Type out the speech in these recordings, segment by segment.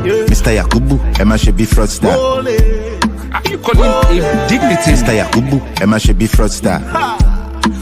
Mr. Yakubu, Emma should be fraudster. Are you calling him dignity? Mr. Yakubu, Emma should be fraudster.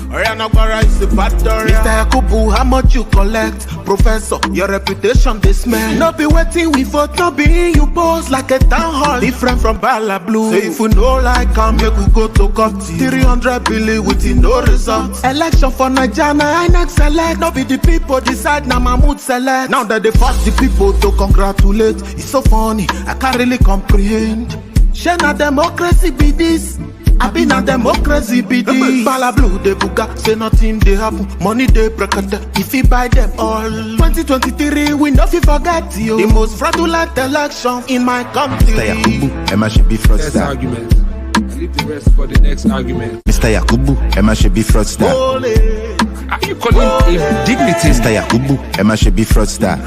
Mr. Yakubu, how much you collect? Professor, your reputation this man. Not be waiting we vote, not be you boss like a town hall. Different from Bala Blue. Say if you know like come, you could go to court. 300 billion with no results. Election for Nigeria, I next select. Not be the people decide, now Mahmoud select. Now that they force the people to congratulate. It's so funny, I can't really comprehend. Share na democracy be this. I been a democracy be this. Bala Blue de buga, say nothing they happen. Money they break if you buy them all. 2023 we not forget you. The most fraudulent election in my country. Mr. Yakubu, Emma should be Next fraudster. argument. Leave the rest for the next argument. Mr. Yakubu, Emma should be fraudster. Are you calling him dignity? Mr. Yakubu, Emma should be fraudster.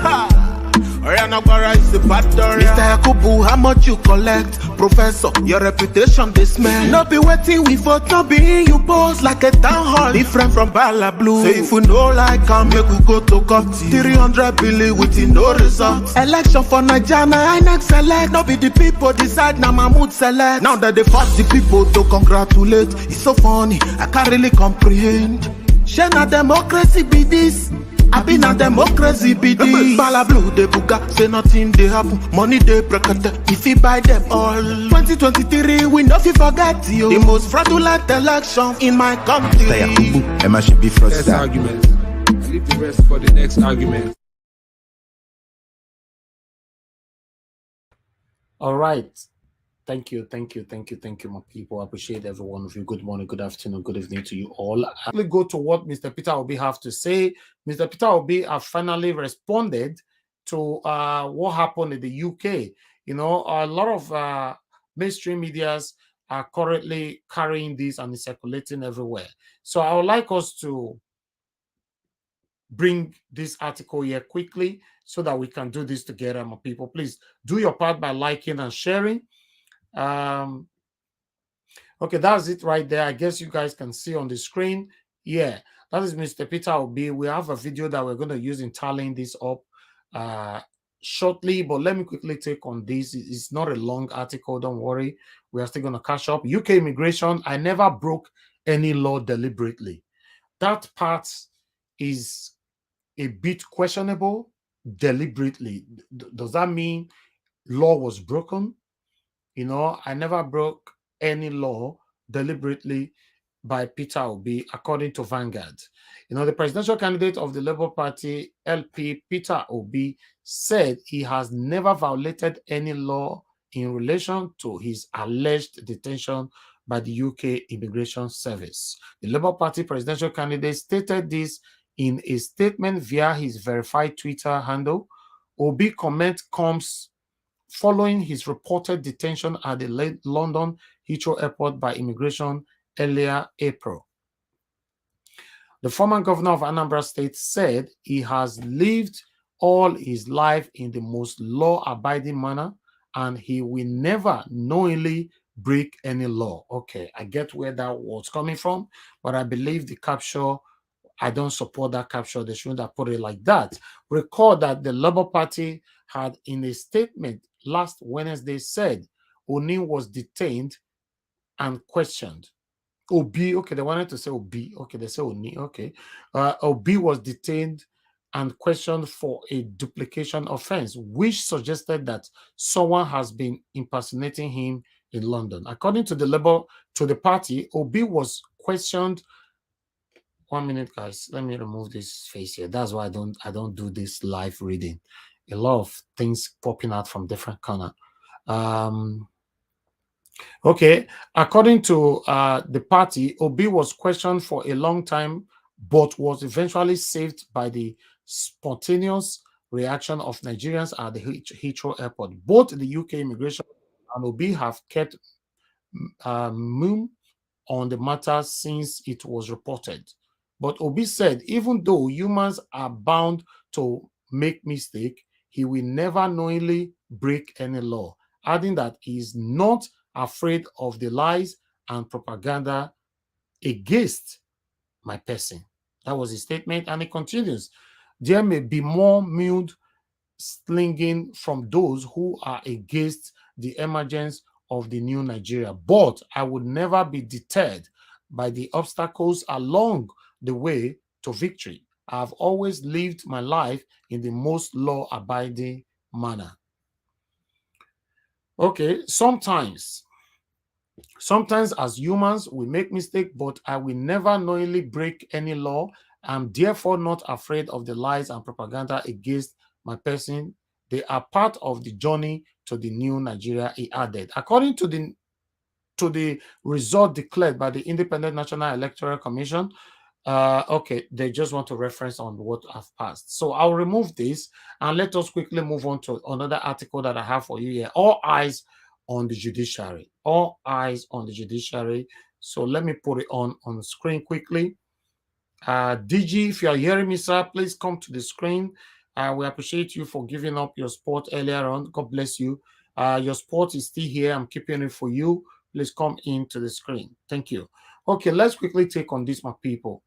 Mr. Yakubu, how much you collect? Professor, your reputation this man. Not be waiting we vote, not be you boss like a town hall. Different from Bala Blue. Say if you know like come, you could go to court. 300 billion with no results. Election for Nigeria, I next select. Not be the people decide, now Mahmoud select. Now that they force the people to congratulate. It's so funny, I can't really comprehend. Share na democracy be this. I been a democracy be this. Bala Blue de buga, say nothing they happen. Money they break if you buy them all. 2023 we not forget you. The most fraudulent election in my country. Mr. Yakubu, Emma should be Next fraudster. argument. Leave the rest for the next argument. All right. Thank you, my people. I appreciate every one of you. Good morning, good afternoon, good evening to you all. I'll go to what Mr. Peter Obi have to say. Mr. Peter Obi have finally responded to what happened in the UK. You know, a lot of mainstream medias are currently carrying this and it's circulating everywhere. So I would like us to bring this article here quickly so that we can do this together, my people. Please do your part by liking and sharing. Okay, that's it right there. I guess you guys can see on the screen. Yeah, that is Mr. Peter Obi. We have a video that we're going to use in tallying this up shortly, but let me quickly take on this. It's not a long article, don't worry. We are still going to catch up. UK immigration, I never broke any law deliberately. That part is a bit questionable. Deliberately, does that mean law was broken? You know, I never broke any law deliberately by Peter Obi, according to Vanguard. You know, the presidential candidate of the Labour Party, LP, Peter Obi, said he has never violated any law in relation to his alleged detention by the UK Immigration Service. The Labour Party presidential candidate stated this in a statement via his verified Twitter handle. Obi comment comes following his reported detention at the London Heathrow Airport by immigration earlier April. The former governor of Anambra State said he has lived all his life in the most law-abiding manner and he will never knowingly break any law. Okay, I get where that was coming from, but I believe the capture, I don't support that capture. They shouldn't have put it like that. Recall that the Labour Party had, in a statement last Wednesday, said Oni was detained and questioned. Obi, okay, they wanted to say Obi. Okay, they say Oni. Okay. Obi was detained and questioned for a duplication offense, which suggested that someone has been impersonating him in London. According to the party, Obi was questioned. 1 minute, guys. Let me remove this face here. That's why I don't do this live reading. A lot of things popping out from different corners. Okay, according to the party, Obi was questioned for a long time, but was eventually saved by the spontaneous reaction of Nigerians at the Heathrow Airport. Both the UK immigration and Obi have kept mum on the matter since it was reported. But Obi said, even though humans are bound to make mistakes, he will never knowingly break any law, adding that he is not afraid of the lies and propaganda against my person. That was his statement, and he continues. There may be more mued slinging from those who are against the emergence of the new Nigeria. But I would never be deterred by the obstacles along the way to victory. I've always lived my life in the most law-abiding manner. Okay, sometimes as humans, we make mistakes, but I will never knowingly break any law. I'm therefore not afraid of the lies and propaganda against my person. They are part of the journey to the new Nigeria, he added. According to the result declared by the Independent National Electoral Commission, okay, they just want to reference on what I've passed. So I'll remove this and let us quickly move on to another article that I have for you here. All eyes on the judiciary. All eyes on the judiciary. So let me put it on the screen quickly. DG, if you are hearing me, sir, please come to the screen. We appreciate you for giving up your spot earlier on. God bless you. Your spot is still here. I'm keeping it for you. Please come into the screen. Thank you. Okay, let's quickly take on this, my people.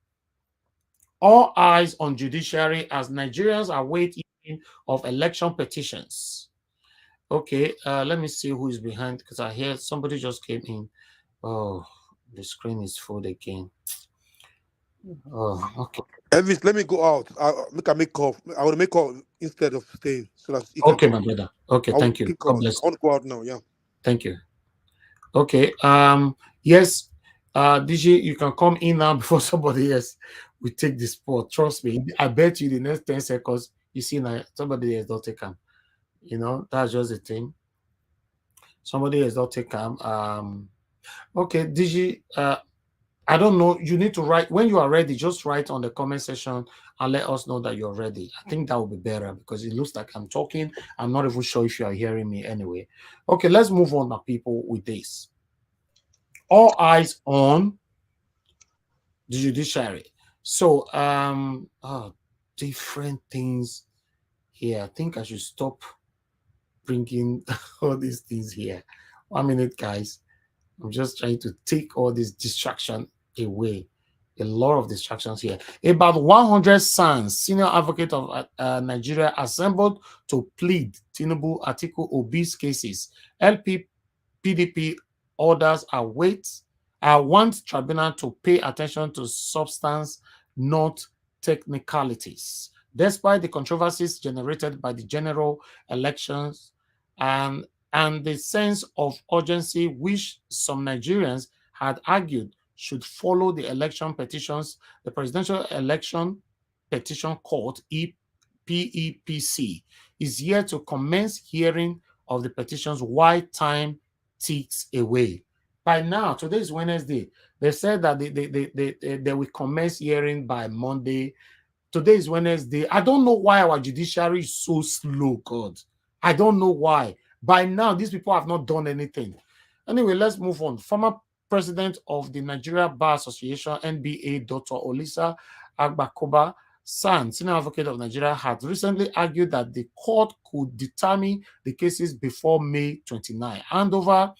All eyes on judiciary as Nigerians await hearing of election petitions. Okay, let me see who is behind, because I hear somebody just came in. Oh, the screen is full again. Oh, okay. Elvis, let me go out. I'll make call. I will make call instead of staying, so that okay, my brother. Okay, thank you. God bless. I want to go out now. Yeah. Thank you. Okay. Yes. DG, you can come in now before somebody else will take the spot. Trust me. I bet you the next 10 seconds, you see now somebody else don't take them. You know, that's just the thing. Somebody else don't take them. Okay, DG, I don't know. You need to write when you are ready. Just write on the comment section and let us know that you're ready. I think that will be better because it looks like I'm talking. I'm not even sure if you are hearing me anyway. Okay, let's move on, my people, with this. All eyes on the judiciary. So, different things here. I think I should stop bringing all these things here. 1 minute, guys. I'm just trying to take all this distraction away. A lot of distractions here. About 100 SANs, senior advocate of Nigeria, assembled to plead Tinubu Atiku Obi's cases. LP PDP orders want tribunal to pay attention to substance, not technicalities. Despite the controversies generated by the general elections and the sense of urgency which some Nigerians had argued should follow the election petitions, the Presidential Election Petition Court, PEPC, is yet to commence hearing of the petitions while time ticks away. By now, today is Wednesday. They said that they will commence hearing by Monday. Today is Wednesday. I don't know why our judiciary is so slow, God. I don't know why. By now, these people have not done anything. Anyway, let's move on. Former president of the Nigeria Bar Association, NBA, Dr. Olisa Agbakoba San, senior advocate of Nigeria, had recently argued that the court could determine the cases before May 29. Handover,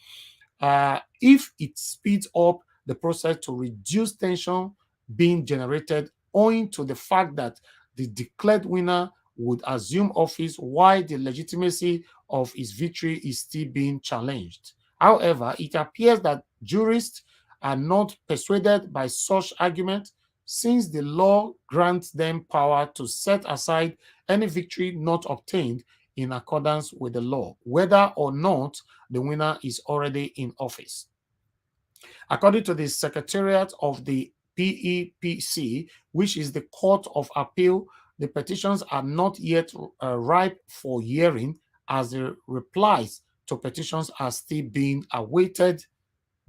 if it speeds up the process to reduce tension being generated owing to the fact that the declared winner would assume office while the legitimacy of his victory is still being challenged. However, it appears that jurists are not persuaded by such argument, since the law grants them power to set aside any victory not obtained in accordance with the law, whether or not the winner is already in office. According to the Secretariat of the PEPC, which is the Court of Appeal, the petitions are not yet ripe for hearing, as the replies to petitions are still being awaited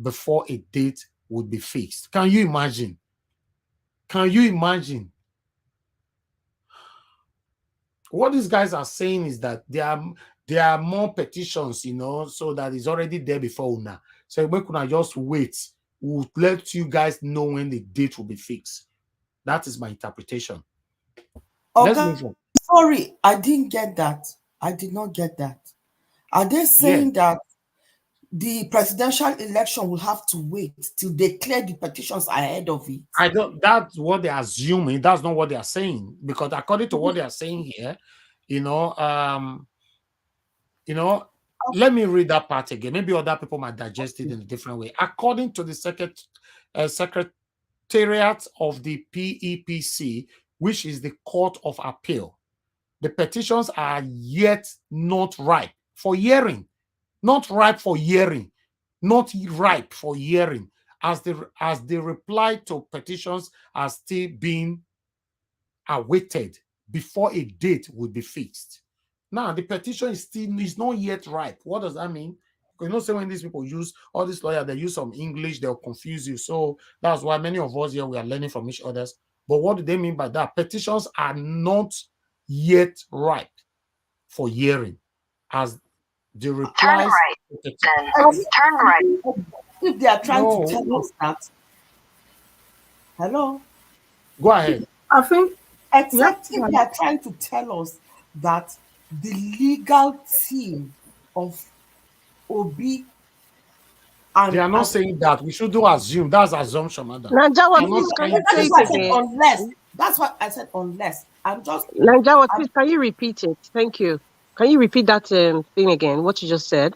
before a date would be fixed. Can you imagine? Can you imagine? What these guys are saying is that there are more petitions, you know, so that is already there before now. So we could just wait. We'll let you guys know when the date will be fixed. That is my interpretation. Okay. Let's move on. Sorry, I didn't get that. I did not get that. Are they saying that the presidential election will have to wait till they clear the petitions ahead of it? I don't. That's what they're assuming. That's not what they are saying, because according to what they are saying here, You know, let me read that part again. Maybe other people might digest it in a different way. According to the Secretariat of the PEPC, which is the Court of Appeal, the petitions are yet not ripe for hearing. Not ripe for hearing. Not ripe for hearing. As the reply to petitions are still being awaited before a date would be fixed. Now, the petition is not yet ripe. What does that mean? Because when these people use, all these lawyers, they use some English, they'll confuse you. So that's why many of us here, we are learning from each other. But what do they mean by that? Petitions are not yet ripe for hearing. As the replies... Turn right. If they are trying to tell us that... Hello? Go ahead. I think... Except if they are trying to tell us that the legal team of Obi and they are not saying that. We should do assume. That's assumption, madam. Nanjawa, please, can you say it again? Unless. That's what I said, unless. I'm just... Nanjawa, please, can you repeat it? Thank you. Can you repeat that thing again, what you just said?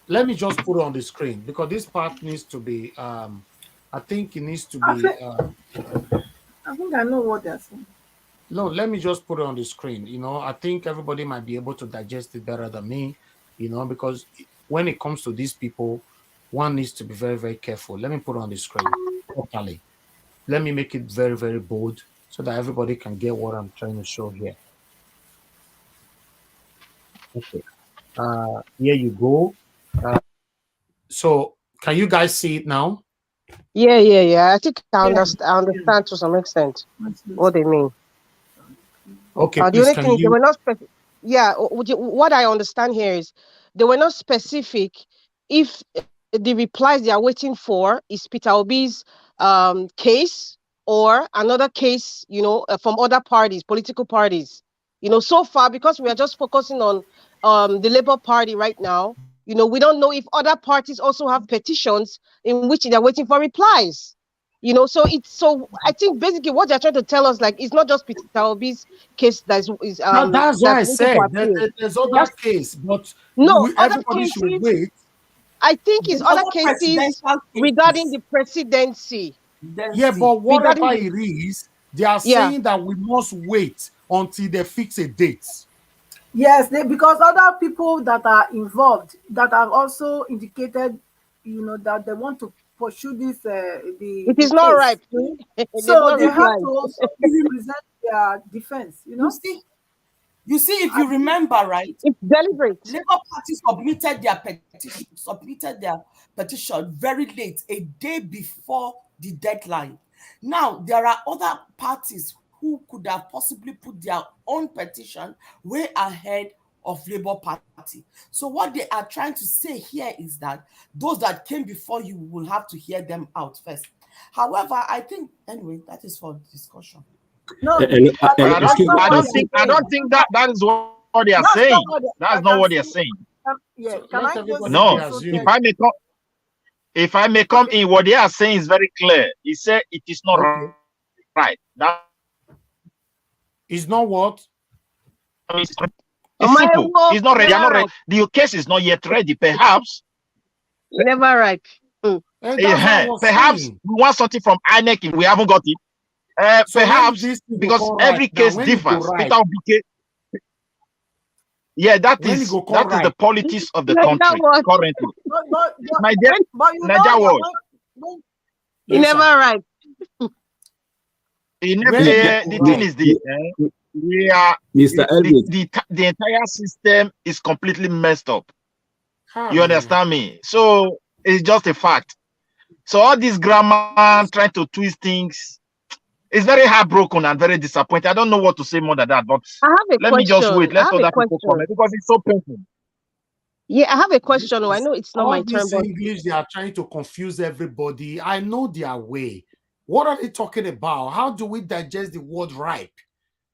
Let me just put it on the screen, because this part needs to be... I think it needs to be... I think I know what they're saying. No, let me just put it on the screen. I think everybody might be able to digest it better than me, because when it comes to these people, one needs to be very, very careful. Let me put it on the screen properly. Let me make it very, very bold so that everybody can get what I'm trying to show here. Okay. Here you go. So can you guys see it now? Yeah. I think I understand to some extent what they mean. Okay. The only thing is they were not specific. Yeah, what I understand here is they were not specific if the replies they are waiting for is Peter Obi's case or another case, from other parties, political parties. So far, because we are just focusing on the Labour Party right now, we don't know if other parties also have petitions in which they're waiting for replies. So I think basically what they're trying to tell us, it's not just Peter Obi's case that's that's why I said there's other case, but everybody should wait. I think it's other cases regarding the presidency. Yeah, but whatever it is, they are saying that we must wait until they fix a date. Yes, because other people that are involved that have also indicated, that they want to pursue this. It is not right. So they have to also present their defense. You see, if you remember, right? It's deliberate. Labour Party submitted their petition very late, a day before the deadline. Now there are other parties who could have possibly put their own petition way ahead of Labour Party. So what they are trying to say here is that those that came before you will have to hear them out first. However, I think, anyway, that is for discussion. No, I don't think that is what they are saying. That's not what they are saying. No, if I may come in, what they are saying is very clear. He said it is not right. That is not what? It's simple. It's not ready. Not ready. The case is not yet ready. Perhaps. Never right. Perhaps we want something from INEC if we haven't got it. Perhaps because every case differs. Yeah, that is the politics of the country currently. My dear, you never right. The thing is this: we are the entire system is completely messed up. You understand me? So it's just a fact. So all this grammar trying to twist things. It's very heartbroken and very disappointed. I don't know what to say more than that, but let me just wait. Let other people comment because it's so painful. Yeah, I have a question. I know it's not my turn. But English, they are trying to confuse everybody. I know their way. What are they talking about? How do we digest the word ripe?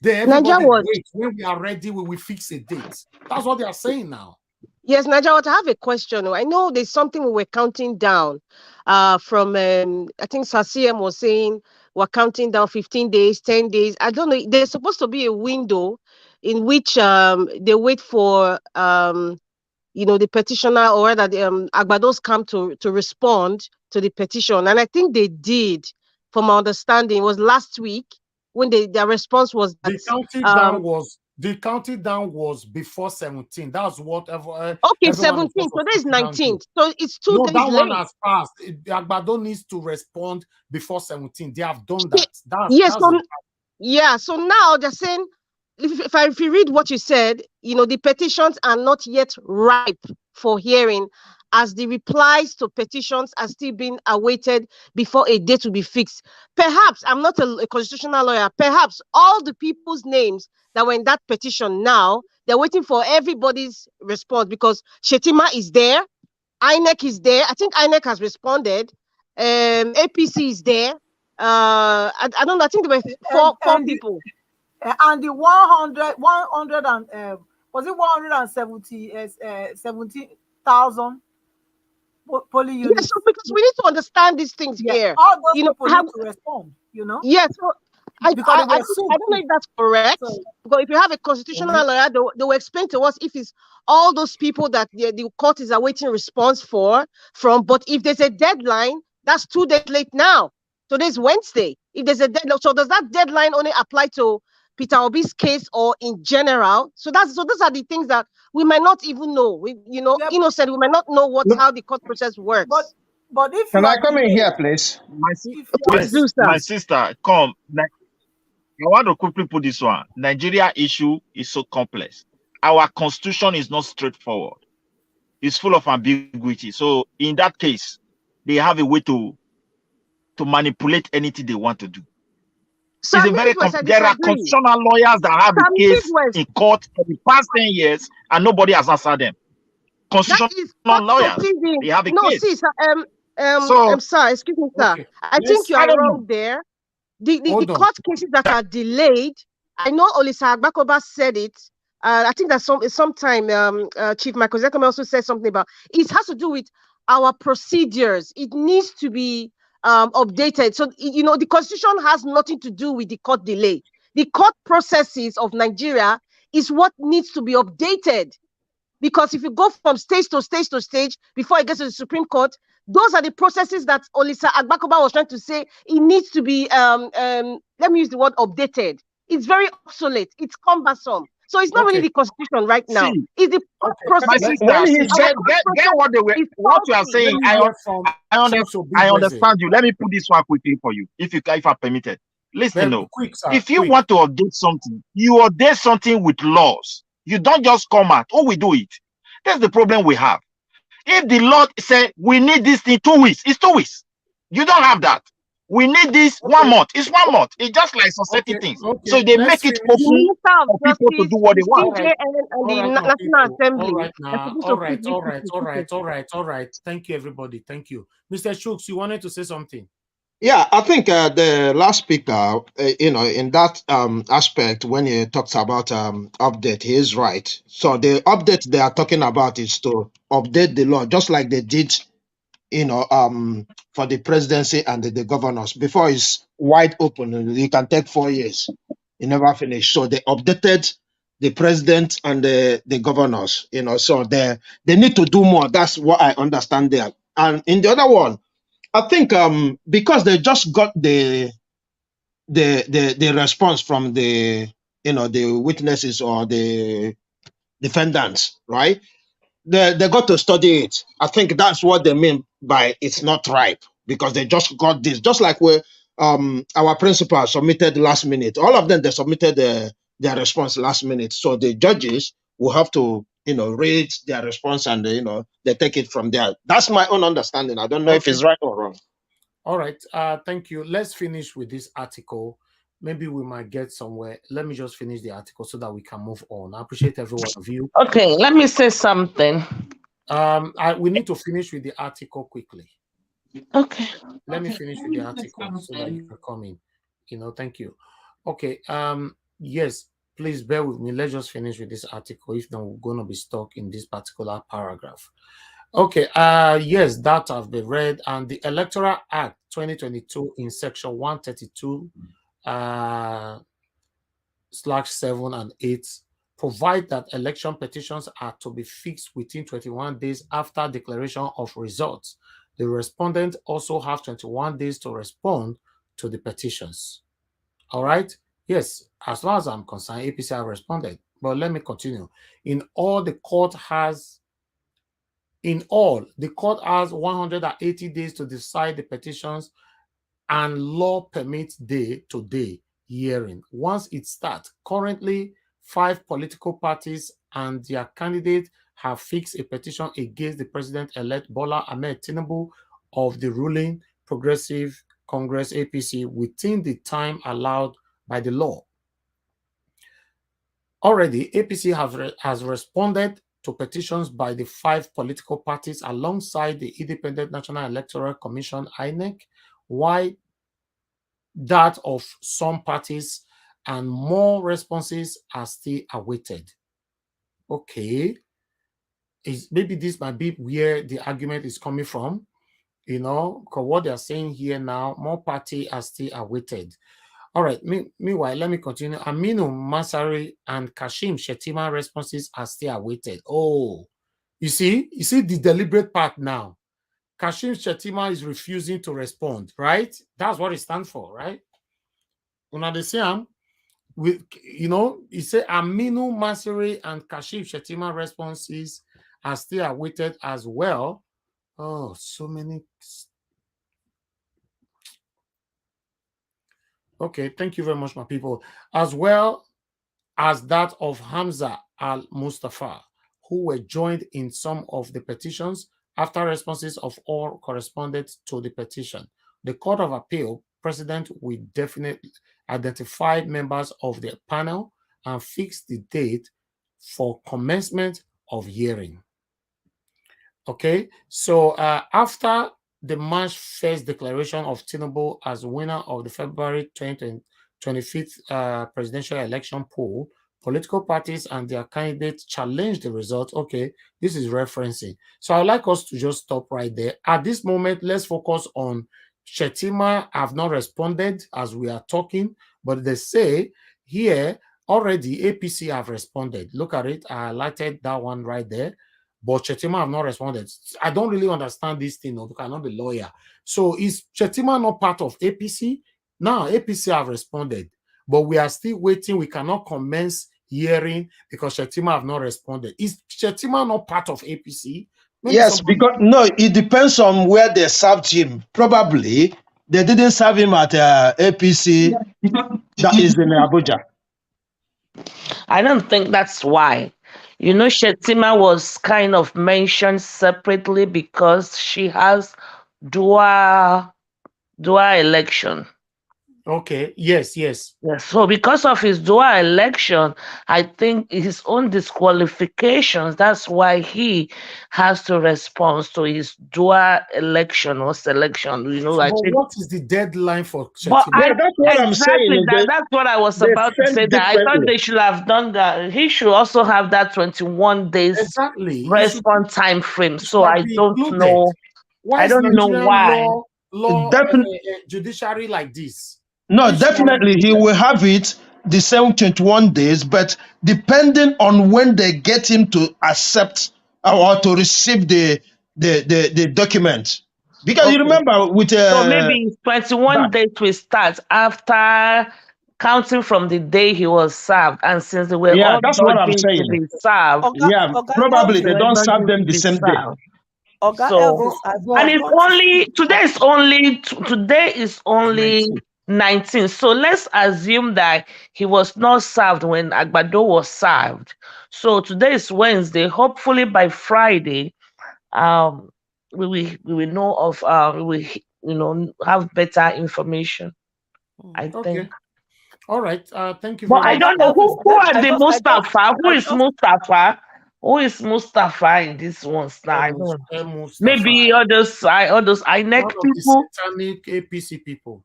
Everybody wait. When we are ready, we will fix a date. That's what they are saying now. Yes, Najawat, I have a question. I know there's something we were counting down from, I think Sasiem was saying, we're counting down 15 days, 10 days. I don't know. There's supposed to be a window in which they wait for the petitioner, or rather the Agbados come to respond to the petition. And I think they did, from my understanding. It was last week when their response was that the counting down was before 17. That's what okay, 17. So there's 19. So it's 2 days that late. One has passed. Agbado needs to respond before 17. They have done that. So now they're saying, if you read what you said, the petitions are not yet ripe for hearing, as the replies to petitions are still being awaited before a date will be fixed. Perhaps, I'm not a constitutional lawyer, perhaps all the people's names that were in that petition now, they're waiting for everybody's response, because Shetima is there, INEC is there. I think INEC has responded. APC is there. I don't know. I think there were four people. And the 100 and was it 170,000 polling units? Yes, so because we need to understand these things here. All those people need to respond. Yes. So I don't know if that's correct. Because if you have a constitutional lawyer, they will explain to us if it's all those people that the court is awaiting response from. But if there's a deadline, that's 2 days late now. Today's Wednesday. If there's a deadline, so does that deadline only apply to Peter Obi's case or in general? So those are the things that we might not even know. Innocent, we might not know how the court process works. But if can I come in here, please? My sister, come. I want to quickly put this one. Nigeria issue is so complex. Our constitution is not straightforward. It's full of ambiguity. So in that case, they have a way to manipulate anything they want to do. So there are constitutional lawyers that have a case in court for the past 10 years and nobody has answered them. Constitutional lawyers, they have a case. I'm sorry, excuse me, sir. Okay. I think you are wrong there. The court cases that are delayed, I know Olisa Agbakoba said it. I think that sometime Chief Michael Zekome also said something about it. Has to do with our procedures. It needs to be updated. So, the constitution has nothing to do with the court delay. The court processes of Nigeria is what needs to be updated. Because if you go from stage to stage to stage before it gets to the Supreme Court, those are the processes that Olisa Agbakoba was trying to say. It needs to be, let me use the word updated. It's very obsolete. It's cumbersome. So it's not really the constitution right now. It's the process. Get what you are saying. I understand you. Let me put this one quickly for you, if I'm permitted. Listen, if you want to update something, you update something with laws. You don't just come out. Oh, we do it. That's the problem we have. If the Lord said we need this thing 2 weeks, it's 2 weeks. You don't have that. We need this 1 month. It's 1 month. It's just like society things. So they make it possible for people to do what they want. All right. Thank you, everybody. Thank you. Mr. Shooks, you wanted to say something? Yeah, I think the last speaker, in that aspect, when he talks about update, he is right. So the update they are talking about is to update the law, just like they did, for the presidency and the governors. Before it's wide open, you can take 4 years. You never finish. So they updated the president and the governors, so they need to do more. That's what I understand there. And in the other one, I think because they just got the response from the witnesses or the defendants, right? They got to study it. I think that's what they mean by it's not ripe, because they just got this. Just like where our principal submitted last minute. All of them, they submitted their response last minute. So the judges will have to read their response and they take it from there. That's my own understanding. I don't know if it's right or wrong. All right. Thank you. Let's finish with this article. Maybe we might get somewhere. Let me just finish the article so that we can move on. I appreciate every one of you. Okay, let me say something. We need to finish with the article quickly. Okay. Let me finish with the article so that you can come in. Thank you. Okay. Yes, please bear with me. Let's just finish with this article. If not, we're going to be stuck in this particular paragraph. Okay. Yes, that has been read. And the Electoral Act 2022 in section 132 /7 and 8 provide that election petitions are to be fixed within 21 days after declaration of results. The respondent also have 21 days to respond to the petitions. All right? Yes, as far as I'm concerned, APC have responded. But let me continue. In all, the court has 180 days to decide the petitions, and law permits day-to-day hearing. Once it starts, currently 5 political parties and their candidates have fixed a petition against the president-elect Bola Ahmed Tinubu of the ruling Progressive Congress APC within the time allowed by the law. Already, APC has responded to petitions by the 5 political parties alongside the Independent National Electoral Commission, INEC, while that of some parties and more responses are still awaited. Okay. Maybe this might be where the argument is coming from, because what they're saying here now, more parties are still awaited. All right. Meanwhile, let me continue. Aminu Masari and Kashim Shettima responses are still awaited. Oh, you see the deliberate part now. Kashim Shettima is refusing to respond, right? That's what it stands for, right? Una the same with he said Aminu Masari and Kashim Shettima responses are still awaited as well. Oh, so many. Okay, thank you very much, my people. As well as that of Hamza al-Mustafa, who were joined in some of the petitions after responses of all corresponded to the petition. The Court of Appeal President will definitely identify members of the panel and fix the date for commencement of hearing. Okay, so after the March 1st declaration of Tinubu as winner of the February 25th presidential election poll, political parties and their candidates challenged the result. Okay, this is referencing. So I'd like us to just stop right there. At this moment, let's focus on Shettima. Have not responded as we are talking, but they say here already APC have responded. Look at it. I highlighted that one right there. But Shettima have not responded. I don't really understand this thing, because I'm not a lawyer. So is Shettima not part of APC? Now APC have responded, but we are still waiting. We cannot commence hearing because Shettima have not responded. Is Shettima not part of APC? Maybe yes, because no, it depends on where they served him. Probably they didn't serve him at APC that is in Abuja. I don't think that's why. Shettima was kind of mentioned separately because she has dual election. Okay. Yes. So because of his dual election, I think his own disqualifications, that's why he has to respond to his dual election or selection. I think. What is the deadline for Shettima? That's what I'm saying. That's what I was about to say. That I thought they should have done that. He should also have that 21 days response time frame. So I don't know. Why I don't know why. Law judiciary like this. No, definitely he will have it the same 21 days, but depending on when they get him to accept or to receive the document. Because you remember with so maybe 21 days will start after counting from the day he was served, and since they were all that's what I'm saying. To be served, probably they don't serve them the same day. And it's only today is only 19. So let's assume that he was not served when Agbado was served. So today is Wednesday. Hopefully by Friday, we will know of we will have better information. I think. All right. Thank you. But I don't know who are the Mustafa. Who is Mustafa? Who is Mustafa in this one? I don't know. Maybe others INEC people. Satanic APC people.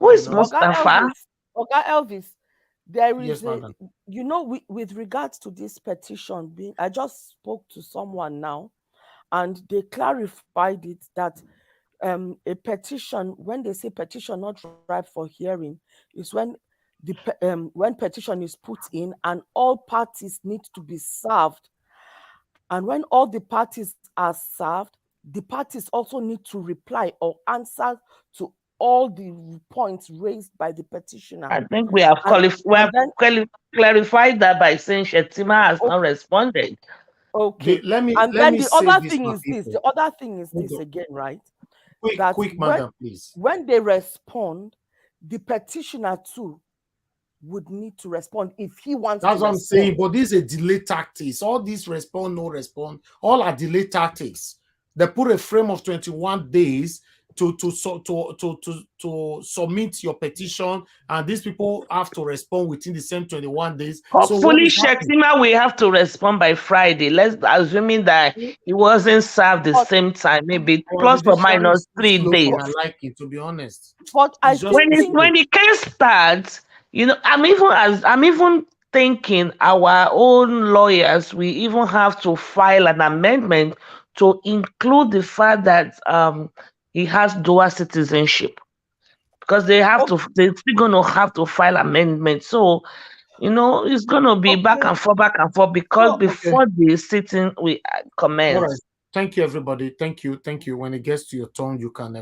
Who is Mustafa? Oga Elvis, there is with regards to this petition being, I just spoke to someone now, and they clarified it that a petition, when they say petition not ripe for hearing, is when when petition is put in, and all parties need to be served. And when all the parties are served, the parties also need to reply or answer to all the points raised by the petitioner. I think we have clarified that by saying Shetima has not responded. Okay. The other thing is this. The other thing is this again, right? Quick, madam, please. When they respond, the petitioner too would need to respond if he wants That's to what I'm respond. saying, but this is a delay tactics. All these respond, no respond, all are delay tactics. They put a frame of 21 days to submit your petition, and these people have to respond within the same 21 days. Hopefully, Shetima will have to respond by Friday. Let's assuming that he wasn't served the same time, maybe plus or minus 3 days. I like it, to be honest. But when the case starts, you know, I'm even thinking our own lawyers, we even have to file an amendment to include the fact that he has dual citizenship, because they're still gonna have to file amendments. So, you know, it's gonna be back and forth, because before the sitting we commence. All right. Thank you, everybody. Thank you. When it gets to your turn, you can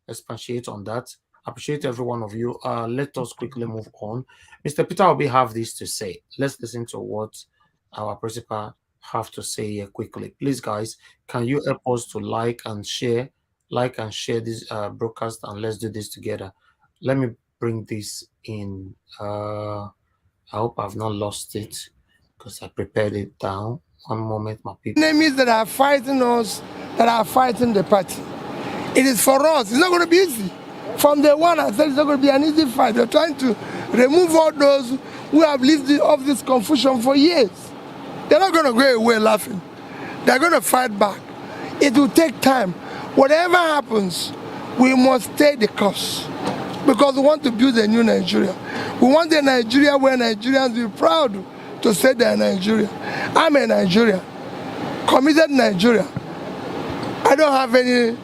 expatiate on that. Appreciate every one of you. Let us quickly move on. Mr. Peter Obi have this to say. Let's listen to what our principal have to say here quickly. Please, guys, can you help us to like and share this broadcast, and let's do this together. Let me bring this in. I hope I've not lost it because I prepared it down. One moment, my people. Enemies that are fighting us, that are fighting the party. It is for us. It's not going to be easy. From day one, I said it's not going to be an easy fight. They're trying to remove all those who have lived off this confusion for years. They're not going to go away laughing. They're going to fight back. It will take time. Whatever happens, we must stay the course, because we want to build a new Nigeria. We want a Nigeria where Nigerians will be proud to say they're Nigeria. I'm a Nigerian, committed Nigeria. I don't have any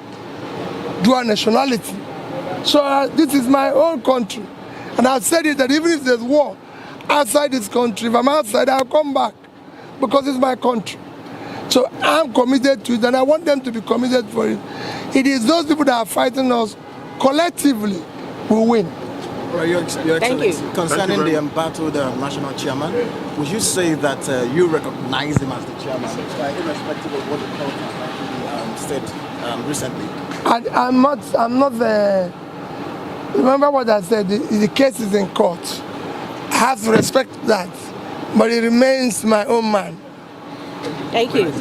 dual nationality. So this is my own country. And I've said it that even if there's war outside this country, if I'm outside, I'll come back, because it's my country. So I'm committed to it, and I want them to be committed for it. It is those people that are fighting us collectively who win. Well, Your Excellency, concerning the embattled national chairman, would you say that you recognize him as the chairman, irrespective of what the court has actually said recently? I'm not the. Remember what I said, the case is in court. I have to respect that, but it remains my own man. Thank you.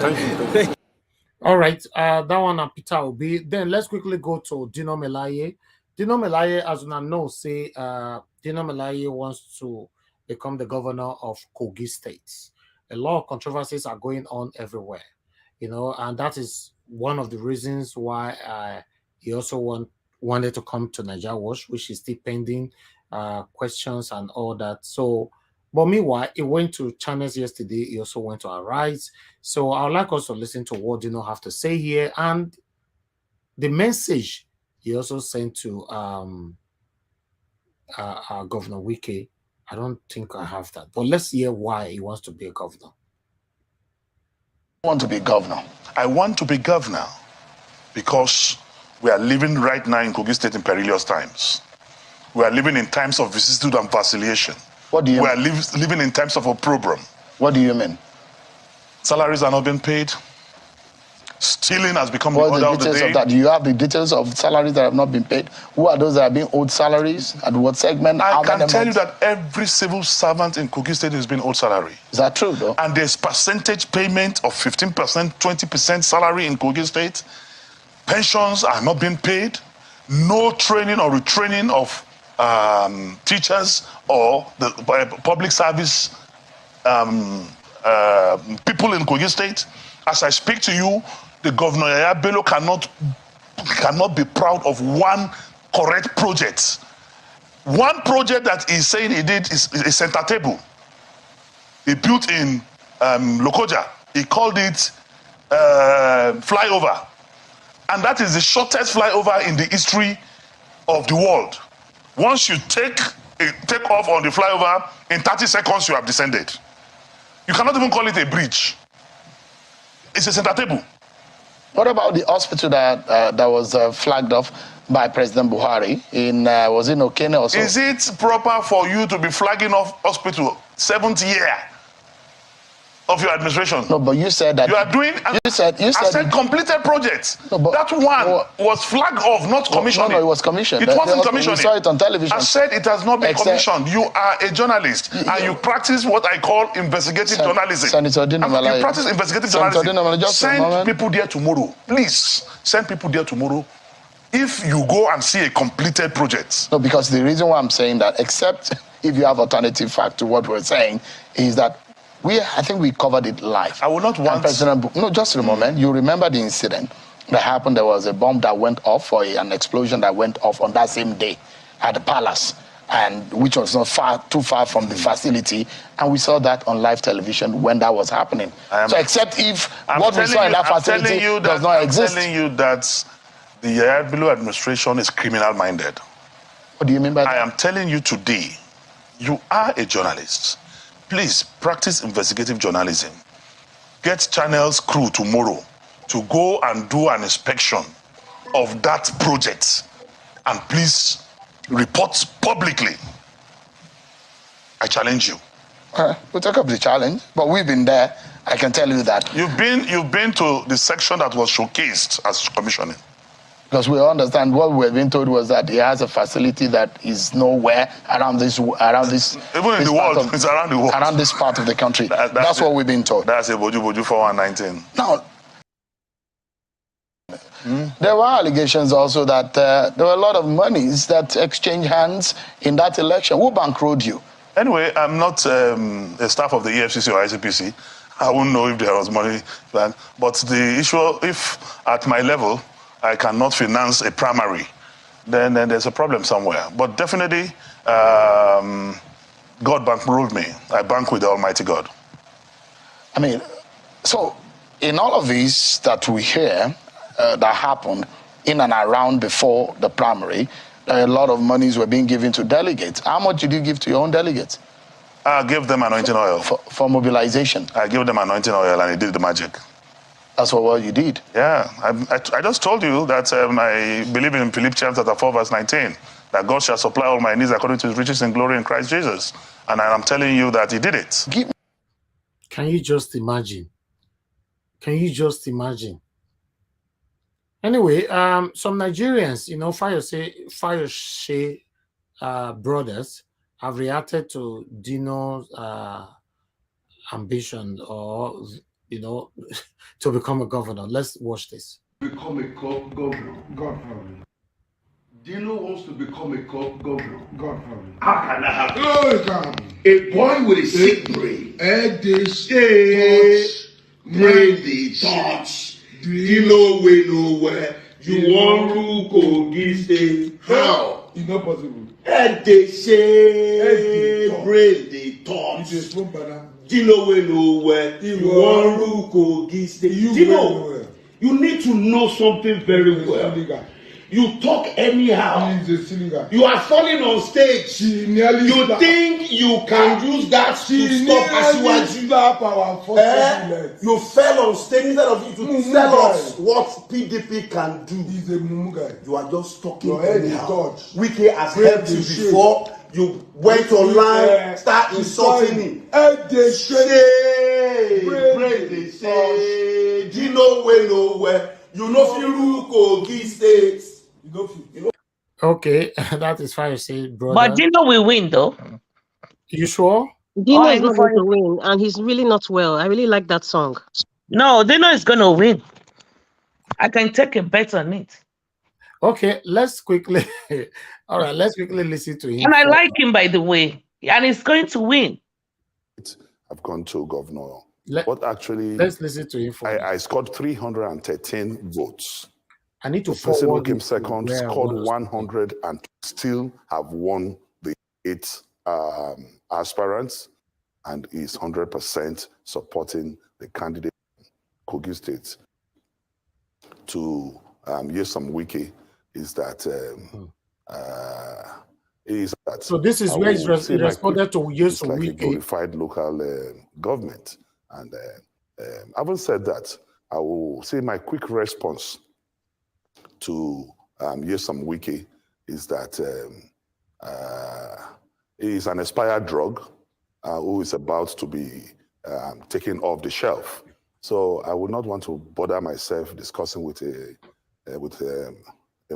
All right, that one Peter Obi. Then let's quickly go to Dino Melaye. Dino Melaye, as you know, say Dino Melaye wants to become the governor of Kogi State. A lot of controversies are going on everywhere, you know, and that is one of the reasons why he also wanted to come to Nigeria Watch, which is still pending questions and all that. So, but meanwhile, he went to channels yesterday. He also went to Arise. So I would like us to listen to what Dino have to say here, and the message he also sent to Governor Wike. I don't think I have that, but let's hear why he wants to be a governor. I want to be governor. I want to be governor because we are living right now in Kogi State in perilous times. We are living in times of vicissitude and vacillation. What do you mean? We are living in times of opprobrium. What do you mean? Salaries are not being paid. Stealing has become the order of the day. Do you have the details of salaries that have not been paid? Who are those that are being owed salaries? At what segment? I can tell you that every civil servant in Kogi State is being owed salary. Is that true, though? And there's percentage payment of 15%, 20% salary in Kogi State. Pensions are not being paid. No training or retraining of teachers or the public service people in Kogi State. As I speak to you, the Governor Yaya Bello cannot be proud of one correct project. One project that he's saying he did is a center table. He built in Lokoja. He called it flyover. And that is the shortest flyover in the history of the world. Once you take take off on the flyover, in 30 seconds you have descended. You cannot even call it a bridge. It's a center table. What about the hospital that was flagged off by President Buhari in, was it Okene or so? Is it proper for you to be flagging off hospital 7th year of your administration? No, but you said that... You are doing... I said completed projects. No, that one was flagged off, not commissioned. No, it was commissioned. It wasn't commissioned. We saw it on television. I said it has not been commissioned. You are a journalist, and you practice what I call investigative journalism. Senator Dino Melaye. You practice investigative journalism. Send people there tomorrow. Please, send people there tomorrow. If you go and see a completed project. No, because the reason why I'm saying that, except if you have alternative fact to what we're saying, is that I think we covered it live. I will not want... No, just a moment. You remember the incident that happened? There was a bomb that went off, or an explosion that went off on that same day at the palace, and which was not too far from the facility. And we saw that on live television when that was happening. So except if what we saw in that facility does not exist. I'm telling you that the Yaya Bello administration is criminal-minded. What do you mean by that? I am telling you today, you are a journalist. Please practice investigative journalism. Get Channel's crew tomorrow to go and do an inspection of that project. And please report publicly. I challenge you. We'll take up the challenge, but we've been there. I can tell you that. You've been to the section that was showcased as commissioning. Because we understand what we've been told was that he has a facility that is nowhere around this even in the world, it's around the world. Around this part of the country. That's what we've been told. That's a Boju 4119. Now, there were allegations also that there were a lot of monies that exchanged hands in that election. Who bankrolled you? Anyway, I'm not a staff of the EFCC or ICPC. I wouldn't know if there was money. But the issue, if at my level, I cannot finance a primary, then there's a problem somewhere. But definitely, God bankrolled me. I bank with the Almighty God. I mean, so in all of these that we hear that happened in and around before the primary, a lot of monies were being given to delegates. How much did you give to your own delegates? I gave them anointing oil. For mobilization? I gave them anointing oil and it did the magic. That's what you did. Yeah, I just told you that I believe in Philippians chapter 4, verse 19, that God shall supply all my needs according to his riches and glory in Christ Jesus. And I'm telling you that he did it. Can you just imagine? Can you just imagine? Anyway, some Nigerians, Fayose brothers have reacted to Dino's ambition or to become a governor. Let's watch this. Become a governor. God forbid. Dino wants to become a governor. God forbid. How can that happen? Oh, it can happen. A boy with a sick brain. Brain the touch. Dino way nowhere. You want to go this day. How? It's not possible. They say brain the touch. Dino way nowhere. You want to go this day. Dino, you need to know something very well. You talk anyhow. You are falling on stage. You think you can use that to stop Asiwaju. You fell on stage instead of you to tell us what PDP can do. You are just talking anyhow. Wiki has helped you before. You went online, start insulting me. They say, Dino way nowhere. You know if you go these states. Okay, that is fine. Say, brother. But Dino will win, though. You sure? Dino is not going to win, and he's really not well. I really like that song. No, Dino is going to win. I can take a bet on it. Okay, let's quickly. All right, let's quickly listen to him. And I like him, by the way, and he's going to win. I've gone to Governor. Let's listen to him. I scored 313 votes. I need to forward. The person who came second scored 100 and still have won the 8 aspirants, and is 100% supporting the candidate Kogi State. To use some wiki, is that is that. So this is where he responded to use like a glorified local government. And having said that, I will say my quick response to Nyesom Wike is that he is an expired drug who is about to be taken off the shelf. So I would not want to bother myself discussing with a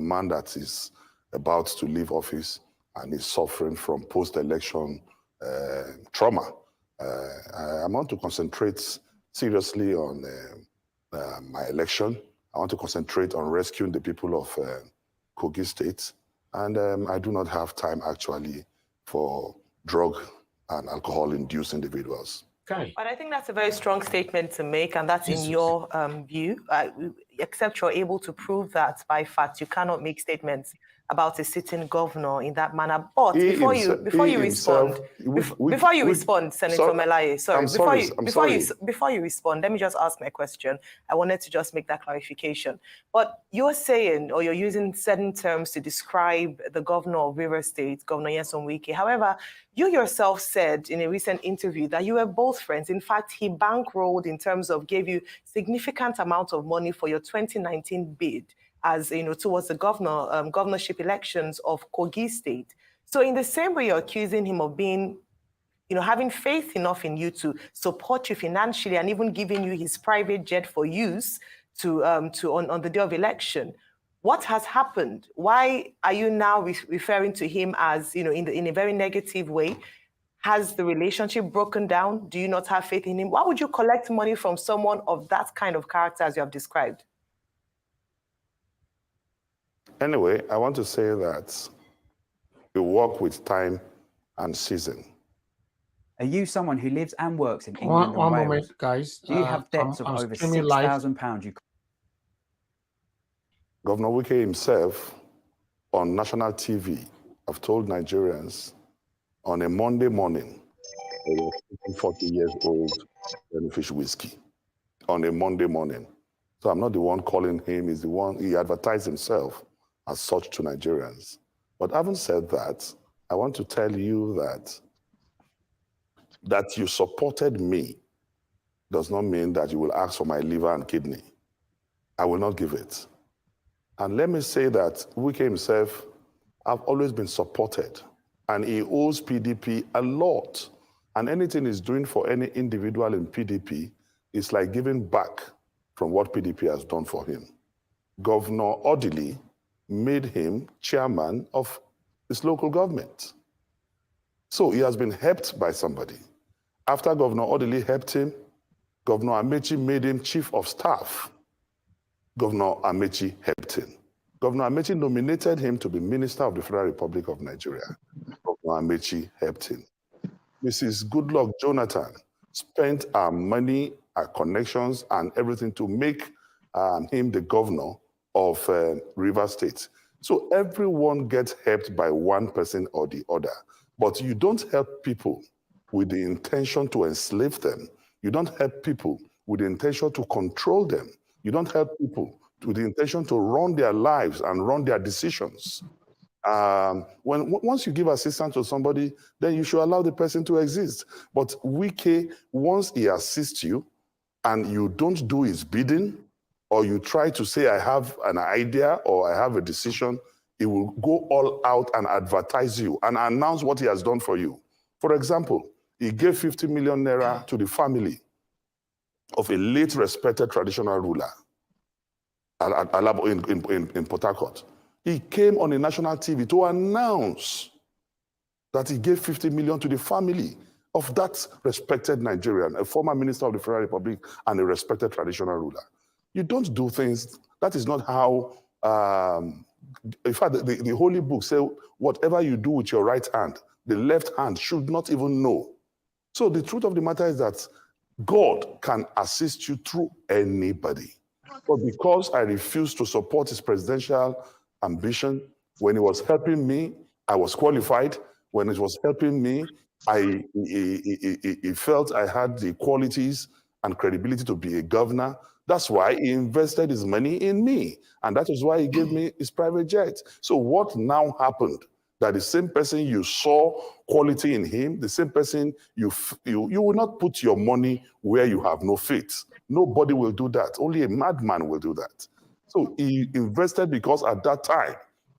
man that is about to leave office and is suffering from post-election trauma. I want to concentrate seriously on my election. I want to concentrate on rescuing the people of Kogi State. And I do not have time actually for drug and alcohol-induced individuals. Okay. But I think that's a very strong statement to make, and that's in your view. Except you're able to prove that by fact, you cannot make statements about a sitting governor in that manner. But before you respond, Senator Melaye, before you respond, let me just ask my question. I wanted to just make that clarification. But you're saying, or you're using certain terms to describe the governor of Rivers State, Governor Nyesom Wike. However, you yourself said in a recent interview that you were both friends. In fact, he bankrolled in terms of gave you significant amount of money for your 2019 bid, as towards the governorship elections of Kogi State. So in the same way, you're accusing him of being, having faith enough in you to support you financially and even giving you his private jet for use on the day of election. What has happened? Why are you now referring to him as, in a very negative way? Has the relationship broken down? Do you not have faith in him? Why would you collect money from someone of that kind of character as you have described? Anyway, I want to say that we work with time and season. Are you someone who lives and works in England and Wales? One moment, guys. Do you have debts of over £6,000? Governor Wike himself on national TV have told Nigerians on a Monday morning, he was 40 years old, and fish whiskey on a Monday morning. So I'm not the one calling him, he's the one, he advertised himself as such to Nigerians. But having said that, I want to tell you that you supported me does not mean that you will ask for my liver and kidney. I will not give it. And let me say that Wike himself have always been supported, and he owes PDP a lot. And anything he's doing for any individual in PDP is like giving back from what PDP has done for him. Governor Odili made him chairman of his local government. So he has been helped by somebody. After Governor Odili helped him, Governor Amechi made him chief of staff. Governor Amechi helped him. Governor Amechi nominated him to be Minister of the Federal Republic of Nigeria. Governor Amechi helped him. Mrs. Goodluck Jonathan spent our money, our connections, and everything to make him the governor of Rivers State. So everyone gets helped by one person or the other. But you don't help people with the intention to enslave them. You don't help people with the intention to control them. You don't help people with the intention to run their lives and run their decisions. Once you give assistance to somebody, then you should allow the person to exist. But Wike, once he assists you and you don't do his bidding, or you try to say, I have an idea or I have a decision, he will go all out and advertise you and announce what he has done for you. For example, he gave 50 million naira to the family of a late respected traditional ruler in Port Harcourt. He came on a national TV to announce that he gave 50 million to the family of that respected Nigerian, a former minister of the Federal Republic and a respected traditional ruler. You don't do things, that is not how, in fact, the Holy Book says, whatever you do with your right hand, the left hand should not even know. So the truth of the matter is that God can assist you through anybody. But because I refused to support his presidential ambition, when he was helping me, I was qualified. When it was helping me, he felt I had the qualities and credibility to be a governor. That's why he invested his money in me. And that is why he gave me his private jet. So what now happened that the same person you saw quality in him, the same person you will not put your money where you have no faith. Nobody will do that. Only a madman will do that. So he invested because at that time,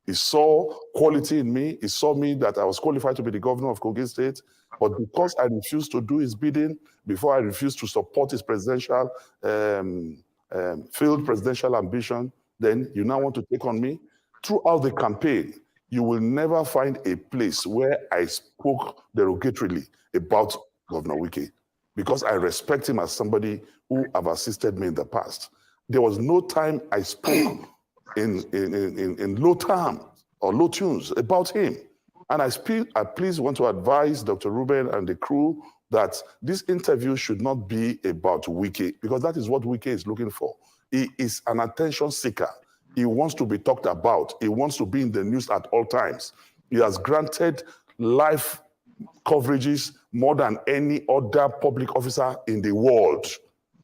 he saw quality in me. He saw me that I was qualified to be the governor of Kogi State. But because I refused to do his bidding, before I refused to support his presidential, failed presidential ambition, then you now want to take on me? Throughout the campaign, you will never find a place where I spoke derogatorily about Governor Wike, because I respect him as somebody who have assisted me in the past. There was no time I spoke in low terms or low tunes about him. And I please want to advise Dr. Ruben and the crew that this interview should not be about Wike, because that is what Wike is looking for. He is an attention seeker. He wants to be talked about. He wants to be in the news at all times. He has granted live coverages more than any other public officer in the world.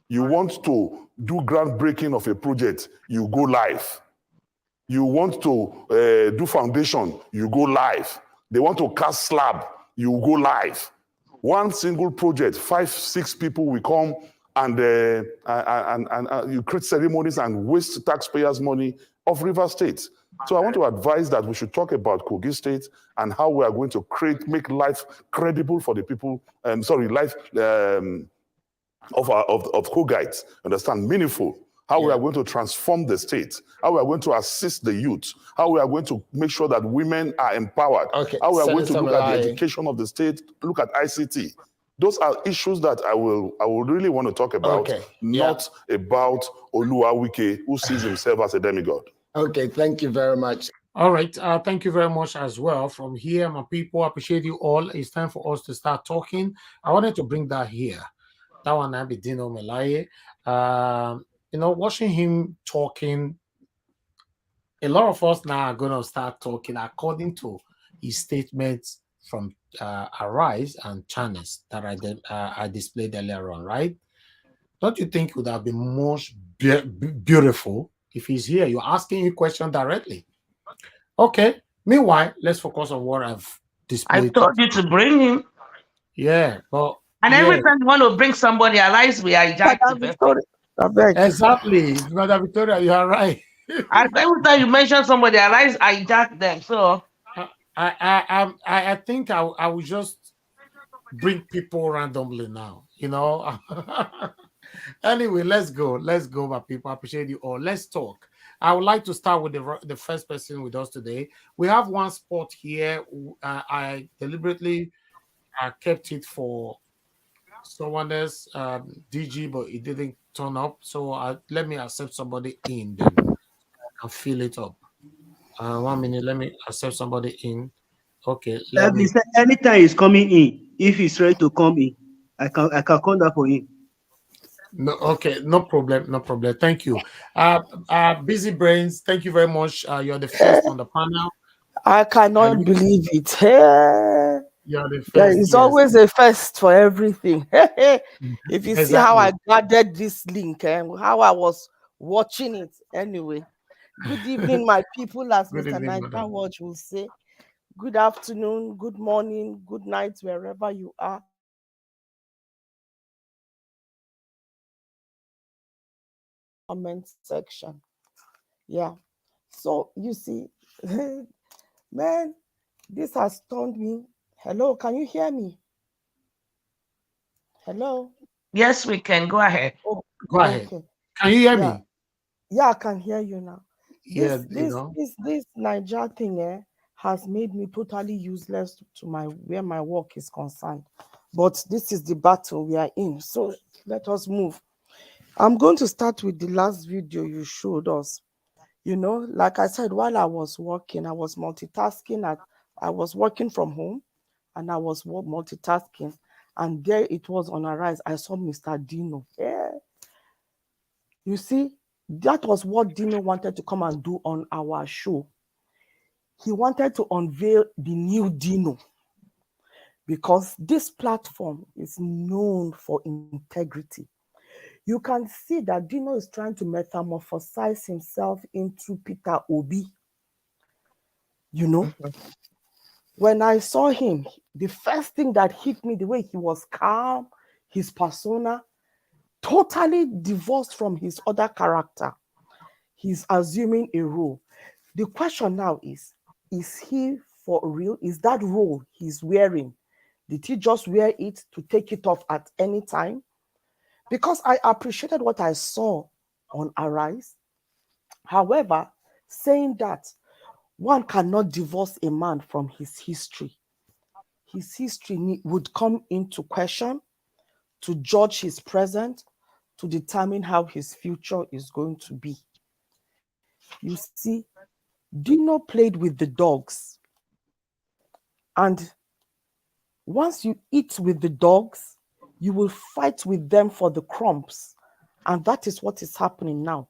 You want to do groundbreaking of a project, you go live. You want to do foundation, you go live. They want to cast slab, you go live. One single project, 5-6 people will come and you create ceremonies and waste taxpayers' money of River State. So I want to advise that we should talk about Kogi State and how we are going to make life credible for the people, life of Kogites, understand, meaningful. How we are going to transform the state, how we are going to assist the youth, how we are going to make sure that women are empowered, how we are going to look at the education of the state, look at ICT. Those are issues that I will really want to talk about, not about Olua Wike, who sees himself as a demigod. Okay, thank you very much. All right, thank you very much as well. From here, my people, appreciate you all. It's time for us to start talking. I wanted to bring that here. That one will be Dino Melaye. Watching him talking, a lot of us now are going to start talking according to his statements from Arise and Channels that I displayed earlier on, right? Don't you think it would have been much beautiful if he's here? You're asking a question directly. Okay. Meanwhile, let's focus on what I've displayed. I told you to bring him. Yeah, well. And every time you want to bring somebody, Arise, we hijack the Exactly, Brother Victoria, you are right. And every time you mention somebody, Arise, hijack them. So I think I will just bring people randomly now. Anyway, let's go, my people. I appreciate you all. Let's talk. I would like to start with the first person with us today. We have one spot here. I deliberately kept it for someone else, DG, but it didn't turn up. So let me accept somebody in, then I can fill it up. 1 minute, let me accept somebody in. Okay. Anytime he's coming in, if he's ready to come in, I can come down for him. No, okay, no problem. Thank you. Busy Brains, thank you very much. You're the first on the panel. I cannot believe it. You're the first. There is always a first for everything. If you see how I gathered this link and how I was watching it. Anyway, good evening, my people, as Mr. Niger Watch will say. Good afternoon, good morning, good night, wherever you are. Comment section. Yeah. So you see, man, this has stunned me. Hello, can you hear me? Hello? Yes, we can. Go ahead. Oh, go ahead. Okay. Can you hear me? Yeah, I can hear you now. This Niger thing has made me totally useless to where my work is concerned. But this is the battle we are in. So let us move. I'm going to start with the last video you showed us. Like I said, while I was working, I was multitasking. I was working from home and I was multitasking. And there it was on Arise. I saw Mr. Dino. Yeah. You see, that was what Dino wanted to come and do on our show. He wanted to unveil the new Dino because this platform is known for integrity. You can see that Dino is trying to metamorphosize himself into Peter Obi. When I saw him, the first thing that hit me, the way he was calm, his persona, totally divorced from his other character. He's assuming a role. The question now is he for real? Is that role he's wearing? Did he just wear it to take it off at any time? Because I appreciated what I saw on Arise. However, saying that, one cannot divorce a man from his history. His history would come into question to judge his present, to determine how his future is going to be. You see, Dino played with the dogs. And once you eat with the dogs, you will fight with them for the crumbs. And that is what is happening now.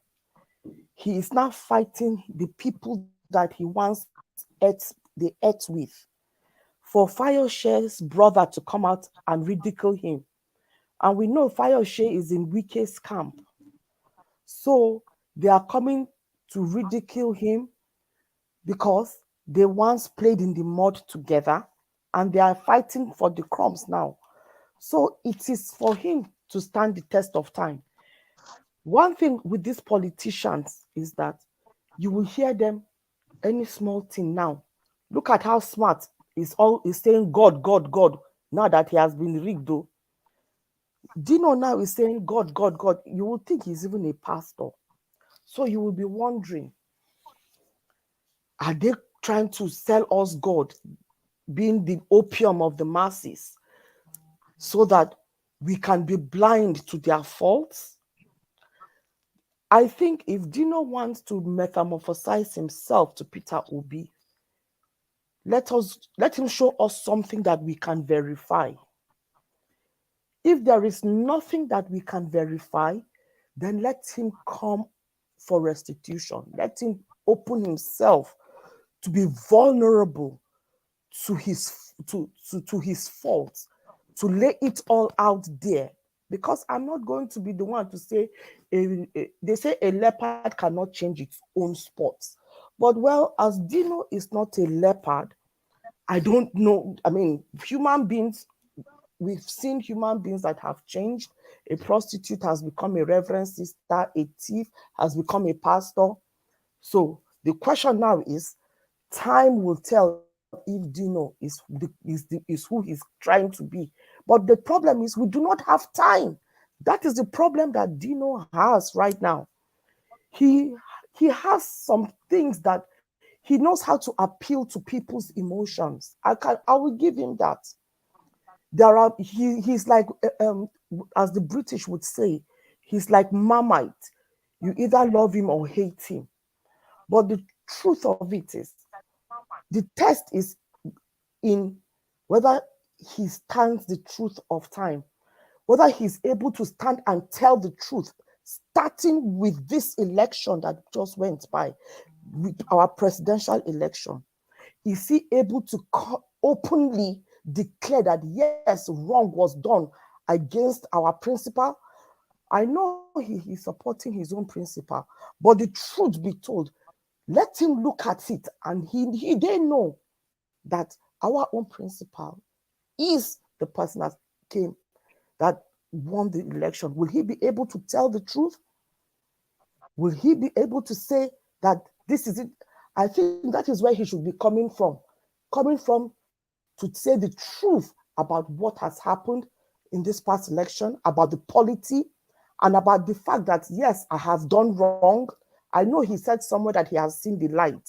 He is now fighting the people that he once ate with. For Fayoshe's brother to come out and ridicule him. And we know Fayoshe is in Wike's camp. So they are coming to ridicule him because they once played in the mud together and they are fighting for the crumbs now. So it is for him to stand the test of time. One thing with these politicians is that you will hear them any small thing now. Look at how smart is saying God, God, God, now that he has been rigged though. Dino now is saying God, God, God. You will think he's even a pastor. So you will be wondering, are they trying to sell us God being the opium of the masses so that we can be blind to their faults? I think if Dino wants to metamorphosize himself to Peter Obi, let him show us something that we can verify. If there is nothing that we can verify, then let him come for restitution. Let him open himself to be vulnerable to his faults, to lay it all out there. Because I'm not going to be the one to say, they say a leopard cannot change its own spots. But well, as Dino is not a leopard, I don't know. I mean, human beings, we've seen human beings that have changed. A prostitute has become a reverend sister, a thief has become a pastor. So the question now is, time will tell if Dino is who he's trying to be. But the problem is we do not have time. That is the problem that Dino has right now. He has some things that he knows how to appeal to people's emotions. I will give him that. He's like, as the British would say, he's like Marmite. You either love him or hate him. But the truth of it is, the test is in whether he stands the truth of time, whether he's able to stand and tell the truth, starting with this election that just went by, with our presidential election. Is he able to openly declare that yes, wrong was done against our principal? I know he's supporting his own principal, but the truth be told, let him look at it and they know that our own principal is the person that won the election. Will he be able to tell the truth? Will he be able to say that this is it? I think that is where he should be coming from to say the truth about what has happened in this past election, about the polity, and about the fact that, yes, I have done wrong. I know he said somewhere that he has seen the light.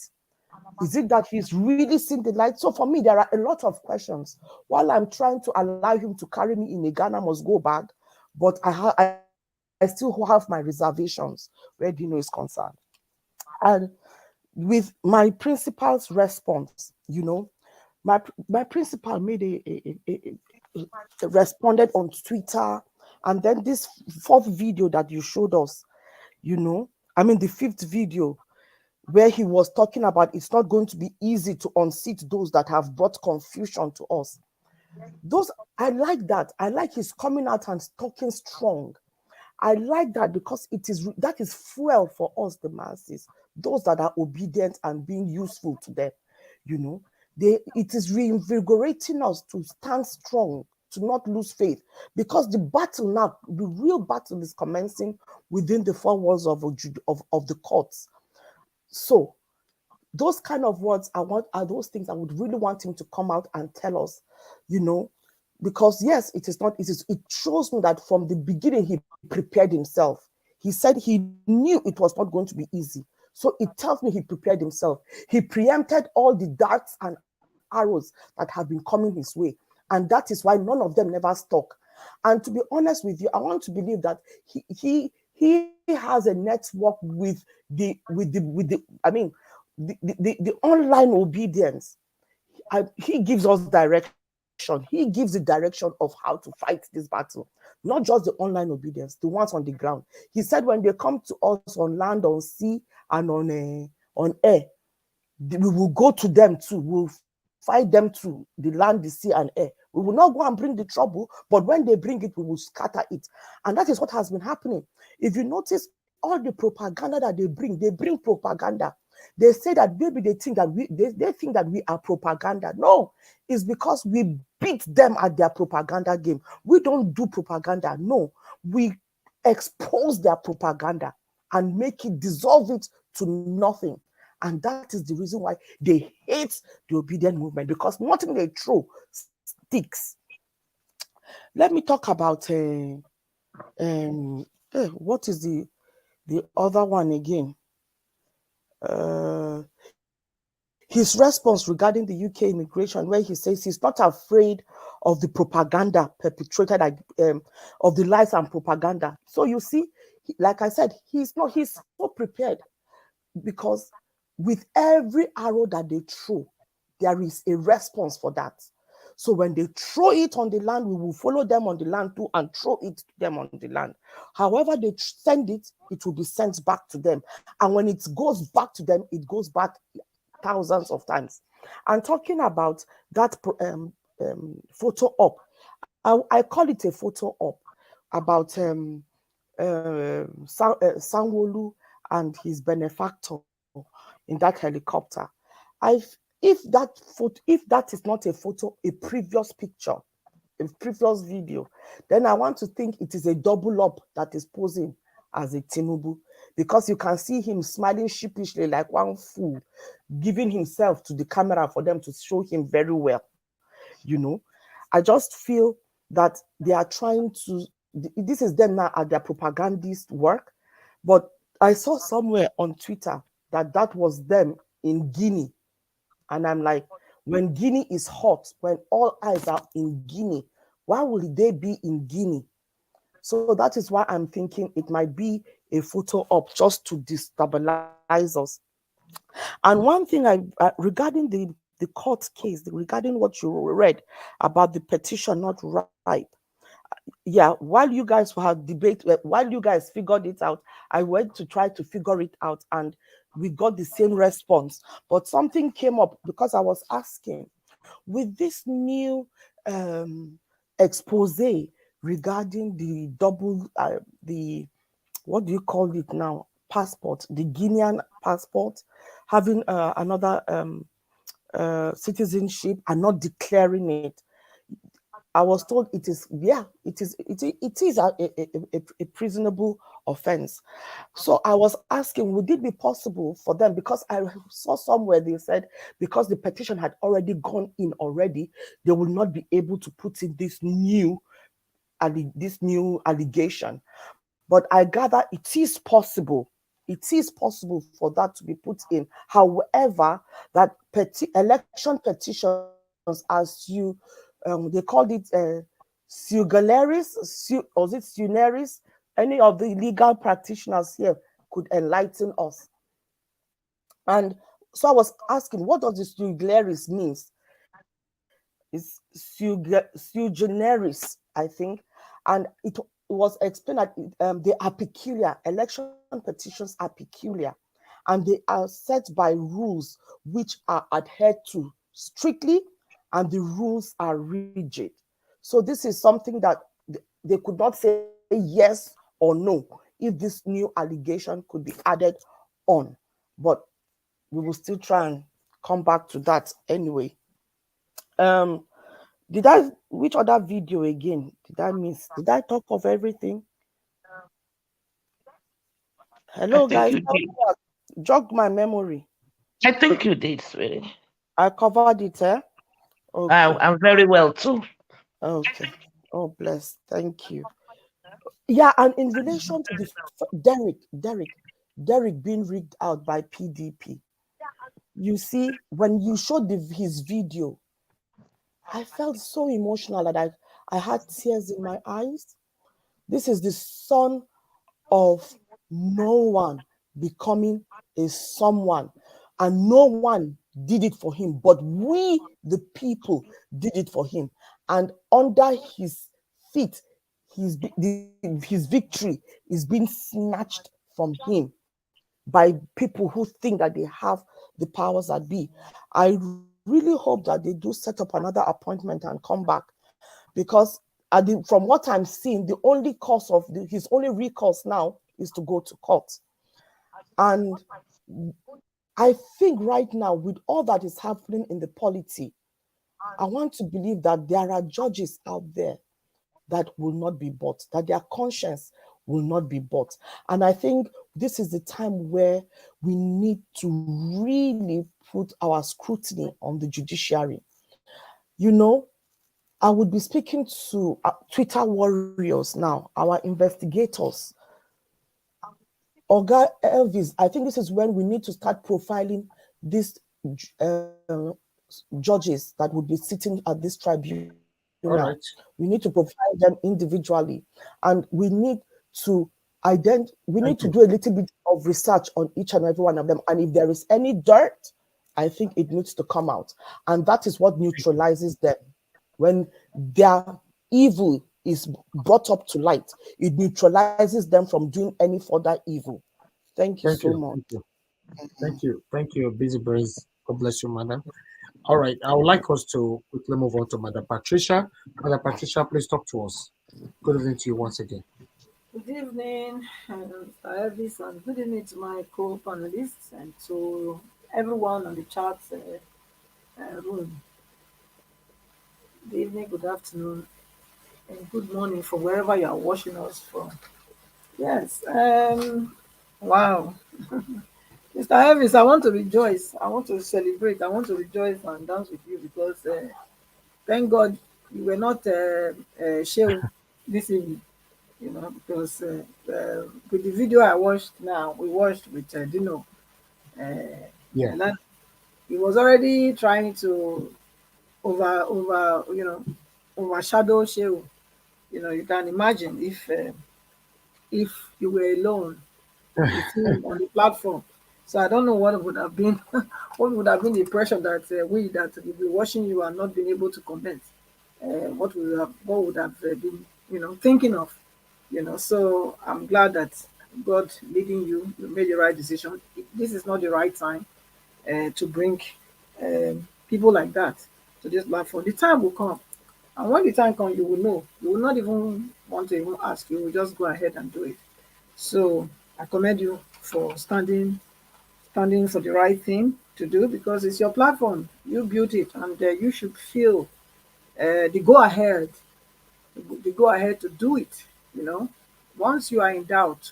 Is it that he's really seen the light? So for me, there are a lot of questions. While I'm trying to allow him to carry me in a Ghana must go bag, but I still have my reservations where Dino is concerned. And with my principal's response, my principal made responded on Twitter, and then this fourth video that you showed us, the fifth video where he was talking about it's not going to be easy to unseat those that have brought confusion to us. I like that. I like his coming out and talking strong. I like that because that is fuel for us, the masses, those that are obedient and being useful to them. it is reinvigorating us to stand strong, to not lose faith, because the battle now, the real battle is commencing within the four walls of the courts. So those kind of words are those things I would really want him to come out and tell us, because yes, it shows me that from the beginning he prepared himself. He said he knew it was not going to be easy. So it tells me he prepared himself. He preempted all the darts and arrows that have been coming his way. And that is why none of them never stuck. And to be honest with you, I want to believe that he has a network with the online obedience. He gives us direction. He gives the direction of how to fight this battle, not just the online obedience, the ones on the ground. He said when they come to us on land, on sea, and on air, we will go to them too. We'll fight them to the land, the sea, and air. We will not go and bring the trouble, but when they bring it, we will scatter it. And that is what has been happening. If you notice, all the propaganda that they bring propaganda. They say that maybe they think that they think that we are propaganda. No, it's because we beat them at their propaganda game. We don't do propaganda. No, we expose their propaganda and make it, dissolve it to nothing. And that is the reason why they hate the obedient movement, because nothing they throw sticks. Let me talk about what is the other one again? His response regarding the UK immigration, where he says he's not afraid of the propaganda perpetrated, of the lies and propaganda. So you see, like I said, he's so prepared, because with every arrow that they throw, there is a response for that. So when they throw it on the land, we will follow them on the land too and throw it to them on the land. However they send it, it will be sent back to them. And when it goes back to them, it goes back thousands of times. And talking about that photo op, I call it a photo op about Sanwo-Olu and his benefactor in that helicopter. If that is not a photo, a previous picture, a previous video, then I want to think it is a double up that is posing as a Tinubu, because you can see him smiling sheepishly like one fool, giving himself to the camera for them to show him very well. I just feel that they are trying to, this is them now at their propagandist work, but I saw somewhere on Twitter that was them in Guinea. And I'm like, when Guinea is hot, when all eyes are in Guinea, why will they be in Guinea? So that is why I'm thinking it might be a photo op just to destabilize us. And one thing regarding the court case, regarding what you read about the petition not ripe, yeah, while you guys had debate, while you guys figured it out, I went to try to figure it out, and we got the same response. But something came up, because I was asking, with this new expose regarding the double, what do you call it now? Passport, the Guinean passport, having another citizenship and not declaring it. I was told it is a prisonable offense. So I was asking, would it be possible for them, because I saw somewhere they said because the petition had already gone in already, they will not be able to put in this new allegation. But I gather it is possible. It is possible for that to be put in. However, that election petitions, as you they called it Sugaleris, or is it Suneris? Any of the legal practitioners here could enlighten us. And so I was asking, what does the Sugaleris means? It's Sugeneris, I think. And it was explained that they are peculiar. Election petitions are peculiar. And they are set by rules which are adhered to strictly, and the rules are rigid. So this is something that they could not say yes or no if this new allegation could be added on. But we will still try and come back to that anyway. Which other video again did I miss? Did I talk of everything? Hello, guys. Jog my memory. I think you did, sweetie. I covered it, eh? Okay. I'm very well too. Okay. Oh, bless. Thank you. Yeah, and in relation to the Derek being rigged out by PDP, you see, when you showed his video, I felt so emotional that I had tears in my eyes. This is the son of no one becoming a someone, and no one did it for him, but we, the people, did it for him. And under his feet, his victory is being snatched from him by people who think that they have the powers that be. I really hope that they do set up another appointment and come back, because from what I'm seeing, the only cause of his only recourse now is to go to court. And I think right now, with all that is happening in the polity, I want to believe that there are judges out there that will not be bought, that their conscience will not be bought. And I think this is the time where we need to really put our scrutiny on the judiciary. You know, I would be speaking to Twitter warriors now, our investigators. Oga Elvis, I think this is when we need to start profiling these judges that would be sitting at this tribunal. Right. We need to profile them individually, and we need to do a little bit of research on each and every one of them. And if there is any dirt, I think it needs to come out. And that is what neutralizes them. When their evil is brought up to light, it neutralizes them from doing any further evil. Thank you so much. Thank you, Busy Brains. God bless you, madam. All right, I would like us to quickly move on to Madam Patricia. Madam Patricia, please talk to us. Good evening to you once again. Good evening, Elvis, and good evening to my co-panelists and to everyone on the chat room. Good evening, good afternoon, and good morning from wherever you are watching us from. Yes, wow. Mr. Elvis, I want to rejoice. I want to celebrate. I want to rejoice and dance with you because thank God you were not shame this evening, you know, because with the video I watched now, we watched with Dino. Yeah. He was already trying to overshadow Shehu. You know, you can imagine if you were alone with him on the platform. So I don't know what would have been the pressure that we that will be watching you and not being able to comment. What would have been, you know, thinking of, you know. So I'm glad that God leading you made the right decision. This is not the right time to bring people like that to this platform. The time will come, and when the time comes, you will know. You will not even want to even ask. You will just go ahead and do it. So I commend you for standing for the right thing to do, because it's your platform. You built it, and you should feel the go ahead to do it. You know, once you are in doubt,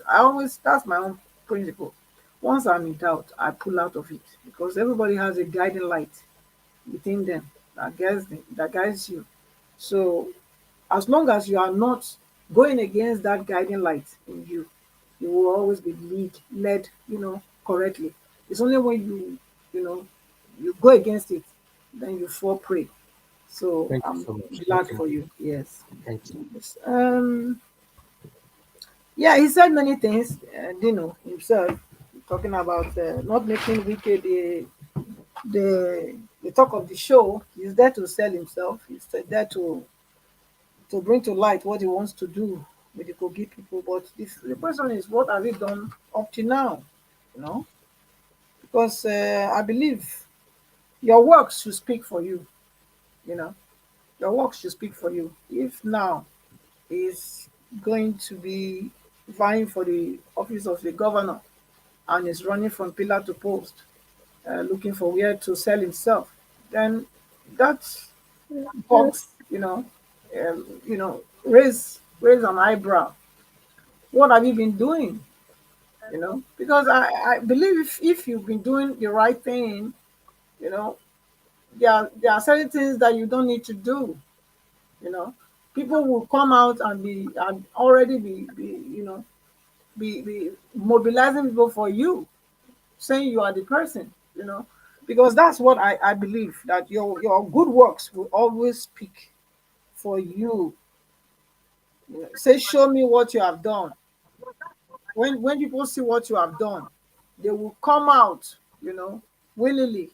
that's my own principle. Once I'm in doubt, I pull out of it, because everybody has a guiding light within them that guides you. So as long as you are not going against that guiding light in you, you will always be led, you know, correctly. It's only when you go against it, then you fall prey. So I'm glad for you. Yes. Thank you. Yes. Yeah, he said many things. Dino himself talking about not making wicked the talk of the show. He's there to sell himself. He's there to bring to light what he wants to do with the Kogi people. But the question is, what have you done up to now? You know, because I believe your works should speak for you. You know, your works should speak for you. If now is going to be vying for the office of the governor and is running from pillar to post, looking for where to sell himself, then that box, raise an eyebrow. What have you been doing? Because I believe if you've been doing the right thing, there are certain things that you don't need to do. People will come out and already be mobilizing people for you, saying you are the person, because that's what I believe, that your good works will always speak for you. Say, show me what you have done. When people see what you have done, they will come out, willingly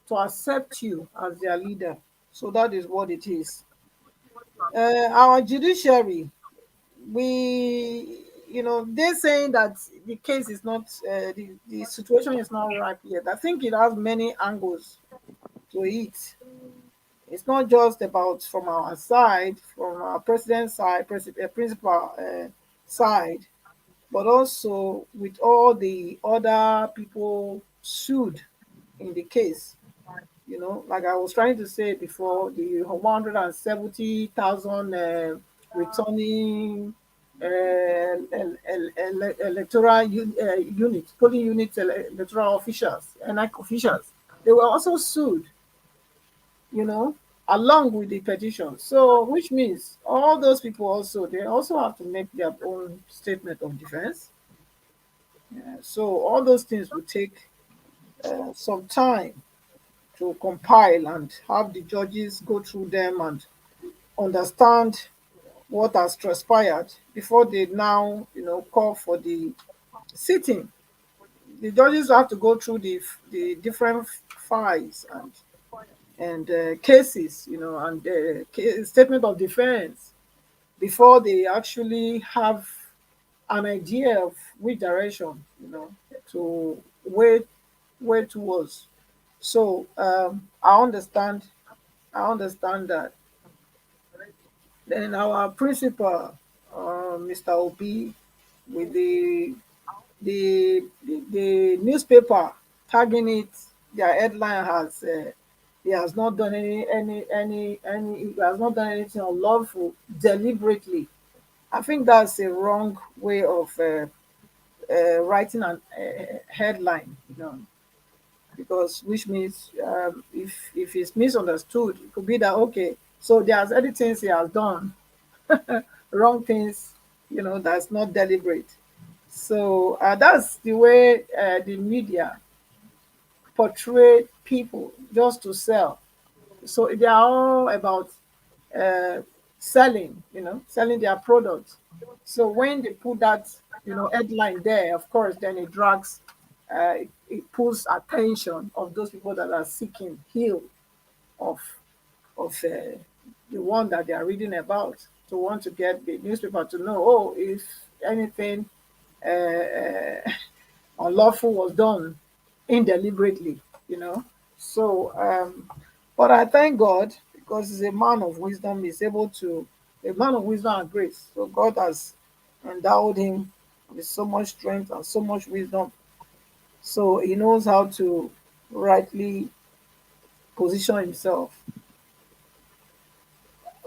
to accept you as their leader. So that is what it is. Our judiciary, they're saying that the case is not, the situation is not ripe yet. I think it has many angles to it. It's not just about from our side, from our president's side, principal side, but also with all the other people sued in the case. Like I was trying to say before, the 170,000 returning electoral units, polling units, electoral officials, NIC officials, they were also sued, along with the petition. So, which means all those people also, they also have to make their own statement of defense. So all those things will take some time to compile and have the judges go through them and understand what has transpired before they now, call for the sitting. The judges have to go through the different files and cases, and statement of defense before they actually have an idea of which direction, to wait towards. So I understand that. Then our principal, Mr. Obi, with the newspaper tagging it, their headline has he has not done he has not done anything unlawful deliberately. I think that's a wrong way of writing a headline, because which means if it's misunderstood, it could be that, okay, so there's other things he has done, wrong things, that's not deliberate. So that's the way the media portray people just to sell. So they are all about selling, selling their products. So when they put that, headline there, of course, then it drags, it pulls attention of those people that are seeking heal of the one that they are reading about, to want to get the newspaper to know, oh, if anything unlawful was done indeliberately, So, but I thank God, because he's a man of wisdom, he's able to, a man of wisdom and grace. So God has endowed him with so much strength and so much wisdom. So he knows how to rightly position himself.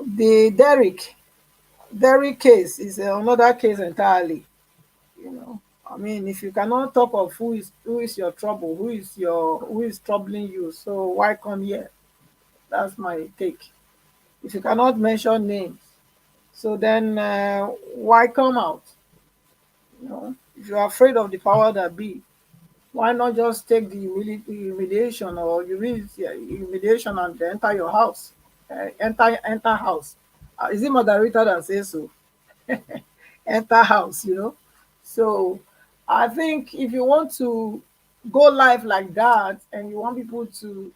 The Derrick case is another case entirely. I mean, if you cannot talk of who is your trouble, who is troubling you, so why come here? That's my take. If you cannot mention names, so then why come out? If you are afraid of the power that be, why not just take the humiliation, or humiliation and enter your house, enter house? Is it moderator that says so? Enter house, So I think if you want to go live like that, and you want people to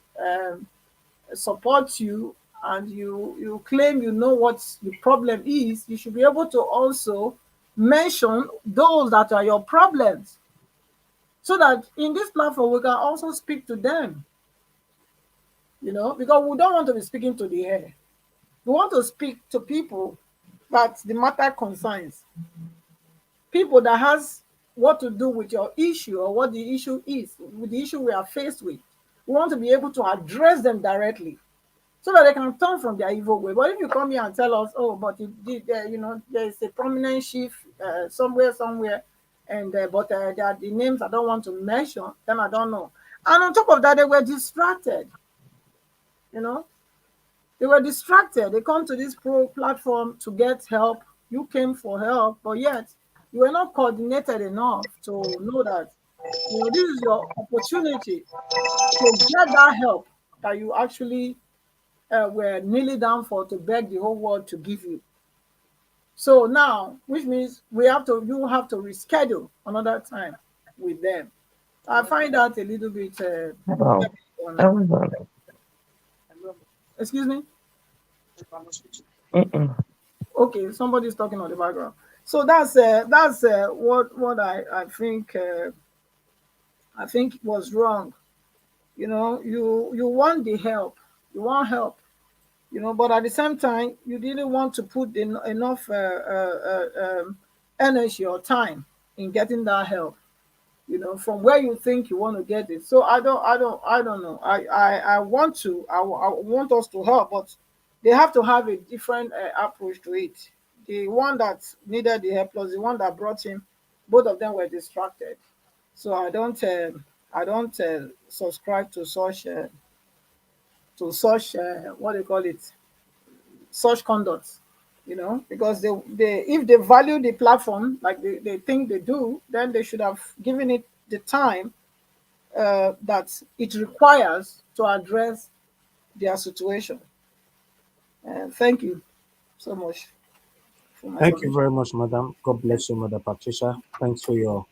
support you, and you claim you know what the problem is, you should be able to also mention those that are your problems, so that in this platform we can also speak to them, because we don't want to be speaking to the air. We want to speak to people that the matter concerns, people that has what to do with your issue, or what the issue is, with the issue we are faced with. We want to be able to address them directly, so that they can turn from their evil way. But if you come here and tell us, oh, but it did, there is a prominent chief somewhere, and but there are the names I don't want to mention, then I don't know. And on top of that, they were distracted. They were distracted. They come to this platform to get help. You came for help, but yet you were not coordinated enough to know that this is your opportunity to get that help that you actually were kneeling down to beg the whole world to give you. So now, which means you have to reschedule another time with them. I find that a little bit. Excuse me. Okay, somebody's talking on the background. So that's what I think was wrong. You want the help, you want help, but at the same time you didn't want to put enough energy or time in getting that help. From where you think you want to get it. So I don't know. I want us to help, but they have to have a different approach to it. The one that needed the help plus the one that brought him, both of them were distracted. So I don't subscribe to such what do you call it? Such conduct. Because if they value the platform like they think they do, then they should have given it the time that it requires to address their situation. Thank you so much. Thank you very much, madam. God bless you, Mother Patricia. Thanks for your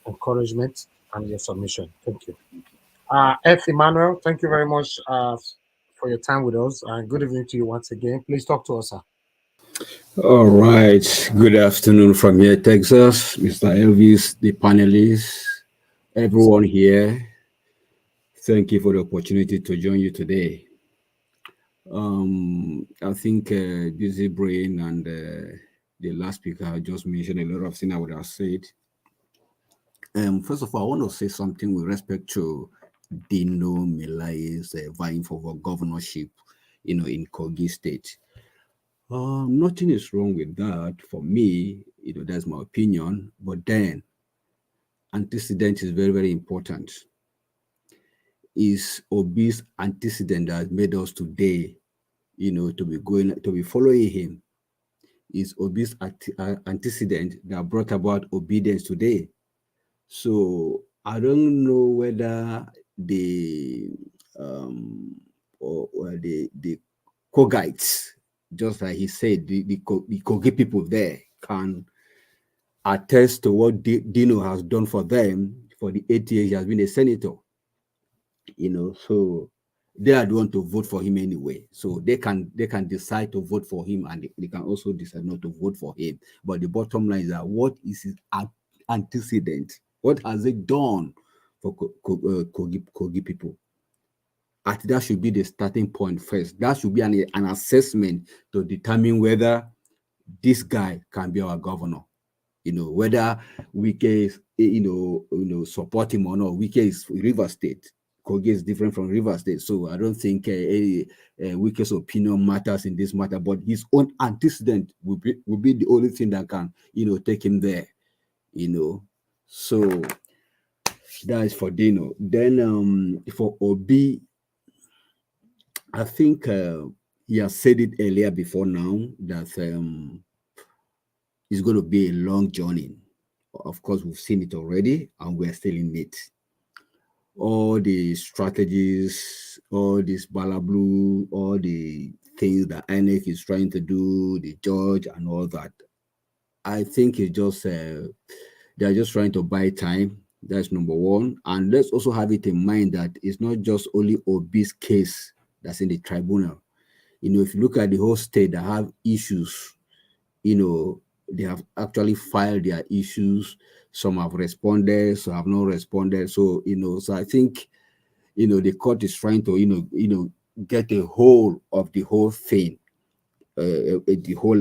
encouragement and your submission. Thank you. F. Emmanuel, thank you very much for your time with us. Good evening to you once again. Please talk to us, sir. All right. Good afternoon from here, Texas. Mr. Elvis, the panelists, everyone here. Thank you for the opportunity to join you today. I think Busy Brain and the last speaker just mentioned a lot of things I would have said. First of all, I want to say something with respect to Dino Melaye's vying for governorship, in Kogi State. Nothing is wrong with that for me. That's my opinion. But then, antecedent is very, very important. Is Obi's antecedent that made us today, to be following him? Is Obi's antecedent that brought about obedience today? So I don't know whether the Kogites, just like he said, the Kogi people there can attest to what Dino has done for them for the 8 years he has been a senator. So they are the one to vote for him anyway. So they can decide to vote for him, and they can also decide not to vote for him. But the bottom line is that what is his antecedent? What has it done for Kogi people? That should be the starting point first. That should be an assessment to determine whether this guy can be our governor. Whether Wike support him or not. Wike is River State. Kogi is different from River State. So I don't think Wike's opinion matters in this matter, but his own antecedent will be the only thing that can, take him there. So that is for Dino. Then for Obi, I think he has said it earlier before now that it's going to be a long journey. Of course, we've seen it already, and we're still in it. All the strategies, all this balablu, all the things that INEC is trying to do, the judge and all that, I think it's just they're just trying to buy time. That's number one. And let's also have it in mind that it's not just only Obi's case that's in the tribunal. If you look at the whole state that have issues, they have actually filed their issues. Some have responded, some have not responded. So, so I think, the court is trying to, get a hold of the whole thing, the whole,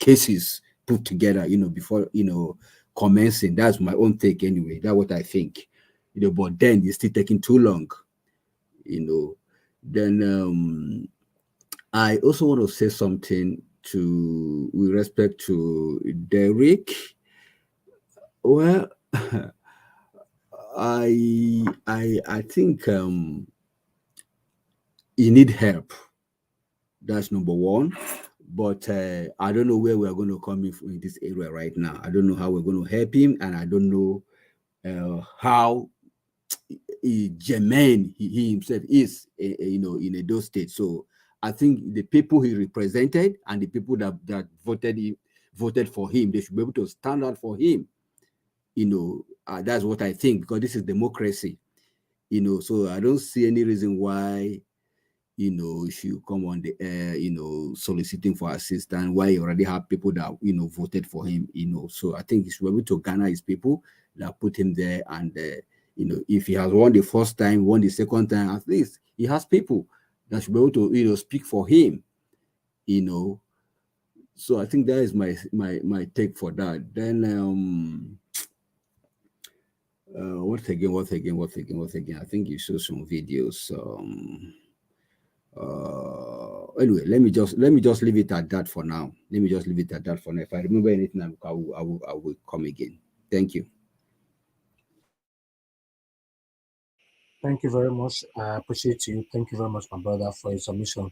cases put together, before, commencing. That's my own take anyway. That's what I think. But then it's still taking too long. Then I also want to say something with respect to Derek. Well, I think he need help. That's number one. But I don't know where we are going to come in this area right now. I don't know how we're going to help him, and I don't know how germane he himself is, in Edo State. So I think the people he represented and the people that voted for him, they should be able to stand out for him. That's what I think, because this is democracy. So I don't see any reason why she come on the air, soliciting for assistance, why he already have people that, voted for him, So I think he should be able to garner his people that put him there. And, if he has won the first time, won the second time, at least he has people that should be able to, speak for him, So I think that is my take for that. Then, what again? I think you showed some videos. Anyway, let me just leave it at that for now. If I remember anything, I will come again. Thank you. Thank you very much. I appreciate you. Thank you very much, my brother, for your submission.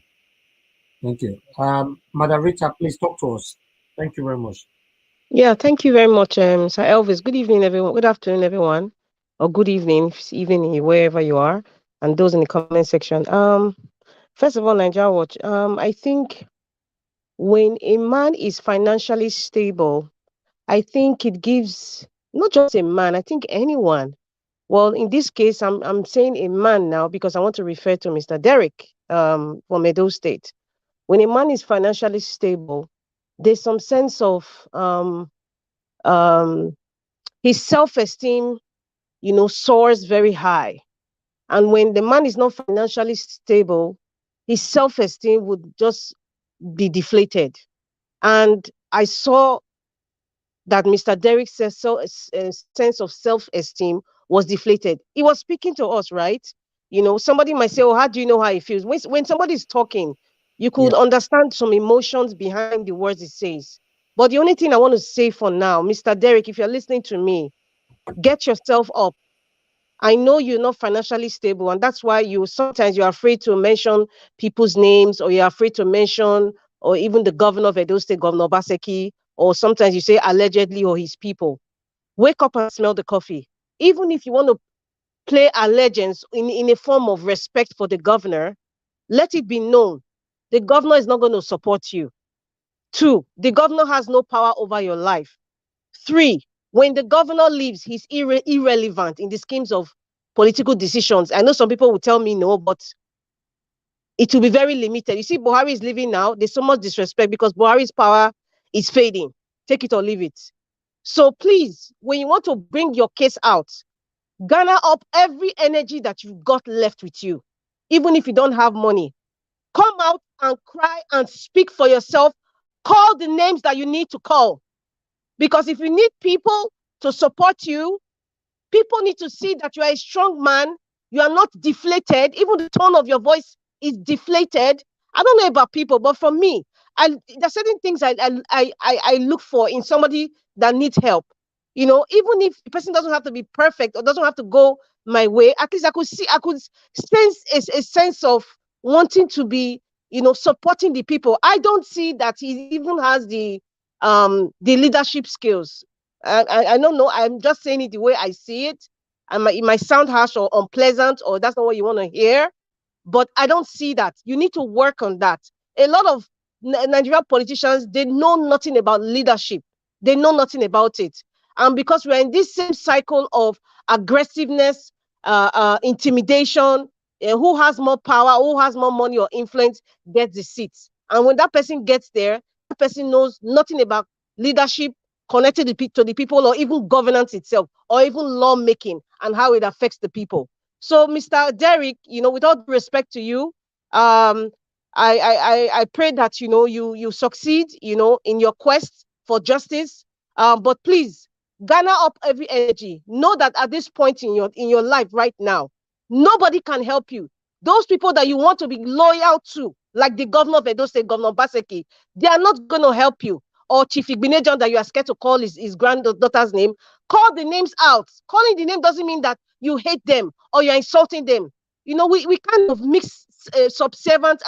Thank you. Madam Rita, please talk to us. Thank you very much. Yeah, thank you very much, Sir Elvis. Good evening, everyone. Good afternoon, everyone. Or good evening, evening, wherever you are, and those in the comment section. First of all, Nigeria Watch. I think when a man is financially stable, I think it gives not just a man, I think anyone. Well, in this case, I'm saying a man now because I want to refer to Mr. Derek from Edo State. When a man is financially stable, there's some sense of his self-esteem, soars very high. And when the man is not financially stable, his self-esteem would just be deflated. And I saw that Mr. Derek's sense of self-esteem was deflated. He was speaking to us, right? Somebody might say, oh, how do you know how he feels? When somebody is talking, you could understand some emotions behind the words he says. But the only thing I want to say for now, Mr. Derek, if you're listening to me, get yourself up. I know you're not financially stable, and that's why sometimes you're afraid to mention people's names, or you're afraid to mention, or even the governor of Edo State, Governor Obaseki, or sometimes you say allegedly or his people. Wake up and smell the coffee. Even if you want to play allegiance in a form of respect for the governor, let it be known the governor is not going to support you. 2, the governor has no power over your life. 3, when the governor leaves, he's irrelevant in the schemes of political decisions. I know some people will tell me no, but it will be very limited. You see, Buhari is leaving now. There's so much disrespect because Buhari's power is fading. Take it or leave it. So please, when you want to bring your case out, garner up every energy that you've got left with you. Even if you don't have money, come out and cry and speak for yourself. Call the names that you need to call. Because if you need people to support you, people need to see that you are a strong man. You are not deflated. Even the tone of your voice is deflated. I don't know about people, but for me, there's certain things I look for in somebody that needs help. Even if the person doesn't have to be perfect or doesn't have to go my way, at least I could sense a sense of wanting to be, supporting the people. I don't see that he even has the leadership skills. I don't know. I'm just saying it the way I see it. It might sound harsh or unpleasant, or that's not what you want to hear. But I don't see that. You need to work on that. A lot of Nigerian politicians, they know nothing about leadership. They know nothing about it. And because we're in this same cycle of aggressiveness, intimidation, who has more power, who has more money or influence gets the seats. And when that person gets there, that person knows nothing about leadership, connected to the people, or even governance itself, or even lawmaking and how it affects the people. So, Mr. Derek, with all due respect to you, I pray that you succeed, in your quest for justice. But please garner up every energy. Know that at this point in your life right now, nobody can help you. Those people that you want to be loyal to, like the governor of Edo State, Governor Baseki, they are not going to help you. Or Chief Igbinejon that you are scared to call his granddaughter's name. Call the names out. Calling the name doesn't mean that you hate them or you're insulting them. You know, we kind of mix subservience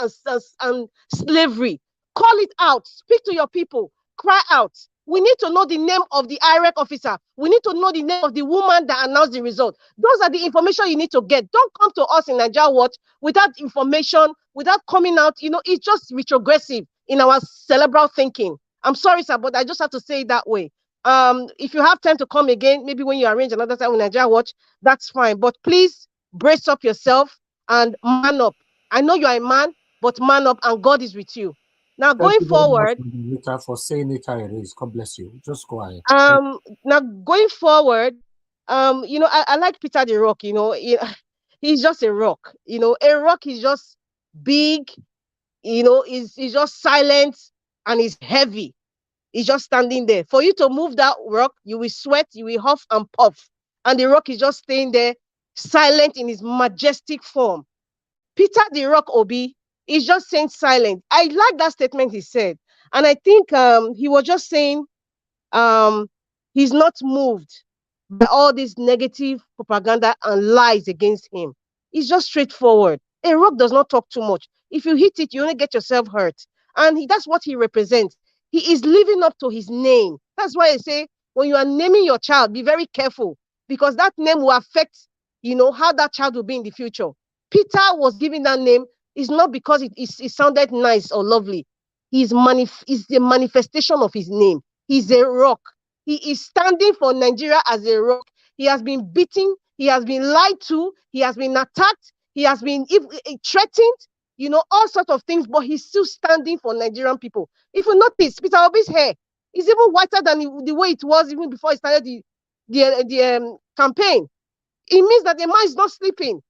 and slavery. Call it out. Speak to your people. Cry out. We need to know the name of the IREC officer. We need to know the name of the woman that announced the result. Those are the information you need to get. Don't come to us in Nigeria Watch without information, without coming out. You know, it's just retrogressive in our cerebral thinking. I'm sorry, sir, but I just have to say it that way. If you have time to come again, maybe when you arrange another time with Nigeria Watch, that's fine. But please brace up yourself and man up. I know you are a man, but man up, and God is with you. Now, going forward, for saying it, God bless you. Just go ahead. Now going forward, you know, I like Peter the Rock. You know, he's just a rock. You know, a rock is just big. You know, he's just silent and he's heavy. He's just standing there. For you to move that rock, you will sweat, you will huff and puff, and the rock is just staying there, silent in his majestic form. Peter the Rock Obi is just saying silent. I like that statement he said. And I think he was just saying he's not moved by all this negative propaganda and lies against him. He's just straightforward. A rock does not talk too much. If you hit it, you only get yourself hurt. And that's what he represents. He is living up to his name. That's why I say, when you are naming your child, be very careful, because that name will affect, you know, how that child will be in the future. Peter was given that name is not because it sounded nice or lovely. He's the manifestation of his name. He's a rock. He is standing for Nigeria as a rock. He has been beaten. He has been lied to. He has been attacked. He has been threatened, you know, all sorts of things, but he's still standing for Nigerian people. If you notice, Peter Obi's hair is even whiter than the way it was even before he started the campaign. It means that the man is not sleeping.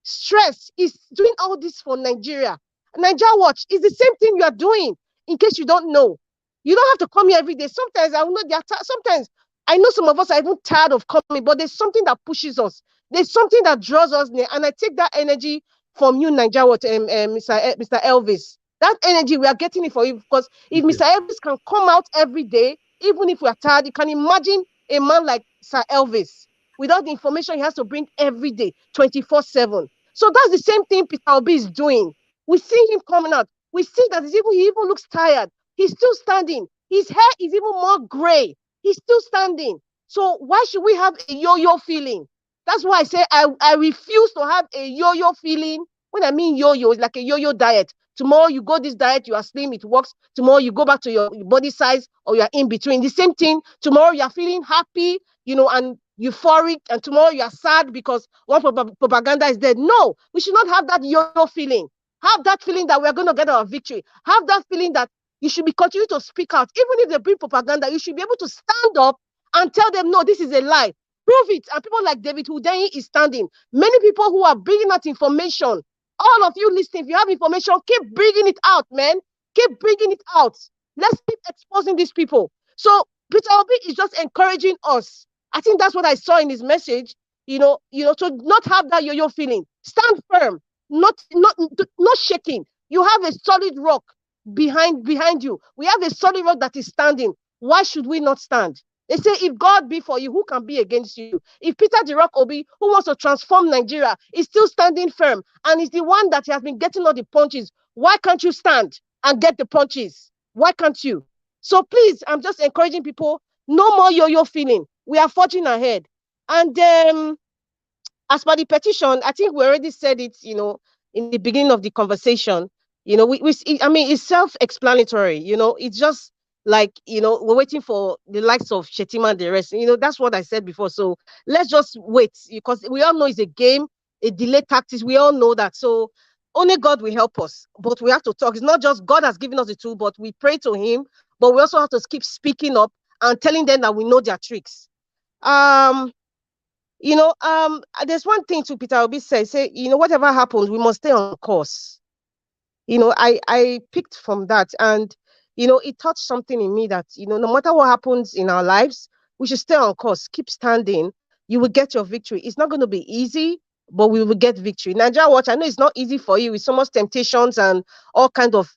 Stress is doing all this for Nigeria. Nigeria Watch is the same thing you are doing, in case you don't know. You don't have to come here every day. Sometimes I know sometimes I know some of us are even tired of coming, but there's something that pushes us. There's something that draws us near, and I take that energy from you, Nigeria Watch, Mr. Elvis. That energy, we are getting it for you, because if Mr. Elvis can come out every day, even if we are tired, you can imagine a man like Sir Elvis without the information he has to bring every day, 24/7. So that's the same thing Peter Obi is doing. We see him coming out. We see that he even looks tired. He's still standing. His hair is even more gray. He's still standing. So why should we have a yo-yo feeling? That's why I say I refuse to have a yo-yo feeling. When I mean yo-yo, it's like a yo-yo diet. Tomorrow you go this diet, you are slim, it works. Tomorrow you go back to your body size, or you are in between. The same thing. Tomorrow you are feeling happy, you know, and euphoric, and tomorrow you are sad because one propaganda is dead. No, we should not have that yo-yo feeling. Have that feeling that we're going to get our victory. Have that feeling that you should be continuing to speak out. Even if they bring propaganda, you should be able to stand up and tell them, no, this is a lie. Prove it. And people like David Hundeyin is standing. Many people who are bringing out information. All of you listening, if you have information, keep bringing it out, man. Keep bringing it out. Let's keep exposing these people. So Peter Obi is just encouraging us. I think that's what I saw in his message. You know, to not have that yo-yo feeling. Stand firm, not shaking. You have a solid rock behind you. We have a solid rock that is standing. Why should we not stand? They say, if God be for you, who can be against you? If Peter the Rock Obi, who wants to transform Nigeria, is still standing firm and is the one that has been getting all the punches, why can't you stand and get the punches? Why can't you? So please, I'm just encouraging people, no more yo-yo feeling. We are forging ahead. And as per the petition, I think we already said it, you know, in the beginning of the conversation. You know, I mean, it's self-explanatory. You know, it's just like, you know, we're waiting for the likes of Shetima and the rest. You know, that's what I said before. So let's just wait, because we all know it's a game, a delay tactics. We all know that. So only God will help us. But we have to talk. It's not just God has given us the tool, but we pray to him. But we also have to keep speaking up and telling them that we know their tricks. You know, there's one thing to Peter Obi say, you know, whatever happens, we must stay on course. You know, I picked from that, and, you know, it touched something in me that, you know, no matter what happens in our lives, we should stay on course, keep standing. You will get your victory. It's not going to be easy. but we will get victory. Nigeria Watch, I know it's not easy for you with so much temptations and all kinds of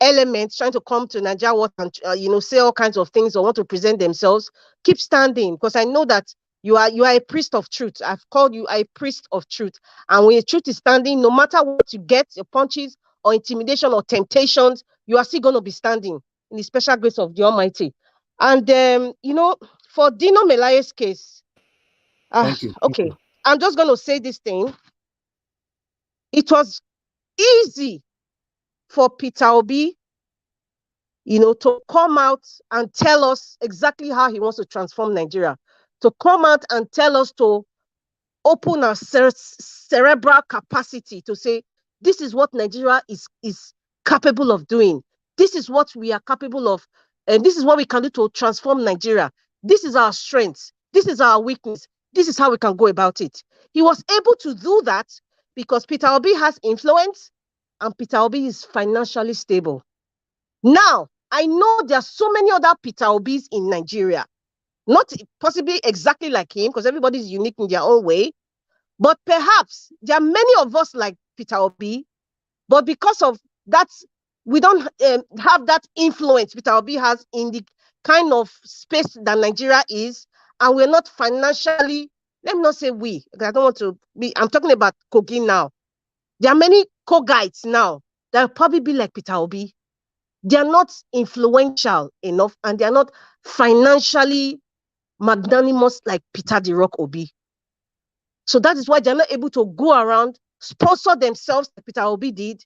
elements trying to come to Nigeria Watch and say all kinds of things or want to present themselves. Keep standing, because I know that you are a priest of truth. I've called you a priest of truth, and when your truth is standing, no matter what you get, your punches or intimidation or temptations, you are still going to be standing in the special grace of the Almighty. And for Dino Melaye's case, Thank you. Okay, I'm just going to say this thing. It was easy for Peter Obi, to come out and tell us exactly how he wants to transform Nigeria, to come out and tell us to open our cerebral capacity to say, this is what Nigeria is capable of doing. This is what we are capable of, and this is what we can do to transform Nigeria. This is our strength. This is our weakness. This is how we can go about it. He was able to do that because Peter Obi has influence and Peter Obi is financially stable. Now, I know there are so many other Peter Obis in Nigeria, not possibly exactly like him, because everybody is unique in their own way, but perhaps there are many of us like Peter Obi, but because of that, we don't have that influence Peter Obi has in the kind of space that Nigeria is, and we're not financially, let me not say we, because I don't want to be, I'm talking about Kogi now. There are many Kogites now that will probably be like Peter Obi. They are not influential enough, and they are not financially magnanimous like Peter the Rock Obi. So that is why they're not able to go around, sponsor themselves like Peter Obi did,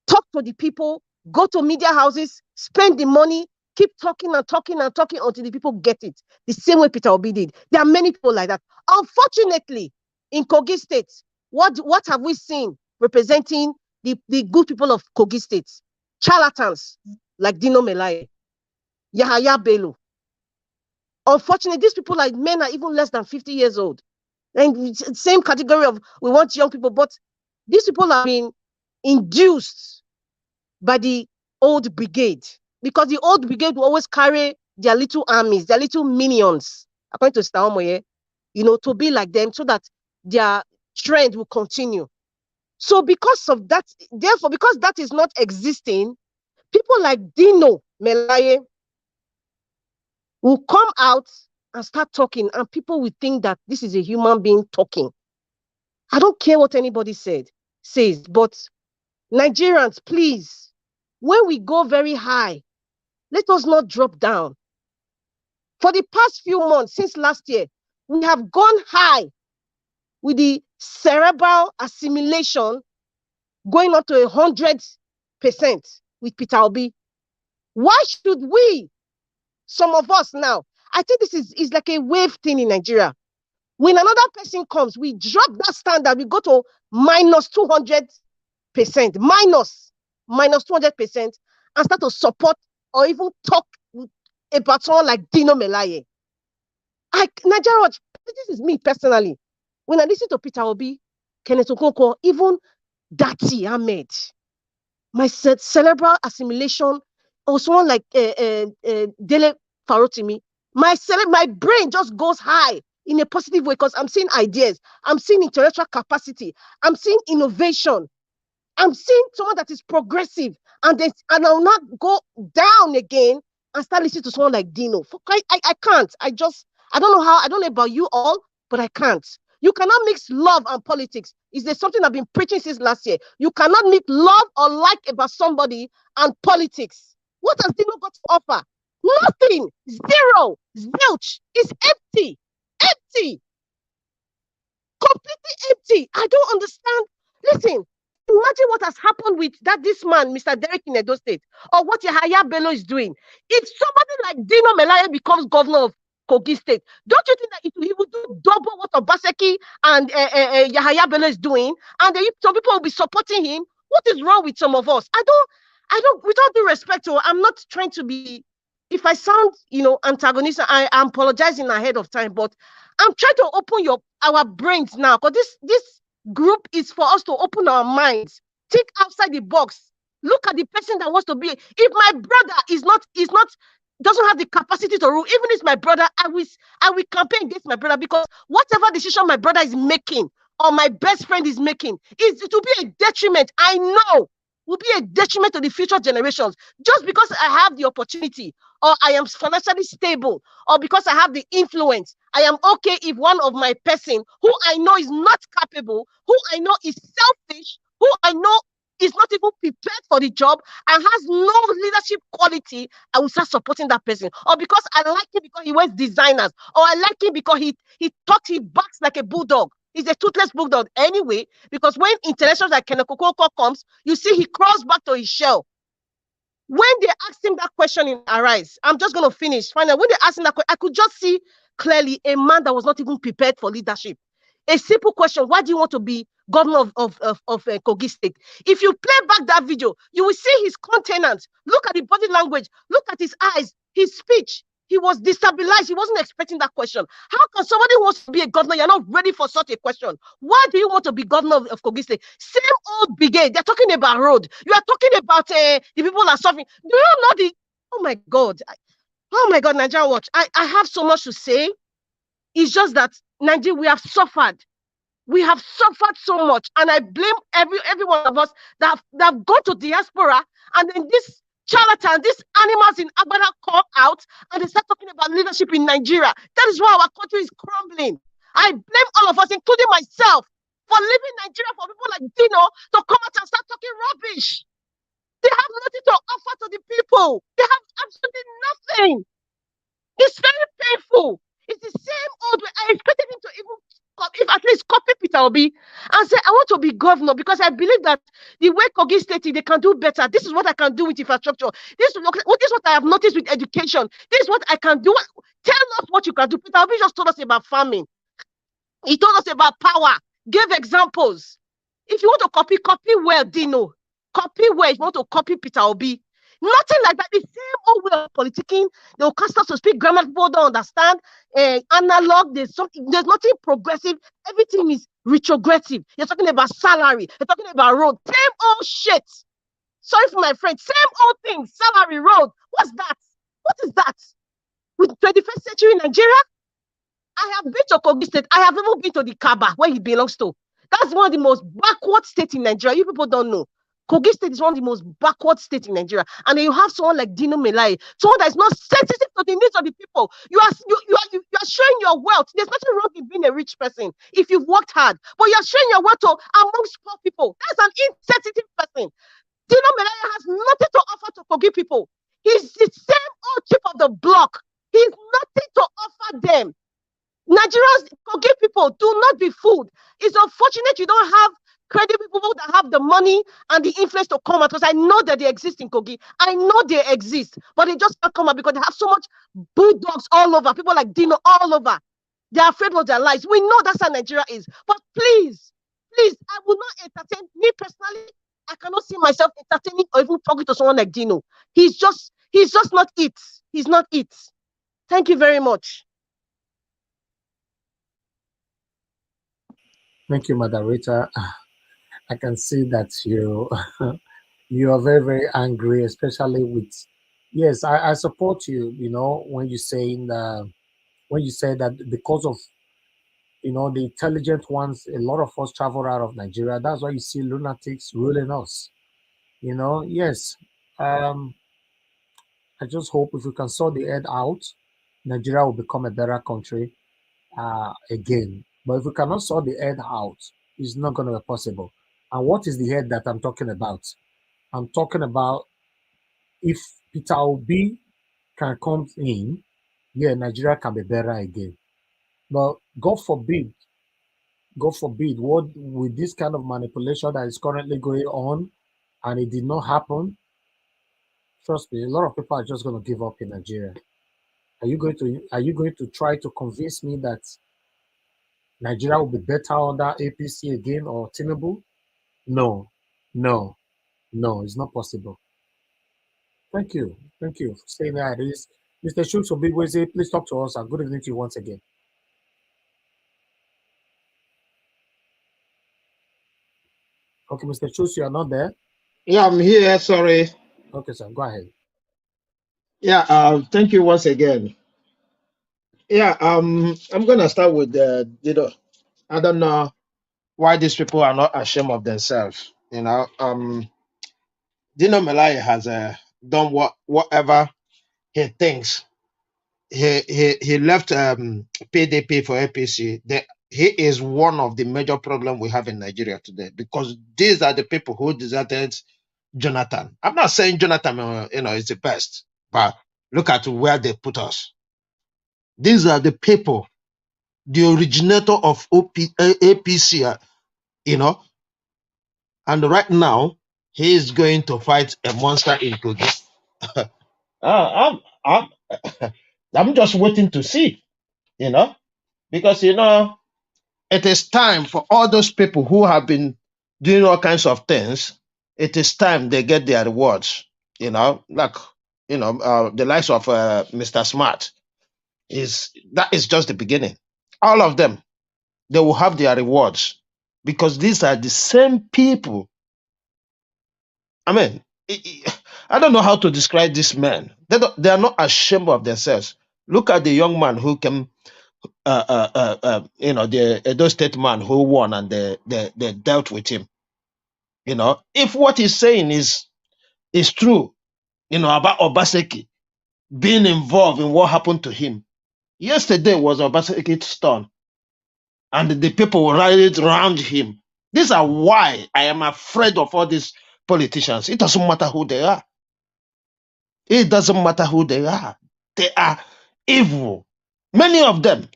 talk to the people, go to media houses, spend the money, keep talking and talking and talking until the people get it. The same way Peter Obi did. There are many people like that. Unfortunately, in Kogi State, what have we seen representing the good people of Kogi State? Charlatans like Dino Melaye, Yahaya Bello. Unfortunately, these people are men are even less than 50 years old. And same category of we want young people, but these people are being induced by the old brigade, because the old brigade will always carry their little armies, their little minions, according to Staomoye, to be like them so that their trend will continue. So because of that, therefore, because that is not existing, people like Dino Melaye will come out and start talking, and people will think that this is a human being talking. I don't care what anybody says, but Nigerians, please, when we go very high, let us not drop down. For the past few months, since last year, we have gone high with the cerebral assimilation going up to 100% with Peter Obi. Why should we, some of us now, I think this is like a wave thing in Nigeria. When another person comes, we drop that standard, we go to minus 200%, minus 200%, and start to support or even talk about someone like Dino Melaye. Nigeria, this is me personally. When I listen to Peter Obi, Kenneth Okonkwo, even Dati Ahmed, my cerebral assimilation, or someone like Dele Farotimi, my brain just goes high in a positive way because I'm seeing ideas, I'm seeing intellectual capacity, I'm seeing innovation, I'm seeing someone that is progressive, and I'll not go down again and start listening to someone like Dino. I can't. I don't know how. I don't know about you all, but I can't. You cannot mix love and politics. Is there something I've been preaching since last year? You cannot mix love or like about somebody and politics. What has Dino got to offer? Nothing. Zero. Zilch. It's empty. Empty. Completely empty. I don't understand. Listen, imagine what has happened with this man, Mr. Derek in Edo State, or what Yahaya Bello is doing. If somebody like Dino Melaye becomes governor of Kogi State, don't you think that he will do double what Obaseki and Yahaya Bello is doing? And some people will be supporting him. What is wrong with some of us? I don't, with all due respect, I'm not trying to be, if I sound, antagonistic, I'm apologizing ahead of time, but I'm trying to open our brains now, because this group is for us to open our minds, think outside the box, look at the person that wants to be. If my brother doesn't have the capacity to rule, even if my brother, I will campaign against my brother, because whatever decision my brother is making or my best friend is making, it will be a detriment. I know will be a detriment to the future generations. Just because I have the opportunity, or I am financially stable, or because I have the influence, I am okay if one of my person who I know is not capable, who I know is selfish, who I know is not even prepared for the job and has no leadership quality, I will start supporting that person. Or because I like him because he wears designers, or I like him because he talks, he barks like a bulldog. He's a toothless bulldog anyway, because when intellectuals like Kenekokoko comes, you see he crawls back to his shell. When they asked him that question in Arise, I'm just going to finish. Finally, when they asked him that question, I could just see clearly a man that was not even prepared for leadership. A simple question: why do you want to be governor of Kogi State? If you play back that video, you will see his countenance. Look at the body language. Look at his eyes, his speech. He was destabilized. He wasn't expecting that question. How can somebody who wants to be a governor, you're not ready for such a question? Why do you want to be governor of Kogi State? Same old brigade. They're talking about road. You are talking about the people are suffering. Do you know the... Oh my God. Oh my God, Nigeria Watch. I have so much to say. It's just that Nigeria, we have suffered. We have suffered so much. And I blame every one of us that have gone to diaspora, and then this charlatan, these animals in Agbada come out and they start talking about leadership in Nigeria. That is why our country is crumbling. I blame all of us, including myself, for leaving Nigeria for people like Dino to come out and start talking rubbish. They have nothing to offer to the people. They have absolutely nothing. It's very painful. It's the same old way. I expected him to even, if at least copy Peter Obi and say, I want to be governor because I believe that the way Kogi State, they can do better. This is what I can do with infrastructure. This is what I have noticed with education. This is what I can do. Tell us what you can do. Peter Obi just told us about farming. He told us about power, gave examples. If you want to copy well, Dino. Copy well if you want to copy Peter Obi. Nothing like that. The same old way of politicking. They will cast us to speak grammar people don't understand. Analog, there's nothing progressive. Everything is retrogressive. You're talking about salary. You're talking about road. Same old shit. Sorry for my friend. Same old thing. Salary, road. What's that? What is that? With 21st century Nigeria? I have been to Kogi State. I have even been to the Kaaba, where he belongs to. That's one of the most backward states in Nigeria. You people don't know. Kogi State is one of the most backward states in Nigeria. And then you have someone like Dino Melaye, someone that is not sensitive to the needs of the people. You are showing your wealth. There's nothing wrong in being a rich person if you've worked hard. But you're showing your wealth amongst poor people. That's an insensitive person. Dino Melaye has nothing to offer to Kogi people. He's the same old chip of the block. He's nothing to offer them. Nigerians, Kogi people, do not be fooled. It's unfortunate you don't have credible people that have the money and the influence to come out, because I know that they exist in Kogi. I know they exist, but they just can't come out because they have so much bulldogs all over, people like Dino all over. They're afraid of their lives. We know that's how Nigeria is. But please, I will not entertain. Me personally, I cannot see myself entertaining or even talking to someone like Dino. He's just not it. He's not it. Thank you very much. Thank you, moderator. I can see that you are very, very angry, especially with... Yes, I support you. You know, when you say that because of the intelligent ones, a lot of us travel out of Nigeria. That's why you see lunatics ruling us. Yes. I just hope if we can sort the head out, Nigeria will become a better country again. But if we cannot sort the head out, it's not going to be possible. And what is the head that I'm talking about? I'm talking about if Peter Obi can come in, yeah, Nigeria can be better again. But God forbid, what with this kind of manipulation that is currently going on, and it did not happen, trust me, a lot of people are just going to give up in Nigeria. Are you going to try to convince me that Nigeria will be better under APC again or Tinubu? No, it's not possible. Thank you for saying that. It is Mr. Schultz of Bigweze. Please talk to us, and good evening to you once again. Okay, Mr. Schultz, you are not there. Yeah, I'm here. Sorry. Okay, sir, go ahead. Yeah, thank you once again. Yeah, I'm gonna start with Dido. I don't know why these people are not ashamed of themselves. Dino Melaye has done whatever he thinks. He left PDP for APC. He is one of the major problems we have in Nigeria today, because these are the people who deserted Jonathan. I'm not saying Jonathan, is the best, but look at where they put us. These are the people, the originator of APC, and right now he is going to fight a monster in Kogi. I'm I'm just waiting to see, because it is time for all those people who have been doing all kinds of things. It is time they get their rewards. The likes of Mr. Smart that is just the beginning. All of them, they will have their rewards, because these are the same people. I mean, I don't know how to describe these men. They are not ashamed of themselves. Look at the young man who came, the Edo State man who won, and they dealt with him. If what he's saying is true, about Obaseki being involved in what happened to him. Yesterday was Obaseki's turn, and the people rallied around him. These are why I am afraid of all these politicians. It doesn't matter who they are. It doesn't matter who they are. They are evil. Many of them,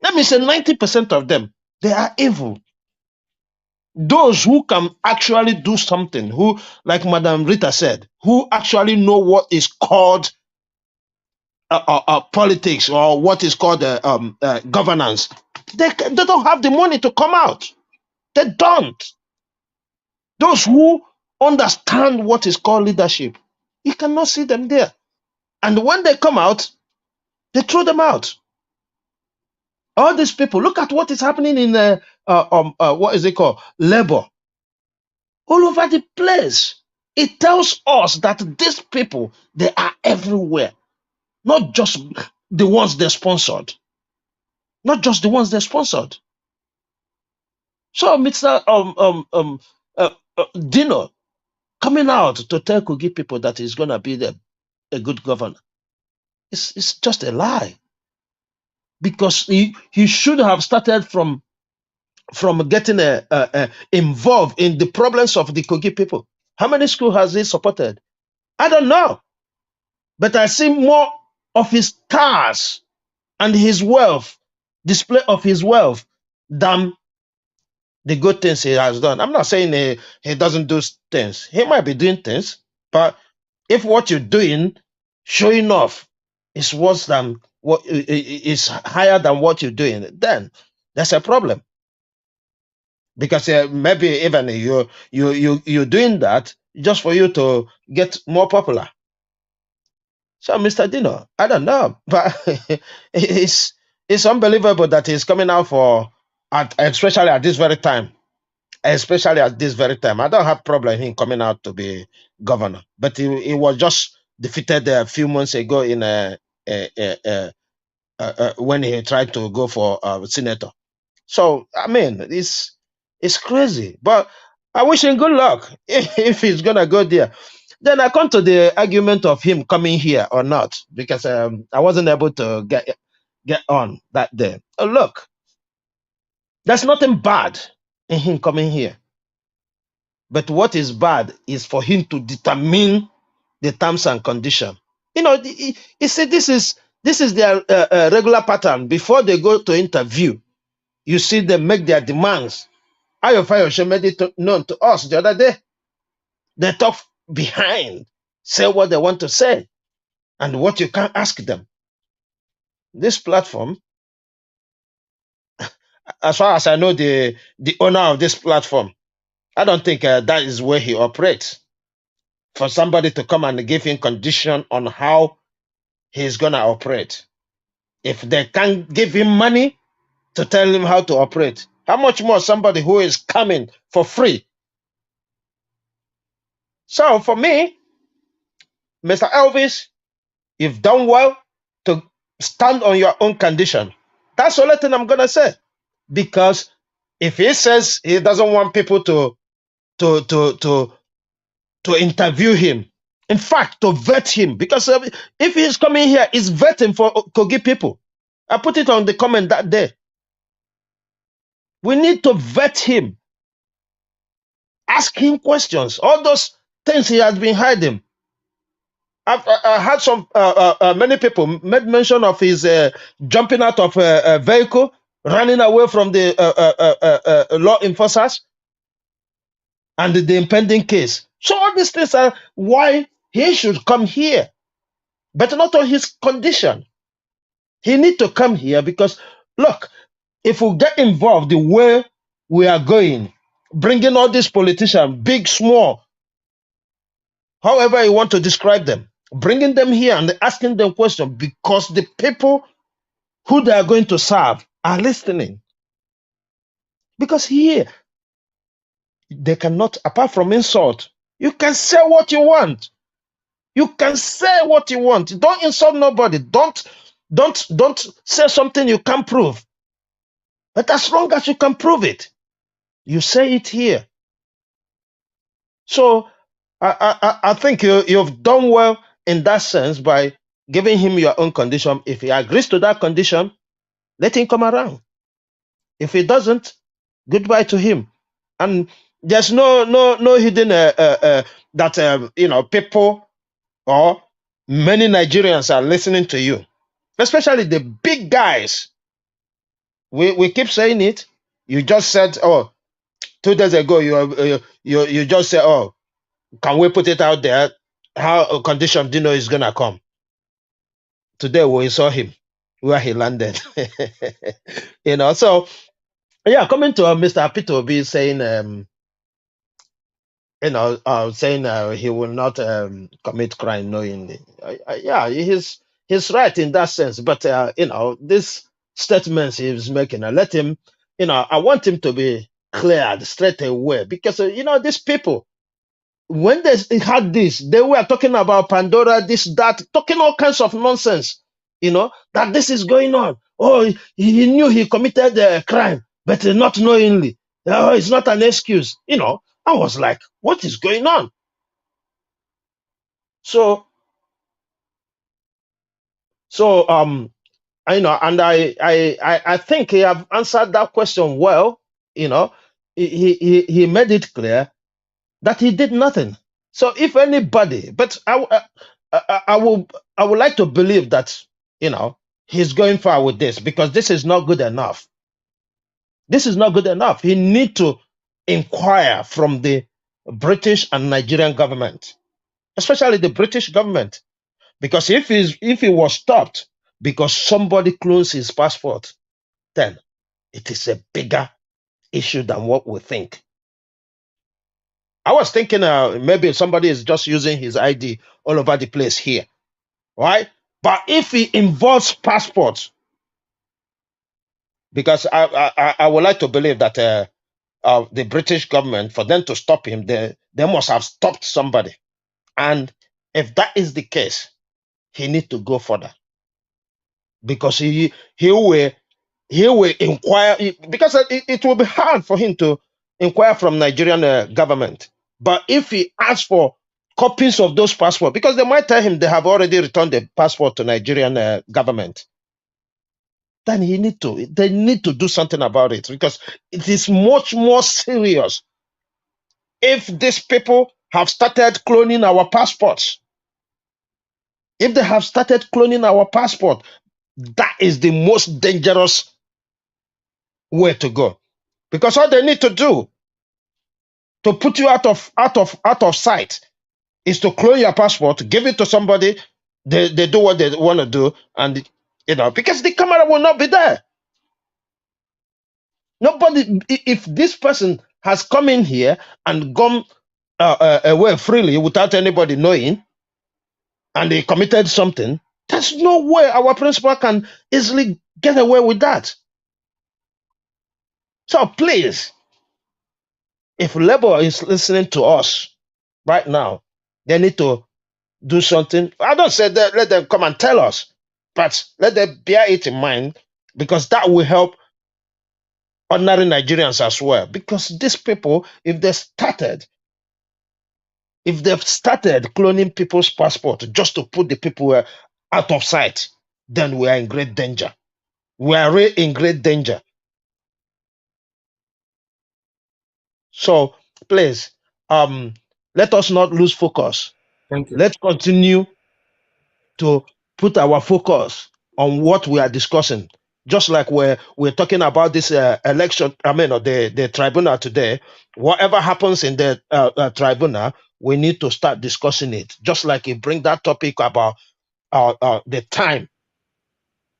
let me say 90% of them, they are evil. Those who can actually do something, who, like Madam Rita said, who actually know what is called politics, or what is called governance, they don't have the money to come out. They don't. Those who understand what is called leadership, you cannot see them there. And when they come out, they throw them out. All these people, look at what is happening in what is it called? Labor. All over the place. It tells us that these people, they are everywhere. Not just the ones they sponsored. Not just the ones they sponsored. So Mr. Dino coming out to tell Kogi people that he's going to be a good governor, it's just a lie. Because he should have started from getting involved in the problems of the Kogi people. How many schools has he supported? I don't know. But I see more of his stars and his wealth, display of his wealth, than the good things he has done. I'm not saying he doesn't do things. He might be doing things, but if what you're doing, showing off, is worse than what is higher than what you're doing, then that's a problem. Because maybe even you're doing that just for you to get more popular. So Mr. Dino, I don't know, but it's unbelievable that he's coming out especially at this very time. Especially at this very time. I don't have problem him coming out to be governor, but he was just defeated a few months ago in when he tried to go for senator. So I mean, it's crazy. But I wish him good luck if he's gonna go there. Then I come to the argument of him coming here or not, because I wasn't able to get on that day. Oh, look, there's nothing bad in him coming here. But what is bad is for him to determine the terms and conditions. You see, this is their regular pattern. Before they go to interview, you see them make their demands. Ayofayoshe made it known to us the other day. They talk behind, say what they want to say, and what you can't ask them. This platform, as far as I know, the owner of this platform, I don't think that is where he operates. For somebody to come and give him condition on how he's going to operate. If they can't give him money to tell him how to operate, how much more somebody who is coming for free? So for me, Mr. Elvis, you've done well to stand on your own condition. That's the only thing I'm going to say. Because If he says he doesn't want people to interview him, in fact, to vet him, because if he's coming here, he's vetting for Kogi people. I put it on the comment that day. We need to vet him, ask him questions, all those things he has been hiding. I had some many people made mention of his jumping out of a vehicle, running away from the law enforcers, and the impending case. So all these things are why he should come here, but not on his condition. He need to come here because, look, if we get involved the way we are going, bringing all these politicians, big, small, however you want to describe them, bringing them here and asking them questions, because the people who they are going to serve are listening. Because here, they cannot, apart from insult, you can say what you want. You can say what you want. Don't insult nobody. Don't say something you can't prove. But as long as you can prove it, you say it here. So I think you've done well in that sense by giving him your own condition. If he agrees to that condition, let him come around. If he doesn't, goodbye to him. And there's no hidden that people or many Nigerians are listening to you, especially the big guys. We keep saying it. You just said, 2 days ago, you just said, can we put it out there? How a condition Dino is gonna come. Today we saw him where he landed. So yeah, coming to Mr. Peter B saying saying he will not commit crime knowingly. Yeah, he's right in that sense. But this statements he's making, let him. I want him to be cleared straight away, because these people, when they had this, they were talking about Pandora, this, that, talking all kinds of nonsense. That this is going on. Oh, he knew he committed a crime, but not knowingly. Oh, it's not an excuse. I was like, what is going on? So I think he have answered that question well. He made it clear that he did nothing. So if anybody, but I would like to believe that he's going far with this, because this is not good enough. This is not good enough. He need to inquire from the British and Nigerian government, especially the British government, because if he was stopped because somebody closed his passport, then it is a bigger issue than what we think. I was thinking maybe somebody is just using his ID all over the place here, right? But if he involves passports, because I would like to believe that the British government, for them to stop him, they must have stopped somebody. And if that is the case, he needs to go further, because he will inquire, because it will be hard for him to inquire from Nigerian government. But if he asks for copies of those passports, because they might tell him they have already returned the passport to Nigerian government, then they need to do something about it, because it is much more serious if these people have started cloning our passports. If they have started cloning our passport, that is the most dangerous way to go, because all they need to do to put you out of sight is to clone your passport, give it to somebody, they do what they want to do, and because the camera will not be there. Nobody, if this person has come in here and gone away freely without anybody knowing, and they committed something, there's no way our principal can easily get away with that. So please, if Labour is listening to us right now, they need to do something. I don't say that let them come and tell us, but let them bear it in mind, because that will help ordinary Nigerians as well. Because these people, if they've started cloning people's passport just to put the people out of sight, then we are in great danger. We are really in great danger. So please, let us not lose focus. Thank you. Let's continue to put our focus on what we are discussing. Just like we're talking about this election, or the tribunal today. Whatever happens in the tribunal, we need to start discussing it. Just like you bring that topic about the time,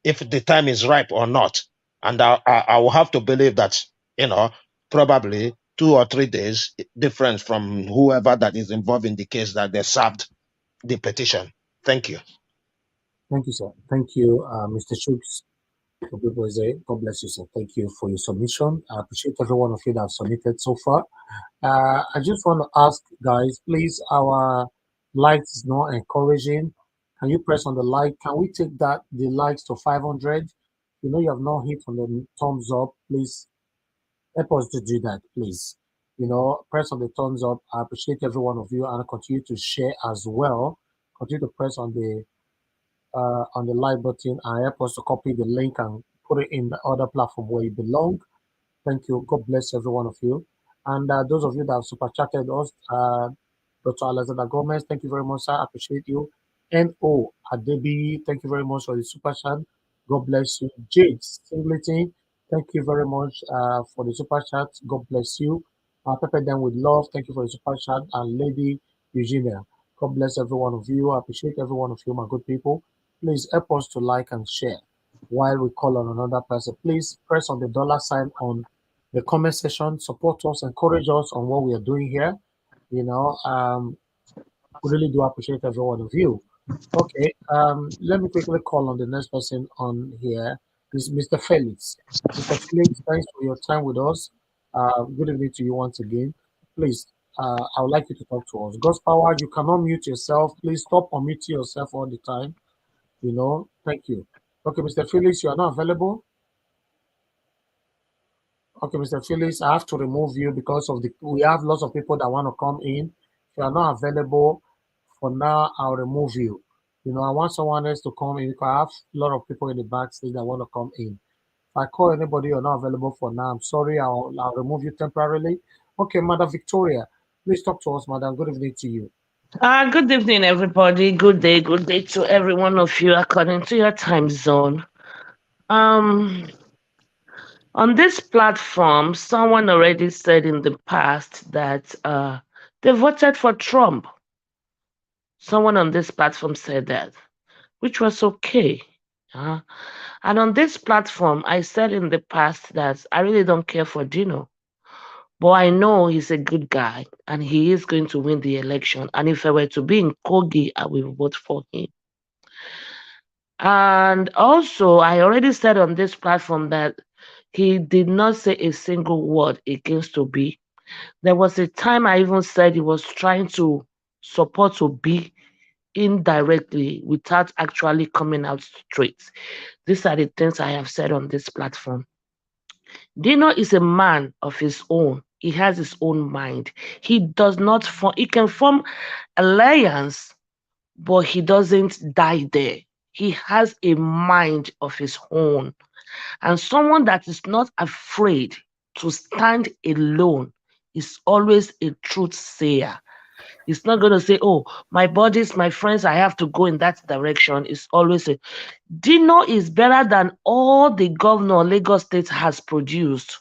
if the time is ripe or not. And I will have to believe that, probably 2 or 3 days difference from whoever that is involved in the case that they served the petition. Thank you. Thank you, sir. Thank you, Mr. Shooks. God bless you, sir. Thank you for your submission. I appreciate every one of you that have submitted so far. I just want to ask, guys, please, our likes is not encouraging. Can you press on the like? Can we take the likes to 500? You have not hit on the thumbs up. Please help us to do that, please. Press on the thumbs up. I appreciate every one of you, and continue to share as well. Continue to press on the like button and help us to copy the link and put it in the other platform where you belong. Thank you. God bless every one of you. And those of you that have super chatted us, Dr. Alexander Gomez, thank you very much, sir. I appreciate you. N.O. Adebi, thank you very much for the super chat. God bless you. Jade Singleton, thank you very much for the super chat. God bless you. Pepper them with love. Thank you for the super chat. And Lady Eugenia, God bless every one of you. I appreciate every one of you, my good people. Please help us to like and share while we call on another person. Please press on the $ on the comment section. Support us, encourage us on what we are doing here. We really do appreciate every one of you. Okay, let me quickly call on the next person on here. This is Mr. Felix. Mr. Felix, thanks for your time with us. Good evening to you once again. Please, I would like you to talk to us. God's power, you cannot mute yourself. Please stop unmuting yourself all the time. Thank you. Okay, Mr. Felix, you are not available. Okay, Mr. Felix, I have to remove you because we have lots of people that want to come in. If you are not available for now, I'll remove you. I want someone else to come in because I have a lot of people in the backstage that want to come in. If I call anybody you're not available for now, I'm sorry, I'll remove you temporarily. Okay, Madam Victoria, please talk to us, Madam. Good evening to you. Good evening, everybody. Good day to every one of you according to your time zone. On this platform, someone already said in the past that they voted for Trump. Someone on this platform said that, which was okay. And on this platform, I said in the past that I really don't care for Dino. But I know he's a good guy and he is going to win the election. And if I were to be in Kogi, I will vote for him. And also, I already said on this platform that he did not say a single word against Obi. There was a time I even said he was trying to support Obi indirectly without actually coming out straight. These are the things I have said on this platform. Dino is a man of his own. He has his own mind. He does not form, he can form alliance, but he doesn't die there. He has a mind of his own. And someone that is not afraid to stand alone is always a truth sayer. It's not going to say, oh, my buddies, my friends, I have to go in that direction. It's always a... Dino is better than all the governor Lagos State has produced.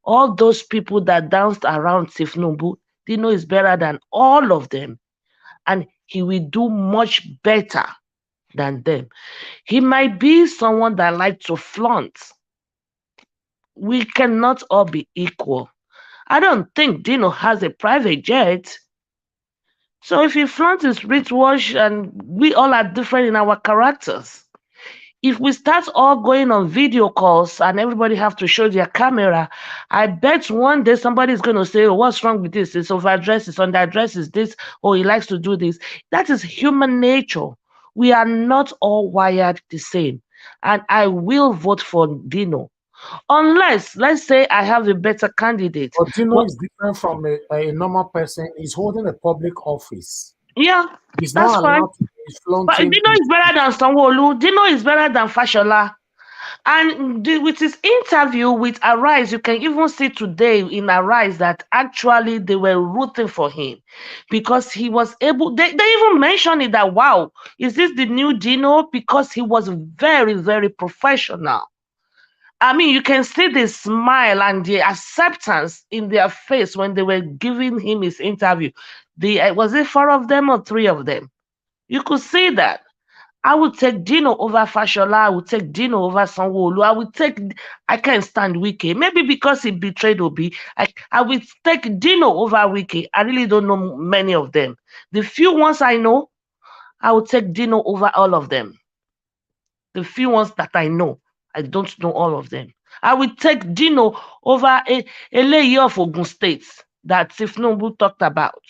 All those people that danced around Tifnubu, Dino is better than all of them. And he will do much better than them. He might be someone that likes to flaunt. We cannot all be equal. I don't think Dino has a private jet. So if he flaunts his wristwatch, and we all are different in our characters. If we start all going on video calls and everybody have to show their camera, I bet one day somebody is going to say, oh, what's wrong with this? It's overdressed, it's underdressed, it's this, or he likes to do this. That is human nature. We are not all wired the same. And I will vote for Dino. Unless, let's say I have a better candidate. But Dino is different from a normal person. He's holding a public office. Yeah, he's that's not fine. allowed to be But flaunting. Dino is better than Sanwo-Olu. Dino is better than Fashola. And with his interview with Arise, you can even see today in Arise that actually they were rooting for him because he was able, they even mentioned it that, wow, is this the new Dino? Because he was very, very professional. I mean, you can see the smile and the acceptance in their face when they were giving him his interview. Was it 4 of them or 3 of them? You could see that. I would take Dino over Fashola. I would take Dino over Sanwo-Olu. I can't stand Wike. Maybe because he betrayed Obi. I would take Dino over Wike. I really don't know many of them. The few ones I know, I would take Dino over all of them. The few ones that I know, I don't know all of them. I would take Dino over Eleye of Ogun State that Tifnumbu talked about,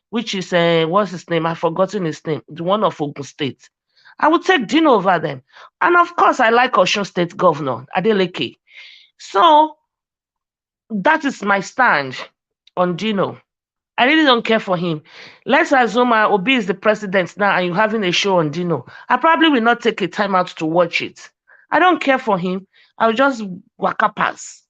which is, what's his name? I've forgotten his name. The one of Ogun State. I would take Dino over them. And of course, I like Osun State Governor, Adeleke. So, that is my stand on Dino. I really don't care for him. Let's assume Obi is the president now and you're having a show on Dino. I probably will not take a time out to watch it. I don't care for him. I'll just waka pass.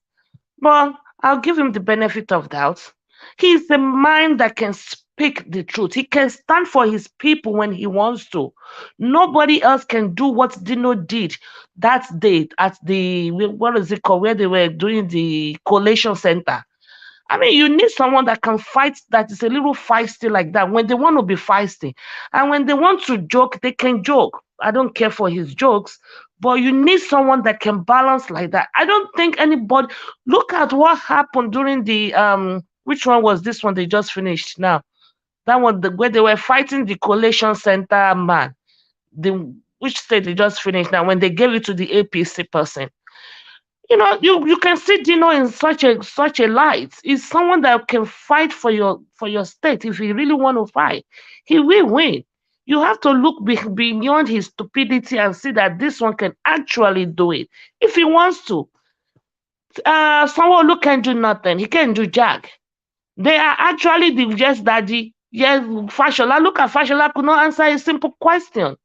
But I'll give him the benefit of doubt. He's a man that can speak the truth. He can stand for his people when he wants to. Nobody else can do what Dino did that day at the, what is it called, where they were doing the collation center. I mean, you need someone that can fight, that is a little feisty like that, when they want to be feisty. And when they want to joke, they can joke. I don't care for his jokes, but you need someone that can balance like that. I don't think anybody, look at what happened during the, which one was this one they just finished now? That one, where they were fighting the collation center man. Which state they just finished now, when they gave it to the APC person. You know, you can see Dino in such a light. He's someone that can fight for your state. If he really want to fight, he will win. You have to look beyond his stupidity and see that this one can actually do it if he wants to. Sanwo-Olu can do nothing. He can do jack. They are actually the just daddy. Yes, Fashola. Look at Fashola could not answer a simple question.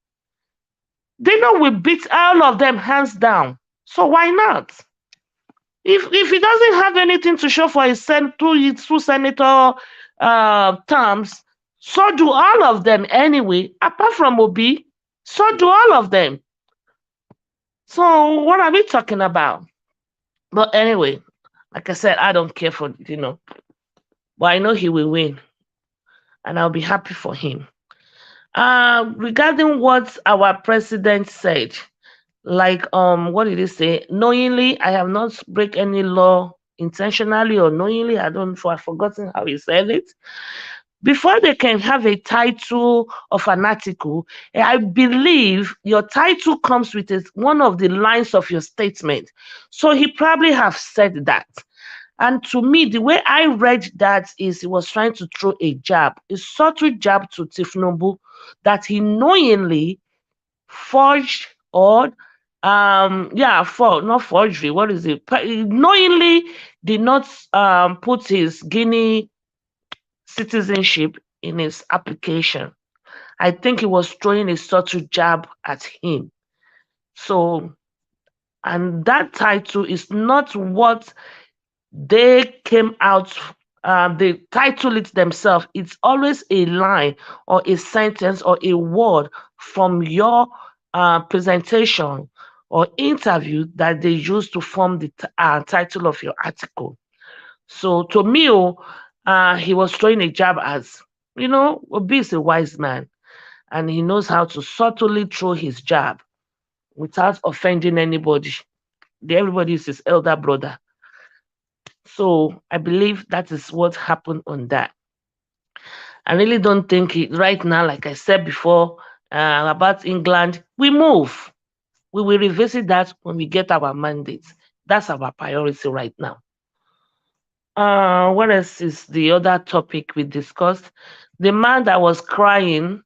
Dino will beat all of them hands down. So why not? If he doesn't have anything to show for his two senator terms, so do all of them anyway. Apart from Obi, so do all of them. So what are we talking about? But anyway, like I said, I don't care for Dino, but I know he will win, and I'll be happy for him. Regarding what our president said. Like, what did he say? Knowingly, I have not break any law intentionally or knowingly. I've forgotten how he said it. Before they can have a title of an article, I believe your title comes with one of the lines of your statement. So he probably have said that. And to me, the way I read that is he was trying to throw a jab, a subtle jab to Tifnumbu that he knowingly forged or not forgery. What is it? Knowingly did not put his Guinea citizenship in his application. I think he was throwing a subtle jab at him. So, and that title is not what they came out. They title it themselves. It's always a line or a sentence or a word from your presentation or interview that they use to form the title of your article. So to me, he was throwing a jab as, Obi is a wise man and he knows how to subtly throw his jab without offending anybody. Everybody is his elder brother. So I believe that is what happened on that. I really don't think right now, like I said before, about England, we move. We will revisit that when we get our mandates. That's our priority right now. What else is the other topic we discussed? The man that was crying,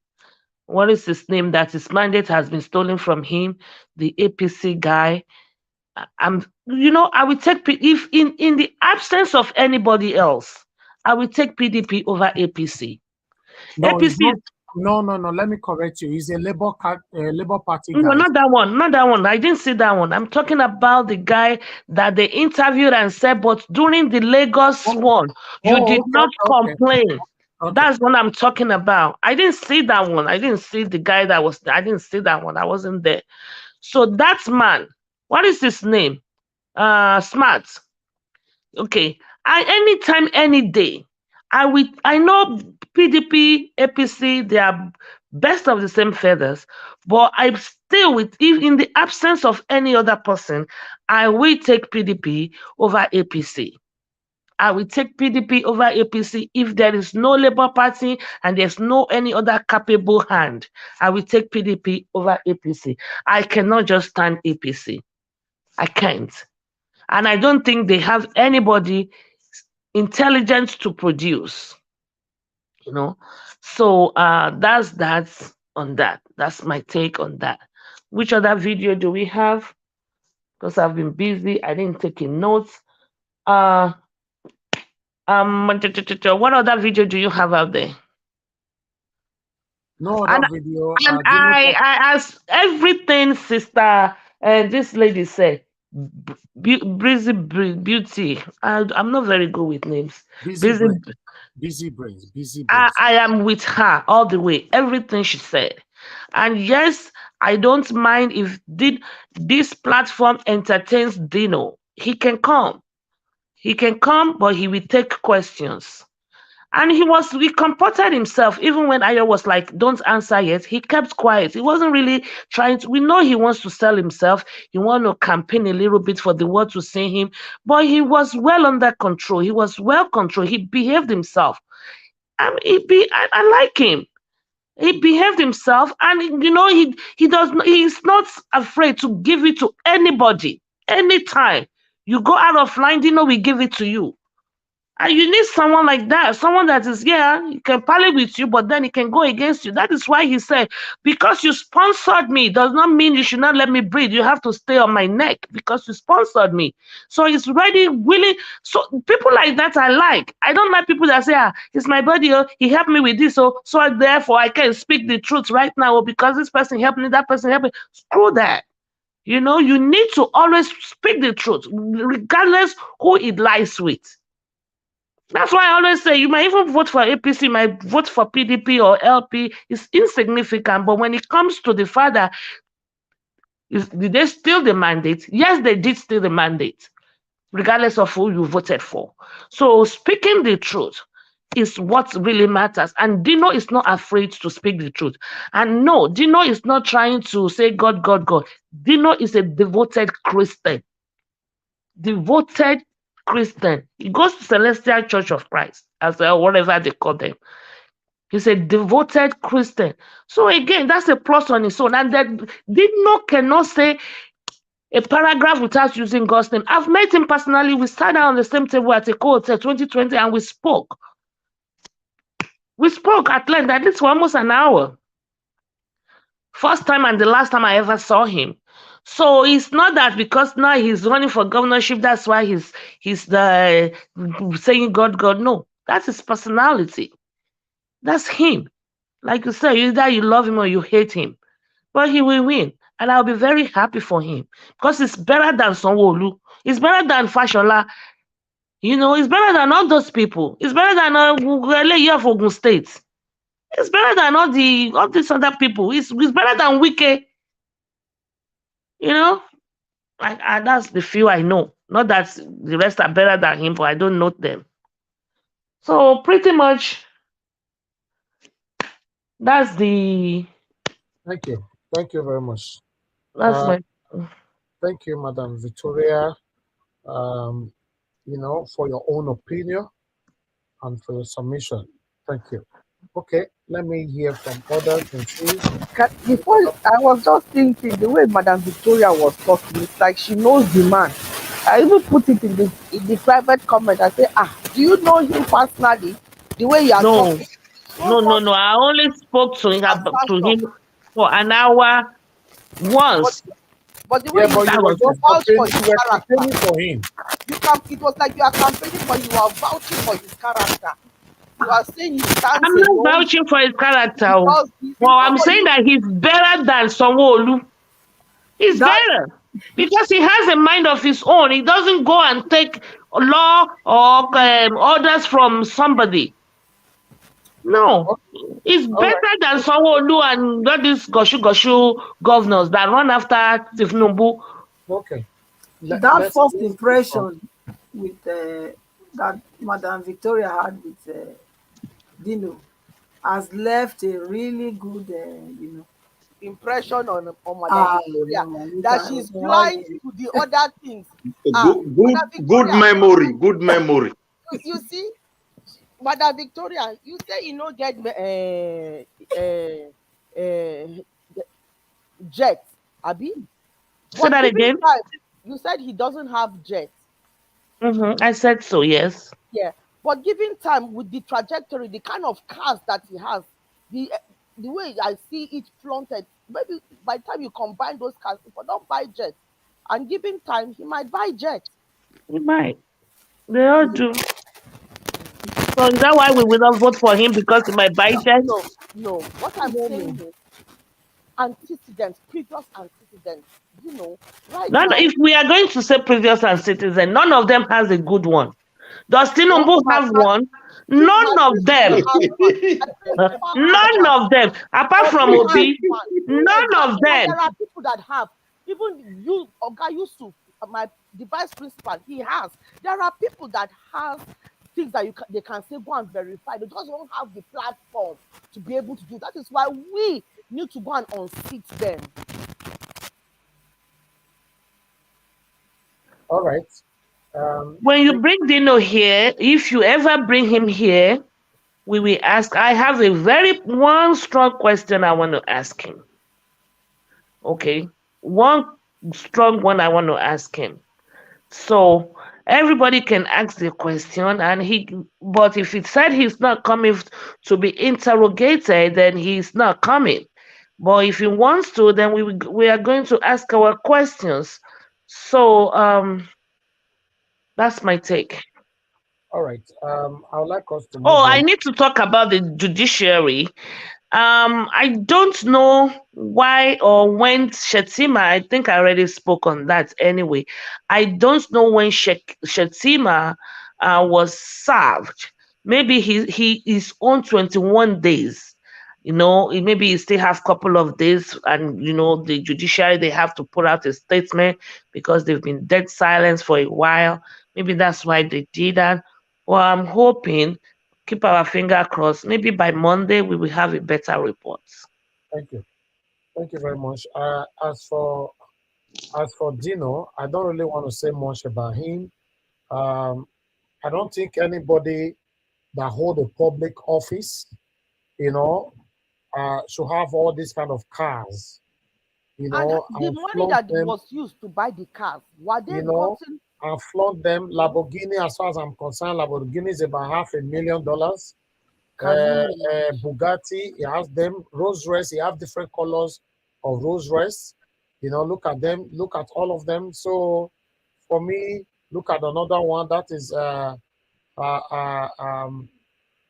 what is his name? That his mandate has been stolen from him, the APC guy. I will take if in the absence of anybody else, I will take PDP over APC. No, APC. No. Let me correct you. He's a Labour Party guy. No, not that one. Not that one. I didn't see that one. I'm talking about the guy that they interviewed and said, but during the Lagos one, you did not complain. Okay. That's what I'm talking about. I didn't see that one. I didn't see the guy that was. I didn't see that one. I wasn't there. So that man, what is his name? Smart. Okay. Anytime, any day. I know PDP, APC, they are best of the same feathers, but I'm still if in the absence of any other person, I will take PDP over APC. I will take PDP over APC if there is no Labour Party and there's no any other capable hand. I will take PDP over APC. I cannot just stand APC. I can't. And I don't think they have anybody intelligent to produce. So that's on that. That's my take on that. Which other video do we have? Because I've been busy, I didn't take notes. What other video do you have out there? No other video. And I asked everything, sister. And this lady said, Breezy Beauty. I'm not very good with names. Busy brains. I am with her all the way. Everything she said. And yes, I don't mind if this platform entertains Dino. He can come. But he will take questions. And he comported himself, even when Ayo was like, don't answer yet. He kept quiet. He wasn't really trying to. We know he wants to sell himself. He wants to campaign a little bit for the world to see him. But he was well under control. He was well controlled. He behaved himself. I like him. He behaved himself, and he's not afraid to give it to anybody. Anytime you go out of line, Dino will give it to you. And you need someone like that, someone that is, he can parley with you, but then he can go against you. That is why he said, because you sponsored me, does not mean you should not let me breathe. You have to stay on my neck because you sponsored me. So he's ready, willing. So people like that I like. I don't like people that say, it's my buddy, he helped me with this, so therefore I can speak the truth right now, because this person helped me, that person helped me. Screw that. You need to always speak the truth, regardless who it lies with. That's why I always say you might even vote for APC, you might vote for PDP or LP. It's insignificant. But when it comes to the father, did they steal the mandate? Yes, they did steal the mandate, regardless of who you voted for. So speaking the truth is what really matters. And Dino is not afraid to speak the truth. And no, Dino is not trying to say God, God, God. Dino is a devoted Christian. Devoted Christian. He goes to Celestial Church of Christ, as well, whatever they call them. He's a devoted Christian. So again, that's a plus on his own. And then Dino cannot say a paragraph without using God's name. I've met him personally. We sat down on the same table at a co-hotel 2020 and we spoke. We spoke at length, at least for almost an hour. First time and the last time I ever saw him. So it's not that because now he's running for governorship, that's why he's saying God, God. No, that's his personality. That's him. Like you said, either you love him or you hate him. But he will win. And I'll be very happy for him. Because it's better than Sanwo-Olu. It's better than Fashola. It's better than all those people. It's better than Ogun State. It's better than all these other people. It's better than Wike. That's the few I know. Not that the rest are better than him, but I don't know them. So pretty much, that's the. Thank you. Thank you very much. That's Thank you, Madam Victoria. For your own opinion and for your submission. Thank you. Okay, let me hear from others and see. Before, I was just thinking the way Madam Victoria was talking, it's like she knows the man. I even put it in the private comment. I say, do you know him personally? The way you are talking. No. I only spoke to him for an hour once. But the way but you were just campaigning for him. It was like you are campaigning, but you are vouching for his character. You are saying he stands I'm not alone. vouching for his character. Because Well, I'm saying that he's better than Sanwo-Olu. He's better because he has a mind of his own. He doesn't go and take law or orders from somebody. No, he's better than Sanwo-Olu and all these goshu governors that run after Tifnubu. Okay. That first impression with that Madam Victoria had with Dino has left a really good, impression on Madam Victoria that she's blind to the other things. Good memory. Good memory. You see, Madam Victoria, you say you don't get jet, Abi? Say that again. You said he doesn't have jet. I said so, yes. Yeah, but given time with the trajectory, the kind of cars that he has, the way I see it flaunted, maybe by the time you combine those cars, people don't buy jet, and given time, he might buy jet. He might. They all do. So is that why we will not vote for him because he might buy jet? No. What I'm saying is antecedents, previous antecedents. Right now, if we are going to say previous antecedents, none of them has a good one. Does Tinubu have one? None of them. None of them. Apart from Obi, none of them. There are people that have. Even you, Oga Yusuf, the vice principal, he has. There are people that have things that they can say, go and verify. They just don't have the platform to be able to do. That is why we need to go and unseat them. All right. When you bring Dino here, if you ever bring him here, we will ask. I have one strong question I want to ask him. Okay, one strong one I want to ask him. So everybody can ask the question, but if he said he's not coming to be interrogated, then he's not coming. But if he wants to, then we are going to ask our questions. So that's my take. All right. I would like us to move I need to talk about the judiciary. I don't know why or when Shettima, I think I already spoke on that anyway. I don't know when Shettima was served. Maybe he is on 21 days. Maybe he still have a couple of days, and the judiciary, they have to put out a statement because they've been dead silence for a while. Maybe that's why they did that. Well, I'm hoping, keep our finger crossed, maybe by Monday we will have a better report. Thank you very much. As for Dino, I don't really want to say much about him. I don't think anybody that hold a public office, should have all these kind of cars. And the money that was used to buy the cars, were they gotten? And flaunt them. Lamborghini, as far as I'm concerned, Lamborghini is about $500,000. Bugatti, he has them. Rolls Royce, he have different colors of Rolls Royce. Look at them. Look at all of them. So, for me, look at another one that is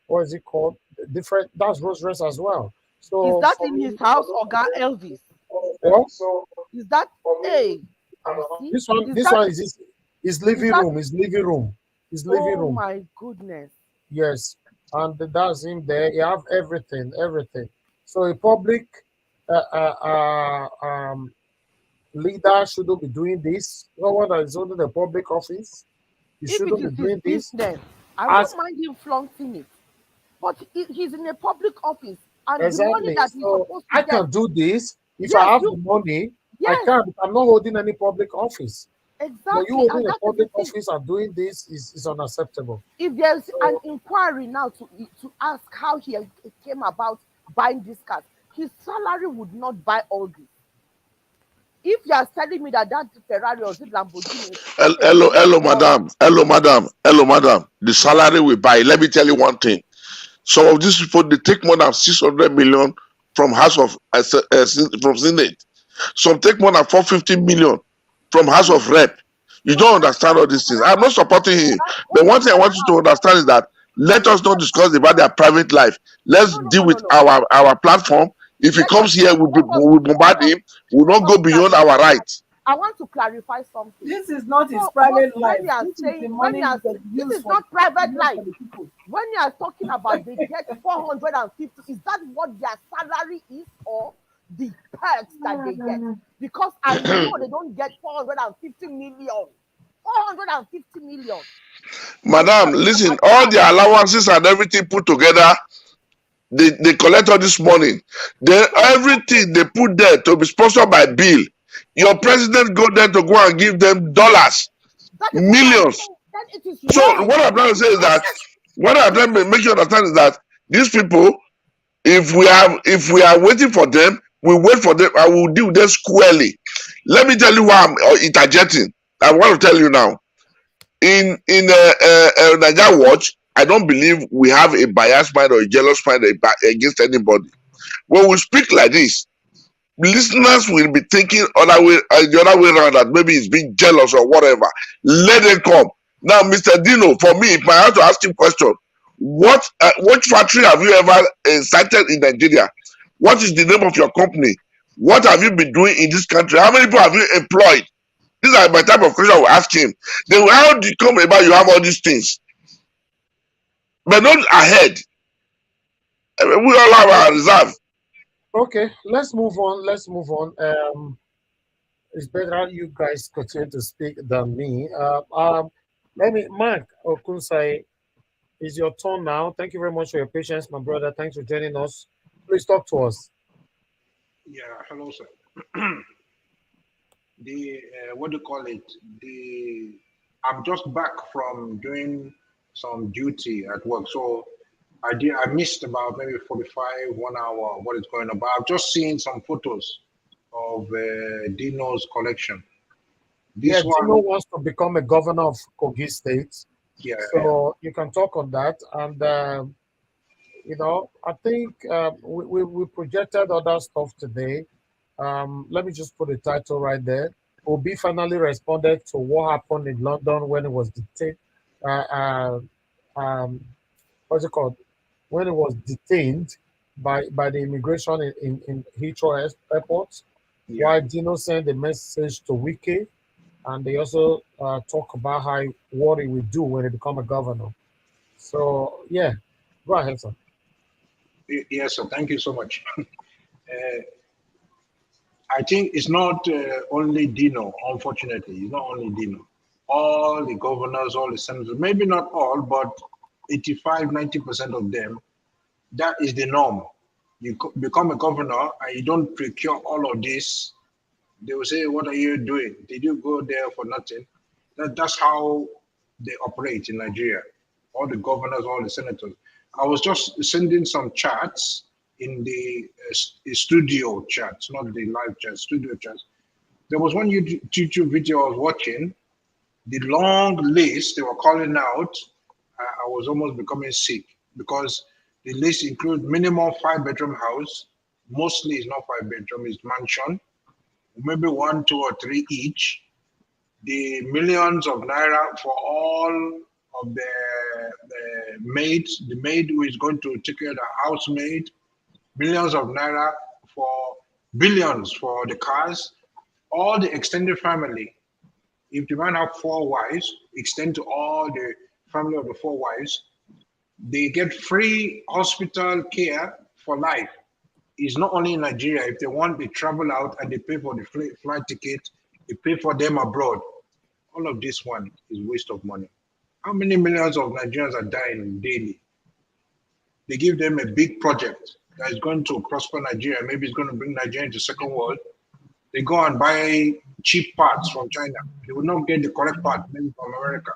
what is it called? Different. That's Rolls Royce as well. So is that in his house, Oga Elvis? What? Is that This one is his living room. His living room. Oh my goodness. Yes, and that's him there. You have everything. So a public leader shouldn't be doing this. No one that is holding the public office, he shouldn't be doing this. I don't mind him flaunting it, but he's in a public office, and exactly. the money that he's supposed to I can do this if I have the money. I can. I'm not holding any public office. Exactly. But you holding a public office and doing this is unacceptable. If there's an inquiry now to ask how he came about buying this car, his salary would not buy all this. If you are telling me that Ferrari or Lamborghini. Hello, madam. The salary we buy. Let me tell you one thing. Some of these people, they take more than 600 million from House of from Senate. Some take more than 450 million from House of Rep. You don't understand all these things. I'm not supporting him. But one thing I want you to understand is that let us not discuss about their private life. Let's deal with our platform. If he comes here, we'll bombard him. We'll not go beyond our rights. I want to clarify something. This is not his private life. This is not private life. When you are talking about they get 450, is that what their salary is or the perks that they get? Because I know they don't get 450 million. 450 million. Madam, listen, all the allowances and everything put together, they collect all this money. Then everything they put there to be sponsored by bill. Your president go there to go and give them dollars, millions. So what I'm trying to say is that, what I'm trying to make you understand is that these people, if we are waiting for them, we wait for them and we'll deal with them squarely. Let me tell you why I'm interjecting. I want to tell you now. In Niger Watch, I don't believe we have a biased mind or a jealous mind against anybody. When we speak like this, listeners will be thinking the other way around, that maybe he's being jealous or whatever. Let them come. Now, Mr. Dino, for me, if I have to ask you a question, what factory have you ever cited in Nigeria? What is the name of your company? What have you been doing in this country? How many people have you employed? These are my type of questions I will ask him. Then how do you come about you have all these things? But not ahead. We all have our reserve. Okay, let's move on. It's better you guys continue to speak than me. Let me, Mark Okunsai, it's your turn now. Thank you very much for your patience, my brother. Thanks for joining us. Please talk to us. Yeah, hello, sir. What do you call it? I'm just back from doing some duty at work, so I missed about maybe 45, 1 hour what is going on. But I've just seen some photos of Dino's collection. Dino wants to become a governor of Kogi State. Yeah. So you can talk on that. And, I think we projected other stuff today. Let me just put the title right there. Obi finally responded to what happened in London when it was detained. What's it called? When it was detained by the immigration in Heathrow Airport. Yeah. While Dino sent a message to Wiki, and they also talk about what he will do when he become a governor. So yeah, go ahead, sir. Yes, sir. Thank you so much. I think it's not only Dino, unfortunately. It's not only Dino. All the governors, all the senators, maybe not all, but 85, 90% of them, that is the norm. You become a governor and you don't procure all of this. They will say, what are you doing? Did you go there for nothing? That's how they operate in Nigeria. All the governors, all the senators. I was just sending some charts in the studio chats, not the live chats, studio chats. There was one YouTube video I was watching, the long list they were calling out. I was almost becoming sick because the list includes minimum 5-bedroom house. Mostly it's not 5-bedroom, it's mansion. Maybe 1, 2, or 3 each. The millions of naira for all of the maids, the maid who is going to take care of the housemaid, millions of naira for billions for the cars, all the extended family. If the man have 4 wives, extend to all the family of the 4 wives, they get free hospital care for life. It's not only in Nigeria. If they want, they travel out and they pay for the flight ticket, they pay for them abroad. All of this one is waste of money. How many millions of Nigerians are dying daily? They give them a big project that is going to prosper Nigeria. Maybe it's going to bring Nigeria into second world. They go and buy cheap parts from China. They will not get the correct part, maybe from America.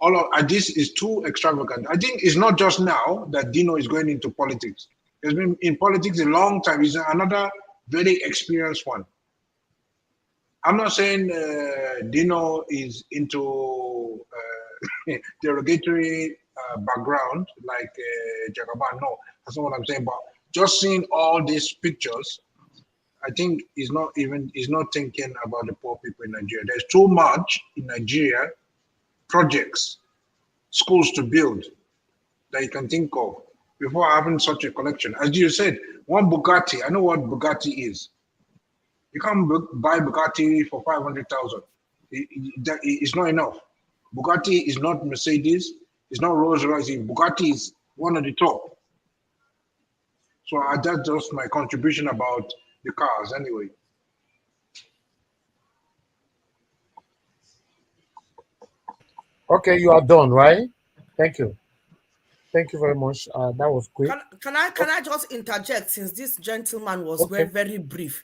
All of this is too extravagant. I think it's not just now that Dino is going into politics. He's been in politics a long time. He's another very experienced one. I'm not saying Dino is into derogatory background like Jagaban. No, that's not what I'm saying. But just seeing all these pictures, I think he's not thinking about the poor people in Nigeria. There's too much in Nigeria, projects, schools to build that you can think of before having such a collection. As you said, one Bugatti, I know what Bugatti is. You can't buy Bugatti for 500,000. It's not enough. Bugatti is not Mercedes. It's not Rolls Royce. Bugatti is one of the top. So that's just my contribution about the cars anyway. Okay, you are done, right? Thank you. Thank you very much. That was quick. Can I just interject, since this gentleman was very brief?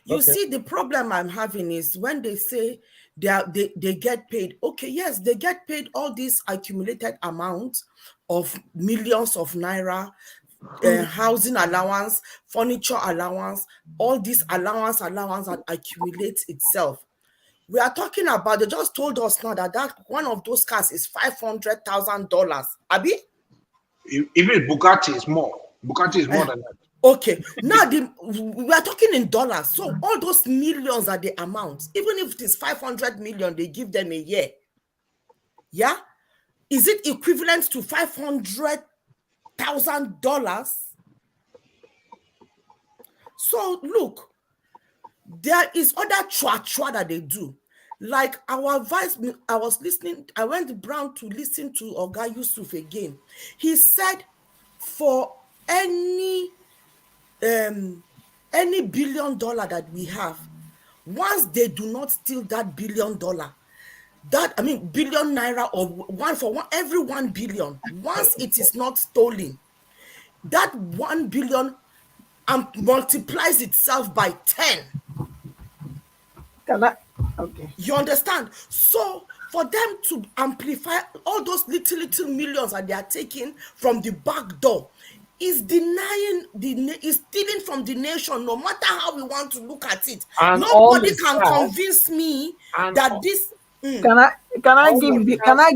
You see, the problem I'm having is when they say they get paid. Okay, yes, they get paid all these accumulated amounts of millions of naira, housing allowance, furniture allowance, all this allowance that accumulates itself. We are talking about, they just told us now that one of those cars is $500,000. Abi? Even Bugatti is more. Bugatti is more than that. Okay, now we are talking in dollars. So all those millions are the amounts. Even if it is 500 million, they give them a year. Yeah? Is it equivalent to $500,000? So look, there is other chua that they do. Like our vice, I was listening, I went Brown to listen to Oga Yusuf again. He said for any $1 billion that we have, once they do not steal that $1 billion, billion naira, or every 1 billion, once it is not stolen, that 1 billion multiplies itself by 10. Okay. You understand? So for them to amplify all those little millions that they are taking from the back door is denying is stealing from the nation, no matter how we want to look at it. And nobody can convince me that this. Can I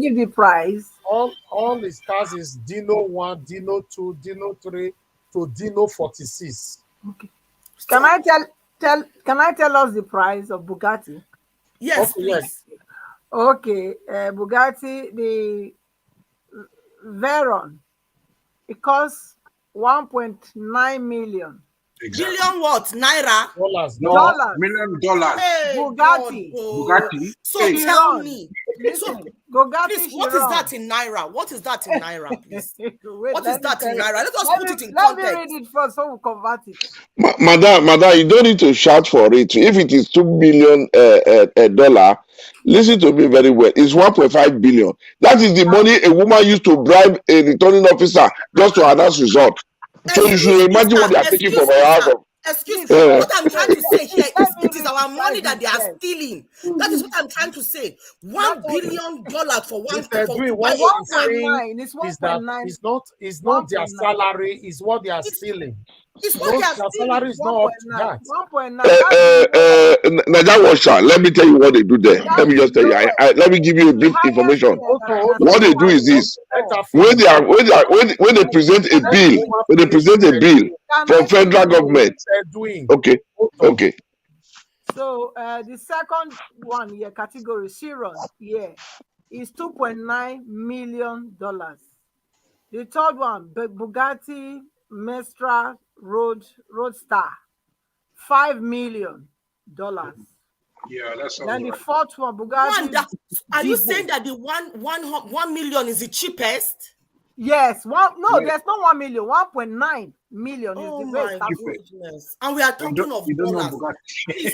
give the price? All the stars is Dino 1, Dino 2, Dino 3 to Dino 46. Okay. Can I tell us the price of Bugatti? Yes, please. Yes. Okay, Bugatti, the Veyron, it costs 1.9 million. Exactly. Billion what? Naira? Dollars. Million dollars. Hey, Bugatti. Bugatti. So tell me. Listen, please, what is that in Naira? What is that in Naira, please? What is that in Naira? Let us put it in context. Let me read it first so we convert it. Madam, you don't need to shout for it. If it is $2 billion, listen to me very well. It's 1.5 billion. That is the money a woman used to bribe a returning officer just to announce result. So you should imagine what they are taking from our house. Excuse me. What I'm trying to say here is it is our money that they are stealing. That is what I'm trying to say. $1 billion for one. It's 1.9. It's not their salary. It's what they are stealing. It's what they are stealing. Salary is not up to that. 1.9. Naja Washa, let me tell you what they do there. Let me just tell you. Let me give you a brief information. What they do is this: when they present a bill, from federal government. Okay. So the second one here, category Chiron, is $2.9 million. The third one, Bugatti Mestra Roadster, $5 million. Yeah, that's. Then the fourth one, Bugatti. Are you saying that the 1 million is the cheapest? Yes. There's no 1 million. 1.9 million is the best. Goodness. And we are talking of dollars.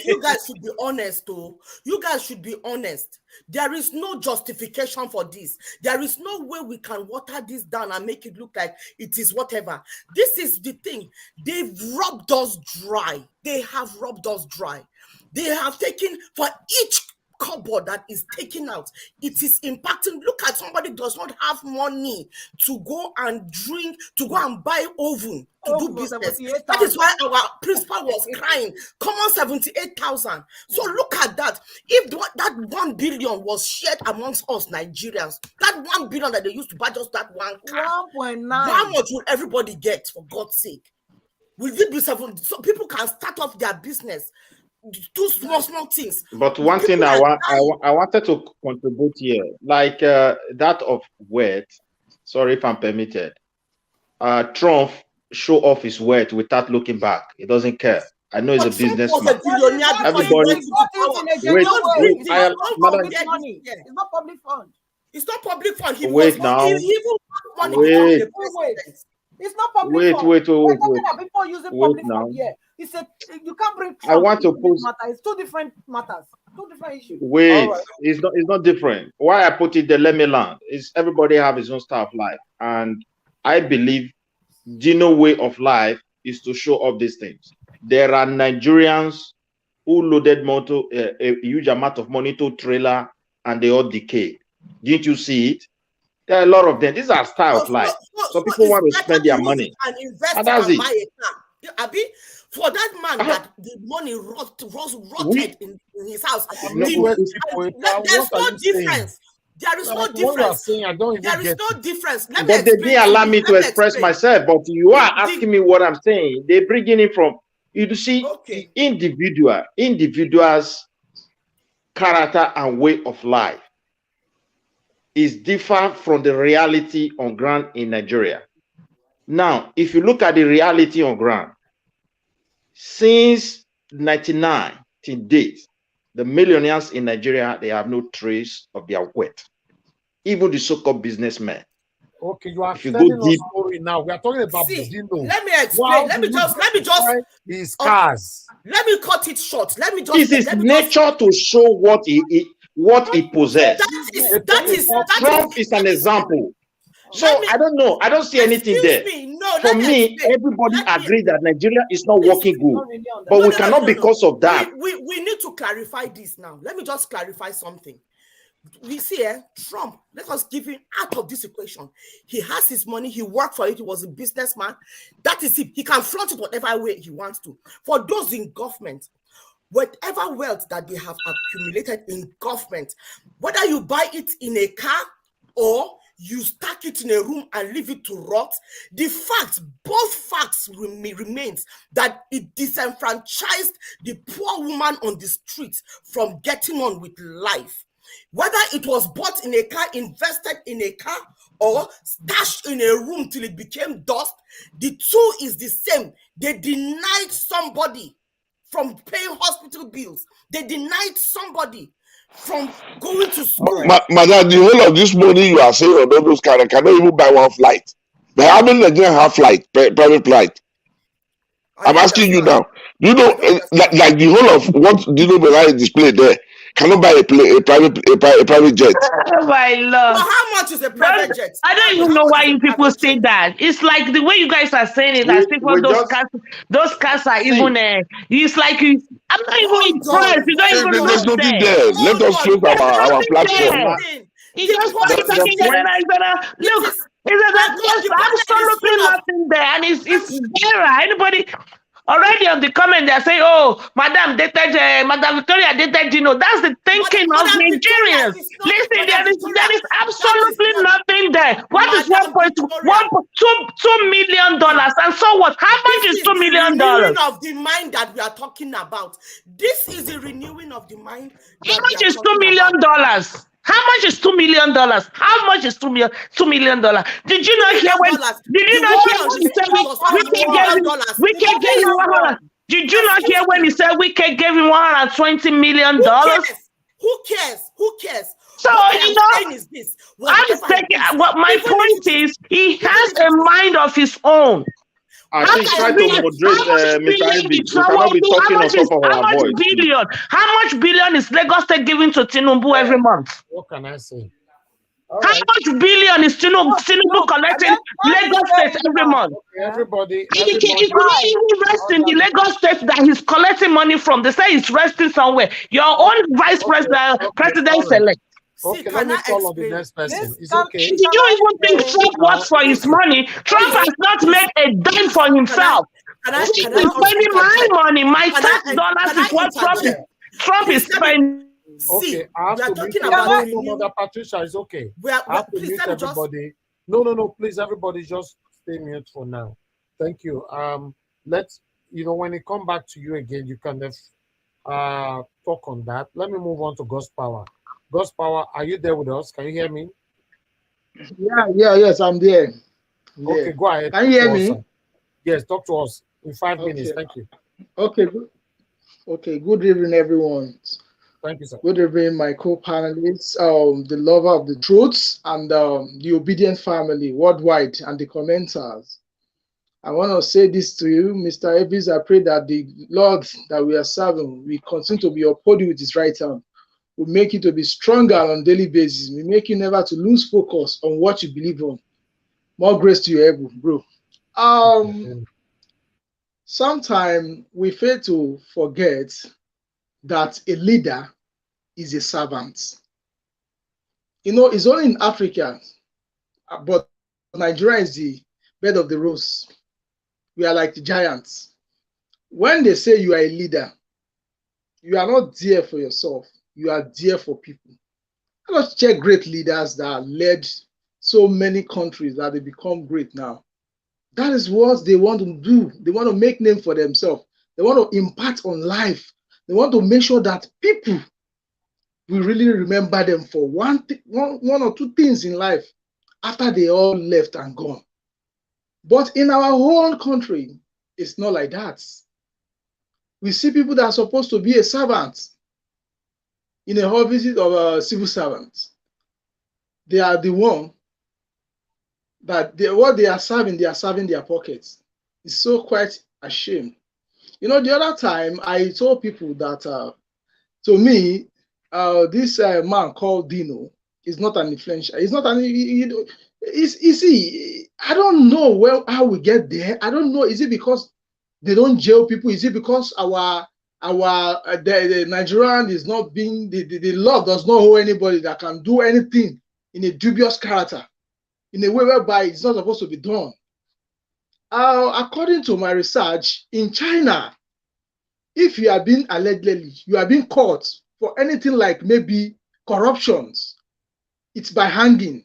You guys should be honest, though. You guys should be honest. There is no justification for this. There is no way we can water this down and make it look like it is whatever. This is the thing. They've robbed us dry. They have robbed us dry. They have taken for each cupboard that is taken out, it is impacting. Look at somebody who does not have money to go and drink, to go and buy oven to do business. That is why our principal was crying. Come on, 78,000. So look at that. If that 1 billion was shared amongst us Nigerians, that 1 billion that they used to buy just that one car, 1.9. how much would everybody get, for God's sake? Will it be 7? So people can start off their business. Do small things. But one thing I wanted to contribute here, like that of wealth. Sorry if I'm permitted. Trump show off his wealth without looking back. He doesn't care. I know he's a businessman. Everybody, wait. It's not public fund. It's not public fund. Wait now. Wait. It's not public fund. Wait. People using public fund here. He said you can't bring. I want to put. It's 2 different matters. 2 different issues. Wait, it's not different. Why I put it there, let me land. Is everybody have his own style of life, and I believe Dino way of life is to show off these things. There are Nigerians who loaded a huge amount of money to trailer and they all decay. Didn't you see it? There are a lot of them. These are style of life. So people want to spend their money. And that's it. Abi, for that man that the money rotted in his house. There's no difference. There is no difference. There is no difference. But they didn't allow me to express myself. But you are asking me what I'm saying. They're bringing it from, you see, individuals' character and way of life is different from the reality on ground in Nigeria. Now, if you look at the reality on ground, since 1999 till date, the millionaires in Nigeria, they have no trace of their wealth. Even the so-called businessmen. Okay, you are telling us story now. We are talking about Dino. Let me explain. Let me just his cars. Let me cut it short. Let me just. It is nature to show what he possesses. Trump is an example. So I don't know. I don't see anything there. For me, everybody agrees that Nigeria is not working good, but we cannot because of that. We need to clarify this now. Let me just clarify something. We see Trump, let us give him out of this equation. He has his money, he worked for it, he was a businessman. That is it. He can flaunt it whatever way he wants to. For those in government, whatever wealth that they have accumulated in government, whether you buy it in a car or you stack it in a room and leave it to rot, both facts remains that it disenfranchised the poor woman on the streets from getting on with life. Whether it was bought in a car, invested in a car, or stashed in a room till it became dust, the two is the same. They denied somebody from paying hospital bills. They denied somebody from going to school. Madam, the whole of this money you are saying on all those cars cannot even buy one flight. But how many Nigerians have private flight? I'm asking you now. You know, like the whole of what Dino Melaye displayed there cannot buy a private jet. Oh my Lord! Well, how much is a private jet? I don't even know why you people say that. It's like the way you guys are saying it. As if those cars are even. It's like I'm not even impressed. You don't even know. There's nothing there. Let us close our platform. He just wants to look. There's absolutely nothing there, and it's there. Anybody already on the comment they're saying, "Oh, Madam Victoria dated Dino." That's the thinking of Nigerians. Listen, there is absolutely nothing there. What is $2 million? And so what? How much is $2 million? Renewing of the mind that we are talking about. This is the renewing of the mind. How much is $2 million? How much is $2 million? How much is $2 million? Did you not hear when? Did you not hear when he said we can give him 100? Did you not hear when he said we can give him $120 million? Who cares? So I'm thinking. What my point is, he has a mind of his own. I think try to moderate, Mr. Ivy. We cannot be talking on top of our voice. How much billion is Lagos State giving to Tinubu every month? What can I say? How much billion is Tinubu collecting Lagos State every month? Everybody. It's not even resting the Lagos State that he's collecting money from. They say it's resting somewhere. Your own vice president select. Okay, let me call on the next person. It's okay. Did you even think Trump works for his money? Trump has not made a dime for himself. He's spending my money, my tax dollars is what Trump is spending. Okay, I have to mute Mother Patricia. It's okay. I have to mute everybody. No, please, everybody, just stay mute for now. Thank you. let's, when it come back to you again, you can talk on that. Let me move on to Ghost Power. Ghost Power, are you there with us? Can you hear me? Yes, I'm there. Okay, go ahead. Can you hear me? Yes, talk to us in 5 minutes. Thank you. Okay. Okay. Good evening, everyone. Thank you, sir. Good evening, my co-panelists, the lover of the truths, and the obedient family worldwide, and the commenters. I want to say this to you, Mr. Ebis. I pray that the Lord that we are serving will continue to be upholding with his right hand. We make you to be stronger on a daily basis. We make you never to lose focus on what you believe on. More grace to you, Ebu, bro. Sometimes we fail to forget that a leader is a servant. It's only in Africa, but Nigeria is the bed of the rose. We are like the giants. When they say you are a leader, you are not there for yourself. You are there for people. Let's check great leaders that led so many countries that they become great now. That is what they want to do. They want to make name for themselves. They want to impact on life. They want to make sure that people will really remember them for one or two things in life after they all left and gone. But in our whole country, it's not like that. We see people that are supposed to be a servant in a office of a civil servant. They are the one that what they are serving their pockets. It's so quite a shame. The other time I told people that to me, this man called Dino is not an influential. He's not an. You see, I don't know how we get there. I don't know. Is it because they don't jail people? Is it because the Nigerian is not being the law does not hold anybody that can do anything in a dubious character, in a way whereby it's not supposed to be done. According to my research, in China, if you are being allegedly, you are being caught for anything like maybe corruptions, it's by hanging.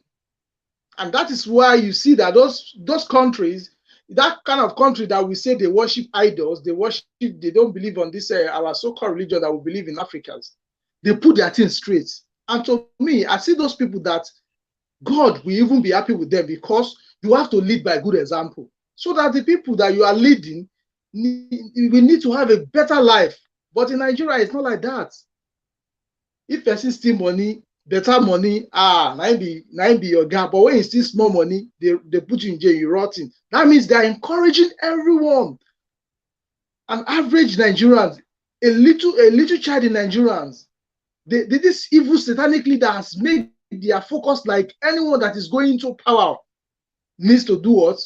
And that is why you see that those countries, that kind of country that we say they worship idols, they don't believe on this our so-called religion that we believe in Africans. They put their things straight. And to me, I see those people that God will even be happy with them, because you have to lead by good example, so that the people that you are leading we need to have a better life. But in Nigeria, it's not like that. If person steal money, better money, nine be your gap. But when you steal small money, they put you in jail, you rotting. That means they're encouraging everyone. An average Nigerians, a little child in Nigerians, this evil satanic leader has made their focus like anyone that is going into power needs to do what?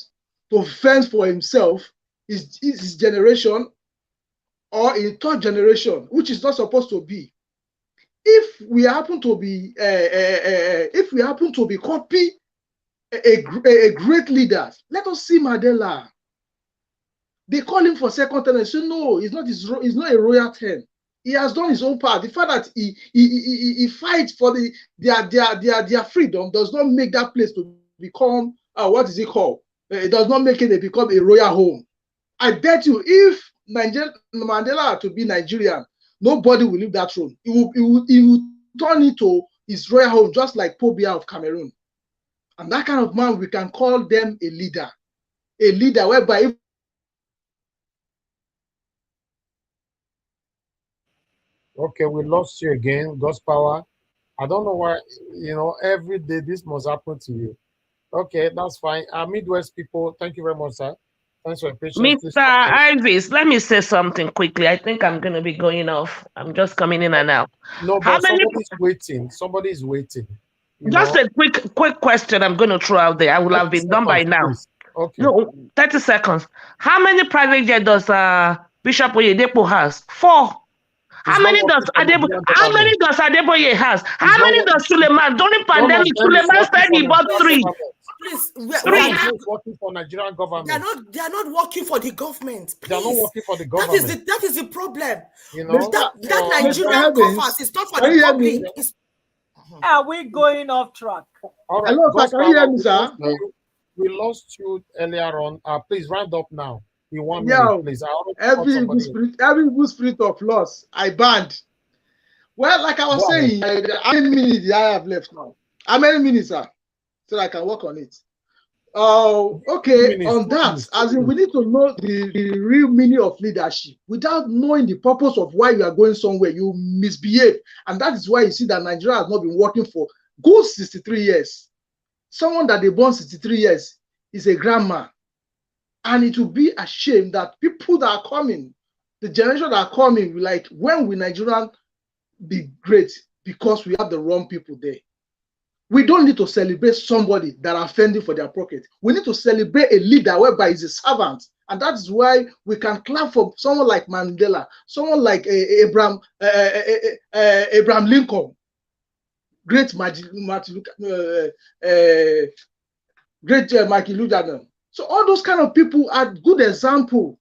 To fend for himself, his generation, or a third generation, which is not supposed to be. If we happen to be copy a great leader, let us see Mandela. They call him for second term and say no, he's not a royal term. He has done his own part. The fact that he fights for their freedom does not make that place to become what is it called? It does not make it become a royal home. I bet you, if Mandela to be Nigerian, nobody will leave that throne. He will turn it to his royal home, just like Paul Biya of Cameroon. And that kind of man, we can call them a leader. A leader whereby Okay, we lost you again, God's power. I don't know why, every day this must happen to you. Okay, that's fine. Midwest people, thank you very much, sir. Thanks for your patience. Mr. Ivis, let me say something quickly. I think I'm going to be going off. I'm just coming in and out. No, but somebody's waiting. Somebody's waiting. Just a quick question I'm going to throw out there. I will have been done by now. Please. Okay. No, 30 seconds. How many private jets does Bishop Oyedepo has? 4. How many does Adeboye has? How many does Suleiman? During pandemic, Suleiman said he bought 3. Please, they are working for Nigerian government. They are not working for the government. Please. They are not working for the government. That is the problem. That Nigerian coffers is not for the public. Are we going off track? All right. Hello, sir. Can you hear me, sir? We lost you earlier on. Please round up now. In 1 Yeah, minute, please. I already called somebody. every evil spirit of loss, I banned. Well, like I was saying, how many minutes do I have left now? How many minutes, sir? So I can work on it. Okay, on that, as in we need to know the real meaning of leadership. Without knowing the purpose of why you are going somewhere, you misbehave. And that is why you see that Nigeria has not been working for good 63 years. Someone that they born 63 years is a grandma. And it will be a shame that people that are coming, the generation that are coming, like, when will Nigeria be great? Because we have the wrong people there. We don't need to celebrate somebody that are fending for their pocket. We need to celebrate a leader whereby he's a servant. And that is why we can clap for someone like Mandela, someone like Abraham Lincoln, great Martin Luther. So all those kind of people are good example.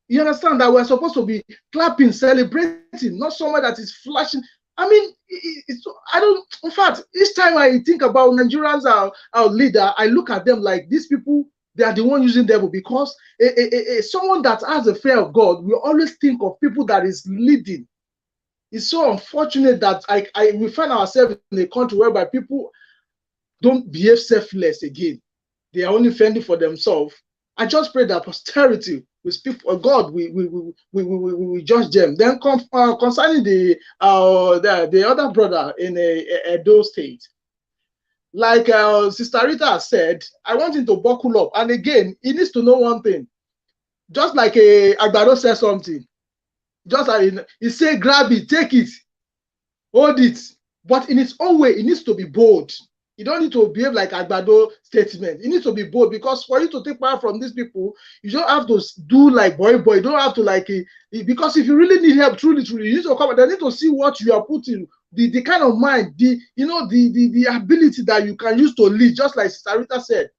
You understand that we're supposed to be clapping, celebrating, not someone that is flashing. I mean, in fact, each time I think about Nigerians, our leader, I look at them like these people, they are the one using devil, because someone that has a fear of God, we always think of people that is leading. It's so unfortunate that we find ourselves in a country whereby people don't behave selfless again. They are only fending for themselves. I just pray that posterity will speak for God. We judge them. Then concerning the other brother in Edo State, like Sister Rita said, I want him to buckle up. And again, he needs to know one thing. Just like Agbado said something, just like he said, grab it, take it, hold it. But in its own way, it needs to be bold. You don't need to behave like Agbado statement. You need to be bold, because for you to take power from these people, you don't have to do like boy. You don't have to like because if you really need help, truly, you need to come. They need to see what you are putting, the kind of mind, the ability that you can use to lead, just like Sister Rita said.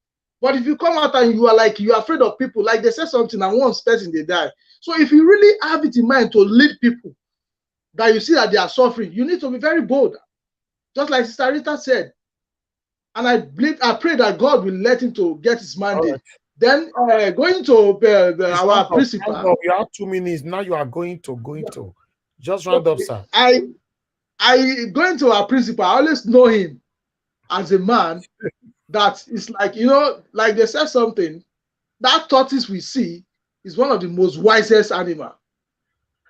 But if you come out and you are afraid of people, like they said something and one person they die. So if you really have it in mind to lead people that you see that they are suffering, you need to be very bold, just like Sister Rita said. And I pray that God will let him to get his mandate. Right. Then going to our principal. You have 2 minutes. Now you are going to. Just round up, sir. I going to our principal. I always know him as a man that is like, like they said something, that tortoise we see is one of the most wisest animal.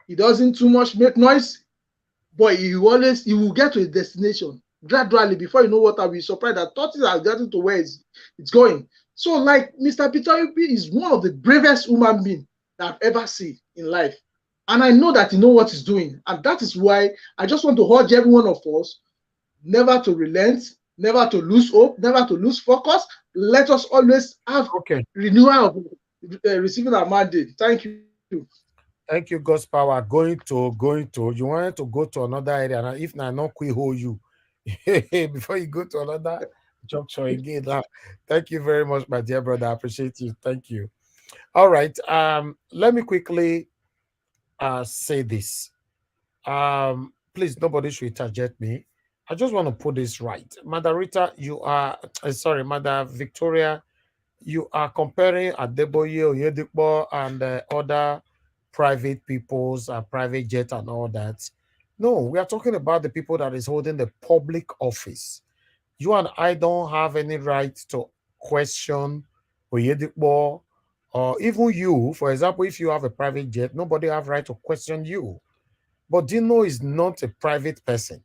He doesn't too much make noise, but he will get to his destination gradually. Before you know what, I'll be surprised that tortoise has gotten to where it's going. So like Mr. Peter Obi is one of the bravest human beings that I've ever seen in life. And I know that he knows what he's doing. And that is why I just want to urge every one of us never to relent, never to lose hope, never to lose focus. Let us always have renewal of receiving our mandate. Thank you. Thank you, God's power. Going to. You wanted to go to another area. And if not quick hold you. Before you go to another juncture again. Thank you very much, my dear brother. I appreciate you. Thank you. All right. Let me quickly say this. Please, nobody should interject me. I just want to put this right. Mother Rita, you are Mother Victoria, you are comparing Adeboye Oyedepo and other private people's private jet and all that. No, we are talking about the people that is holding the public office. You and I don't have any right to question Oyedepo, or even you. For example, if you have a private jet, nobody have right to question you. But Dino is not a private person.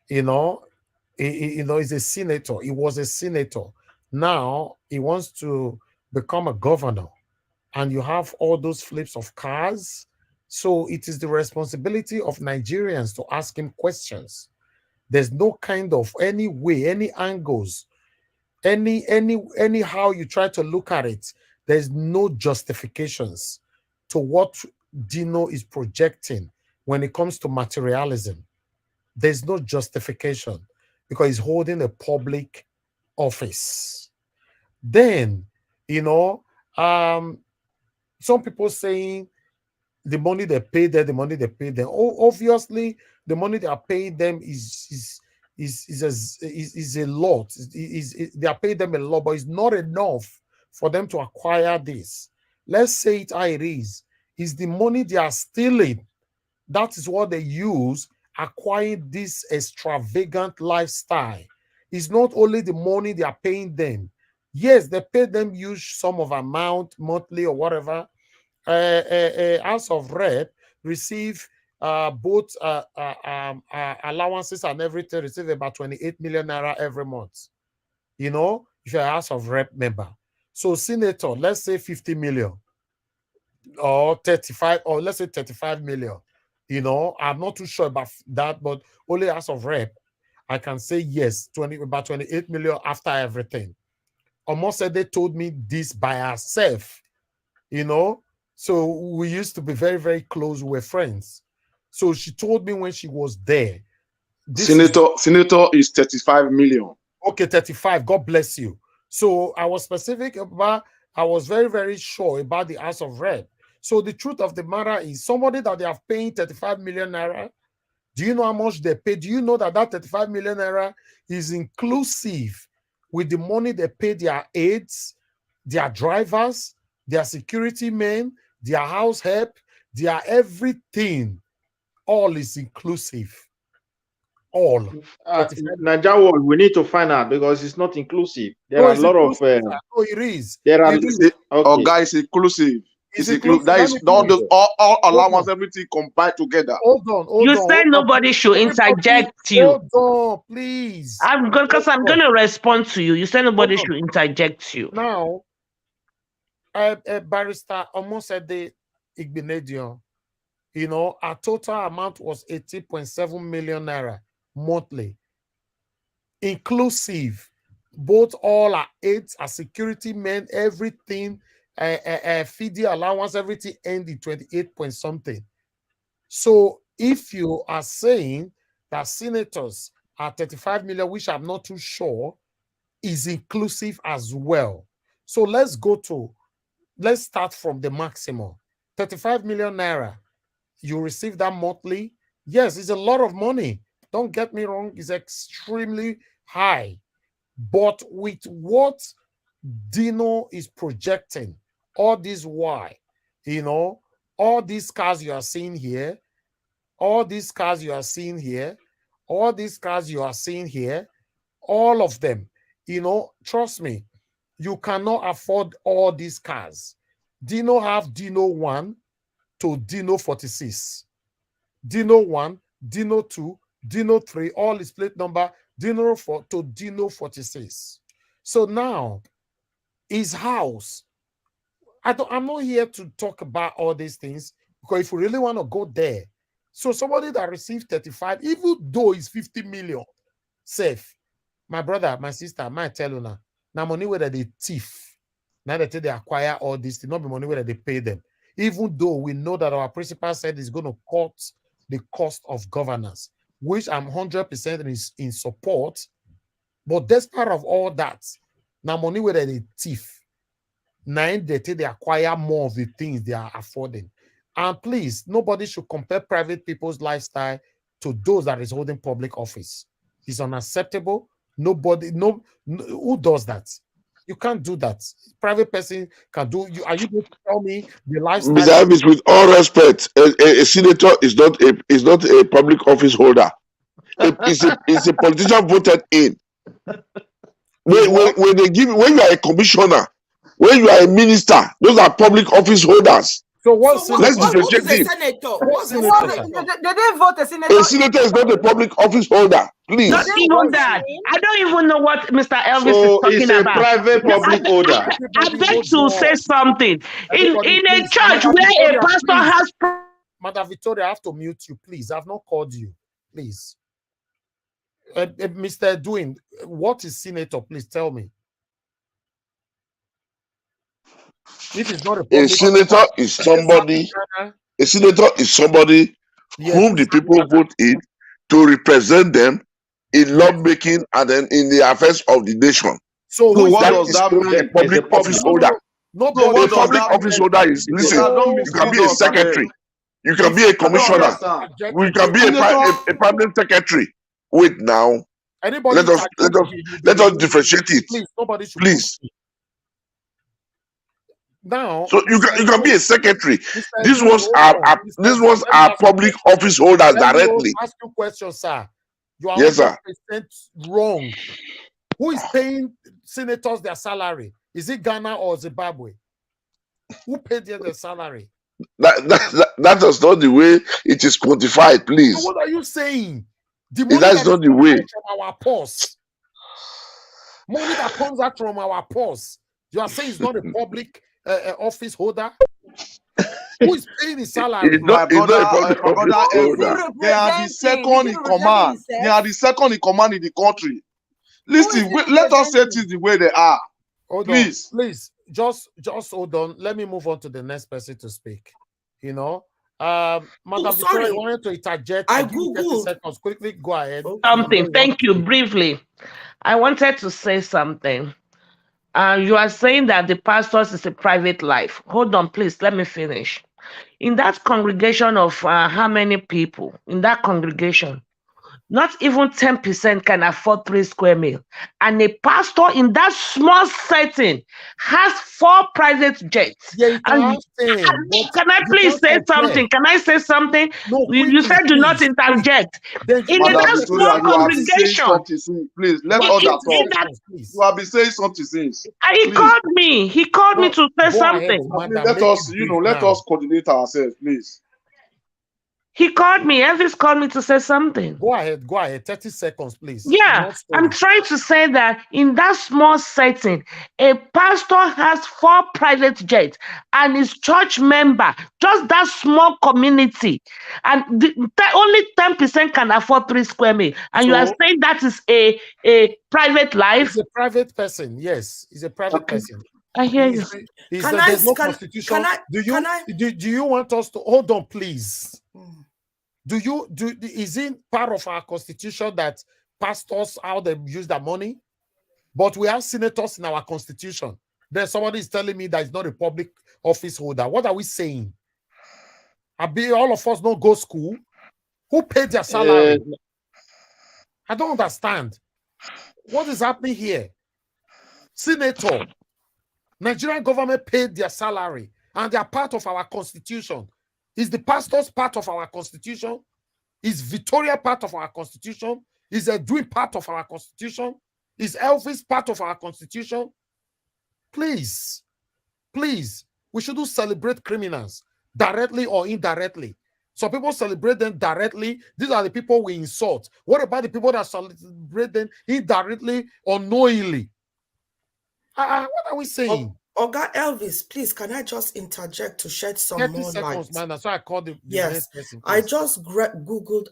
He's a senator. He was a senator. Now he wants to become a governor. And you have all those flips of cars. So it is the responsibility of Nigerians to ask him questions. There's no kind of any way, any angles, anyhow you try to look at it, there's no justifications to what Dino is projecting when it comes to materialism. There's no justification because he's holding a public office. Then, some people saying the money they pay them, the money they pay them. Obviously, the money they are paying them is a lot. They are paying them a lot, but it's not enough for them to acquire this. let's say it how it is the money they are stealing. That is what they use acquiring this extravagant lifestyle. It's not only the money they are paying them. Yes, they pay them use some of amount monthly or whatever. House of Rep receive both allowances and everything, receive about 28 million naira every month. You know, if you're a House of Rep member. So senator, let's say 50 million or 35, or let's say 35 million. You know, I'm not too sure about that, but only House of Rep, I can say yes, about 28 million after everything. Almost said they told me this by herself, you know. So we used to be very, very close. We were friends. So she told me when she was there. Senator is 35 million. Okay, 35. God bless you. So I was specific about, I was very, very sure about the House of Rep. So the truth of the matter is somebody that they are paying 35 million naira. Do you know how much they pay? Do you know that 35 million naira is inclusive with the money they pay their aides, their drivers, their security men, their house help, their everything? All is inclusive. All. Naija, we need to find out because it's not inclusive. There are a lot of. No, it is. There are. Okay. Oh, guys, inclusive. It's inclusive. That is all allowance, everything combined together. Hold on. You said nobody should interject you. Hold on, please. I'm going to respond to you. You said nobody should interject you. Now, Barrister almost said the Igbinedion, you know, our total amount was 80.7 million naira monthly, inclusive both all our aides, our security men, everything, feeding allowance, everything ended 28 point something. So if you are saying that senators are 35 million, which I'm not too sure, is inclusive as well. So let's start from the maximum. 35 million naira. You receive that monthly. Yes, it's a lot of money. Don't get me wrong, it's extremely high. But with what Dino is projecting, all this why, you know, all these cars you are seeing here, all these cars you are seeing here, all these cars you are seeing here, all of them, you know, trust me, you cannot afford all these cars. Dino have Dino 1 to Dino 46. Dino 1, Dino 2, Dino 3, all is plate number, Dino 4 to Dino 46. So now, his house, I'm not here to talk about all these things, because if we really want to go there, so somebody that received 35, even though it's 50 million, safe. My brother, my sister, I might tell you now money where they thief. Now they acquire all this, not be money where they pay them. Even though we know that our principal said is going to cut the cost of governance, which I'm 100% in support. But despite of all that, now money where they thief, now they acquire more of the things they are affording. And please, nobody should compare private people's lifestyle to those that is holding public office. It's unacceptable. Nobody, who does that? You can't do that. Private person can do. Are you going to tell me the lifestyle? Mr. Elvis, with all respect, a senator is not a public office holder. It's a politician voted in. When you are a commissioner, when you are a minister, those are public office holders. So let's differentiate They didn't vote a senator. A senator is not a public office holder. Please. Not even that. I don't even know what Mr. Elvis is talking about. Private public holder. I beg to say something. In a church where a pastor has. Madam Victoria, I have to mute you, please. I've not called you. Please. Mr. Edwin, what is senator? Please tell me. If it's not a senator is somebody. A senator is somebody whom the people vote in to represent them in lawmaking and then in the affairs of the nation. So what does that mean? A public office holder. A public office holder is, listen, you can be a secretary, you can be a commissioner, you can be a permanent secretary. Wait now. Let us differentiate it. Please, nobody should. Please. now. So you can be a secretary. These Hold ones on. are public office holders Let me directly. ask you a question, sir. You are Yes, sir. 100% wrong. Who is paying senators their salary? Is it Ghana or Zimbabwe? Who paid them their salary? That is not the way it is quantified, please. So what are you saying? The money That's not the way. from our purse. Money that comes out from our purse. You are saying it's not a public office holder? Who is paying his salary? It's not a public office holder. They are the second in command. They are the second in command in the country. Listen, let us say things the way they are. Please, just hold on. Let me move on to the next person to speak. You know, Madam Victoria, you wanted to interject. I Googled 30 seconds. Quickly, go ahead. Something. Thank you. Briefly, I wanted to say something. You are saying that the pastors is a private life. Hold on, please. Let me finish. In that congregation of how many people in that congregation? Not even 10% can afford 3 square meals. And a pastor in that small setting has 4 private jets. Yeah, can I please say something? Can I say something? No, you said do not interject. In that small congregation. Please, let others talk. You have been saying something since. He called me. He called me to say something. Let us, let us coordinate ourselves, please. He called me. Elvis called me to say something. Go ahead. 30 seconds, please. Yeah, I'm trying to say that in that small setting, a pastor has 4 private jets and his church member, just that small community, and only 10% can afford 3 square meals. And you are saying that is a private life? He's a private person. Yes, he's a private person. I hear you. There's no constitution. Do you want us to hold on, please? Is it part of our constitution that pastors, how they use their money? But we have senators in our constitution. Then somebody is telling me that it's not a public office holder. What are we saying? All of us don't go to school. Who paid their salary? I don't understand. What is happening here? Senator, Nigerian government paid their salary and they are part of our constitution. Is the pastors part of our constitution? Is Victoria part of our constitution? Is Edwin part of our constitution? Is Elvis part of our constitution? Please, we shouldn't celebrate criminals directly or indirectly. Some people celebrate them directly. These are the people we insult. What about the people that celebrate them indirectly or knowingly? What are we saying? Oga Elvis, please, can I just interject to shed some more light? Man, that's why I called the yes, person, I just Googled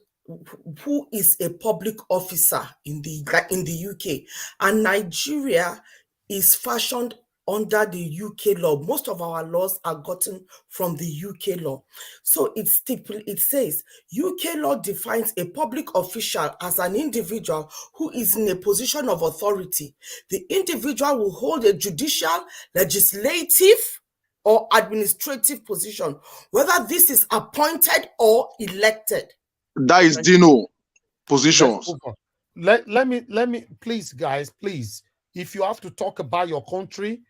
who is a public officer in the UK, and Nigeria is fashioned under the UK law. Most of our laws are gotten from the UK law. So it says UK law defines a public official as an individual who is in a position of authority. The individual will hold a judicial, legislative, or administrative position, whether this is appointed or elected. That is Dino positions. Let me please, guys, please. If you have to talk about your country,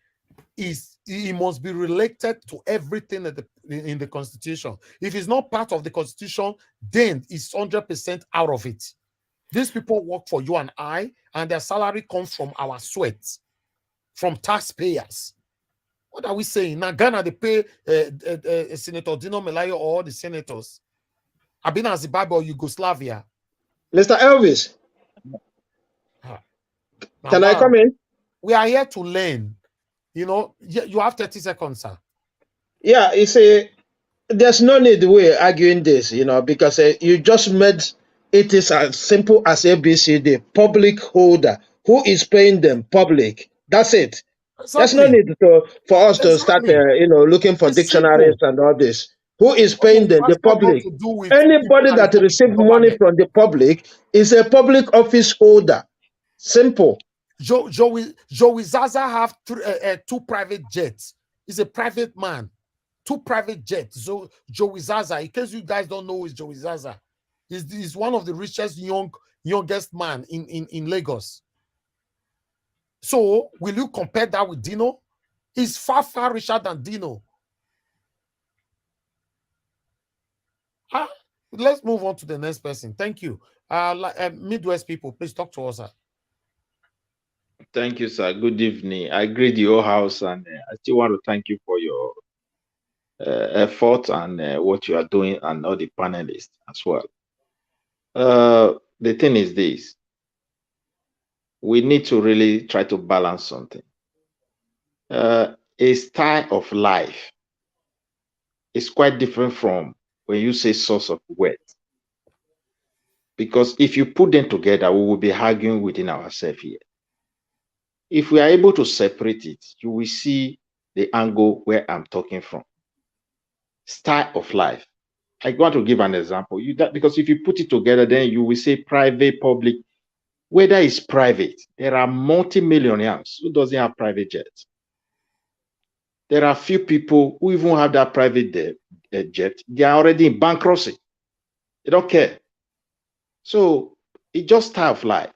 it must be related to everything in the Constitution. If it's not part of the Constitution, then it's 100% out of it. These people work for you and I, and their salary comes from our sweat, from taxpayers. What are we saying? Now, Ghana, they pay Senator Dino Melaye or all the senators. I've been in Zimbabwe or Yugoslavia. Mr. Elvis, can I come in? We are here to learn. You know, you have 30 seconds, sir. Yeah, there's no need we're arguing this, because you just made it is as simple as ABCD, public holder. Who is paying them? Public. That's it. Exactly. There's no need for us to start, looking for dictionaries and all this. Who is paying them? The public. Anybody that receives money from the public is a public office holder. Simple. Joey Zaza have 2 private jets. He's a private man. 2 private jets. So Joey Zaza, in case you guys don't know who is Joey Zaza, he's one of the richest youngest man in Lagos. So will you compare that with Dino? is far, far richer than Dino. Let's move on to the next person. Thank you. Midwest people, please talk to us, sir. Thank you, sir. Good evening. I greet your house, and I still want to thank you for your effort and what you are doing, and all the panelists as well. The thing is this: we need to really try to balance something. A style of life is quite different from when you say source of wealth. Because if you put them together, we will be arguing within ourselves here. If we are able to separate it, you will see the angle where I'm talking from. Style of life. I want to give an example. Because if you put it together, then you will say private, public. Whether it's private, there are multi-millionaires who doesn't have private jets. There are few people who even have that private jet. They are already in bankruptcy. They don't care. So it's just style of life.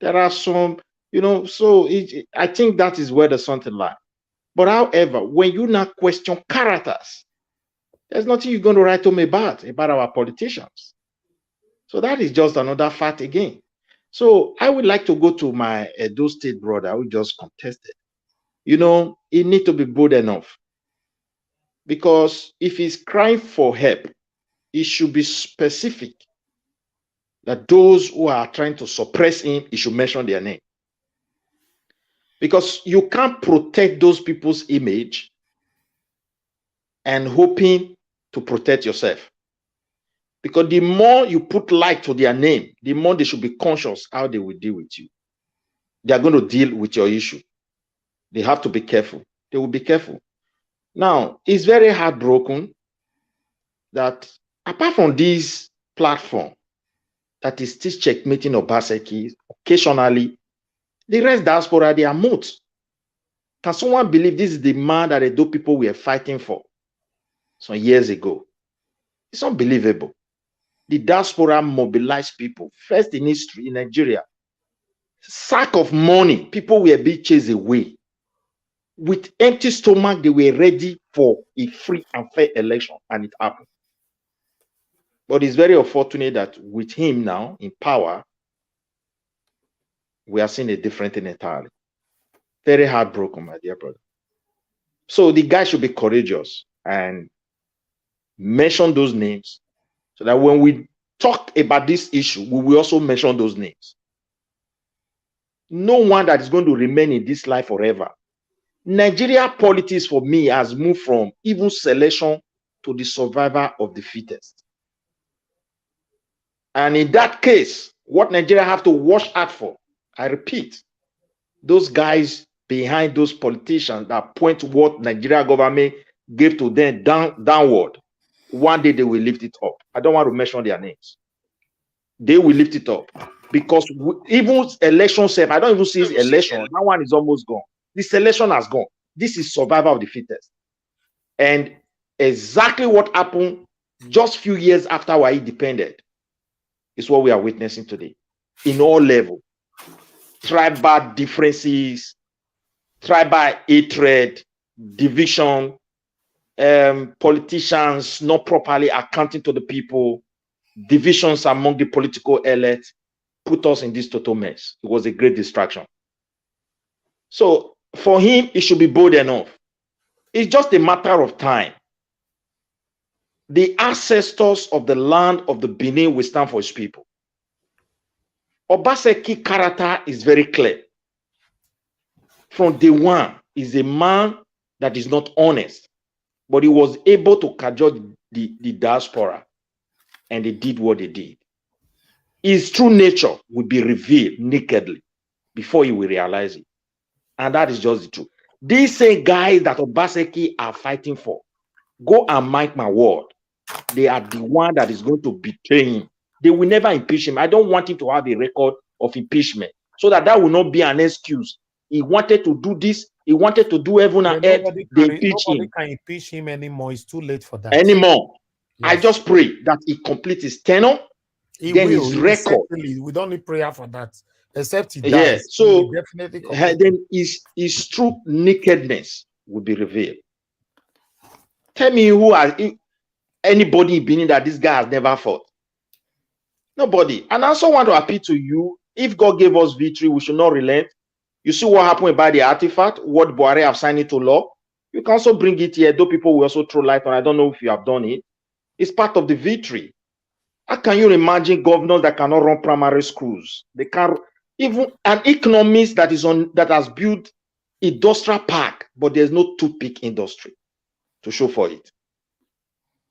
There are some, so I think that is where the something lies. But however, when you now question characters, there's nothing you're going to write home about our politicians. So that is just another fact again. So I would like to go to my Edo State brother who just contested. He need to be bold enough. Because if he's crying for help, he should be specific that those who are trying to suppress him, he should mention their name. Because you can't protect those people's image and hoping to protect yourself. Because the more you put light to their name, the more they should be conscious how they will deal with you. They are going to deal with your issue. They have to be careful. They will be careful. Now, it's very heartbroken that apart from this platform that is still checkmating Obaseki, occasionally, the rest diaspora, they are moot. Can someone believe this is the man that the Edo people were fighting for some years ago? It's unbelievable. The diaspora mobilized people, first in history in Nigeria. Sack of money, people were being chased away. With empty stomach, they were ready for a free and fair election, and it happened. But it's very unfortunate that with him now in power, we are seeing a different thing entirely. Very heartbroken, my dear brother. So the guy should be courageous and mention those names so that when we talk about this issue, we will also mention those names. No one that is going to remain in this life forever. Nigeria politics for me has moved from even selection to the survivor of the fittest. And in that case, what Nigeria have to watch out for, I repeat, those guys behind those politicians that point to what Nigeria government gave to them downward, one day they will lift it up. I don't want to mention their names. They will lift it up. Because even election self, I don't even see election. That one is almost gone. This election has gone. This is survival of the fittest. And exactly what happened just few years after we independent is what we are witnessing today. In all levels. Tribal differences, tribal hatred, division, politicians not properly accounting to the people, divisions among the political elite put us in this total mess. It was a great distraction. So for him, it should be bold enough. It's just a matter of time. The ancestors of the land of the Benin will stand for his people. Obaseki character is very clear. From day one, he's a man that is not honest, but he was able to cajole the diaspora, and they did what they did. His true nature will be revealed nakedly before he will realize it. And that is just the truth. These same guys that Obaseki are fighting for, go and mark my word, they are the one that is going to betray him. They will never impeach him. I don't want him to have a record of impeachment, so that will not be an excuse. He wanted to do this. He wanted to do heaven and earth. They impeach him. Nobody can impeach him anymore. It's too late for that. Anymore. Yes. I just pray that he completes his tenure. Then his record. We don't need prayer for that, except he dies. Yeah. So definitely then his true nakedness will be revealed. Tell me who has anybody in Benin that this guy has never fought. Nobody. And I also want to appeal to you, if God gave us victory, we should not relent. You see what happened about the artifact, what Buhari have signed into law. You can also bring it here, though people will also throw light on. I don't know if you have done it. It's part of the victory. How can you imagine governors that cannot run primary schools? They can't, even an economist that has built industrial park, but there's no toothpick industry to show for it.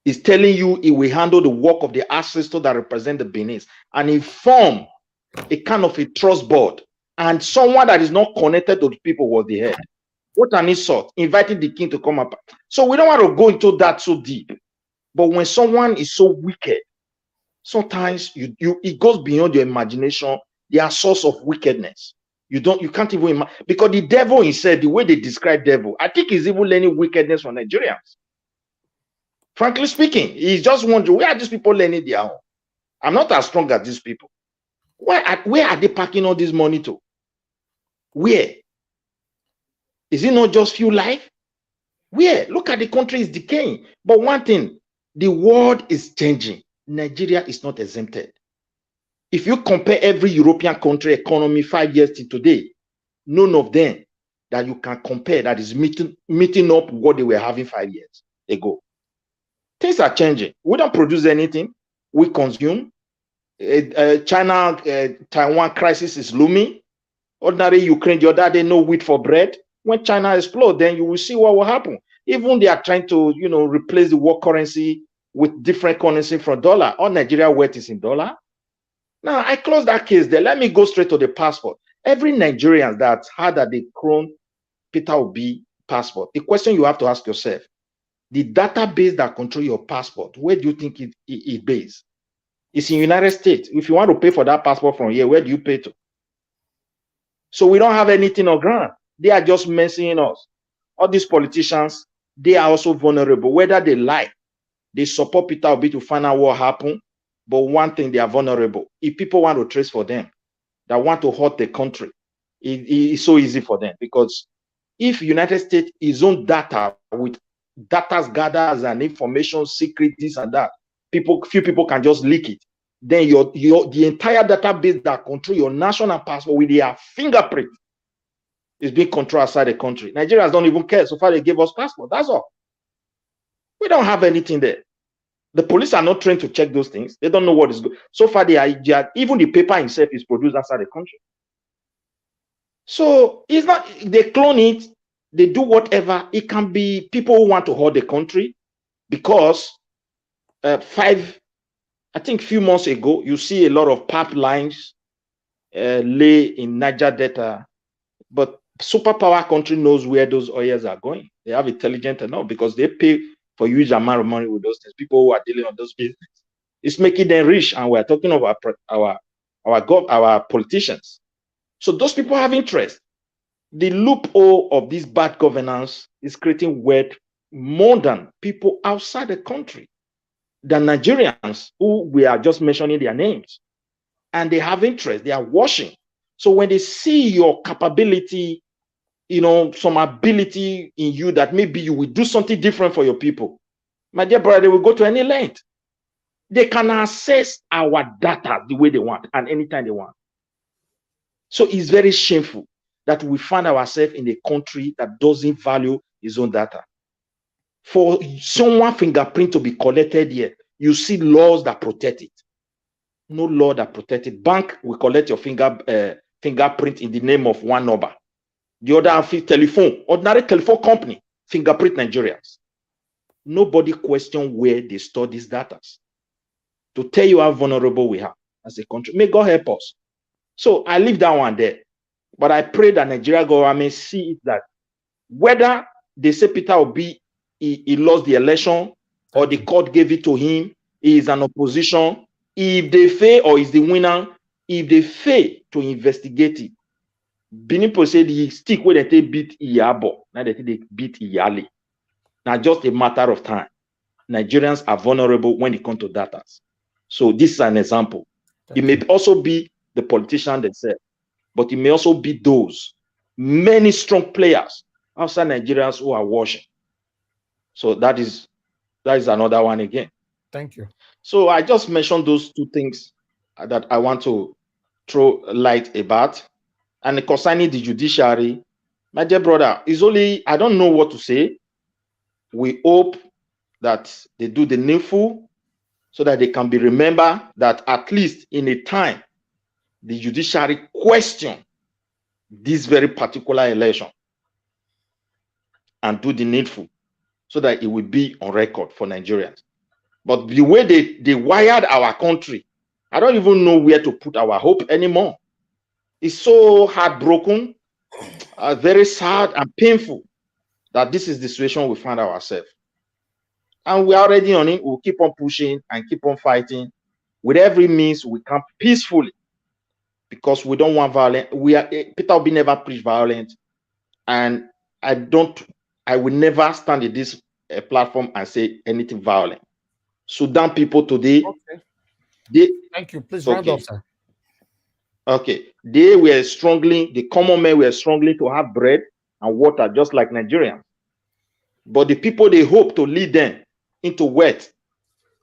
He's telling you he will handle the work of the ancestors that represent the Benin and inform a kind of a trust board. And someone that is not connected to the people was the head. What an insult, inviting the king to come up. So we don't want to go into that so deep. But when someone is so wicked, sometimes it goes beyond your imagination. They are source of wickedness. You can't even imagine, because the devil himself, the way they describe devil, I think he's even learning wickedness from Nigerians. Frankly speaking, he's just wondering, where are these people learning their own? I'm not as strong as these people. Where are they packing all this money to? Where? Is it not just few life? Where? Look at the country is decaying. But one thing, the world is changing. Nigeria is not exempted. If you compare every European country economy 5 years to today, none of them that you can compare that is meeting up what they were having 5 years ago. Things are changing. We don't produce anything. We consume. China, Taiwan crisis is looming. Ordinary Ukraine, the other day, no wheat for bread. When China explodes, then you will see what will happen. Even they are trying to, replace the world currency with different currency from dollar. All Nigeria weight is in dollar. Now, I close that case there. Let me go straight to the passport. Every Nigerian that had that they crown Peter Obi passport, the question you have to ask yourself, the database that control your passport, where do you think it based? It's in United States. If you want to pay for that passport from here, where do you pay to? So we don't have anything on ground. They are just messing us. All these politicians, they are also vulnerable. Whether they like, they support Peter Obi to find out what happened. But one thing, they are vulnerable. If people want to trace for them, that want to hurt the country, it's so easy for them. Because if United States is on data with data gathers and information, secret, this and that, few people can just leak it. Then the entire database that control your national passport with their fingerprint is being controlled outside the country. Nigerians don't even care. So far, they gave us passport. That's all. We don't have anything there. The police are not trained to check those things. They don't know what is good. So far, they are even the paper itself is produced outside the country. So it's not, they clone it, they do whatever. It can be people who want to hold the country because I think a few months ago, you see a lot of pipelines lay in Niger Delta, but superpower country knows where those oils are going. They have intelligence enough because they pay for huge amount of money with those things. People who are dealing on those business, it's making them rich, and we're talking about our politicians. So those people have interest. The loophole of this bad governance is creating wealth more than people outside the country, than Nigerians who we are just mentioning their names, and they have interest. They are watching. So when they see your capability, some ability in you that maybe you will do something different for your people, my dear brother, they will go to any length. They can access our data the way they want and anytime they want. So it's very shameful that we find ourselves in a country that doesn't value its own data. For someone fingerprint to be collected here, you see laws that protect it. No law that protect it. Bank will collect your fingerprint in the name of one number. The other telephone, ordinary telephone company, fingerprint Nigerians. Nobody question where they store these data. To tell you how vulnerable we are as a country. May God help us. So I leave that one there. But I pray that Nigeria government see it that whether they say Peter Obi he lost the election or the court gave it to him, he is an opposition. If they fail or is the winner, if they fail to investigate it, Benin people say the stick where they beat Iyabo, now they beat Iyali. Now just a matter of time. Nigerians are vulnerable when it comes to data. So this is an example. It may also be the politicians themselves, but it may also be those many strong players outside Nigerians who are washing. So that is another one again. Thank you. So I just mentioned those two things that I want to throw light about. And concerning the judiciary, my dear brother, is only, I don't know what to say. We hope that they do the needful so that they can be remembered, that at least in a time, the judiciary question this very particular election and do the needful so that it will be on record for Nigerians. But the way they wired our country, I don't even know where to put our hope anymore. It's so heartbroken, very sad and painful that this is the situation we find ourselves. And we're already on it. We'll keep on pushing and keep on fighting with every means we can peacefully, because we don't want violence. Peter Obi never preached violence, and I will never stand in this platform and say anything violent. Sudan people today, Thank you. Please round up, sir. Okay, they were struggling, the common men were struggling to have bread and water just like Nigerians. But the people they hope to lead them into wealth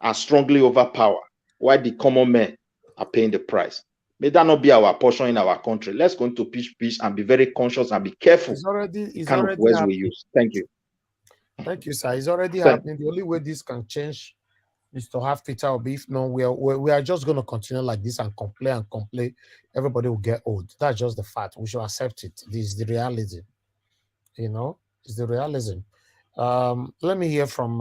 are strongly overpowered, while the common men are paying the price. May that not be our portion in our country. Let's go into peace and be very conscious and be careful. It's already of words happening. we use. Thank you. Thank you, sir. It's already happening. The only way this can change is to have Peter Obi. If no, we are just going to continue like this and complain. Everybody will get old. That's just the fact. We should accept it. This is the reality. You know, it's the realism. Let me hear from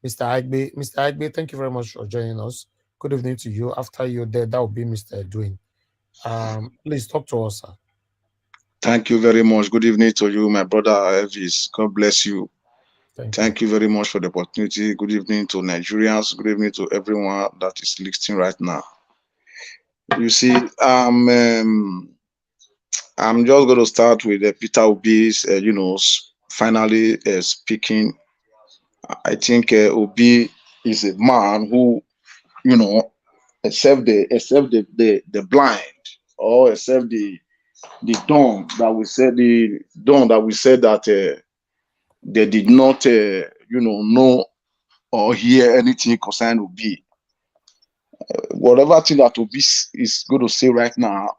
Mr. Agbe. Mr. Agbe, thank you very much for joining us. Good evening to you. After you're there, that will be Mr. Edwin. Please talk to us, sir. Thank you very much. Good evening to you, my brother Elvis. God bless you. Thank you very much for the opportunity. Good evening to Nigerians. Good evening to everyone that is listening right now. You see, I'm just going to start with Peter Obi's, finally speaking. I think Obi is a man who, except the blind, or except the dumb that we said that they did not know or hear anything concerning Obi. Whatever thing that Obi is going to say right now,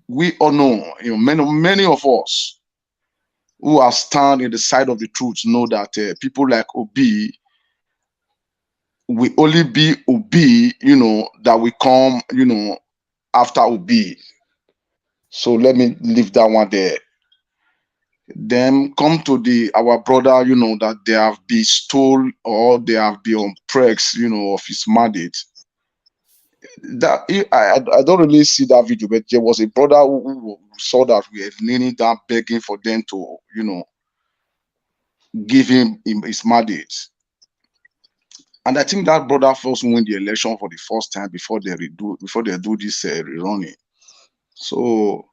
we all know, many of us who are stand in the side of the truth know that people like Obi will only be Obi, that will come, after Obi. So let me leave that one there. Then come to our brother, that they have been stolen or they have been on pregs, of his mandate. That I don't really see that video, but there was a brother who saw that we were kneeling down begging for them to, give him his mandate. And I think that brother first win the election for the first time before they do this rerunning. So,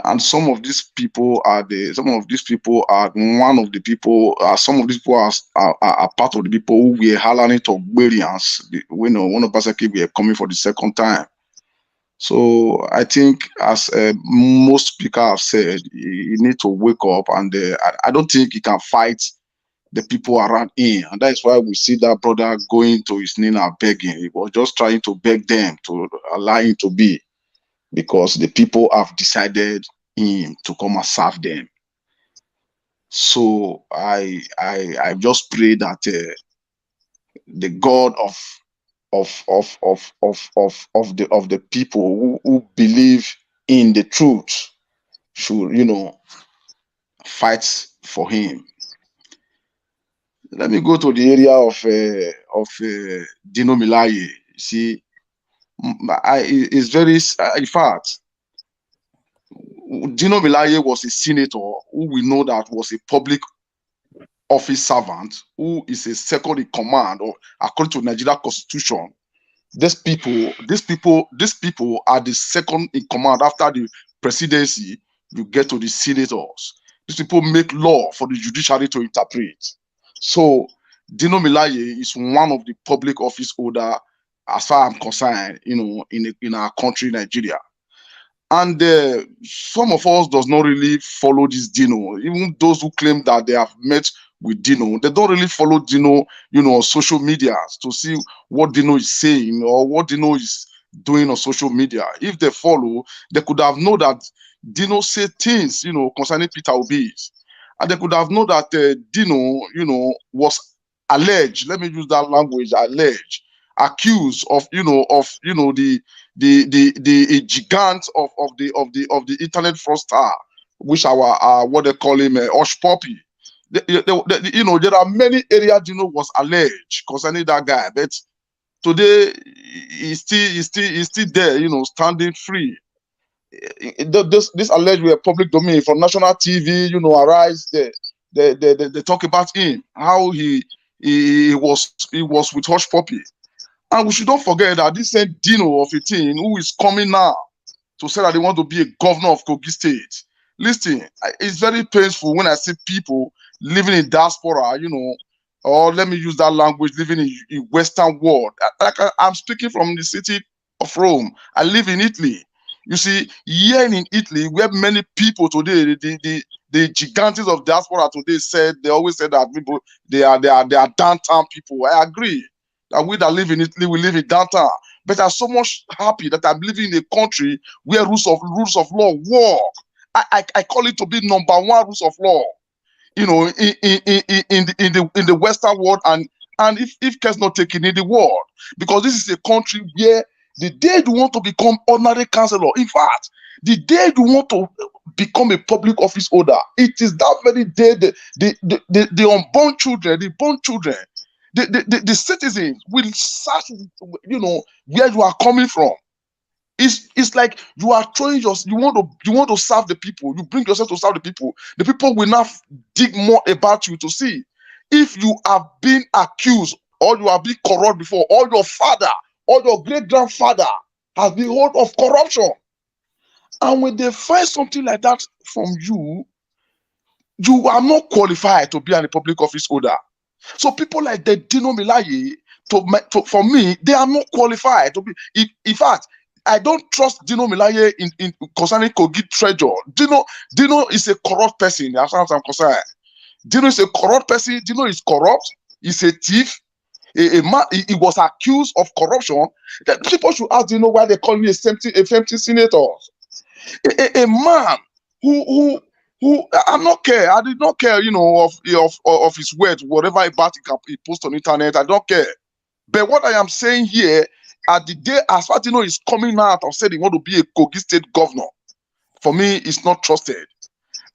and some of these people are one of the people. Some of these people are part of the people who were hollering to Obidients. One of us we are coming for the second time. So I think, as most speakers have said, you need to wake up, and I don't think he can fight the people around him, and that is why we see that brother going to his knee and begging. He was just trying to beg them to allow him to be, because the people have decided him to come and serve them. So I just pray that the God of the people who believe in the truth should fight for him. Let me go to the area of Dino Melaye. See, it's very, in fact, Dino Melaye was a senator who we know that was a public office servant, who is a second in command, or according to Nigeria Constitution, these people are the second in command after the presidency. You get to the senators. These people make law for the judiciary to interpret. So Dino Melaye is one of the public office holder, as far as I'm concerned, in our country, Nigeria. And some of us does not really follow this Dino. Even those who claim that they have met with Dino, they don't really follow Dino, on social media to see what Dino is saying or what Dino is doing on social media. If they follow, they could have known that Dino said things, concerning Peter Obi. And they could have known that Dino, was alleged. Let me use that language, alleged, accused of, the gigant of the internet fraudster, which our what they call him, Osh Poppy. There are many areas Dino was alleged concerning that guy, but today he's still there, standing free. This alleged were public domain from national TV, Arise. They talk about him, how he was with Hush Puppy. And we should not forget that this same Dino of 18 who is coming now to say that they want to be a governor of Kogi State. Listen, it's very painful when I see people living in diaspora, or let me use that language, living in Western world. I'm speaking from the city of Rome. I live in Italy. You see, here in Italy, where many people today, the gigantes of diaspora today they always say that people, they are downtown people. I agree that we that live in Italy, we live in downtown. But I'm so much happy that I'm living in a country where rules of law work. I call it to be number one rules of law, in the Western world, and if care's not taken in the world, because this is a country where the day you want to become ordinary councillor, in fact, the day you want to become a public office holder, it is that very day the unborn children, the born children, the citizens will search, where you are coming from. It's like you are throwing you want to serve the people. You bring yourself to serve the people. The people will now dig more about you to see if you have been accused or you have been corrupt before, or your father or your great-grandfather has been hold of corruption. And when they find something like that from you, you are not qualified to be a public office holder. So people like the Dino Melaye, for me, they are not qualified to be. In fact, I don't trust Dino Melaye in concerning Kogi treasure. Dino is a corrupt person, as far as I'm concerned. Dino is a corrupt person. Dino is corrupt. He's a thief. A man, he was accused of corruption. People should ask Dino why they call me a empty senator. A man who I'm not care. I did not care, of his words, whatever about he posts on the internet. I don't care. But what I am saying here, at the day as far as Dino is coming out and said he want to be a Kogi State governor, for me, it's not trusted,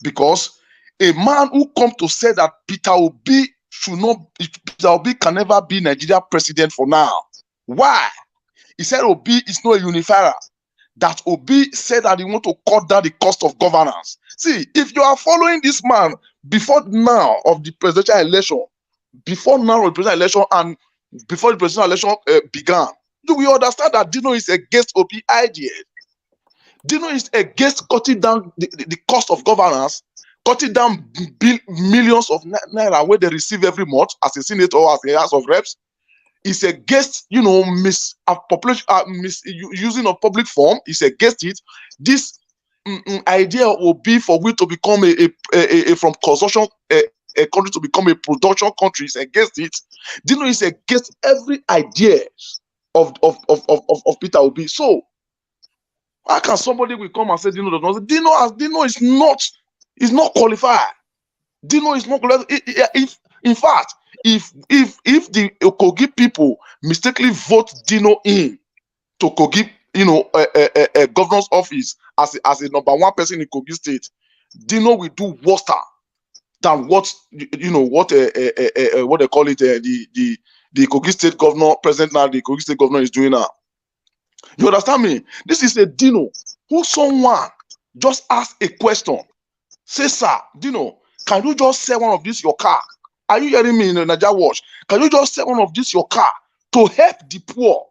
because a man who come to say that Peter Obi can never be Nigeria president for now. Why? He said Obi is not a unifier. That Obi said that he want to cut down the cost of governance. See, if you are following this man before now of the presidential election, and before the presidential election began, you will understand that Dino is against Obi idea. Dino is against cutting down the cost of governance, cutting down millions of naira where they receive every month as a senator or as a House of Reps. Is against, using of public form. Is against it. This idea will be for we to become from consumption a country to become a production country. Is against it. Dino is against every idea of Peter Obi. So how can somebody will come and say Dino does not? Dino is not qualified. Dino is not qualified. In fact, if the Kogi people mistakenly vote Dino in to Kogi, a governor's office as a number one person in Kogi State, Dino will do worse than what they call it, the Kogi State governor, present now, the Kogi State governor is doing now. You understand me? This is a Dino who someone just asked a question. Say, sir, Dino, can you just sell one of this your car? Are you hearing me in the Niger Watch? Can you just sell one of this your car to help the poor?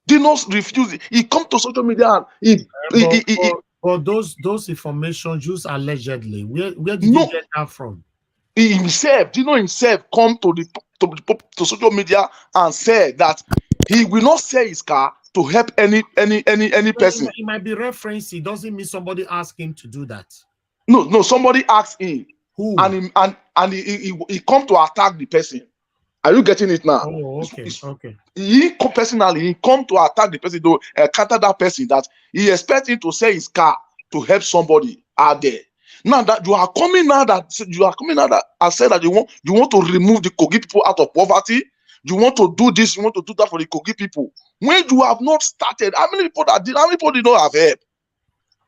Dino's refusing. He come to social media and but those information used allegedly. Where did you get that from? Dino himself come to social media and said that he will not sell his car to help any person. It might be reference. It doesn't mean somebody asked him to do that. No, somebody asked him. Who? And he come to attack the person. Are you getting it now? Oh, okay, okay. He personally, he come to attack the person, to counter that person that he expects him to sell his car to help somebody out there. Now that you are coming now that I said that you want to remove the Kogi people out of poverty, you want to do this, you want to do that for the Kogi people. When you have not started, how many people did not have help?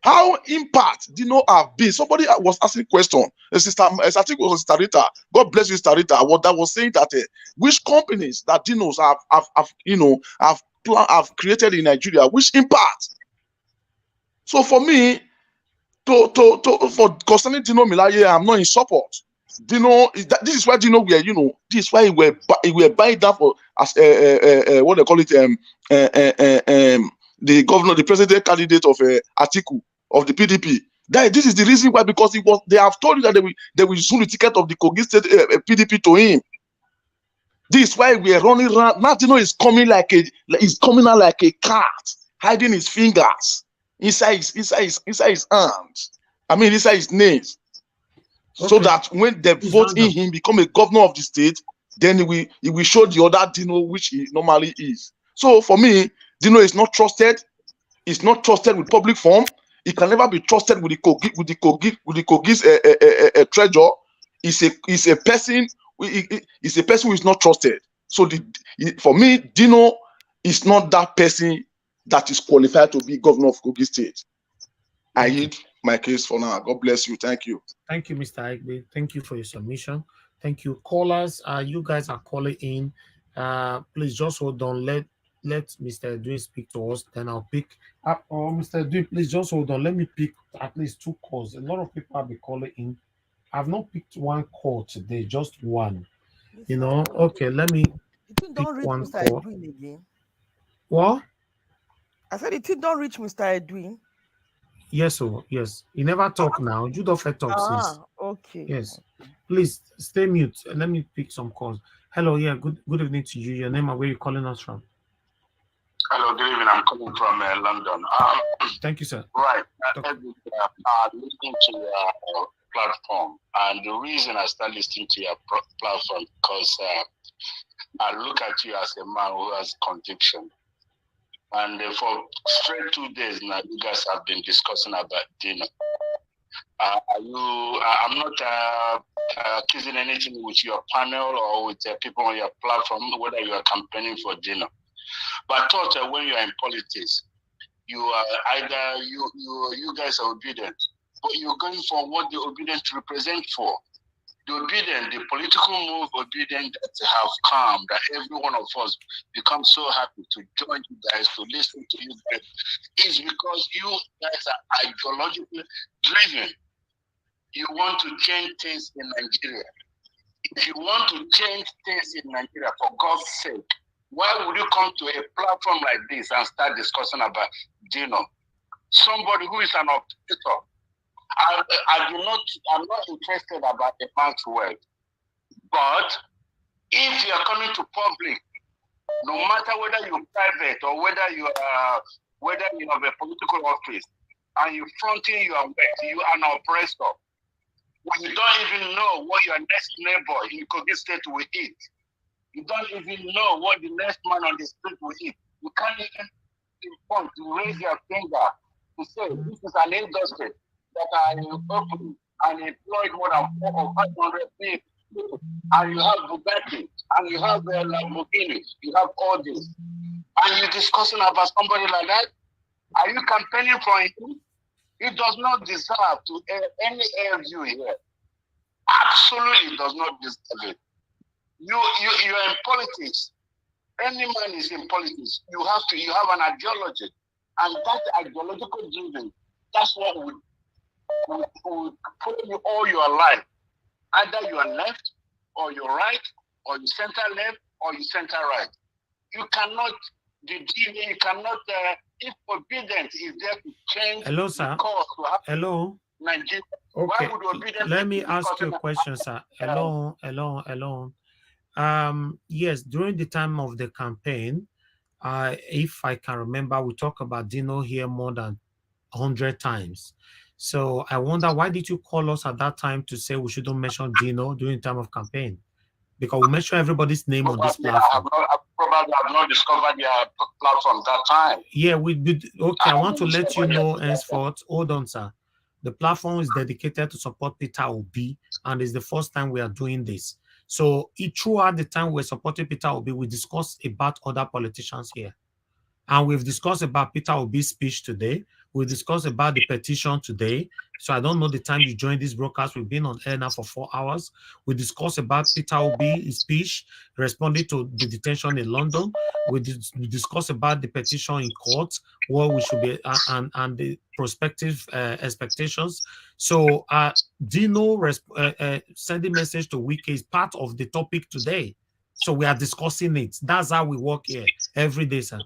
How impact did not have been? Somebody was asking question. I think it was Sister Rita. God bless you, Sister Rita. What that was saying that which companies that Dinos have created in Nigeria, which impact? So for me, for concerning Dino Melaye, I'm not in support. Dino, this is why Dino this is why he were buying down for as what they call it the governor, the president candidate of Atiku of the PDP. This is the reason why, because they have told you that they will soon the ticket of the Kogi State PDP to him. This is why we are running around. Now Dino is coming out like a cat, hiding his fingers inside his hands. I mean inside his nails. Okay. So that when they vote in him, become a governor of the state, then he will show the other Dino which he normally is. So for me, Dino is not trusted. He's not trusted with public form. He can never be trusted with the Kogi's treasure. He's a person who is not trusted. So for me, Dino is not that person that is qualified to be governor of Kogi State. I hit my case for now. God bless you. Thank you. Thank you, Mr. Aigbe. Thank you for your submission. Thank you, callers. You guys are calling in. Please just hold on. Let Mr. Edwin speak to us. Then I'll pick up. Oh, Mr. Edwin, please just hold on. Let me pick at least 2 calls. A lot of people have been calling in. I've not picked 1 call today, just 1. You know. Okay, let me pick 1 call. Again. What? I said it don't reach Mr. Edwin. Yes, oh, yes. He never talk now. You don't talk since. Okay. Yes. Please stay mute. Let me pick some calls. Hello, yeah. Good evening to you. Your name and where you calling us from? Hello, good evening. I'm calling from London. Thank you, sir. Right. Listening to your platform, and the reason I start listening to your platform because I look at you as a man who has conviction. And for straight 2 days now, you guys have been discussing about Dino. I'm not accusing anything with your panel or with people on your platform, whether you are campaigning for Dino. But I thought when you are in politics, you are either you guys are obedient, but you're going for what the obedient represent for. The obedient, the political move obedient that have come, that every one of us become so happy to join you guys, to listen to you guys, is because you guys are ideologically driven. You want to change things in Nigeria. If you want to change things in Nigeria, for God's sake, why would you come to a platform like this and start discussing about Dino? Somebody who is an operator. I'm not interested about the man's word. But if you are coming to public, no matter whether you're private or whether you have a political office, and you're fronting your work, you are an oppressor. When you don't even know what your next neighbor in Kogi State will eat. You don't even know what the next man on the street will eat. You can't even point to raise your finger to say this is an industry that I opened and employed more than 400 or 500 people. And you have Bugatti, and you have Lamborghini, you have all this. And you're discussing about somebody like that? Are you campaigning for him? He does not deserve to air any air view here. Absolutely does not deserve it. You are in politics. Any man is in politics. You have an ideology. And that ideological driven, that's what would put you all your life. Either you are left, or you're right, or you center left, or you center right. You cannot if obedience is there to change Hello, sir. the course to have Hello. Nigeria. Okay. Why would obedience Let me ask you a question, sir. Hello. Yes, during the time of the campaign, if I can remember, we talk about Dino here more than 100 times. So I wonder, why did you call us at that time to say we shouldn't mention Dino during time of campaign? Because we mention everybody's name on this platform. Probably have not discovered their platform that time. Yeah, we did. Okay, I want to let you know henceforth. Hold on, sir. The platform is dedicated to support Peter Obi, and it's the first time we are doing this. So throughout the time we're supporting Peter Obi, we discussed about other politicians here. And we've discussed about Peter Obi's speech today. We discussed about the petition today. So I don't know the time you joined this broadcast. We've been on air now for 4 hours. We discussed about Peter Obi's speech responding to the detention in London. We discussed about the petition in court, where we should be, and the prospective expectations. So Dino sending message to Wiki is part of the topic today. So we are discussing it. That's how we work here every day, sir.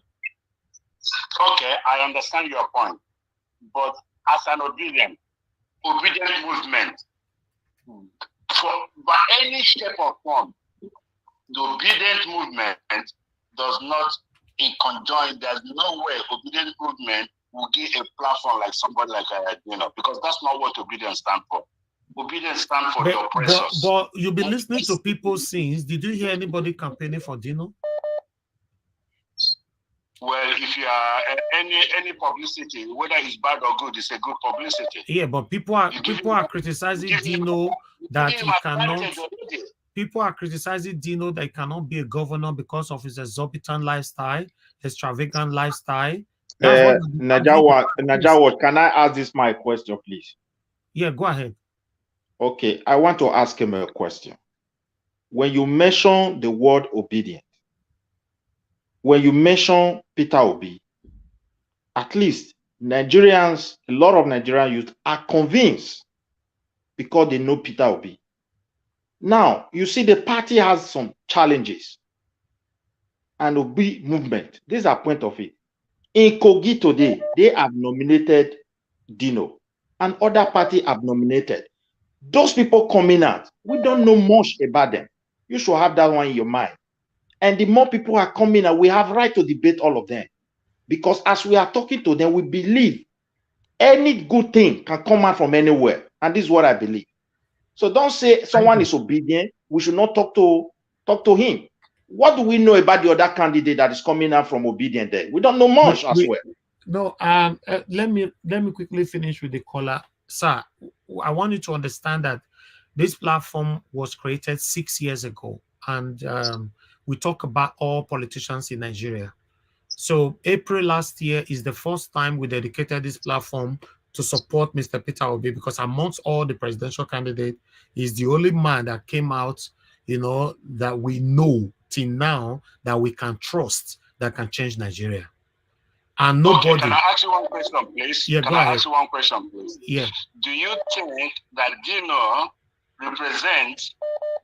Okay, I understand your point. But as an obedient movement, by any shape or form, the obedient movement does not in conjoin. There's no way obedient movement will give a platform like somebody like Dino, because that's not what obedience stands for. Obedience stands for the oppressors. But you've been listening to people since. Did you hear anybody campaigning for Dino? Well, if you are any publicity, whether it's bad or good, it's a good publicity. Yeah, but people are criticizing Dino that he cannot. People are criticizing Dino that he cannot be a governor because of his exorbitant lifestyle, extravagant lifestyle. Najawat, can I ask this my question, please? Yeah, go ahead. Okay, I want to ask him a question. When you mention the word obedient, when you mention Peter Obi, at least Nigerians, a lot of Nigerian youth are convinced because they know Peter Obi. Now, you see the party has some challenges. And Obi movement, this is a point of it. In Kogi today, they have nominated Dino, and other party have nominated. Those people coming out, we don't know much about them. You should have that one in your mind. And the more people are coming out, we have right to debate all of them. Because as we are talking to them, we believe any good thing can come out from anywhere. And this is what I believe. So don't say someone is obedient. We should not talk to him. What do we know about the other candidate that is coming out from obedient there? We don't know much as well. No, let me quickly finish with the caller. Sir, I want you to understand that this platform was created 6 years ago. And we talk about all politicians in Nigeria. So April last year is the first time we dedicated this platform to support Mr. Peter Obi, because amongst all the presidential candidates, he's the only man that came out, that we know till now that we can trust, that can change Nigeria. And nobody. Okay, can I ask you one question, please? Yeah, can go I ahead. ask you one question, please? Yeah. Do you think that Dino represents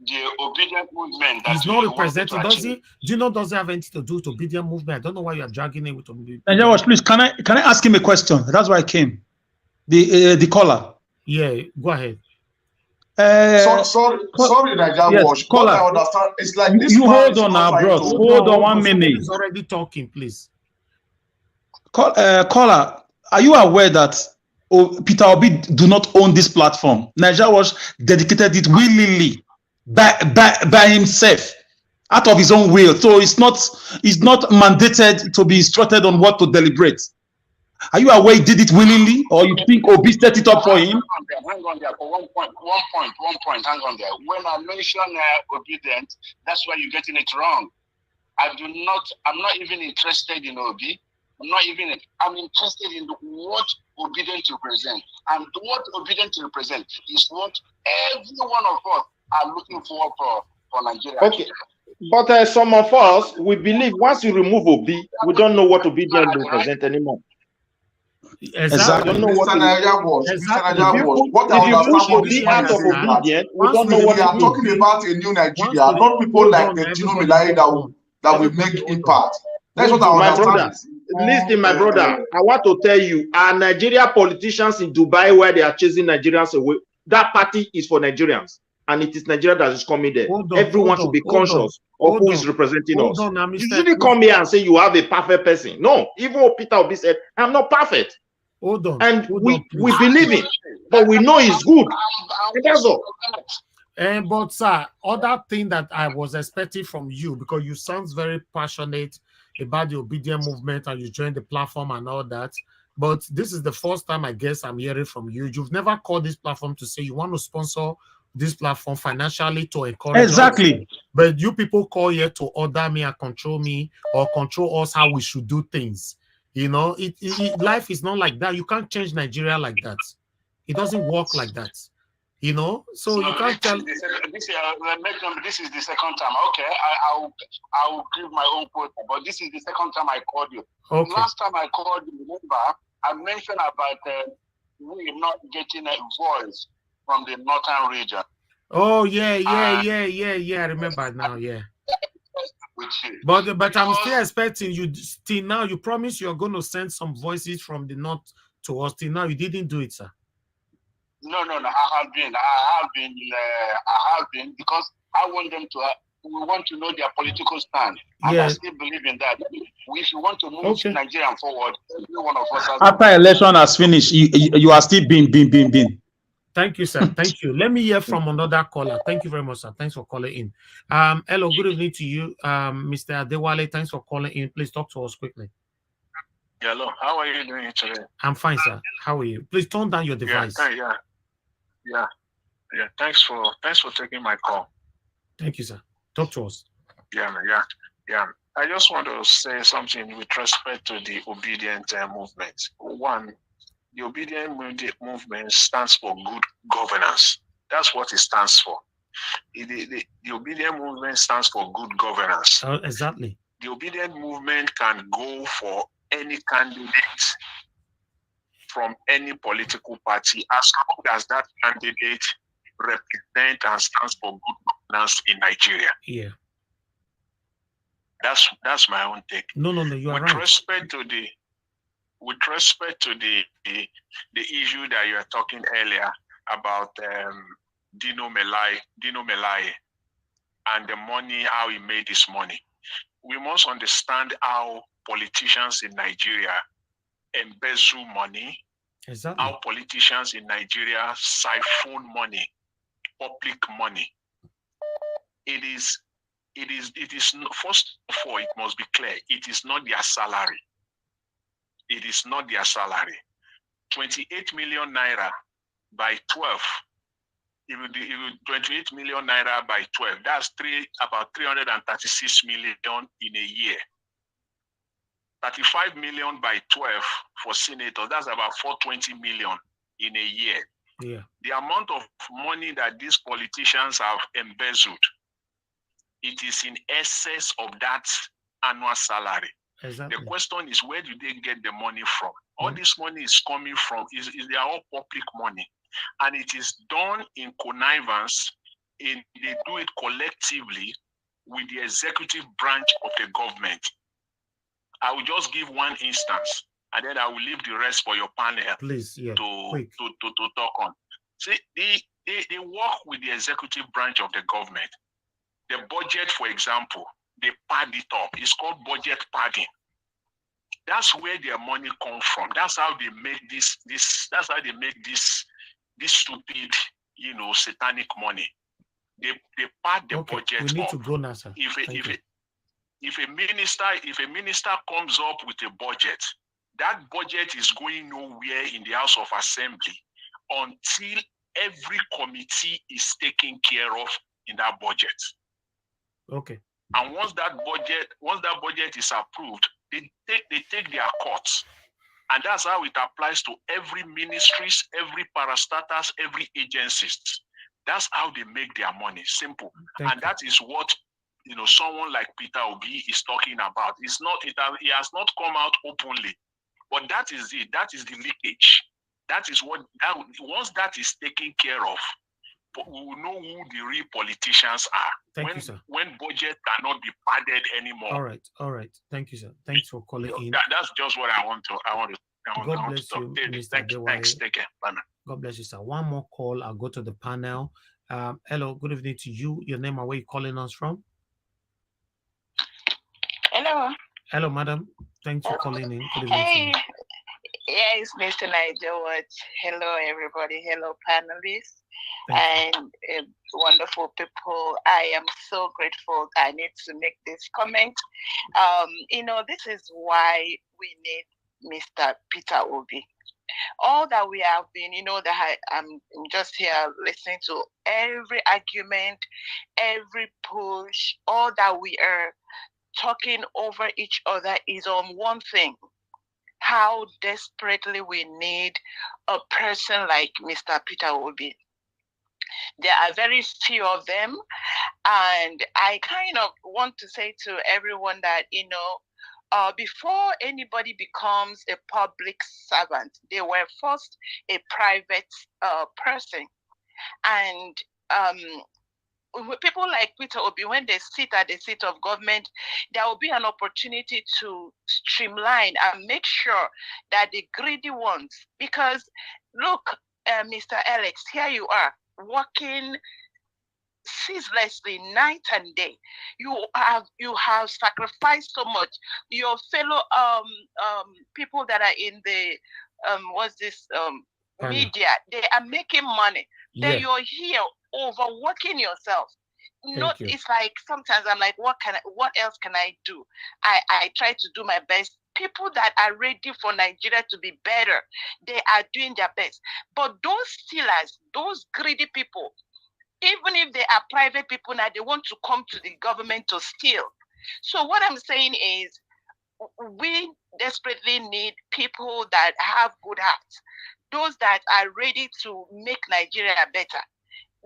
the obedient movement? He's not representing, does he? Dino doesn't have anything to do with obedient movement. I don't know why you are dragging it with obedient. George, please, can I ask him a question? That's why I came. The caller. Yeah, go ahead. Sorry, Niger yes, Watch. But I understand. It's like this. You hold on now, bro. Hold on 1 minute. He's already talking, please. Caller, are you aware that Peter Obi do not own this platform? Niger Watch dedicated it willingly by himself, out of his own will. So it's not mandated to be instructed on what to deliberate. Are you aware he did it willingly, or you think Obi set it up for him? Hang on there for one point. Hang on there. When I mention obedient, that's why you're getting it wrong. I'm not even interested in Obi. I'm interested in what obedient represent. And what obedient represent is what every one of us are looking for Nigeria. Okay. But some of us, we believe once you remove Obi, we don't know what obedient represent anymore. Exactly. We don't know what What I understand Obi out of obedient, we don't know we what are talking about a new Nigeria, not people like the Dino Melaye that will make impact. That's what I understand. Listen, my brother, I want to tell you, our Nigeria politicians in Dubai, where they are chasing Nigerians away, that party is for Nigerians. and it is Nigeria that is coming there. Hold on, Everyone should be conscious of who is representing us. You shouldn't come here and say you have a perfect person. No, even Peter Obi said, I'm not perfect. Hold on. And we believe it, but we know it's good. And that's all. But sir, other thing that I was expecting from you, because you sound very passionate about the Obidient movement and you joined the platform and all that. But this is the first time I guess I'm hearing from you. You've never called this platform to say you want to sponsor this platform financially to encourage exactly us. But you people call here to order me and control me or control us how we should do things. You know, life is not like that. You can't change Nigeria like that. It doesn't work like that. You know, so you can't tell. This is the second time. Okay, I'll give my own quote, but this is the second time I called you. Okay. Last time I called you, remember, I mentioned about we not getting a voice from the northern region. Oh yeah. I remember now. Yeah. But I'm still expecting you. Till now, you promised you're going to send some voices from the north to us. Till now, you didn't do it, sir. No. I have been because I want them to. We want to know their political stand. And I still believe in that. If you want to move Nigeria forward, every one of us. After election has finished, you are still being. Thank you, sir. Thank you. Let me hear from another caller. Thank you very much, sir. Thanks for calling in. Hello, good evening to you, Mr. Adewale. Thanks for calling in. Please talk to us quickly. Hello, how are you doing today? I'm fine, sir. How are you? Please turn down your device. Yeah. Thanks for taking my call. Thank you, sir. Talk to us. Yeah. I just want to say something with respect to the Obidient movement. One, the Obidient movement stands for good governance. That's what it stands for. The Obidient movement stands for good governance. Exactly. The Obidient movement can go for any candidate from any political party as long as that candidate represents and stands for good governance in Nigeria. Yeah. That's my own take. No, you are right. With respect to the issue that you are talking earlier about Dino Melaye and the money, how he made his money. We must understand how politicians in Nigeria embezzle money, exactly. How politicians in Nigeria siphon money, public money. It is first of all, it must be clear, it is not their salary. It is not their salary. 28 million naira by 12. If you 28 million naira by 12, that's about 336 million in a year. 35 million by 12 for senators, that's about 420 million in a year. Yeah. The amount of money that these politicians have embezzled, it is in excess of that annual salary. Exactly. The question is, where do they get the money from? All this money is coming from, they are all public money. And it is done in connivance, they do it collectively with the executive branch of the government. I will just give one instance, and then I will leave the rest for your panel. Please, yeah, to talk on. See, they work with the executive branch of the government. The budget, for example, they pad it up. It's called budget padding. That's where their money comes from. That's how they make this. That's how they make this stupid, satanic money. They pad the budget up. We need to go now, sir. If a minister comes up with a budget, that budget is going nowhere in the House of Assembly until every committee is taken care of in that budget. Okay. And once that budget is approved, they take their cuts. And that's how it applies to every ministries, every parastatals, every agencies. That's how they make their money. Simple. That is what someone like Peter Obi is talking about. He has not come out openly, but that is it. That is the leakage. That is once that is taken care of, we will know who the real politicians are. Thank you, sir. When budget cannot be padded anymore. All right. Thank you, sir. Thanks for calling in. That's just what I want to. God bless you, Mr. Adewale. Thanks. Take care. Bye, man. God bless you, sir. One more call. I'll go to the panel. Hello, good evening to you. Your name and where you calling us from? Hello. Hello, madam. Thanks for calling in. Good evening to Hey, you. yeah, it's Mr. Nigel Watch. Hello, everybody. Hello, panelists Thank and wonderful people. I am so grateful. I need to make this comment. This is why we need Mr. Peter Obi. All that we have been, that I'm just here listening to every argument, every push, all that we are talking over each other is on one thing: how desperately we need a person like Mr. Peter Obi. There are very few of them, and I kind of want to say to everyone that, before anybody becomes a public servant, they were first a private person. And people like Peter Obi, when they sit at the seat of government, there will be an opportunity to streamline and make sure that the greedy ones, because look, Mr. Alex, here you are working ceaselessly night and day. You have sacrificed so much. Your fellow people that are in the what's this media, they are making money. Then you're here overworking yourself. Thank you. It's like sometimes I'm like, what else can I do? I try to do my best. People that are ready for Nigeria to be better, they are doing their best. But those stealers, those greedy people, even if they are private people now, they want to come to the government to steal. So what I'm saying is, we desperately need people that have good hearts, those that are ready to make Nigeria better.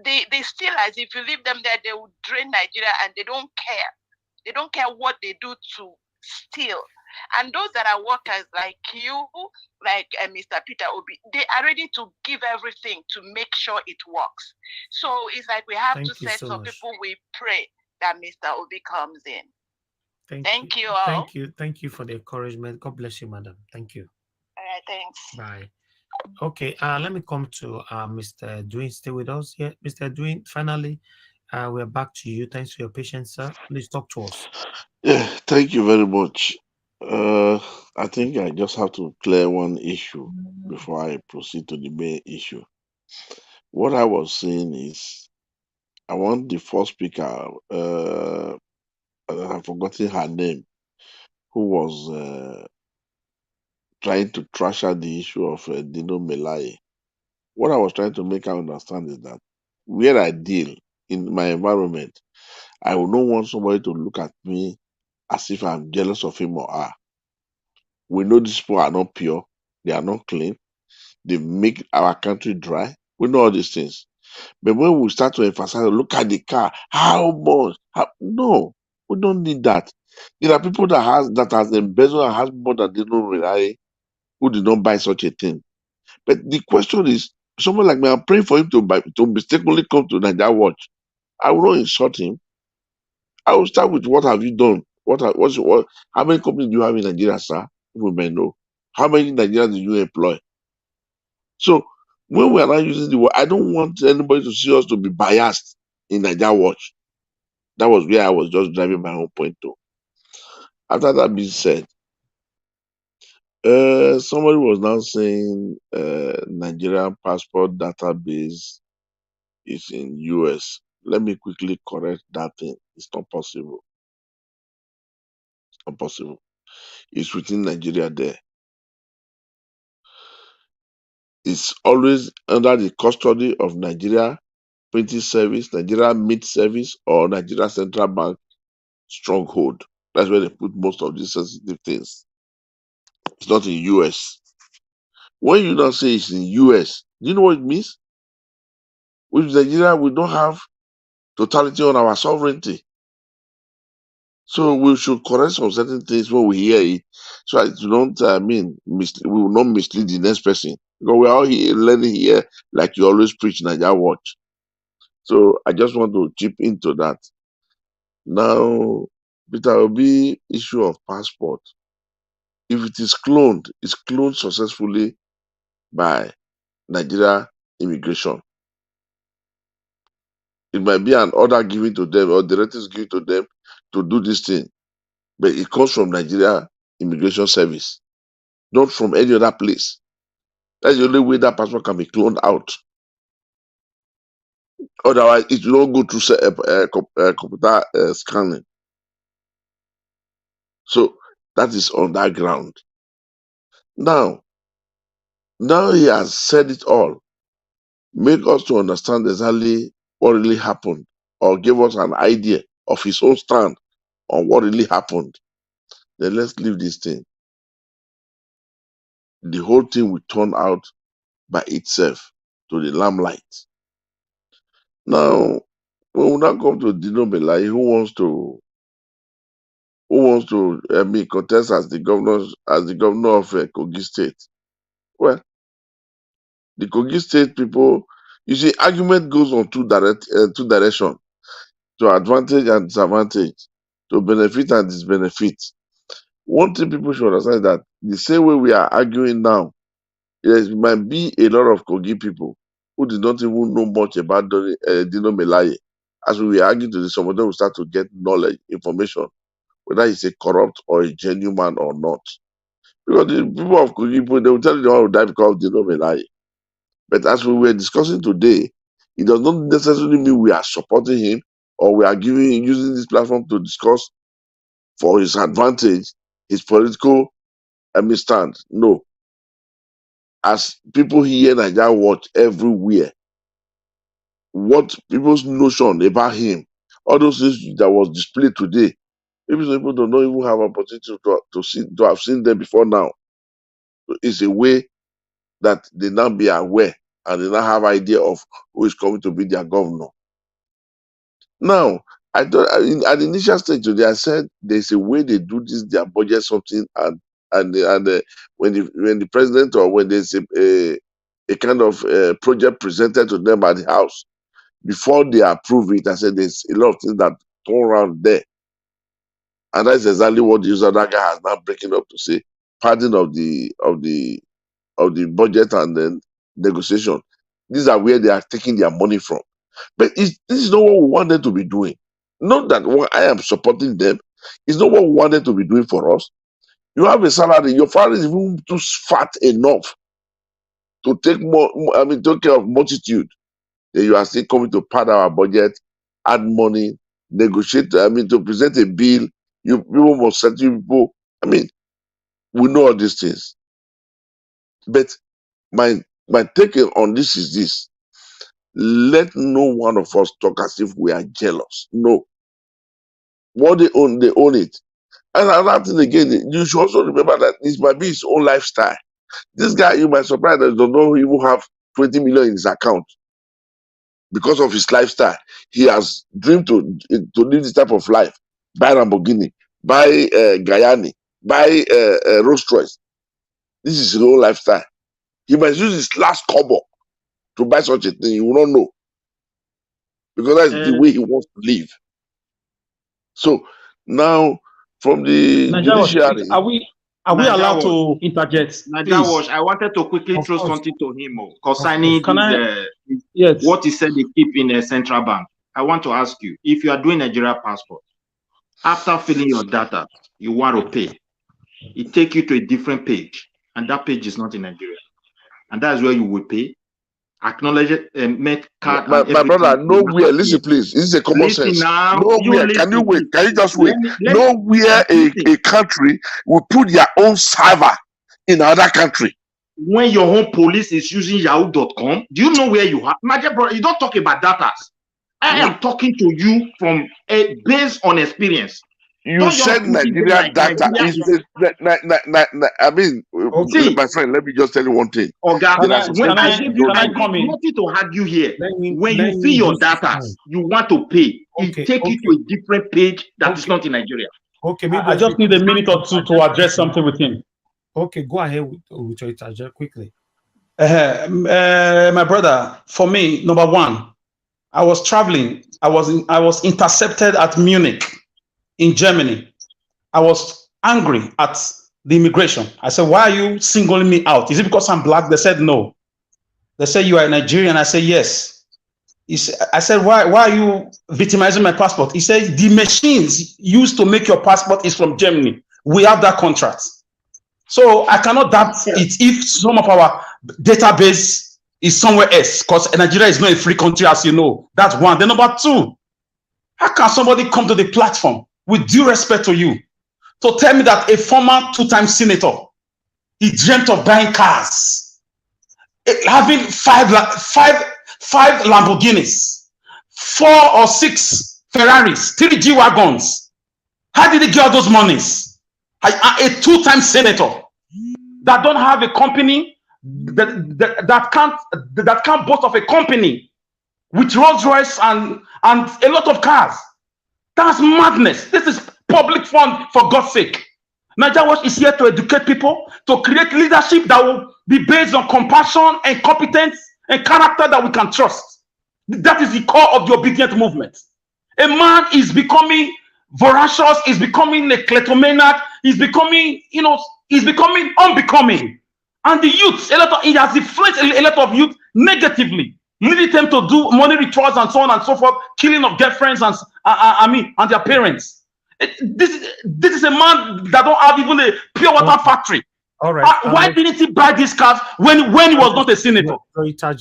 They steal, as if you leave them there, they will drain Nigeria, and they don't care. They don't care what they do to steal. And those that are workers like you, like Mr. Peter Obi, they are ready to give everything to make sure it works. So it's like we have Thank to you set so some much. people, we pray that Mr. Obi comes in. Thank you all. Thank you. Thank you for the encouragement. God bless you, madam. Thank you. All right, thanks. Bye. Okay, let me come to Mr. Dwayne. Stay with us here. Mr. Dwayne, finally, we're back to you. Thanks for your patience, sir. Please talk to us. Yeah, thank you very much. I think I just have to clear one issue before I proceed to the main issue. What I was saying is, I want the first speaker, I've forgotten her name, who was trying to trash out the issue of Dino Melaye. What I was trying to make her understand is that where I deal in my environment, I would not want somebody to look at me as if I'm jealous of him or her. We know these people are not pure, they are not clean, they make our country dry. We know all these things. But when we start to emphasize, look at the car, how much? No, we don't need that. There are people that has embezzled and has more than they don't rely, who did not buy such a thing. But the question is, someone like me, I'm praying for him to mistakenly come to Nigeria Watch. I will not insult him. I will start with, what have you done? How many companies do you have in Nigeria, sir? People may know. How many Nigerians do you employ? So when we are not using the word, I don't want anybody to see us to be biased in Nigeria Watch. That was where I was just driving my own point to. After that being said, somebody was now saying Nigerian passport database is in US. Let me quickly correct that thing. It's not possible. It's not possible. It's within Nigeria there. It's always under the custody of Nigeria Printing Service, Nigeria Mint Service, or Nigeria Central Bank stronghold. That's where they put most of these sensitive things. It's not in US. When you now say it's in US, do you know what it means? With Nigeria, we don't have totality on our sovereignty. So we should correct some certain things when we hear it, so that you don't, we will not mislead the next person. Because we are all here learning here, like you always preach, Nigeria Watch. So I just want to chip into that. Now, Peter Obi issue of passport. If it is cloned, it's cloned successfully by Nigeria immigration. It might be an order given to them or directives given to them to do this thing. But it comes from Nigeria Immigration Service, not from any other place. That's the only way that passport can be cloned out. Otherwise, it will not go through computer scanning. So that is on that ground. Now he has said it all. Make us to understand exactly what really happened, or give us an idea of his own stand on what really happened. Then let's leave this thing. The whole thing will turn out by itself to the limelight. Now, when we now come to Dino Melaye, who wants to contest as the governor of Kogi State. Well, the Kogi State people, you see, argument goes on two directions, to advantage and disadvantage, to benefit and disbenefit. One thing people should understand is that the same way we are arguing now, there might be a lot of Kogi people who did not even know much about Dino Melaye. As we were arguing today, some of them will start to get knowledge, information, whether he's a corrupt or a genuine man or not. Because the people of Kogi, they will tell you they want to die because of Dino Melaye. But as we were discussing today, it does not necessarily mean we are supporting him or we are using this platform to discuss for his advantage, his political stand. No. As people here in Nigeria watch everywhere, what people's notion about him, all those things that was displayed today, maybe some people do not even have opportunity to have seen them before now. It's a way that they now be aware and they now have idea of who is coming to be their governor. Now, I thought at the initial stage today, I said there's a way they do this, their budget something, and when the president or when there's a kind of project presented to them at the house, before they approve it, I said there's a lot of things that turn around there. And that's exactly what the user that guy has now breaking up to say, pardon of the budget and then negotiation. These are where they are taking their money from. But this is not what we want them to be doing. Not that I am supporting them. It's not what we want them to be doing for us. You have a salary. Your salary is even too fat enough to take take care of multitude. Then you are still coming to pad our budget, add money, negotiate. To present a bill. People must settle people. We know all these things. But my take on this is this. Let no one of us talk as if we are jealous. No. What they own it. And another thing again, you should also remember that this might be his own lifestyle. This guy, you might surprise that does not even have 20 million in his account. Because of his lifestyle, he has dreamed to live this type of life. Buy Lamborghini, buy Guyani, buy Rolls Royce. This is his own lifestyle. He might use his last kobo to buy such a thing. You will not know. Because that's the way he wants to live. So now, from the judiciary, are we allowed to interject? Najawash, I wanted to quickly throw something to him concerning what he said they keep in a central bank. I want to ask you, if you are doing Nigeria passport, after filling your data, you want to pay. It takes you to a different page, and that page is not in Nigeria. And that's where you will pay. Acknowledge it and make card. My brother, nowhere. Listen, please. This is a common sense. Now, nowhere. Can you wait? Can you just wait? Nowhere a country will put their own server in another country. When your home police is using yahoo.com, do you know where you are? My dear brother, you don't talk about data. I am talking to you from based on experience. You said Nigeria data is my friend, let me just tell you one thing. When I give you nothing to argue here. When you fill your data, you want to pay. It takes you to a different page that is not in Nigeria. Okay, maybe I just need a minute or two to address something with him. Okay, go ahead with your interjection quickly. My brother, for me, number one, I was traveling. I was intercepted at Munich in Germany. I was angry at the immigration. I said, why are you singling me out? Is it because I'm black? They said no. They said, you are Nigerian. I said, yes. I said, why are you victimizing my passport? He said, the machines used to make your passport is from Germany. We have that contract. So I cannot doubt it if some of our database is somewhere else, because Nigeria is not a free country, as you know. That's one. Then number two, how can somebody come to the platform with due respect to you to tell me that a former two-time senator, he dreamt of buying cars, having five Lamborghinis, 4 or 6 Ferraris, 3 G-Wagons. How did he get all those monies? A two-time senator that don't have a company, that can't boast of a company with Rolls Royce and a lot of cars. That's madness. This is public fund, for God's sake. Nigeria Watch is here to educate people, to create leadership that will be based on compassion and competence and character that we can trust. That is the core of the obedient movement. A man is becoming voracious, is becoming a kleptomaniac, is becoming, is becoming unbecoming. And the youth, he has influenced a lot of youth negatively, leading them to do money rituals and so on and so forth, killing of girlfriends and their parents. This is a man that don't have even a pure water factory. All right. Why didn't he buy these cars when he was not a senator?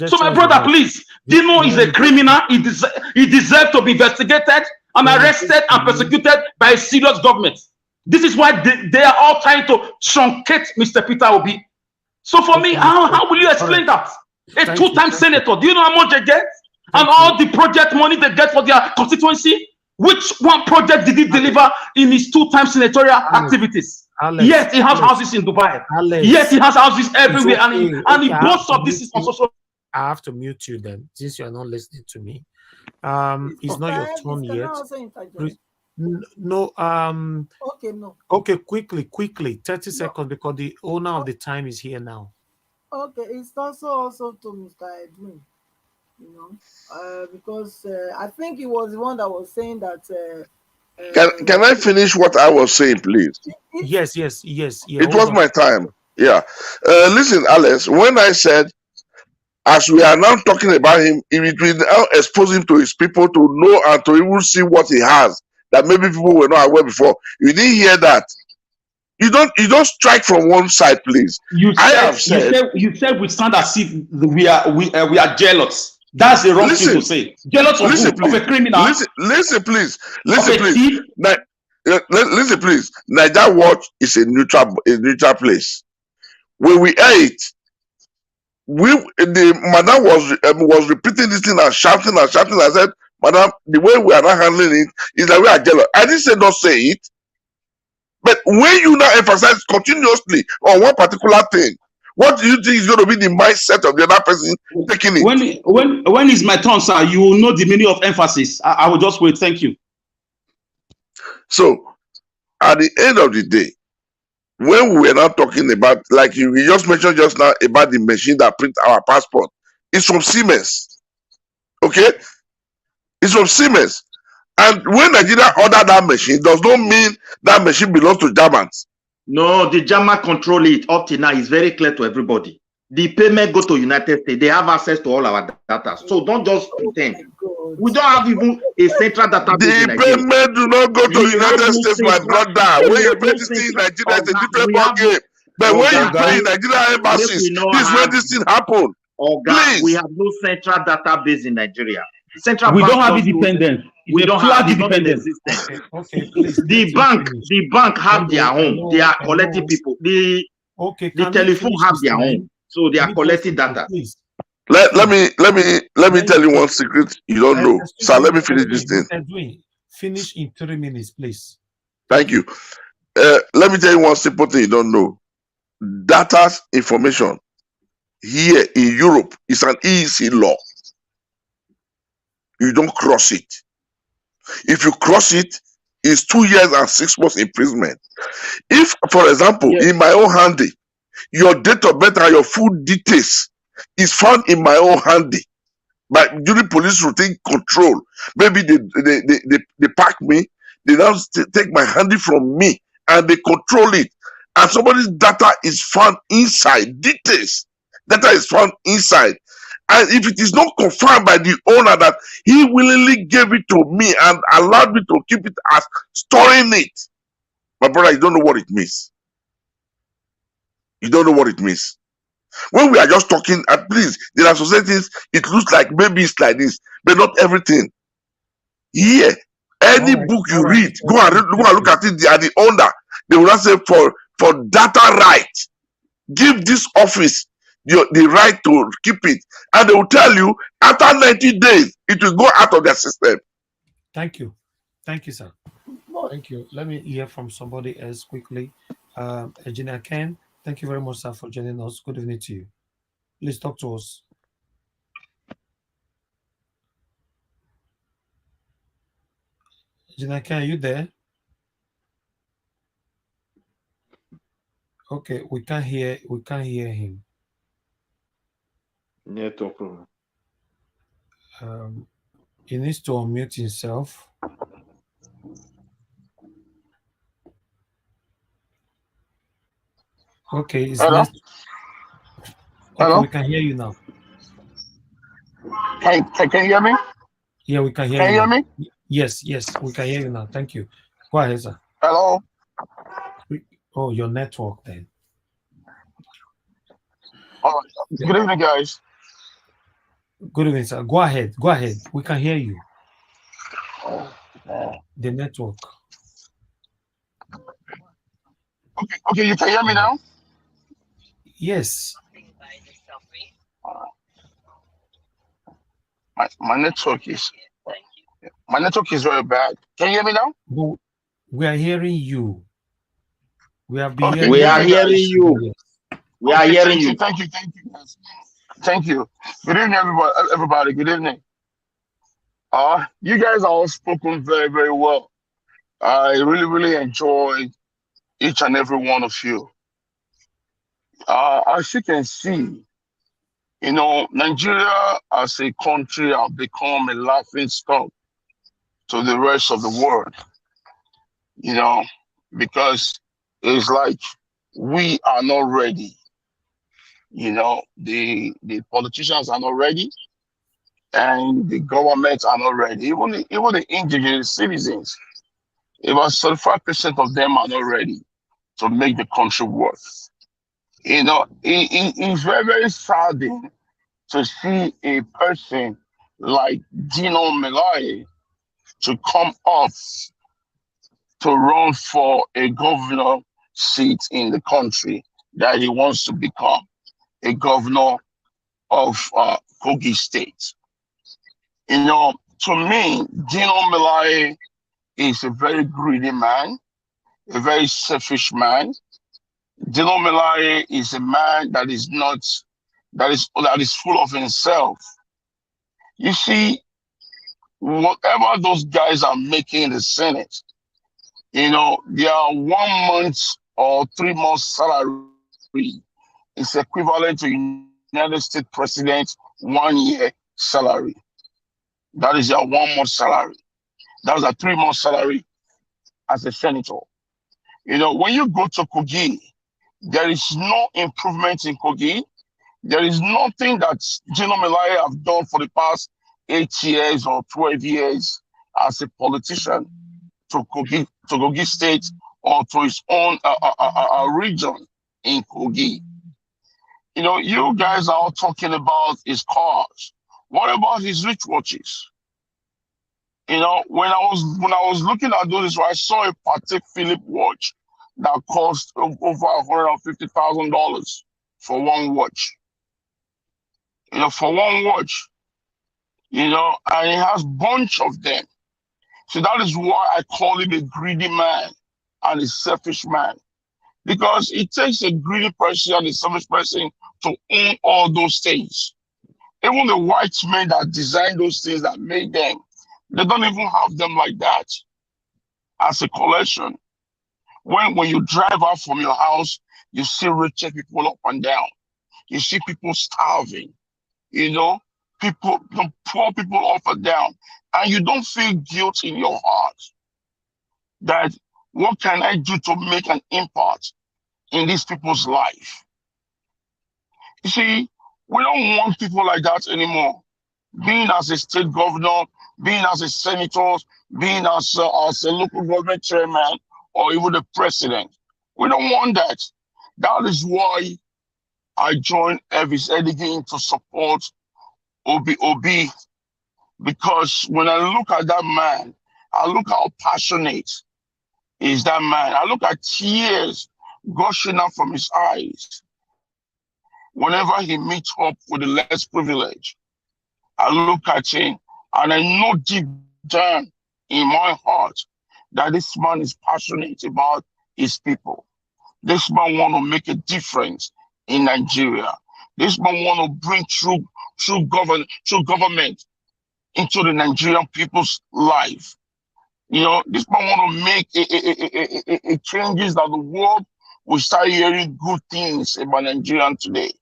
So my brother, please, Dino is a criminal. He deserves to be investigated and arrested and persecuted by a serious government. This is why they are all trying to truncate Mr. Peter Obi. So for me, how will you explain that? A two-time senator, do you know how much they get? And all the project money they get for their constituency? Which one project did he deliver in his two-time senatorial activities? Yes, he has houses in Dubai. Yes, he has houses everywhere, and he boasts of this. I have to mute you then, since you are not listening to me. It's not your turn yet. No. Okay, no. Okay, quickly, 30 seconds, because the owner of the time is here now. Okay, it's also to Mr. Edwin. Because I think he was the one that was saying that. Can I finish what I was saying, please? Yes. It was my time. Yeah. Listen, Alex, when I said, as we are now talking about him, it will now expose him to his people to know and to even see what he has that maybe people were not aware before. You didn't hear that. You don't strike from one side, please. You said we stand as if we are jealous. That's the wrong thing to say. Jealous of a criminal. Listen, please. Listen, please. Nigeria Watch is a neutral place. When we ate, the madam was repeating this thing and shouting. I said, madam, the way we are not handling it is that we are jealous. I didn't say don't say it. But when you now emphasize continuously on one particular thing, what do you think is going to be the mindset of the other person taking it? When it's my turn, sir, you will know the meaning of emphasis. I will just wait. Thank you. So, at the end of the day, when we were not talking about, like you just mentioned just now about the machine that prints our passport, it's from Siemens. Okay? It's from Siemens. And when Nigeria ordered that machine, does not mean that machine belongs to Germans. No, the German control it up to now. It's very clear to everybody. The payment go to United States. They have access to all our data. So don't just pretend. We don't have even a central database. The payment do not go to United States, my brother. When you pay this thing in Nigeria, it's a different ball game. But when you pay in Nigeria embassies, this is when this thing happen. Please. We have no central database in Nigeria. We don't have independence. We don't have independence. Okay, please. The bank have their own. They are collecting people. The telephone have their own. So they are collecting data. Let me tell you one secret you don't know. So let me finish this thing. Finish in 3 minutes, please. Thank you. Let me tell you one simple thing you don't know. Data information here in Europe is an EEC law. You don't cross it. If you cross it, it's 2 years and 6 months imprisonment. If, for example, in my own handy, your date of birth and your full details is found in my own handy, but during police routine control, maybe they pack me, they now take my handy from me and they control it, and somebody's data is found inside, details, data is found inside, And if it is not confirmed by the owner that he willingly gave it to me and allowed me to keep it as storing it, my brother, you don't know what it means. You don't know what it means. When we are just talking, at least there are societies, it looks like maybe it's like this, but not everything. Here, any book you read, go and look at it. They are the owner. They will not say for data right, give this office the right to keep it, and they will tell you after 90 days it will go out of their system. Thank you, sir. Thank you. Let me hear from somebody else quickly. Engineer Ken, thank you very much, sir, for joining us. Good evening to you. Please talk to us. Engineer Ken, are you there? Okay, we can't hear him. Network problem. He needs to unmute himself. Okay, it's Hello? next. Okay, Hello? we can hear you now. Can you hear me? Yeah, we can hear Can you you hear now. me? Yes, we can hear you now. Thank you. Go ahead, sir. Hello? Oh, your network then. All right. Good evening, guys. Good evening, sir. Go ahead. We can hear you. The network. Okay, you can hear me now? Yes. My network is very bad. Can you hear me now? No, we are hearing you. We have been Okay, hearing we you. are hearing you. Yes. We are hearing you. Thank you, guys. Thank you. Good evening, everybody. Good evening. You guys are all spoken very, very well. I really enjoy each and every one of you. As you can see, Nigeria as a country have become a laughing stock to the rest of the world, because it's like we are not ready. The politicians are not ready, and the government are not ready. Even the indigenous citizens, about 35% of them are not ready to make the country work. It's very, very saddening to see a person like Dino Melaye to come up to run for a governor seat in the country that he wants to become a governor of Kogi State. To me, Dino Melaye is a very greedy man, a very selfish man. Dino Melaye is a man that is full of himself. You see, whatever those guys are making in the Senate, their 1 month or 3 months salary is equivalent to United States President 1 year salary. That is your 1 month salary. That was a 3 month salary as a senator. When you go to Kogi, there is no improvement in Kogi. There is nothing that Dino Melaye have done for the past 8 years or 12 years as a politician to Kogi State or to his own region in Kogi. You guys are all talking about his cars. What about his rich watches? When I was looking at those, I saw a Patek Philippe watch that cost over $150,000 for one watch. For one watch. And he has bunch of them. So that is why I call him a greedy man and a selfish man. Because it takes a greedy person and a selfish person to own all those things. Even the white men that designed those things, that made them, they don't even have them like that as a collection. When you drive out from your house, you see rich people up and down. You see people starving, the poor people up and down. And you don't feel guilt in your heart that what can I do to make an impact in these people's life? You see, We don't want people like that anymore. Being as a state governor, being as a senator, being as a local government chairman, or even the president. We don't want that. That is why I joined Elvis Edigin to support Obi, because when I look at that man, I look how passionate is that man. I look at tears gushing out from his eyes whenever he meets up with the less privileged. I look at him and I know deep down in my heart that this man is passionate about his people. This man want to make a difference in Nigeria. This man want to bring true government into the Nigerian people's life. You know, this man want to make a changes that the world will start hearing good things about Nigerian today.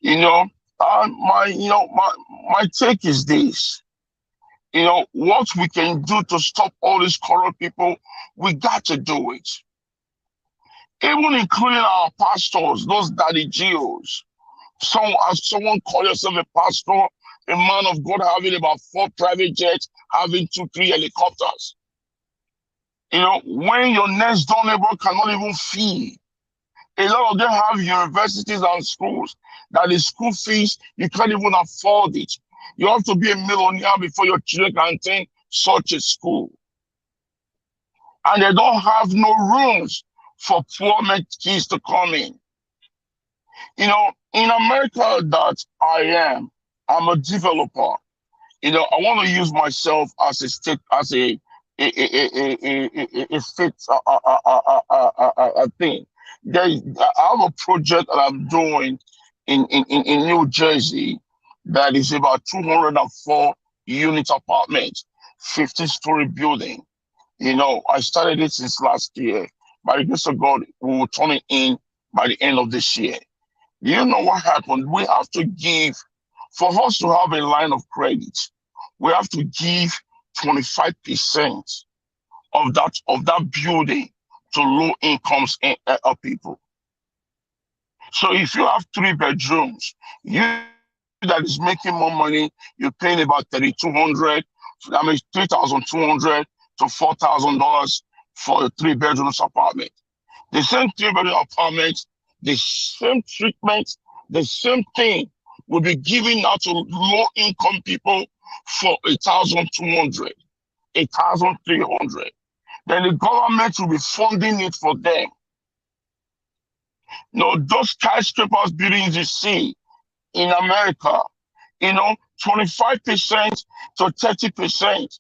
You know, my take is this. You know, what we can do to stop all these corrupt people, we got to do it. Even including our pastors, those daddy geos. Someone call yourself a pastor, a man of God having about 4 private jets, having 2, 3 helicopters. You know, when your next door neighbor cannot even feed. A lot of them have universities and schools that the school fees, you can't even afford it. You have to be a millionaire before your children can attend such a school. And they don't have no rooms for poor kids to come in. You know, in America that I'm a developer. You know, I want to use myself as a state, as a state thing. I have a project that I'm doing in New Jersey that is about 204 unit apartments, 50-story building. You know, I started it since last year. By the grace of God, we will turn it in by the end of this year. You know what happened? We have to give, for us to have a line of credit, we have to give 25% of that building to low incomes people. So if you have 3 bedrooms, you that is making more money, you're paying about $3,200. That means $3,200 to $4,000 for a 3 bedrooms apartment. The same 3 bedroom apartment, the same treatment, the same thing will be given out to low income people for $1,200, $1,300. Then the government will be funding it for them. You know, those skyscrapers buildings you see in America, you know, 25% to 30%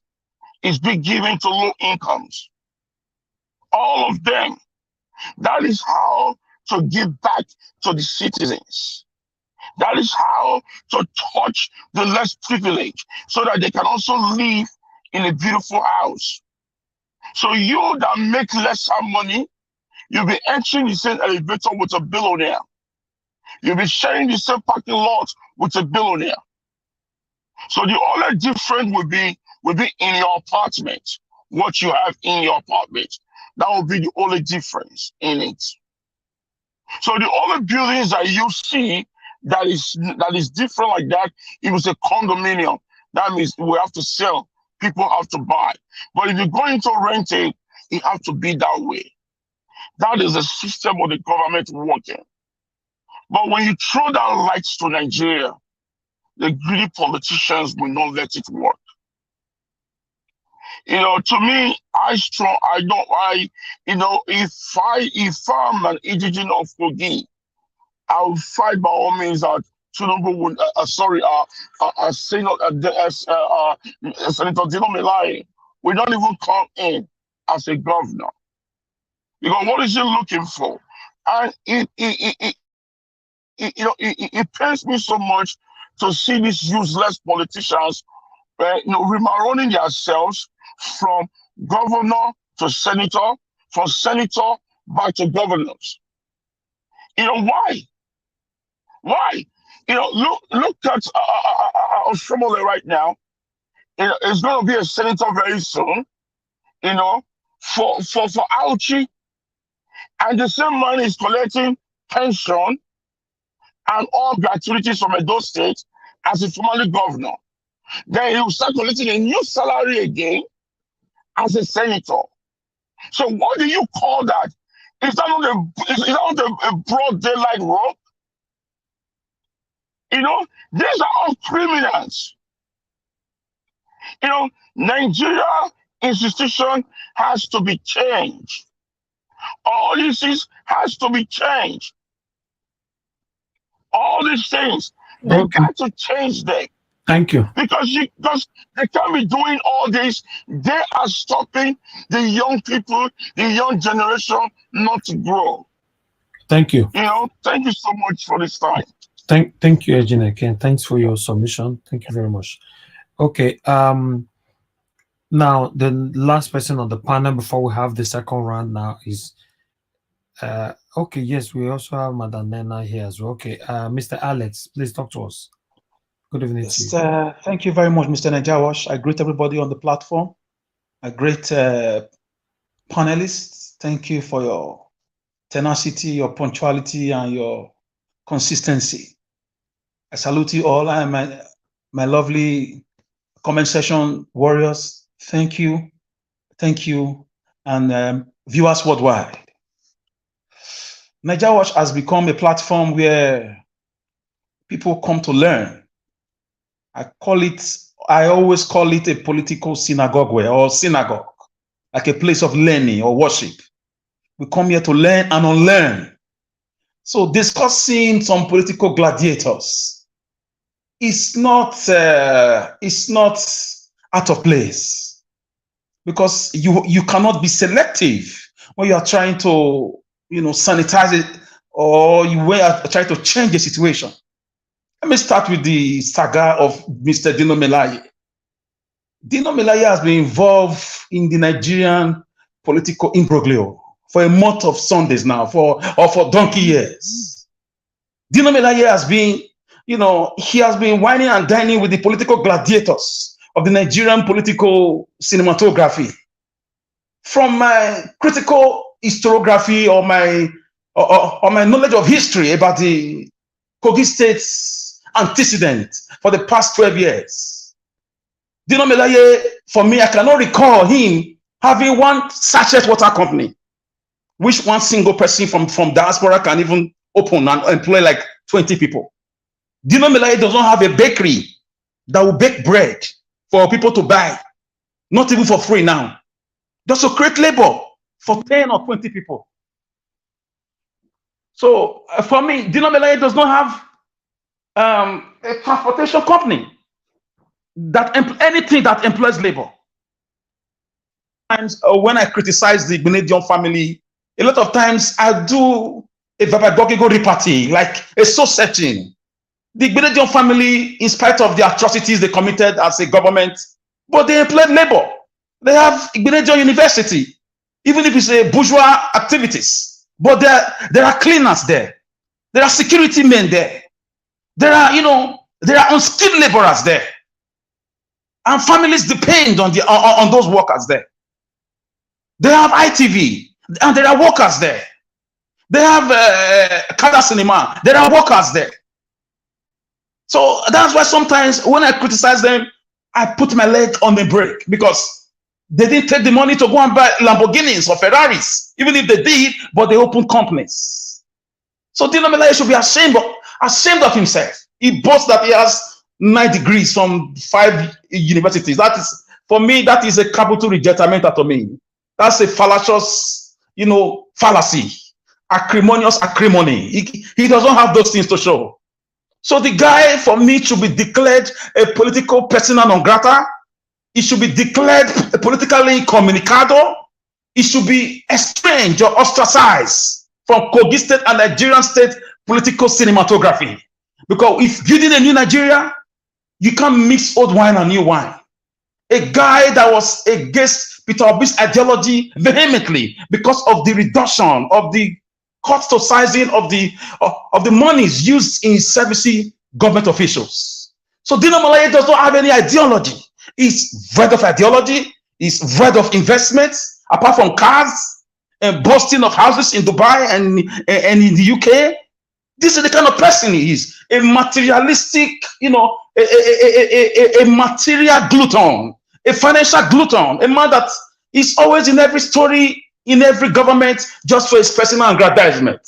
is being given to low incomes. All of them. That is how to give back to the citizens. That is how to touch the less privileged so that they can also live in a beautiful house. So you that make lesser money, you'll be entering the same elevator with a billionaire. You'll be sharing the same parking lot with a billionaire. So the only difference will be in your apartment, what you have in your apartment. That will be the only difference in it. So the only buildings that you see that is different like that, it was a condominium. That means we have to sell, people have to buy. But if you're going to rent it has to be that way. That is the system of the government working. But when you throw down lights to Nigeria, the greedy politicians will not let it work. You know, to me, if I'm an indigenous of Kogi, I would fight by all means that Tinubu would, Senator Dino Melaye will not even come in as a governor. Because what is he looking for? And it pains me so much to see these useless politicians, remarroning themselves from governor to senator, from senator back to governors. You know why? Why? You know, look at Oshiomhole right now. You know, it's going to be a senator very soon. You know, for Auchi, and the same man is collecting pension and all gratuities from Edo State as a formerly governor. Then he will start collecting a new salary again as a senator. So what do you call that? Is that not a broad daylight rope? You know, these are all criminals. You know, Nigeria institution has to be changed. All this has to be changed. All these things, they got to change them. Thank you. Because they can't be doing all this. They are stopping the young people, the young generation not to grow. Thank you. You know, thank you so much for this time. Thank you, Ejine, again. Thanks for your submission. Thank you very much. Okay. Now the last person on the panel before we have the second round now is okay. Yes, we also have Madam Nena here as well. Okay, Mr. Alex, please talk to us. Good evening to you. Thank you very much, Mr. Najawash. I greet everybody on the platform. I greet panelists. Thank you for your tenacity, your punctuality, and your consistency. I salute you all. I am my lovely comment section warriors. Thank you. Thank you. And viewers worldwide. Najawash has become a platform where people come to learn. I always call it a political synagogue or synagogue, like a place of learning or worship. We come here to learn and unlearn. So discussing some political gladiators is not out of place, because you cannot be selective when you are trying to sanitize it, or you are trying to change the situation. Let me start with the saga of Mr. Dino Melaye. Dino Melaye has been involved in the Nigerian political imbroglio for a month of Sundays now, for donkey years. Dino Melaye has been, he has been whining and dining with the political gladiators of the Nigerian political cinematography. From my critical historiography or my knowledge of history about the Kogi State's antecedent for the past 12 years, Dino Melaye, for me, I cannot recall him having one sachet water company, which one single person from diaspora can even open and employ like 20 people. Dino Melaye does not have a bakery that will bake bread for people to buy, not even for free now. Just to create labor for 10 or 20 people. So for me, Dino Melaye does not have a transportation company that anything that employs labor. And when I criticize the Benedion family, a lot of times I do a Babagogigo repartee, like a soul searching. The Benedion family, in spite of the atrocities they committed as a government, but they employed labor. They have Benedion University, even if it's a bourgeois activities, but there are cleaners there. There are security men there. There are, there are unskilled laborers there. And families depend on those workers there. They have ITV, and there are workers there. They have Kada Cinema, there are workers there. So that's why sometimes when I criticize them, I put my leg on the brake, because they didn't take the money to go and buy Lamborghinis or Ferraris, even if they did, but they opened companies. So Dino Melaye should be ashamed of himself. He boasts that he has 9 degrees from 5 universities. That is, for me, that is a capital rejectamenta to me. That's a fallacious, fallacy, acrimonious acrimony. He doesn't have those things to show. So the guy, for me, should be declared a political persona non grata. He should be declared a politically incommunicado. He should be estranged or ostracized from Kogi State and Nigerian state political cinematography. Because if building a new Nigeria, you can't mix old wine and new wine. A guy that was against Peter Obi's ideology vehemently because of the reduction of the cost to sizing of the monies used in servicing government officials. So Dino Melaye does not have any ideology. He's void of ideology. He's void of investments, apart from cars and boasting of houses in Dubai and in the UK. This is the kind of person he is. A materialistic, you know, a material glutton, a financial glutton, a man that is always in every story, in every government, just for his personal aggrandizement.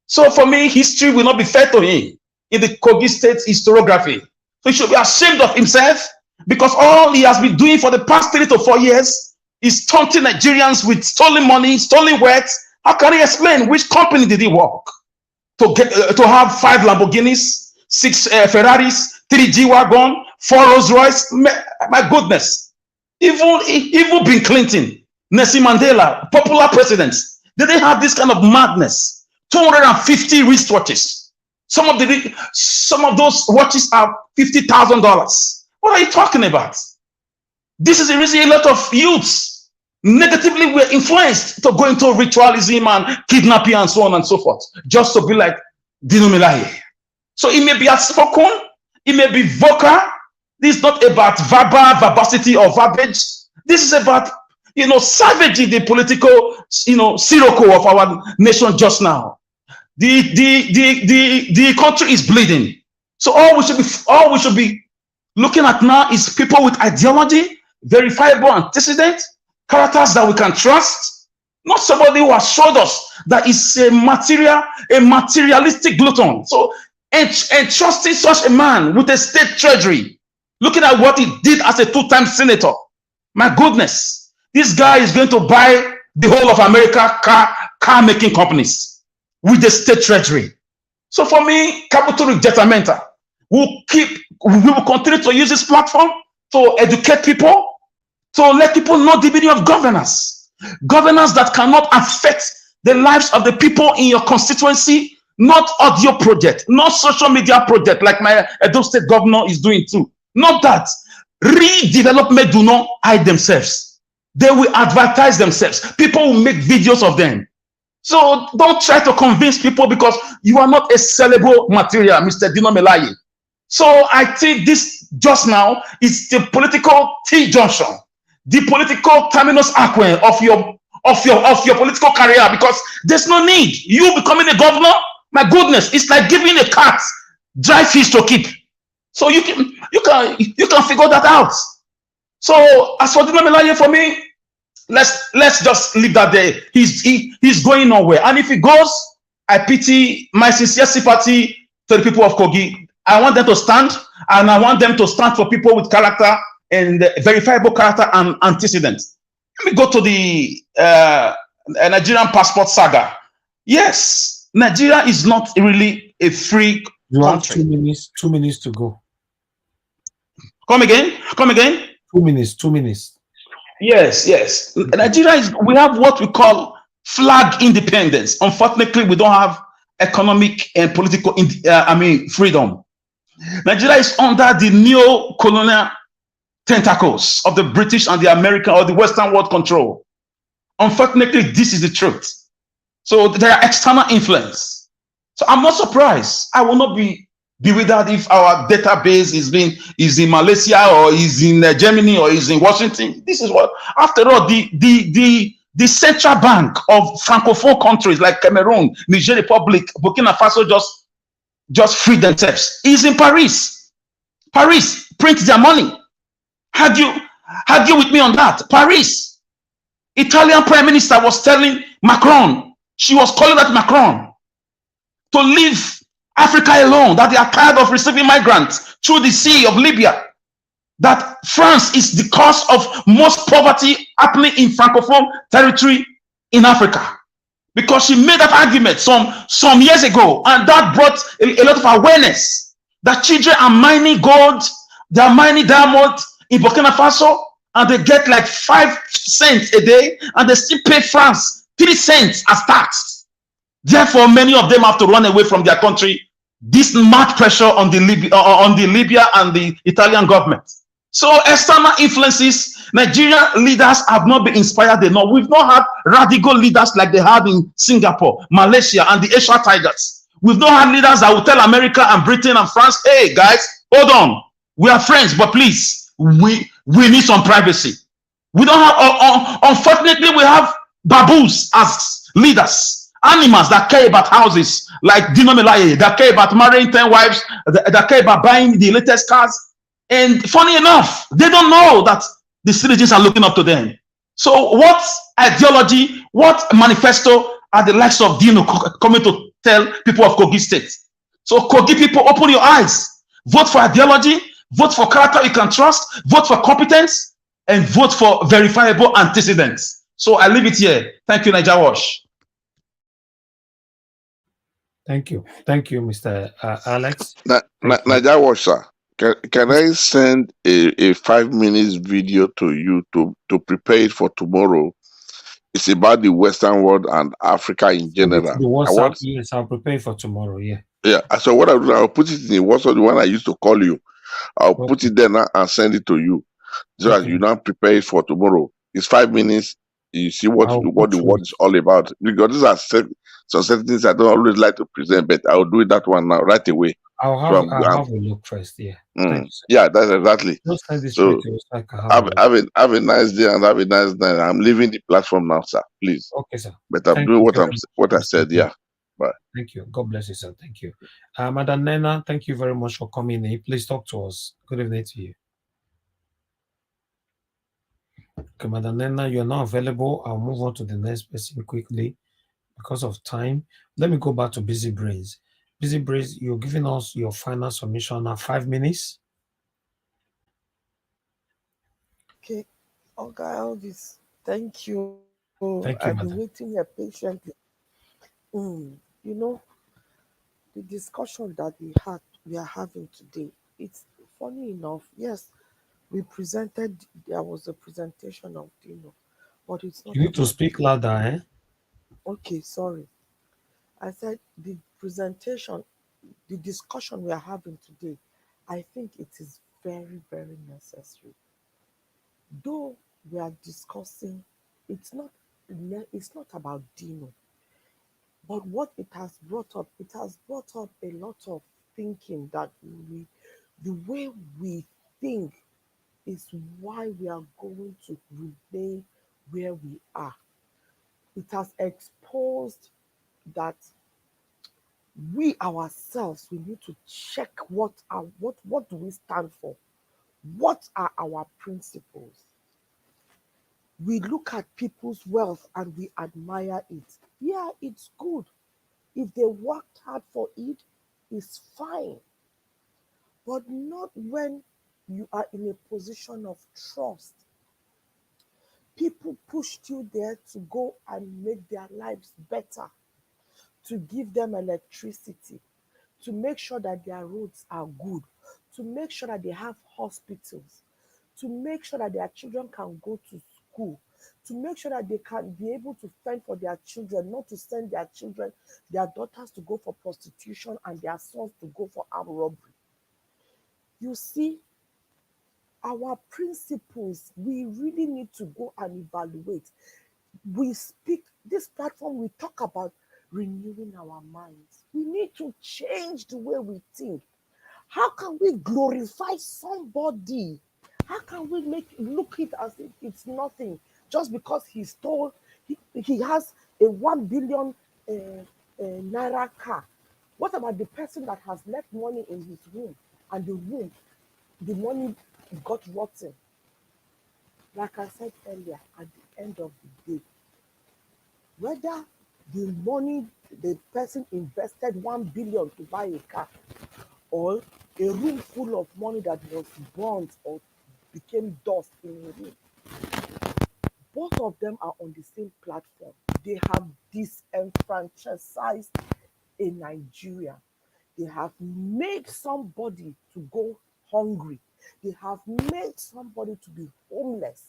So for me, history will not be fair to him in the Kogi State historiography. So he should be ashamed of himself, because all he has been doing for the past 3 to 4 years is taunting Nigerians with stolen money, stolen wealth. How can he explain which company did he work to get to have 5 Lamborghinis, 6 Ferraris, 3 G-Wagon, 4 Rolls Royce? My goodness. Even Bill Clinton, Nelson Mandela, popular presidents, did they have this kind of madness? 250 wristwatches. Some of those watches are $50,000. What are you talking about? This is the reason a lot of youths negatively were influenced to go into ritualism and kidnapping and so on and so forth, just to be like Dino Melaye. So it may be outspoken, it may be vocal. This is not about verbosity or verbiage. This is about, you know, savaging the political, you know, sirocco of our nation just now. The country is bleeding. So all we should be looking at now is people with ideology, verifiable antecedent, characters that we can trust, not somebody who has showed us that is a materialistic glutton. So entrusting such a man with a state treasury, looking at what he did as a 2-time senator, my goodness, this guy is going to buy the whole of America car making companies with the state treasury. So for me, capital rejectamenta. We will continue to use this platform to educate people, to let people know the meaning of governance. Governance that cannot affect the lives of the people in your constituency, not audio project, not social media project like my Edo State governor is doing too. Not that. Redevelopment do not hide themselves. They will advertise themselves. People will make videos of them. So don't try to convince people because you are not a sellable material, Mr. Dino Melaye. So I think this just now is the political T-junction, the political terminus acque of your political career, because there's no need. You becoming a governor, my goodness, it's like giving a cat dry fish to keep. So you can figure that out. So as for Dino Melaye, for me, let's just leave that there. He's going nowhere, and if he goes, I pity, my sincere sympathy to the people of Kogi. I want them to stand, and I want them to stand for people with character and verifiable character and antecedents. Let me go to the Nigerian passport saga. Yes, Nigeria is not really a free country. You have 2 minutes to go. Come again? 2 minutes. Yes. Nigeria we have what we call flag independence. Unfortunately, we don't have economic and political freedom. Nigeria is under the neo-colonial tentacles of the British and the American or the Western world control. Unfortunately, this is the truth. So there are external influence. So I'm not surprised. I will not be withered if our database is in Malaysia or is in Germany or is in Washington. This is what, after all, the central bank of francophone countries like Cameroon, Niger Republic, Burkina Faso just freed themselves. Is in Paris. Paris print their money. Argue with me on that. Paris. Italian Prime Minister was telling Macron, she was calling that Macron to leave Africa alone, that they are tired of receiving migrants through the sea of Libya, that France is the cause of most poverty happening in francophone territory in Africa. Because she made that argument some years ago, and that brought a lot of awareness that children are mining gold, they are mining diamond in Burkina Faso, and they get like 5 cents a day, and they still pay France 3 cents as tax. Therefore, many of them have to run away from their country. This mad pressure on the Libya and the Italian government. So external influences, Nigerian leaders have not been inspired enough. We've not had radical leaders like they had in Singapore, Malaysia, and the Asia Tigers. We've not had leaders that will tell America and Britain and France, hey guys, hold on. We are friends, but please, we need some privacy. We don't have, unfortunately, we have baboons as leaders. Animals that care about houses, like Dino Melaye, that care about marrying 10 wives, that care about buying the latest cars. And funny enough, they don't know that the citizens are looking up to them. So what ideology, what manifesto are the likes of Dino coming to tell people of Kogi State? So Kogi people, open your eyes. Vote for ideology, vote for character you can trust, vote for competence, and vote for verifiable antecedents. So I leave it here. Thank you, Niger Wash. Thank you, Mr. Alex. Niger Wash, sir. Can I send a 5 minutes video to you to prepare it for tomorrow? It's about the Western world and Africa in general. The WhatsApp, yes, I'll prepare for tomorrow. Yeah. Yeah. So what I'll do, I'll put it in the WhatsApp, the one I used to call you. I'll put it there now and send it to you, so that you now prepare it for tomorrow. It's 5 minutes. You see what the world is all about. Because these are some certain things I don't always like to present, but I'll do that one now right away. I'll have a look first. Yeah. Thank you, sir. Yeah, that's exactly. Just send this So to you so I can have a nice day and have a nice night. I'm leaving the platform now, sir. Please. Okay, sir. But I'm doing what I said. Yeah. Bye. Thank you. God bless you, sir. Thank you. Madam Nena, thank you very much for coming in. Please talk to us. Good evening to you. Okay, Madam Nena, you're not available. I'll move on to the next person quickly because of time. Let me go back to Busy Brains. Busy Brains, you're giving us your final submission now, 5 minutes. Okay. Okay, Elvis, thank you. Thank you, I've madam. been waiting here patiently. You know, the discussion that we are having today, it's funny enough. Yes, there was a presentation of Dino, but it's not You need to about speak Dino. louder, eh? Okay, sorry. I said the presentation, the discussion we are having today, I think it is very, very necessary. Though we are discussing, it's not about Dino, but what it has brought up a lot of thinking that the way we think is why we are going to remain where we are. It has exposed that we ourselves, we need to check what do we stand for? What are our principles? We look at people's wealth and we admire it. Yeah, it's good. If they worked hard for it, it's fine. But not when you are in a position of trust. People pushed you there to go and make their lives better, to give them electricity, to make sure that their roads are good, to make sure that they have hospitals, to make sure that their children can go to school, to make sure that they can be able to fend for their children, not to send their children, their daughters to go for prostitution and their sons to go for armed robbery. You see, our principles, we really need to go and evaluate. We speak, this platform, we talk about renewing our minds. We need to change the way we think. How can we glorify somebody? How can we look it as if it's nothing just because he stole, he has a 1 billion naira car? What about the person that has left money in his room and the money got rotten? Like I said earlier, at the end of the day, whether the money the person invested 1 billion to buy a car, or a room full of money that was burnt or became dust in a room, both of them are on the same platform. They have disenfranchised a Nigeria. They have made somebody to go hungry. They have made somebody to be homeless.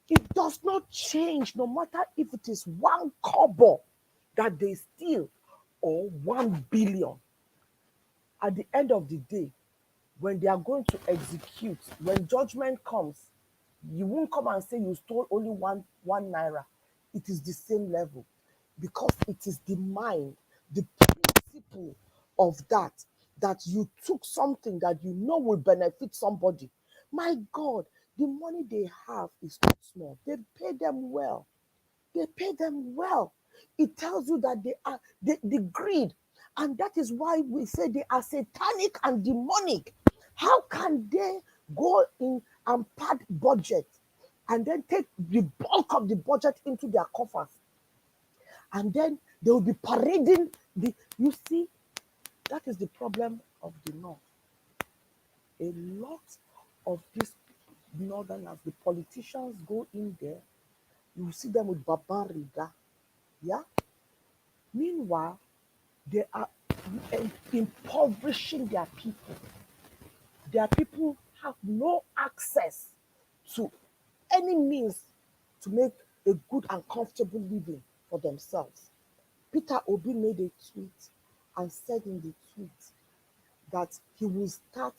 It does not change, no matter if it is 1 kobo that they steal or 1 billion. At the end of the day, when they are going to execute, when judgment comes, you won't come and say you stole only one naira. It is the same level, because it is the mind, the principle of that you took something that you know will benefit somebody. My God, the money they have is not small. They pay them well. They pay them well. It tells you that they are the greed. And that is why we say they are satanic and demonic. How can they go in and pad budget and then take the bulk of the budget into their coffers? And then they will be parading the, you see, that is the problem of the North. A lot of these Northerners, the politicians go in there, you see them with Babariga, yeah? Meanwhile, they are impoverishing their people. Their people have no access to any means to make a good and comfortable living for themselves. Peter Obi made a tweet and said in the tweet that he will start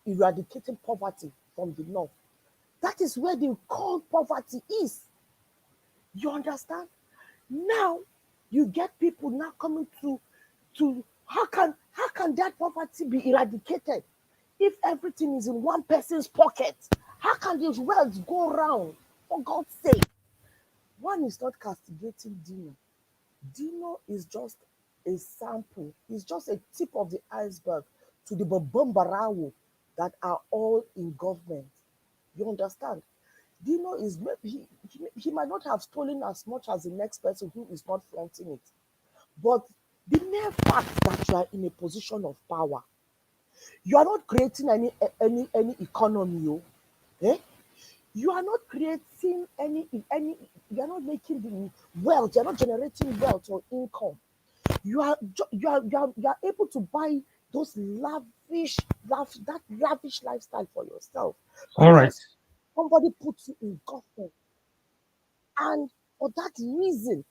eradicating poverty from the North. That is where the core poverty is. You understand? Now you get people now coming to how can that poverty be eradicated if everything is in one person's pocket? How can this wealth go around? For God's sake. One is not castigating Dino. Dino is just a sample. It's just a tip of the iceberg to the Bombarawo that are all in government. You understand? Dino is he might not have stolen as much as the next person who is not flaunting it. But the mere fact that you are in a position of power, you are not creating any economy, eh? You are not creating any, you are not making the wealth, you are not generating wealth or income. You are able to buy those lavish lifestyle for yourself. All right. Somebody puts you in government. And for that reason,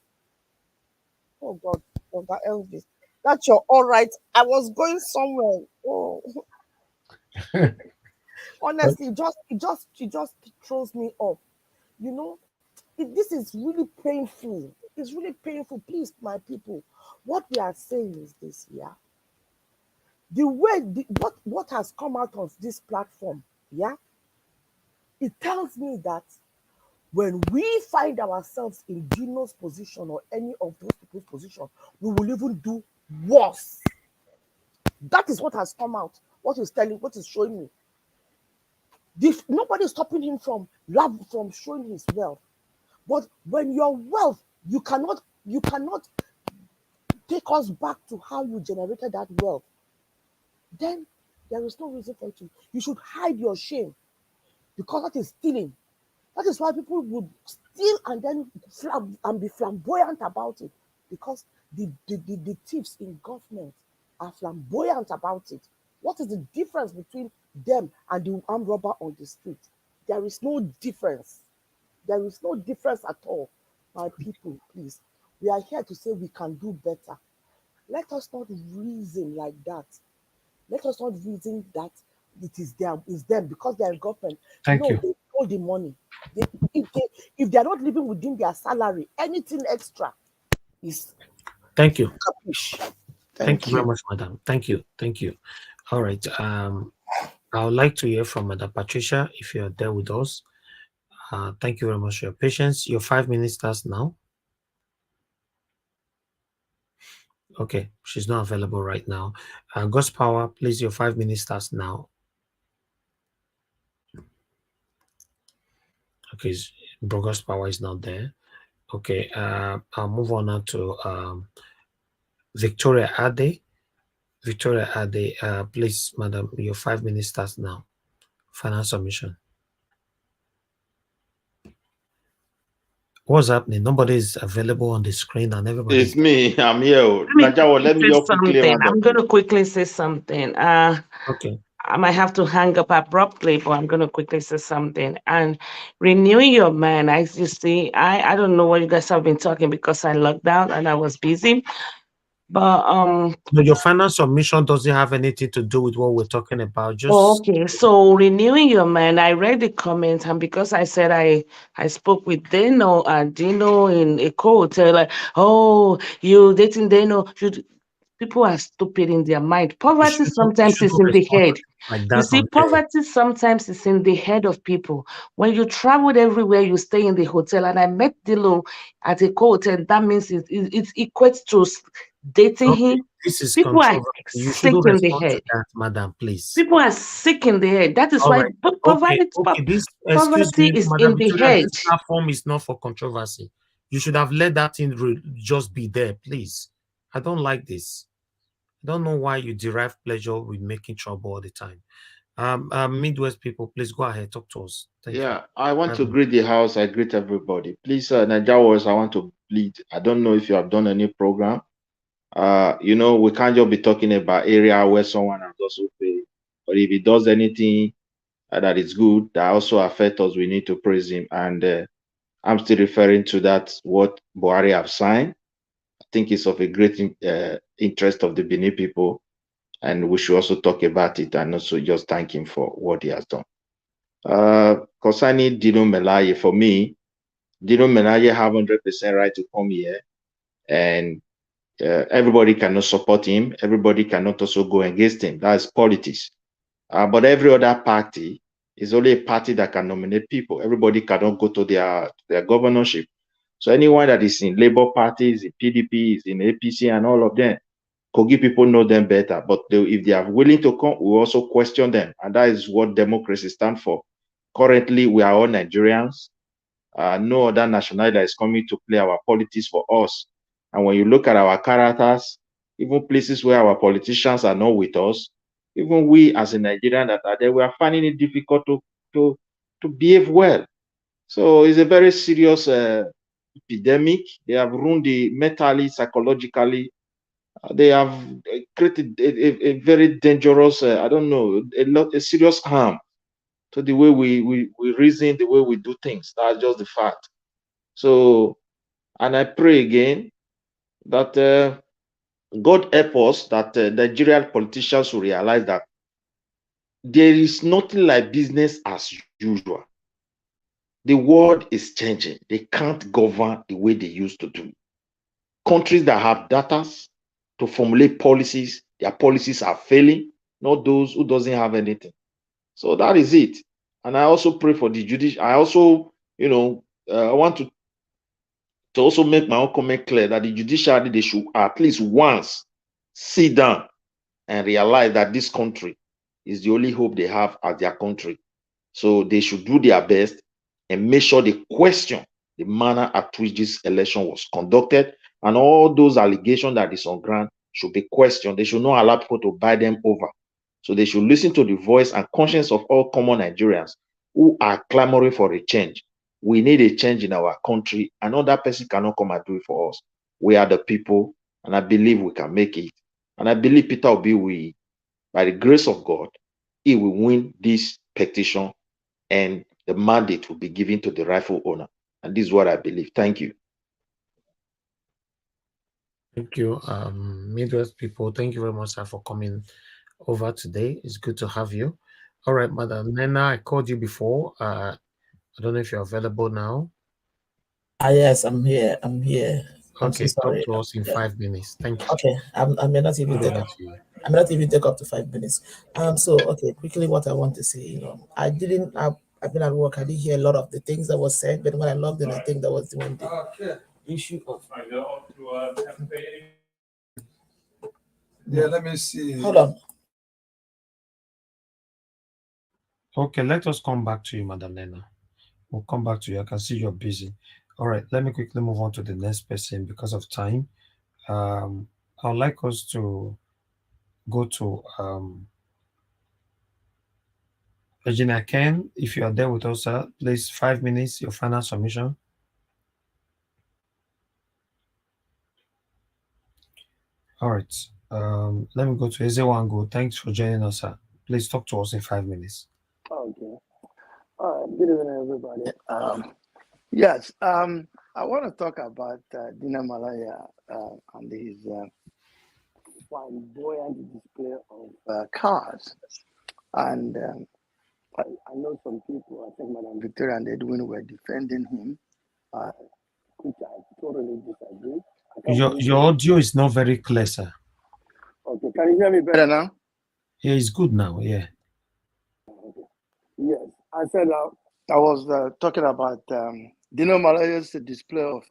oh God, Elvis, that's your all right. I was going somewhere. Oh. Honestly, it just throws me off. You know, this is really painful. It's really painful. Please, my people, what we are saying is this, yeah. The way what has come out of this platform, yeah, it tells me that when we find ourselves in Dino's position or any of those people's position, we will even do worse. That is what has come out. What is showing me. Nobody is stopping him from showing his wealth. But when your wealth, you cannot take us back to how you generated that wealth, then there is no reason for you. You should hide your shame, because that is stealing. That is why people would steal and then be flamboyant about it, because the thieves in government are flamboyant about it. What is the difference between them and the armed robber on the street? There is no difference. There is no difference at all. My people, please, we are here to say we can do better. Let us not reason like that. Let us not reason that it is them because they are in government. Thank you. They stole the money. If they are not living within their salary, anything extra is. Thank you. Thank you very much, madam. Thank you. All right. I would like to hear from Madam Patricia if you're there with us. Thank you very much for your patience. Your 5 minutes starts now. Okay, she's not available right now. God's Power, please, your 5 minutes starts now. Okay, God's Power is not there. Okay, I'll move on now to Victoria Ade. Victoria Ade, please, madam, your 5 minutes starts now. Final submission. What's happening? Nobody is available on the screen, and everybody. It's me. I'm here. Najawo, let me quickly. I'm going to quickly say something. Okay. I might have to hang up abruptly, but I'm going to quickly say something. And renewing your mind, I don't know what you guys have been talking because I locked out and I was busy. But your final submission doesn't have anything to do with what we're talking about. Just okay. So renewing your mind, I read the comments, and because I said I spoke with Dino in a hotel, like, oh, you dating Dino, People are stupid in their mind. Poverty sometimes is in the head. Like You see, poverty sometimes is in the head of people. When you traveled everywhere, you stay in the hotel. And I met Dilo at a hotel. That means it equates to dating him. This is People are controversial. You sick shouldn't in the respond head. to that, madam, please. People are sick in the head. That is All why right. poverty, This, excuse poverty me, is Madam in the Victoria, head. this platform is not for controversy. You should have let that thing just be there, please. I don't like this. I don't know why you derive pleasure with making trouble all the time. Midwest people, please go ahead, talk to us. Thank you. I want to greet the house. I greet everybody. Please, Nigeria Wars, I want to plead. I don't know if you have done any program. You know, we can't just be talking about area where someone has also paid. But if he does anything that is good, that also affects us, we need to praise him. And I'm still referring to that, what Buhari have signed. I think it's of a great interest of the Benin people. And we should also talk about it and also just thank him for what he has done. Concerning Dino Melaye, for me, Dino Melaye have 100% right to come here, and everybody cannot support him. Everybody cannot also go against him. That's politics. But every other party is only a party that can nominate people. Everybody cannot go to their governorship. So anyone that is in Labour Party, is in PDP, is in APC, and all of them, Kogi people know them better. But if they are willing to come, we also question them. And that is what democracy stands for. Currently, we are all Nigerians. No other nationality is coming to play our politics for us. And when you look at our characters, even places where our politicians are not with us, even we as a Nigerian that are there, we are finding it difficult to behave well. So it's a very serious epidemic. They have ruined the mentally, psychologically. They have created a very dangerous, I don't know, a serious harm to the way we reason, the way we do things. That's just the fact. So, and I pray again that God help us, that Nigerian politicians will realize that there is nothing like business as usual. The world is changing. They can't govern the way they used to do. Countries that have data to formulate policies, their policies are failing, not those who doesn't have anything. So that is it. And I also pray for the judiciary. I also, I want to also make my own comment clear that the judiciary, they should at least once sit down and realize that this country is the only hope they have as their country. So they should do their best and make sure they question the manner at which this election was conducted, and all those allegations that is on ground should be questioned. They should not allow people to buy them over. So they should listen to the voice and conscience of all common Nigerians who are clamoring for a change. We need a change in our country. Another person cannot come and do it for us. We are the people, and I believe we can make it. And I believe Peter Obi, by the grace of God, he will win this petition, and the mandate will be given to the rightful owner. And this is what I believe. Thank you. Thank you, Midwest people. Thank you very much, sir, for coming over today. It's good to have you. All right, Madam Nena, I called you before. I don't know if you're available now. Yes, I'm here. I'm here. I'm Okay, so sorry. talk to us in 5 minutes. Thank you. Okay, I may not even take up. I may not even take up to 5 minutes. So okay, quickly, what I want to say, I've been at work. I didn't hear a lot of the things that was said, but when I logged in, I think that was the one issue of. Yeah, let me see. Hold on. Okay, let us come back to you, Madam Nena. We'll come back to you. I can see you're busy. All right, let me quickly move on to the next person because of time. I'd like us to go to Regina Ken. If you are there with us, sir, please, 5 minutes, your final submission. All right. Let me go to Ezewango. Thanks for joining us, sir. Please talk to us in 5 minutes. Okay. All right. Good evening, everybody. Yes. I want to talk about Dino Melaye and his flamboyant display of cars. And I know some people, I think Madam Victoria and Edwin were defending him, which I totally disagree. Your audio is not very clear, sir. Can you hear me better now? Yeah, it's good now. Yeah. Yes, I said I was talking about Dino Malaye's display of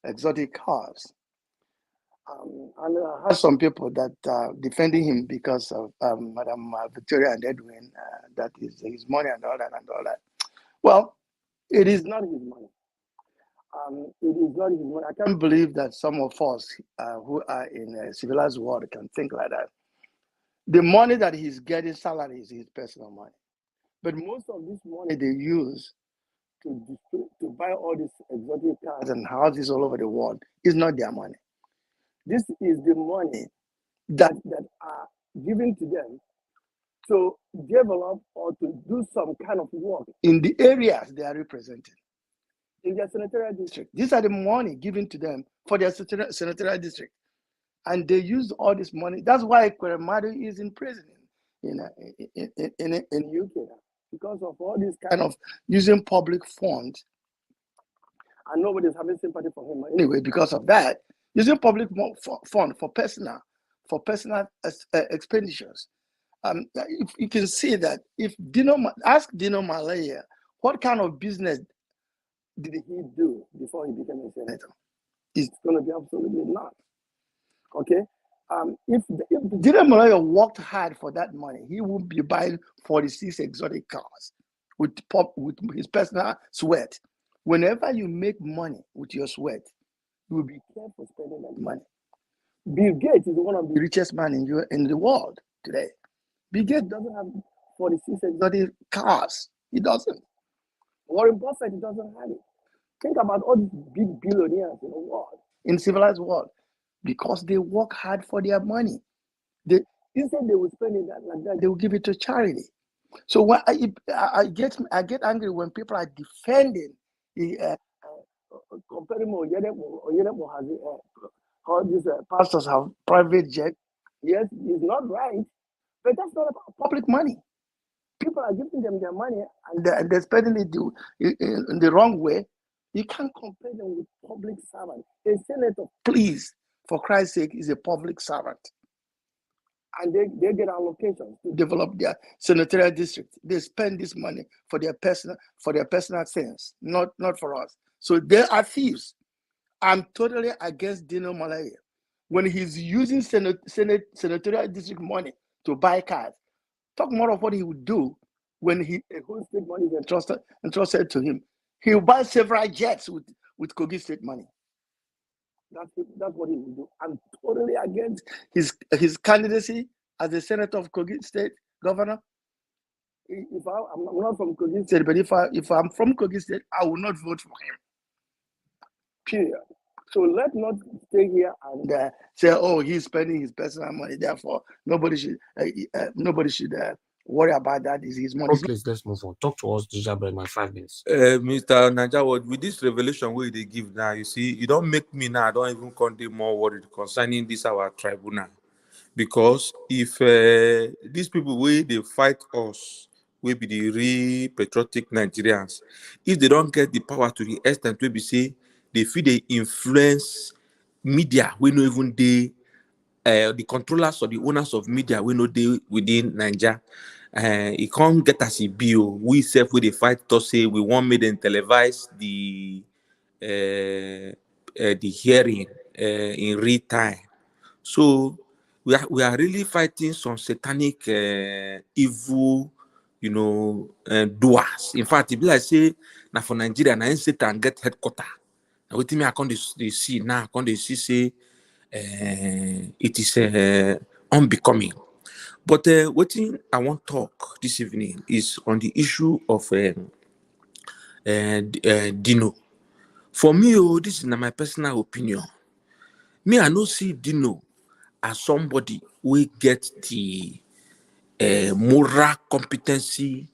exotic cars. And I had some people that defending him because of Madam Victoria and Edwin, that is his money and all that and all that. Well, it is not his money. It is not his money. I can't believe that some of us who are in a civilized world can think like that. The money that he's getting, salary, is his personal money. But most of this money they use to buy all these exotic cars and houses all over the world is not their money. This is the money that are given to them to develop or to do some kind of work in the areas they are representing in their senatorial district. These are the money given to them for their senatorial district. And they use all this money. That's why Kweremadu is in prison in UK, because of all this kind of using public funds. And nobody's having sympathy for him anyway because of that. Using public fund for personal expenditures. If you can see that, if ask Dino Melaye, what kind of business did he do before he became a senator? It's going to be absolutely not. Okay, if Dino Melaye worked hard for that money, he would be buying 46 exotic cars with his personal sweat. Whenever you make money with your sweat, you will be careful spending that money. Bill Gates is one of the richest men in the world today. Bill Gates doesn't have 46 exotic cars. He doesn't. Warren Buffett doesn't have it. Think about all these big billionaires in the world, in the civilized world, because they work hard for their money. Instead they will spend it like that, they will give it to charity. So when I get angry when people are defending comparing all these pastors have private jet. Yes, it's not right, but that's not about public money. People are giving them their money and they're spending it in the wrong way. You can't compare them with public servants. A senator, please, for Christ's sake, is a public servant. And they get allocations to develop their senatorial district. They spend this money for their personal things, not for us. So they are thieves. I'm totally against Dino Melaye. When he's using senatorial district money to buy cars, talk more of what he would do when a whole state money is entrusted to him. He will buy several jets with Kogi state money. That's what he will do. I'm totally against his candidacy as a senator of Kogi State, governor. I'm not from Kogi State, but if I'm from Kogi State, I will not vote for him. Period. So let's not stay here and say, "Oh, he's spending his personal money." Therefore, nobody should worry about that. Is his money? Oh, please, let's move on. Talk to us, Dijabra, in my 5 minutes. Mr. Najawad, with this revelation where they give now, you see, you don't make me now. I don't even continue more worried concerning this our tribunal, because if these people where they fight us will be the real patriotic Nigerians, if they don't get the power to the extent where we say they feel they influence media, we know even the controllers or the owners of media, we know they within Nigeria. It can't get us a bill. We self with the fight to say we want me then televise the hearing in real time. So we are really fighting some satanic evil, doers. In fact, if I say now for Nigeria, now Satan get headquarters. Now with me, I can't see now. I can't see say it is unbecoming. But what I want to talk this evening is on the issue of Dino. For me, this is my personal opinion. Me, I no see Dino as somebody who get the moral competency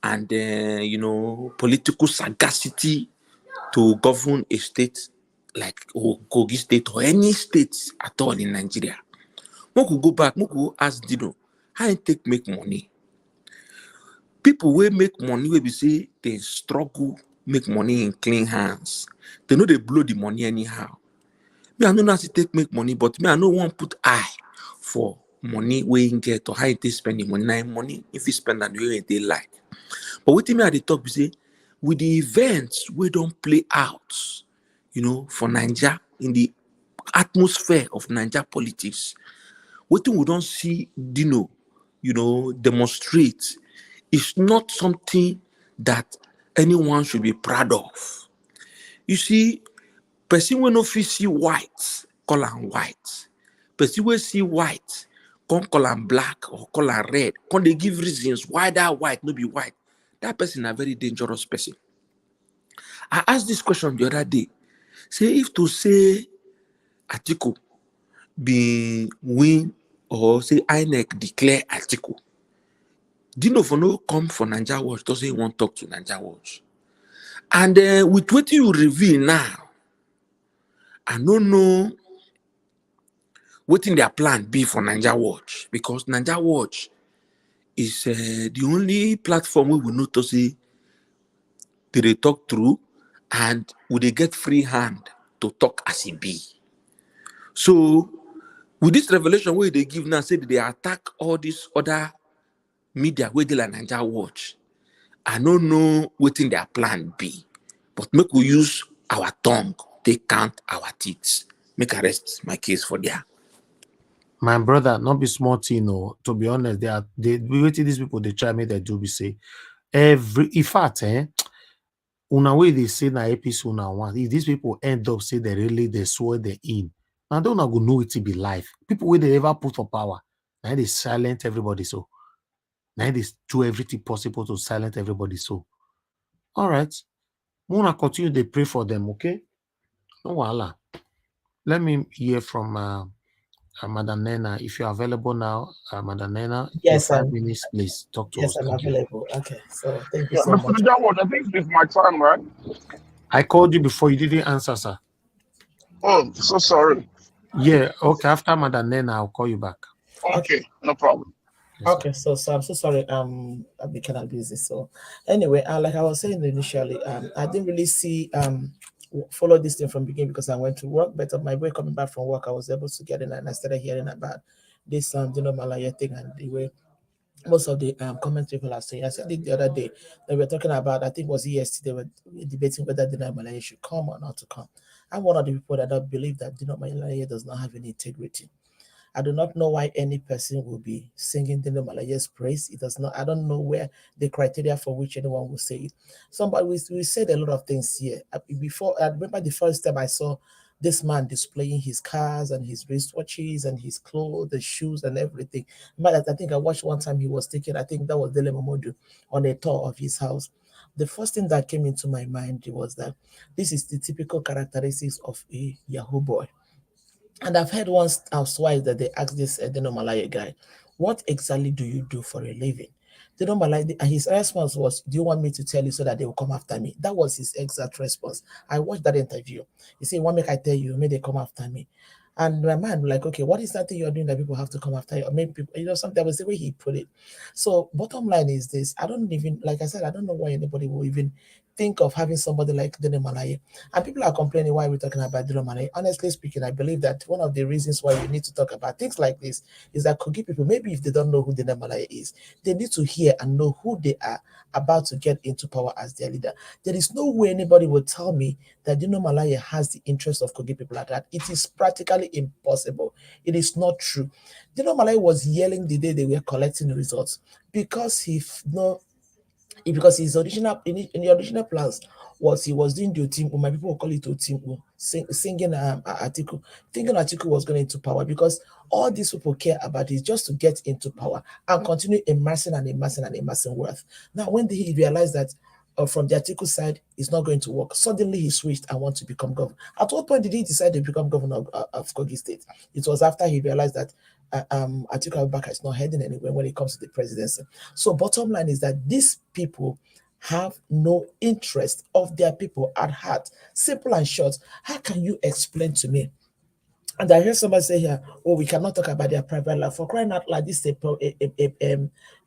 and political sagacity to govern a state like Kogi State or any state at all in Nigeria. We could go back, we could ask Dino, how you make money? People will make money, we say they struggle, make money in clean hands. They know they blow the money anyhow. Me, I know not to take make money, but me, I no want put eye for money where you get or how you spend the money. Now money, if you spend that way they like. But what me at the top, you say, with the events we don't play out, for Nigeria in the atmosphere of Nigeria politics, what we don't see Dino, demonstrate is not something that anyone should be proud of. You see, person when no fit see white, call am white. Person wey see white, come call am black or call am red. Come they give reasons why that white no be white. That person a very dangerous person. I asked this question the other day. Say if to say Atiku be win or say INEC declare Atiku, Dino for no come for Naija Watch, doesn't want to talk to Naija Watch. And with what you reveal now, I don't know what in their plan be for Naija Watch, because Naija Watch is the only platform where we know to say they talk through and would they get free hand to talk as it be. So with this revelation where they give now, say that they attack all these other media where they like Naija Watch, I don't know what in their plan be, but make we use our tongue, they count our teeth. Make I rest my case for there. My brother, not be smart, to be honest, they waiting these people, they try me, they do be say in fact, una way they say na episode una want. If these people end up say they swear they in, I don't know go know it to be life. People where they ever put for power, now they silent everybody so. Now they do everything possible to silence everybody so. All right. We wanna continue to pray for them, okay? No wahala. Let me hear from Madam Nena. If you're available now, Madam Nena, Yes, your 5 minutes, please talk to us. I'm Thank you. available. Okay, so thank you Yeah, so Mr. much. Jawad, I think it's my time, right? I called you before, you didn't answer, sir. Oh, so sorry. Yeah, okay. After Madam Nena, I'll call you back. Okay, no problem. Okay, so I'm so sorry. I've been kind of busy. So anyway, like I was saying initially, I didn't really see follow this thing from beginning because I went to work. But on my way coming back from work, I was able to get in and I started hearing about this Dino Melaye thing and the way most of the comments people are saying. I said it the other day. They were talking about, I think it was yesterday, they were debating whether Dino Melaye should come or not to come. I'm one of the people that don't believe that Dino Melaye does not have any integrity. I do not know why any person will be singing Dino Malaye's praise. It does not. I don't know where the criteria for which anyone will say it. Somebody we said a lot of things here. Before I remember the first time I saw this man displaying his cars and his wristwatches and his clothes, the shoes and everything. But I think I watched one time he was taking. I think that was Dele Momodu on a tour of his house. The first thing that came into my mind was that this is the typical characteristics of a Yahoo boy. And I've heard once or twice that they asked this Dino Melaye guy, what exactly do you do for a living? Dino Melaye, and his response was, do you want me to tell you so that they will come after me? That was his exact response. I watched that interview. He said, what make I tell you? May they come after me? And my mind was like, okay, what is that thing you're doing that people have to come after you? Or maybe people, something that was the way he put it. So bottom line is this. I don't even, like I said, I don't know why anybody will even think of having somebody like Dino Melaye. And people are complaining why we're talking about Dino Melaye. Honestly speaking, I believe that one of the reasons why we need to talk about things like this is that could give people, maybe if they don't know who Dino Melaye is, they need to hear and know who they are about to get into power as their leader. There is no way anybody will tell me that Dino Melaye has the interest of Kogi people like that. It is practically impossible. It is not true. Dino Melaye was yelling the day they were collecting the results because because his original in the original plans was he was doing the Otimpo, my people will call it Otimpo, singing Atiku, thinking Atiku was going into power because all these people care about is just to get into power and continue amassing wealth. Now, when he realized that from the Atiku side, it's not going to work, suddenly he switched and want to become governor. At what point did he decide to become governor of Kogi State? It was after he realized that Atiku Abubakar is not heading anywhere when it comes to the presidency. So bottom line is that these people have no interest of their people at heart. Simple and short. How can you explain to me And I hear somebody say here, "Oh, we cannot talk about their private life." For crying out loud, this is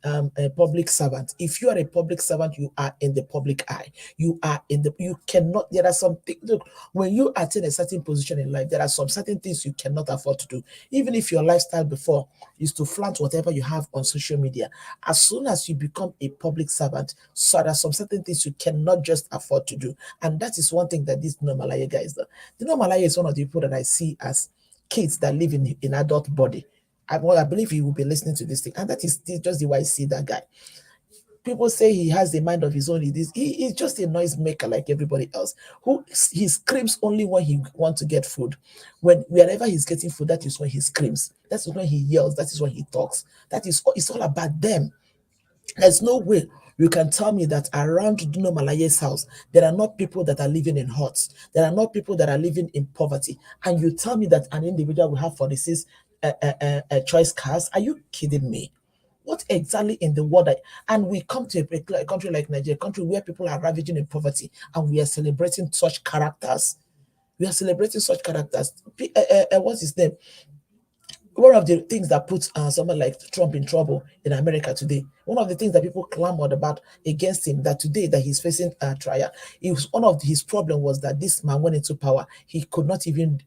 a public servant. If you are a public servant, you are in the public eye. You are in the. You cannot. There are some things. Look, when you attain a certain position in life, there are some certain things you cannot afford to do. Even if your lifestyle before is to flaunt whatever you have on social media, as soon as you become a public servant, so there are some certain things you cannot just afford to do, and that is one thing that this Dino Melaye guy is. Dino Melaye is one of the people that I see as kids that live in adult body. I believe he will be listening to this thing, and that is just the way I see that guy. People say he has the mind of his own. He is just a noisemaker like everybody else. He screams only when he wants to get food. Wherever he's getting food, that is when he screams. That is when he yells. That is when he talks. It's all about them. There's no way you can tell me that around Dino Malaye's house, there are not people that are living in huts. There are not people that are living in poverty. And you tell me that an individual will have 46 choice cars. Are you kidding me? What exactly in the world? And we come to a country like Nigeria, a country where people are ravaging in poverty, and we are celebrating such characters. We are celebrating such characters. What's his name? One of the things that puts someone like Trump in trouble in America today, one of the things that people clamored about against him, that today that he's facing a trial, one of his problem was that this man went into power. He could not even,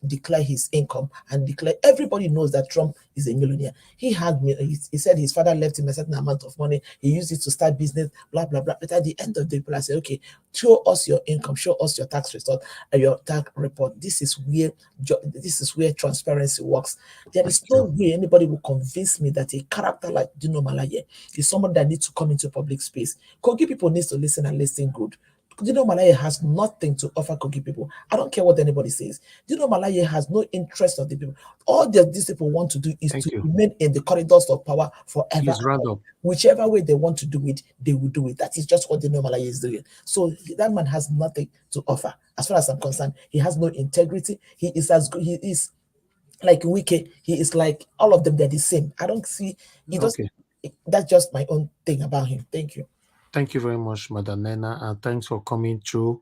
declare his income and declare. Everybody knows that Trump is a millionaire. He said his father left him a certain amount of money. He used it to start business, blah, blah, blah. But at the end of the day, people said, okay, show us your income, show us your tax result, your tax report. This is where transparency works. There is no way anybody will convince me that a character like Dino Melaye is someone that needs to come into public space. Kogi people need to listen and listen good. Dino Melaye has nothing to offer Kogi people. I don't care what anybody says. Dino Melaye has no interest of the people. All that these people want to do is remain in the corridors of power forever. Whichever way they want to do it, they will do it. That is just what Dino Melaye is doing. So that man has nothing to offer. As far as I'm concerned, he has no integrity. He is like Wike. He is like all of them. They're the same. I don't see. He does. That's just my own thing about him. Thank you. Thank you very much, Madam Nena, and thanks for coming through.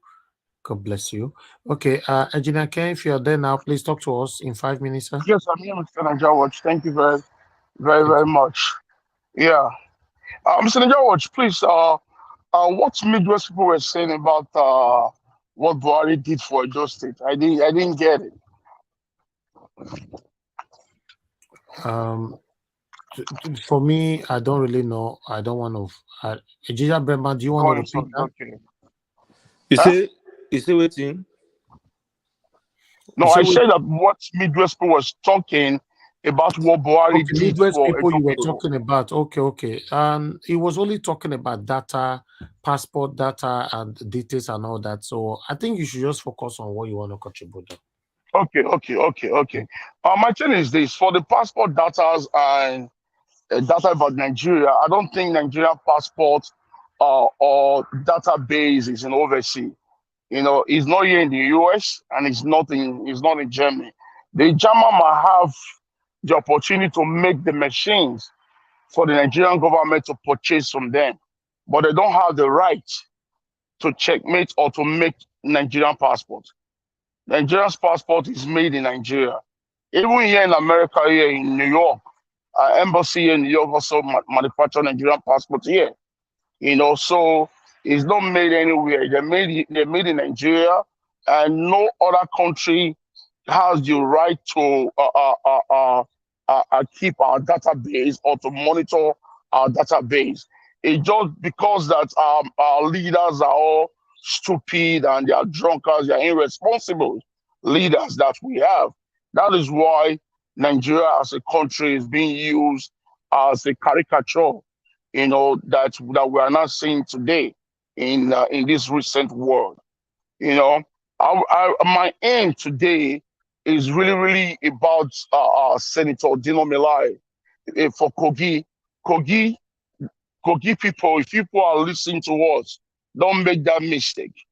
God bless you. Okay, Engineer Ken, if you're there now, please talk to us in 5 minutes, sir. Yes, I'm here, Mr. Najawatch. Thank you very much. Yeah. Mr. Najawatch, please, what Midwest people were saying about what Buhari did for Edo State? I didn't get it. For me, I don't really know. I don't want to. Ejija Brema, do you want to repeat that? Okay. You say waiting? No, I said that what Midwest people was talking about what Buhari did Midwest for people Edo you were people. talking about. Okay. He was only talking about data, passport data, and details and all that. So I think you should just focus on what you want to contribute. Okay. My thing is this: for the passport data and data about Nigeria, I don't think Nigeria passport or database is in overseas. It's not here in the US and it's not in Germany. The German might have the opportunity to make the machines for the Nigerian government to purchase from them, but they don't have the right to checkmate or to make Nigerian passport. Nigerian's passport is made in Nigeria. Even here in America, here in New York, embassy here in New York also manufacture Nigerian passport here. So it's not made anywhere. They're made in Nigeria, and no other country has the right to keep our database or to monitor our database. It's just because that our leaders are all stupid and they are drunkards, they are irresponsible leaders that we have. That is why Nigeria as a country is being used as a caricature, that we are not seeing today in this recent world. My aim today is really about Senator Dino Melaye for Kogi people. If people are listening to us, don't make that mistake.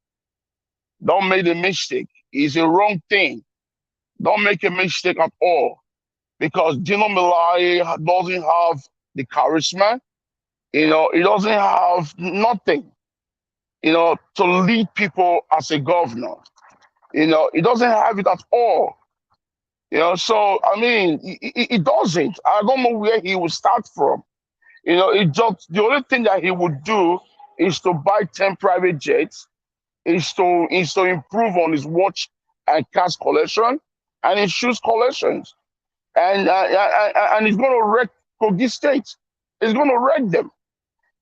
Don't make the mistake. It's a wrong thing. Don't make a mistake at all, because Dino Melaye doesn't have the charisma. He doesn't have nothing, to lead people as a governor. He doesn't have it at all. You know, so I mean, he doesn't. I don't know where he will start from. You know, it just the only thing that he would do is to buy 10 private jets, is to improve on his watch and cash collection and his shoes collections, and he's going to wreck Kogi State. He's going to wreck them.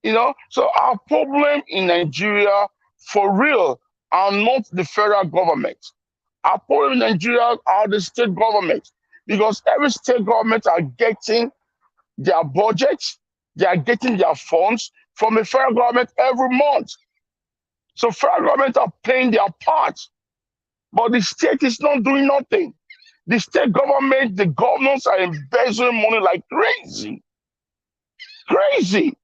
You know, so our problem in Nigeria, for real, are not the federal government. Our problem in Nigeria are the state government, because every state government are getting their budgets, they are getting their funds from the federal government every month. So federal government are playing their part, but the state is not doing nothing. The state government, the governors are embezzling money like crazy, crazy,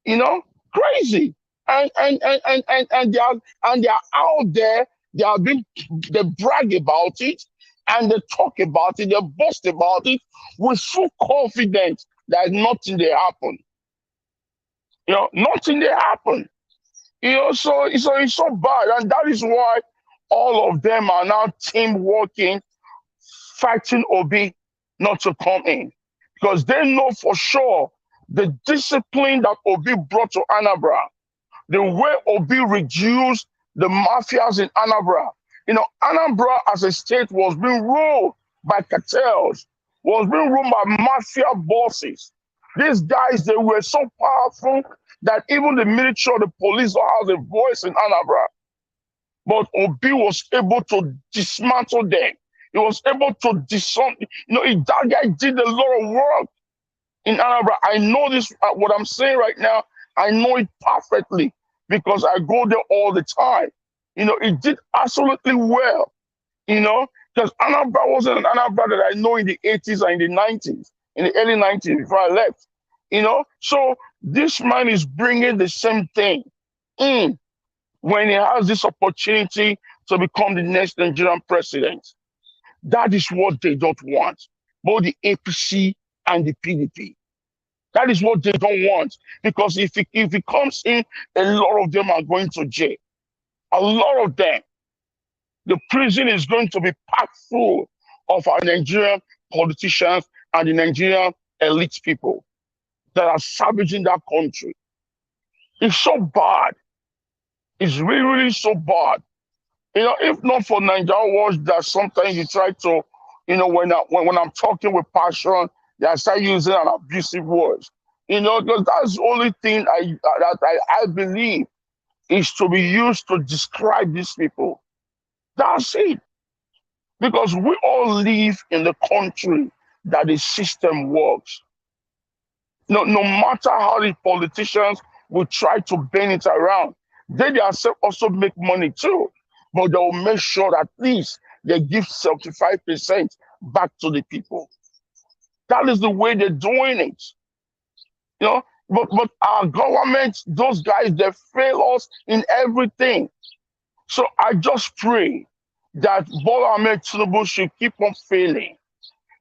you know, crazy. And they are out there, they brag about it, and they talk about it, they boast about it with full confidence that nothing they happen. You know, nothing they happen. You know, so it's so bad, and that is why all of them are now team working, fighting Obi not to come in, because they know for sure the discipline that Obi brought to Anambra, the way Obi reduced the mafias in Anambra. You know, Anambra as a state was being ruled by cartels, was being ruled by mafia bosses. These guys, they were so powerful that even the military or the police don't have a voice in Anambra. But Obi was able to dismantle them. He was able to disarm. You know, that guy did a lot of work in Anambra. I know this, what I'm saying right now, I know it perfectly because I go there all the time. You know, it did absolutely well, you know, because Anambra wasn't an Anambra that I know in the 80s and in the 90s, in the early 90s before I left, you know. So this man is bringing the same thing in when he has this opportunity to become the next Nigerian president. That is what they don't want, both the APC and the PDP. That is what they don't want, because if it comes in, a lot of them are going to jail. A lot of them. The prison is going to be packed full of our Nigerian politicians and the Nigerian elite people that are savaging that country. It's so bad. It's really, really so bad. You know, if not for Nigeria Watch, that sometimes you try to, you know, when I'm talking with passion, I start using an abusive words. You know, because that's the only thing I believe is to be used to describe these people. That's it. Because we all live in the country that the system works. No matter how the politicians will try to bend it around, they themselves also make money too. But they will make sure that at least they give 75% back to the people. That is the way they're doing it. You know, but our government, those guys, they fail us in everything. So I just pray that Bola Ahmed Tinubu should keep on failing.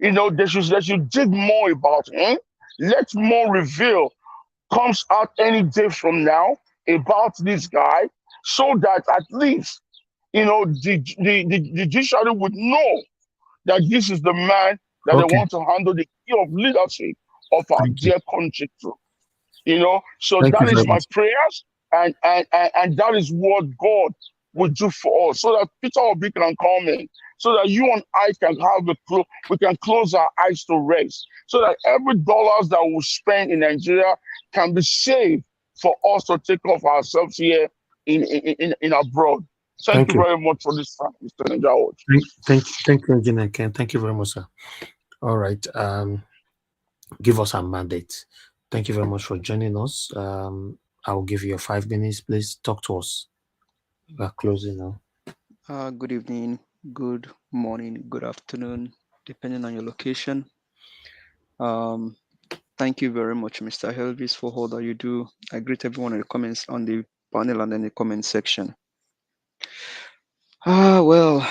You know, they should dig more about him. Let more reveal comes out any day from now about this guy, so that at least, you know, the judiciary would know that this is the man that they want to handle the key of leadership of our dear country through. You know, so Thank you that very is my much. prayers, and that is what God will do for us, so that Peter Obi can come in, so that you and I can have we can close our eyes to rest, so that every dollars that we spend in Nigeria can be saved for us to take off ourselves here in abroad. Thank Thank you you. very much for this time, Mr. Nigeria. Thank you, Engineer Ken. Thank you very much, sir. All right. Give us a mandate. Thank you very much for joining us. I will give you 5 minutes. Please talk to us. We are closing now. Good evening, good morning, good afternoon, depending on your location. Thank you very much, Mr. Helvis, for all that you do. I greet everyone in the comments on the panel and in the comment section. Well,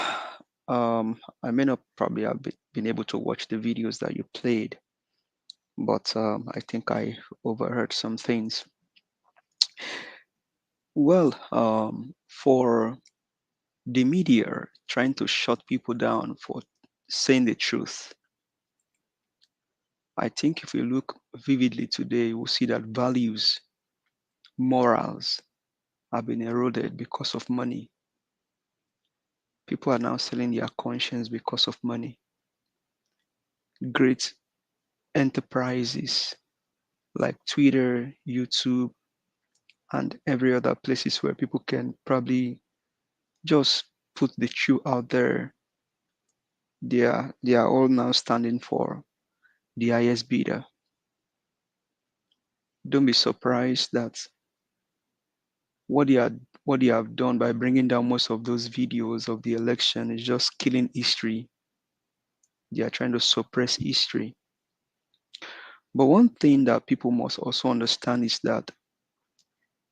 I may not probably have been able to watch the videos that you played, but I think I overheard some things. Well, for the media trying to shut people down for saying the truth. I think if we look vividly today, we'll see that values, morals have been eroded because of money. People are now selling their conscience because of money. Great enterprises like Twitter, YouTube, and every other places where people can probably just put the truth out there. They are all now standing for the highest bidder. Don't be surprised that what they have done by bringing down most of those videos of the election is just killing history. They are trying to suppress history. But one thing that people must also understand is that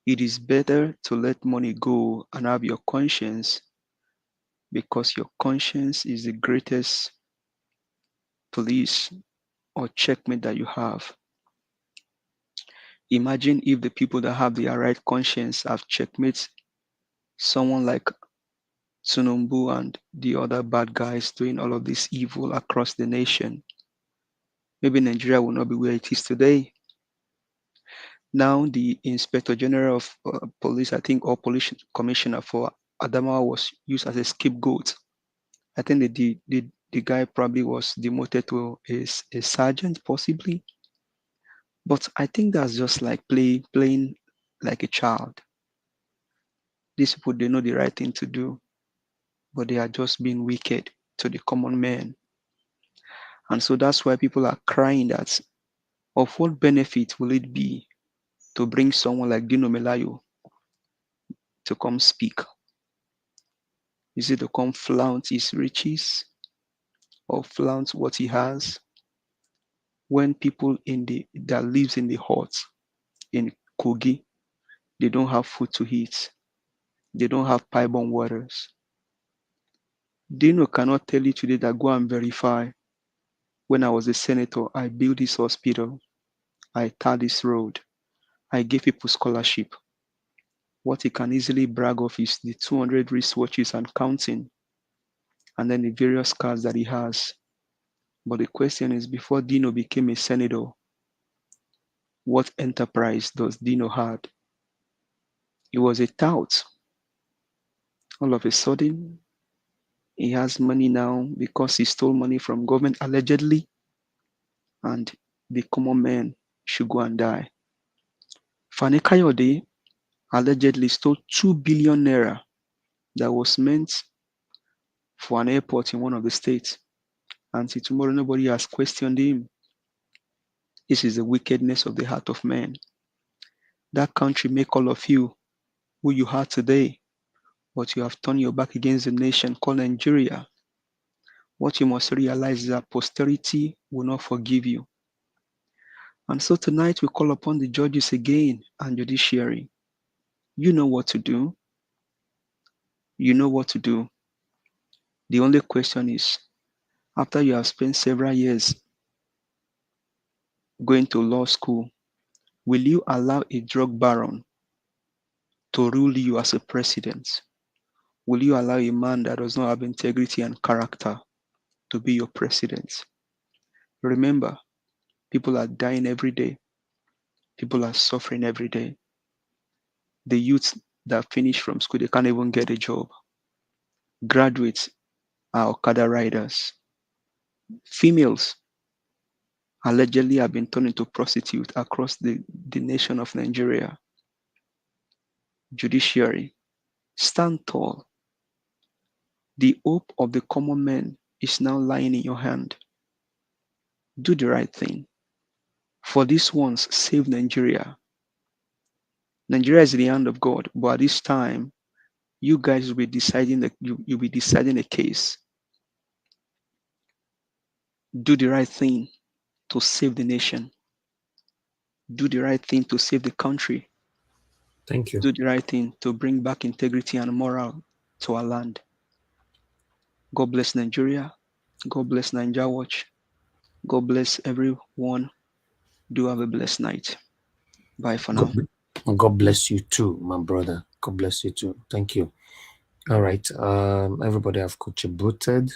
it is better to let money go and have your conscience, because your conscience is the greatest police or checkmate that you have. Imagine if the people that have their right conscience have checkmate someone like Tunumbu and the other bad guys doing all of this evil across the nation. Maybe Nigeria will not be where it is today. Now, the Inspector General of Police, I think, or Police Commissioner for Adamawa was used as a scapegoat. I think the guy probably was demoted to a sergeant, possibly. But I think that's just like playing like a child. These people, they know the right thing to do, but they are just being wicked to the common man. And so that's why people are crying that, of what benefit will it be to bring someone like Dino Melaye to come speak? Is it to come flaunt his riches or flaunt what he has, when people that lives in the huts in Kogi, they don't have food to eat, they don't have pipe-borne waters? Dino cannot tell you today that go and verify, when I was a senator, I built this hospital, I tarred this road, I gave people scholarship. What he can easily brag of is the 200 wristwatches and counting, and then the various cars that he has. But the question is, before Dino became a senator, what enterprise does Dino had? He was a tout. All of a sudden, he has money now because he stole money from government allegedly, and the common man should go and die. Fani Kayode allegedly stole 2 billion naira that was meant for an airport in one of the states. And till tomorrow, nobody has questioned him. This is the wickedness of the heart of man. That country make all of you who you are today, but you have turned your back against the nation called Nigeria. What you must realize is that posterity will not forgive you. And so tonight we call upon the judges again and judiciary. You know what to do. You know what to do. The only question is, after you have spent several years going to law school, will you allow a drug baron to rule you as a president? Will you allow a man that does not have integrity and character to be your president? Remember, people are dying every day. People are suffering every day. The youth that finish from school, they can't even get a job. Graduates are Okada riders. Females allegedly have been turned into prostitutes across the nation of Nigeria. Judiciary, stand tall. The hope of the common man is now lying in your hand. Do the right thing. For this once, save Nigeria. Nigeria is in the hand of God, but at this time, you guys will be deciding you'll be deciding a case. Do the right thing to save the nation. Do the right thing to save the country. Thank you. Do the right thing to bring back integrity and moral to our land. God bless Nigeria. God bless Nigeria Watch. God bless everyone. Do have a blessed night. Bye for now. God bless you too, my brother. God bless you too. Thank you. All right. Everybody have contributed.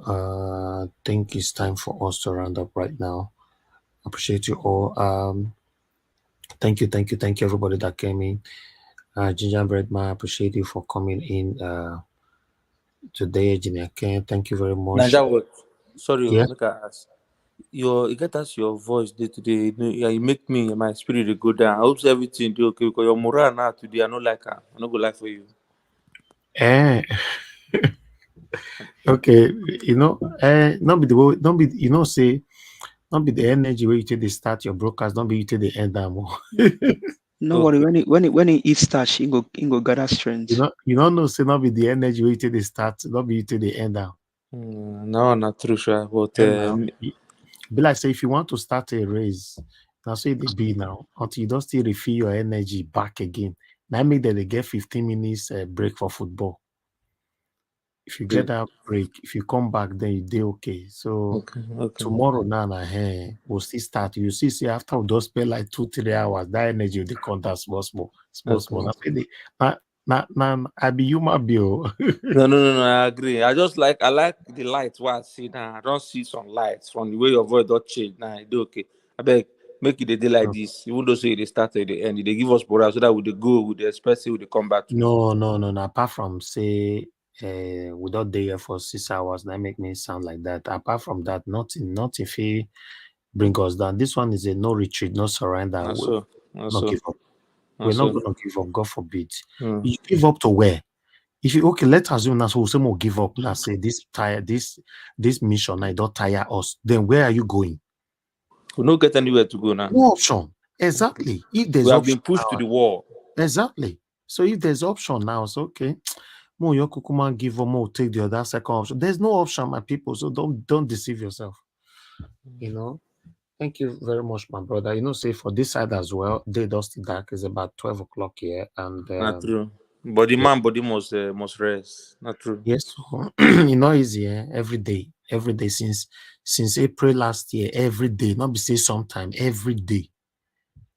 I think it's time for us to round up right now. Appreciate you all. Thank you, everybody that came in. Gingerbread Man, appreciate you for coming in today, Engineer Ken. Thank you very much. Naija what? Sorry, Yeah. make I ask. You get us your voice day today. You make me my spirit dey go down. I hope everything do okay because your morale now today. I no like her. I no go like for you. Okay, not be the way, don't be, say, not be the energy where you take the start your broadcast, don't be you take the end them. No worry, when he eats starch, he go gather strength. You don't know, say not be the energy where you take the start, not be you take the end down. No, not true, sure. But be like say if you want to start a race, now say they be now until you don't still refill your energy back again. Now make that they get 15 minutes break for football. If you get that break, if you come back, then you do okay. So tomorrow now, we'll still start. You see, after we just spend like 2-3 hours, that energy will come down small. Now, I be human being. No, I agree. I like the lights what I see now. I don't see some lights from the way your voice don't change. Now I do okay. I beg make it a day like this. Even though say they start at the end, they give us morale so that we go with the expressive we come back to. No. Apart from say without day here for 6 hours, that make me sound like that. Apart from that, nothing if he bring us down. This one is a no retreat, no surrender. Not give up. We're not gonna give up, God forbid. You give up to where? If you let's assume now, so we'll say more give up. Now say this mission, I don't tire us. Then where are you going? We don't get anywhere to go now. No option. Exactly. If there's we have option been pushed now, to the wall. Exactly. So if there's option now, it's okay. More your kukuma give up, more take the other second option. There's no option, my people. So don't deceive yourself. Thank you very much, my brother. Say for this side as well, day dusty dark is about 12 o'clock here, and not true. But the man body must rest. Not true. Yes, easy. Every day since April last year, every day. Not be say sometime every day.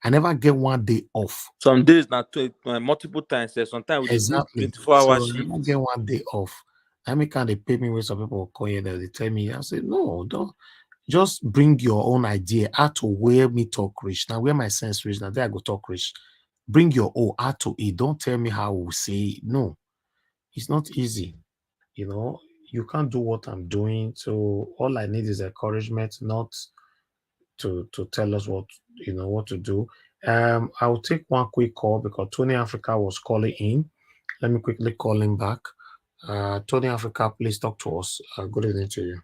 I never get one day off. Some days not multiple times. Sometimes we Exactly. do 24 hours. So I never get one day off. I mean, can they pay me when some people call you that they tell me? I say no, don't. Just bring your own idea how to where me talk rich. Now where my sense rich. Now there I go talk rich. Bring your own how to it. Don't tell me how we say no. It's not easy. You can't do what I'm doing. So all I need is encouragement, not to tell us what to do. I'll take one quick call because Tony Africa was calling in. Let me quickly call him back. Tony Africa, please talk to us. Good evening to you.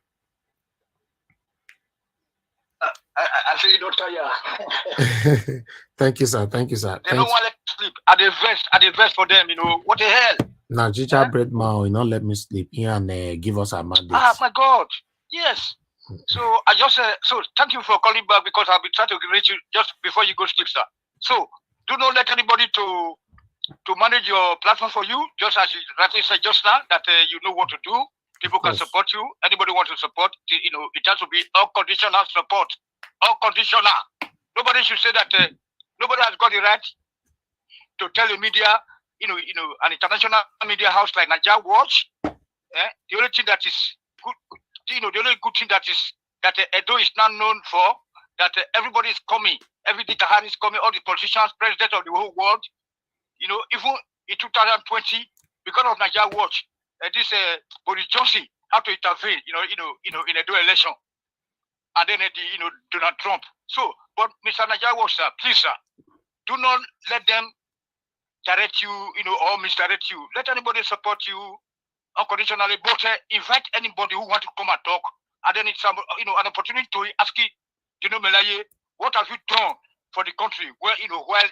I say you don't tire. Thank you, sir. Thank you, sir. They don't want to sleep. At the vest for them, what the hell? Now, Gingerbread Man, let me sleep here and give us a mandate. My God. Yes. So I just so thank you for calling back because I'll be trying to reach you just before you go sleep, sir. So do not let anybody to manage your platform for you, just as you rightly said just now, that you know what to do. People can support you. Anybody want to support, it has to be unconditional support. Unconditional. Nobody should say that nobody has got the right to tell the media, an international media house like Nigeria Watch. The only thing that is good, the only good thing that Edo is now known for, that everybody is coming, every Dikahari is coming, all the politicians, president of the whole world, even in 2020, because of Nigeria Watch, this Boris Johnson had to intervene, in Edo election, and then Donald Trump. So, but Mr. Nigeria Watch, sir, please, sir, do not let them direct you, or misdirect you. Let anybody support you unconditionally, but invite anybody who want to come and talk. And then it's an opportunity to ask Dino Melaye, what have you done for the country? Well, while at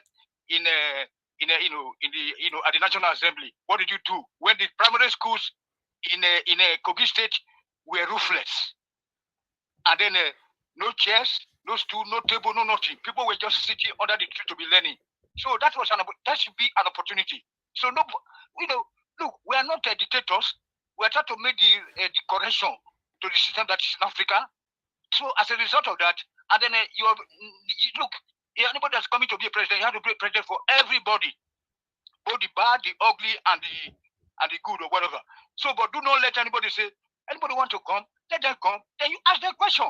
the National Assembly, what did you do when the primary schools in Kogi State were roofless? And then no chairs, no stool, no table, no nothing. People were just sitting under the tree to be learning. So that should be an opportunity. So look, we are not dictators. We are trying to make the correction to the system that is in Africa. So as a result of that, and then look, anybody that's coming to be a president, you have to be a president for everybody, both the bad, the ugly, and the good or whatever. So, but do not let anybody say Anybody want to come? Let them come. Then you ask them question.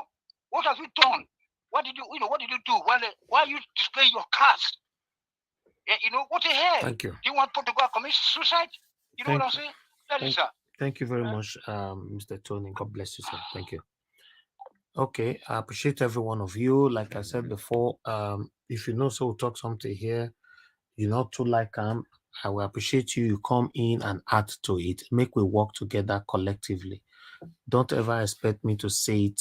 What have you done? What did you do? Why you display your cards? What the hell? Thank you. Do you want to go and commit suicide? You know what I'm saying? That is, sir. Thank you very much, Mr. Tony. God bless you, sir. Thank you. Okay, I appreciate every one of you. Like I said before, if you know so we'll talk something here, you're not too like I will appreciate you. You come in and add to it. Make we work together collectively. Don't ever expect me to say it,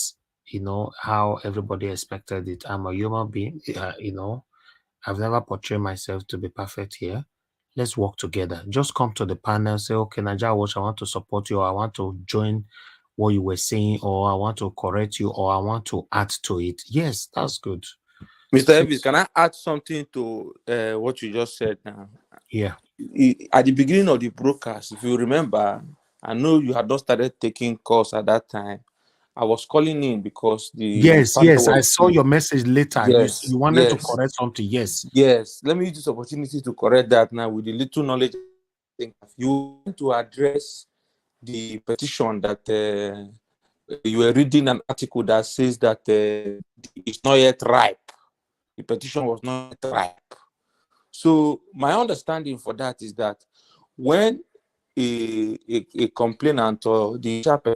how everybody expected it. I'm a human being, I've never portrayed myself to be perfect here. Let's work together. Just come to the panel, say, okay, Naija Watch, I want to support you, or I want to join what you were saying, or I want to correct you, or I want to add to it. Yes, that's good. Mr. Elvis, can I add something to what you just said now? Yeah. At the beginning of the broadcast, if you remember, I know you had not started taking calls at that time. I was calling in because Yes, I saw your message later. Yes, you wanted to correct something. Yes. Yes. Let me use this opportunity to correct that now with the little knowledge. I think you want to address the petition that you were reading an article that says that it's not yet ripe. The petition was not yet ripe. So my understanding for that is that when a complainant or the chapter.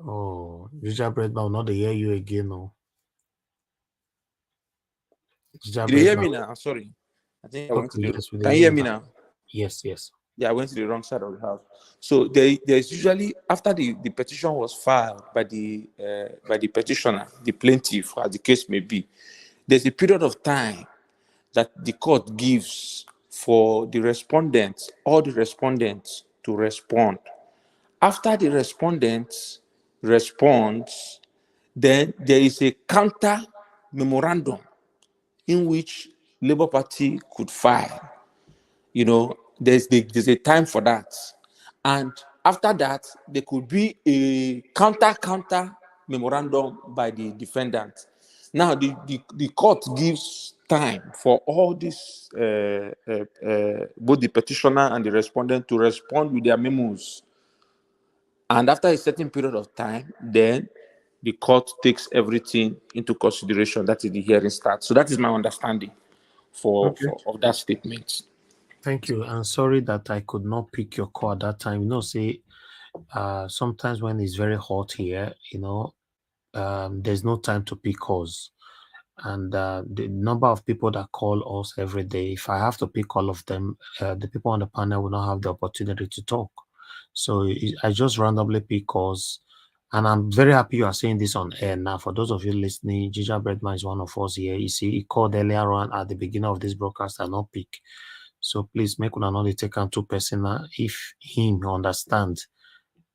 Oh, Gingerbread now, not to hear you again, no. Did you hear me now? Sorry. I think I went to the. Yes, Can you hear me now? Yes. Yeah, I went to the wrong side of the house. So there's usually, after the petition was filed by the petitioner, the plaintiff, as the case may be, there's a period of time that the court gives for the respondents, all the respondents, to respond. After the respondents responds, then there is a counter memorandum in which Labour Party could file. There's a time for that. And after that, there could be a counter memorandum by the defendant. Now, the court gives time for all this, both the petitioner and the respondent, to respond with their memos. And after a certain period of time, then the court takes everything into consideration. That is the hearing starts. So that is my understanding of that statement. Thank you. I'm sorry that I could not pick your call at that time. Sometimes when it's very hot here, there's no time to pick calls. And the number of people that call us every day, if I have to pick all of them, the people on the panel will not have the opportunity to talk. So I just randomly pick calls. And I'm very happy you are saying this on air now. For those of you listening, Gingerbreadman is one of us here. You see, he called earlier on at the beginning of this broadcast and not pick. So please make una not take on too personal. If him understand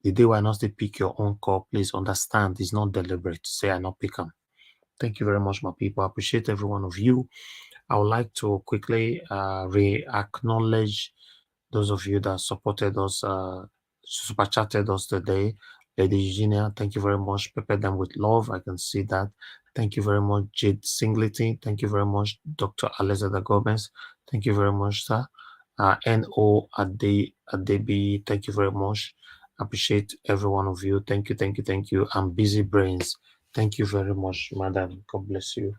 the day why not pick your own call, please understand it's not deliberate. Say I not pick him. Thank you very much, my people. I appreciate every one of you. I would like to quickly re-acknowledge those of you that supported us, super chatted us today. Lady Eugenia, thank you very much. Prepare them with love. I can see that. Thank you very much, Jade Singleton. Thank you very much, Dr. Alexander Gomez. Thank you very much, sir. N.O. Adebi, thank you very much. Appreciate every one of you. Thank you. I'm Busy Brains. Thank you very much, madam. God bless you.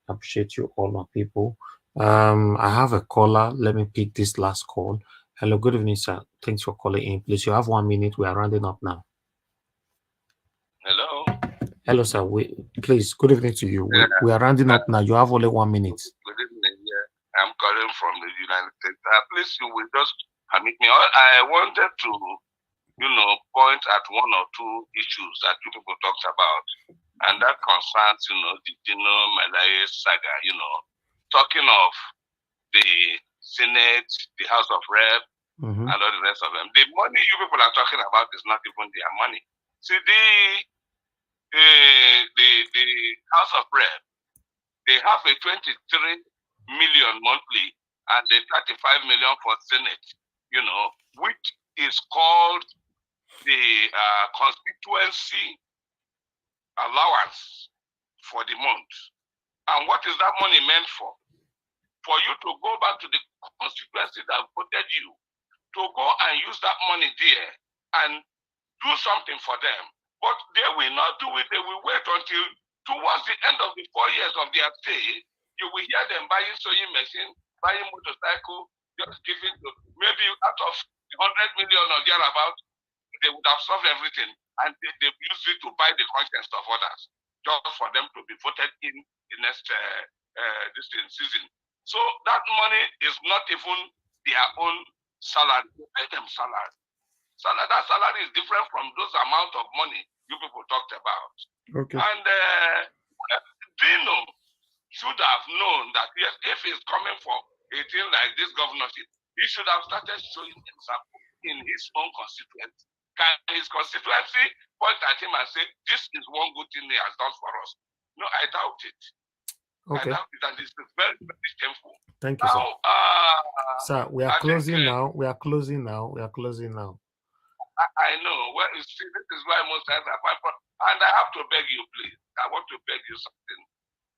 Appreciate you all, my people. I have a caller. Let me pick this last call. Hello, good evening, sir. Thanks for calling in. Please, you have 1 minute. We are rounding up now. Hello, sir. Please, good evening to you. We are rounding up now. You have only 1 minute. Good evening. Yeah, I'm calling from the United States. Please, you will just permit me. I wanted to, point at one or two issues that you people talked about, and that concerns, the Dino Melaye saga. Talking of the Senate, the House of Rep, and all the rest of them. The money you people are talking about is not even their money. See, the House of Rep, they have a 23 million monthly and a 35 million for Senate, which is called the constituency allowance for the month. And what is that money meant for? For you to go back to the constituency that voted you to go and use that money there and do something for them. But they will not do it. They will wait until towards the end of the 4 years of their stay. You will hear them buying sewing machine, buying motorcycle, just giving to maybe out of 100 million or thereabout, they would have solved everything, and they use it to buy the conscience of others, just for them to be voted in the next this season. So that money is not even their own salary. They pay them salary. That salary is different from those amount of money you people talked about. Okay. And Dino should have known that yes, if he's coming for a thing like this governorship, he should have started showing example in his own constituency. Can his constituency point at him and say, this is one good thing he has done for us? No, I doubt it. Okay. I doubt it, and it's very, very shameful. Thank you, sir. Now, Sir, we are closing now. We are closing now. We are closing now. I know. Well, you see, this is why most times I find, and I have to beg you, please. I want to beg you something.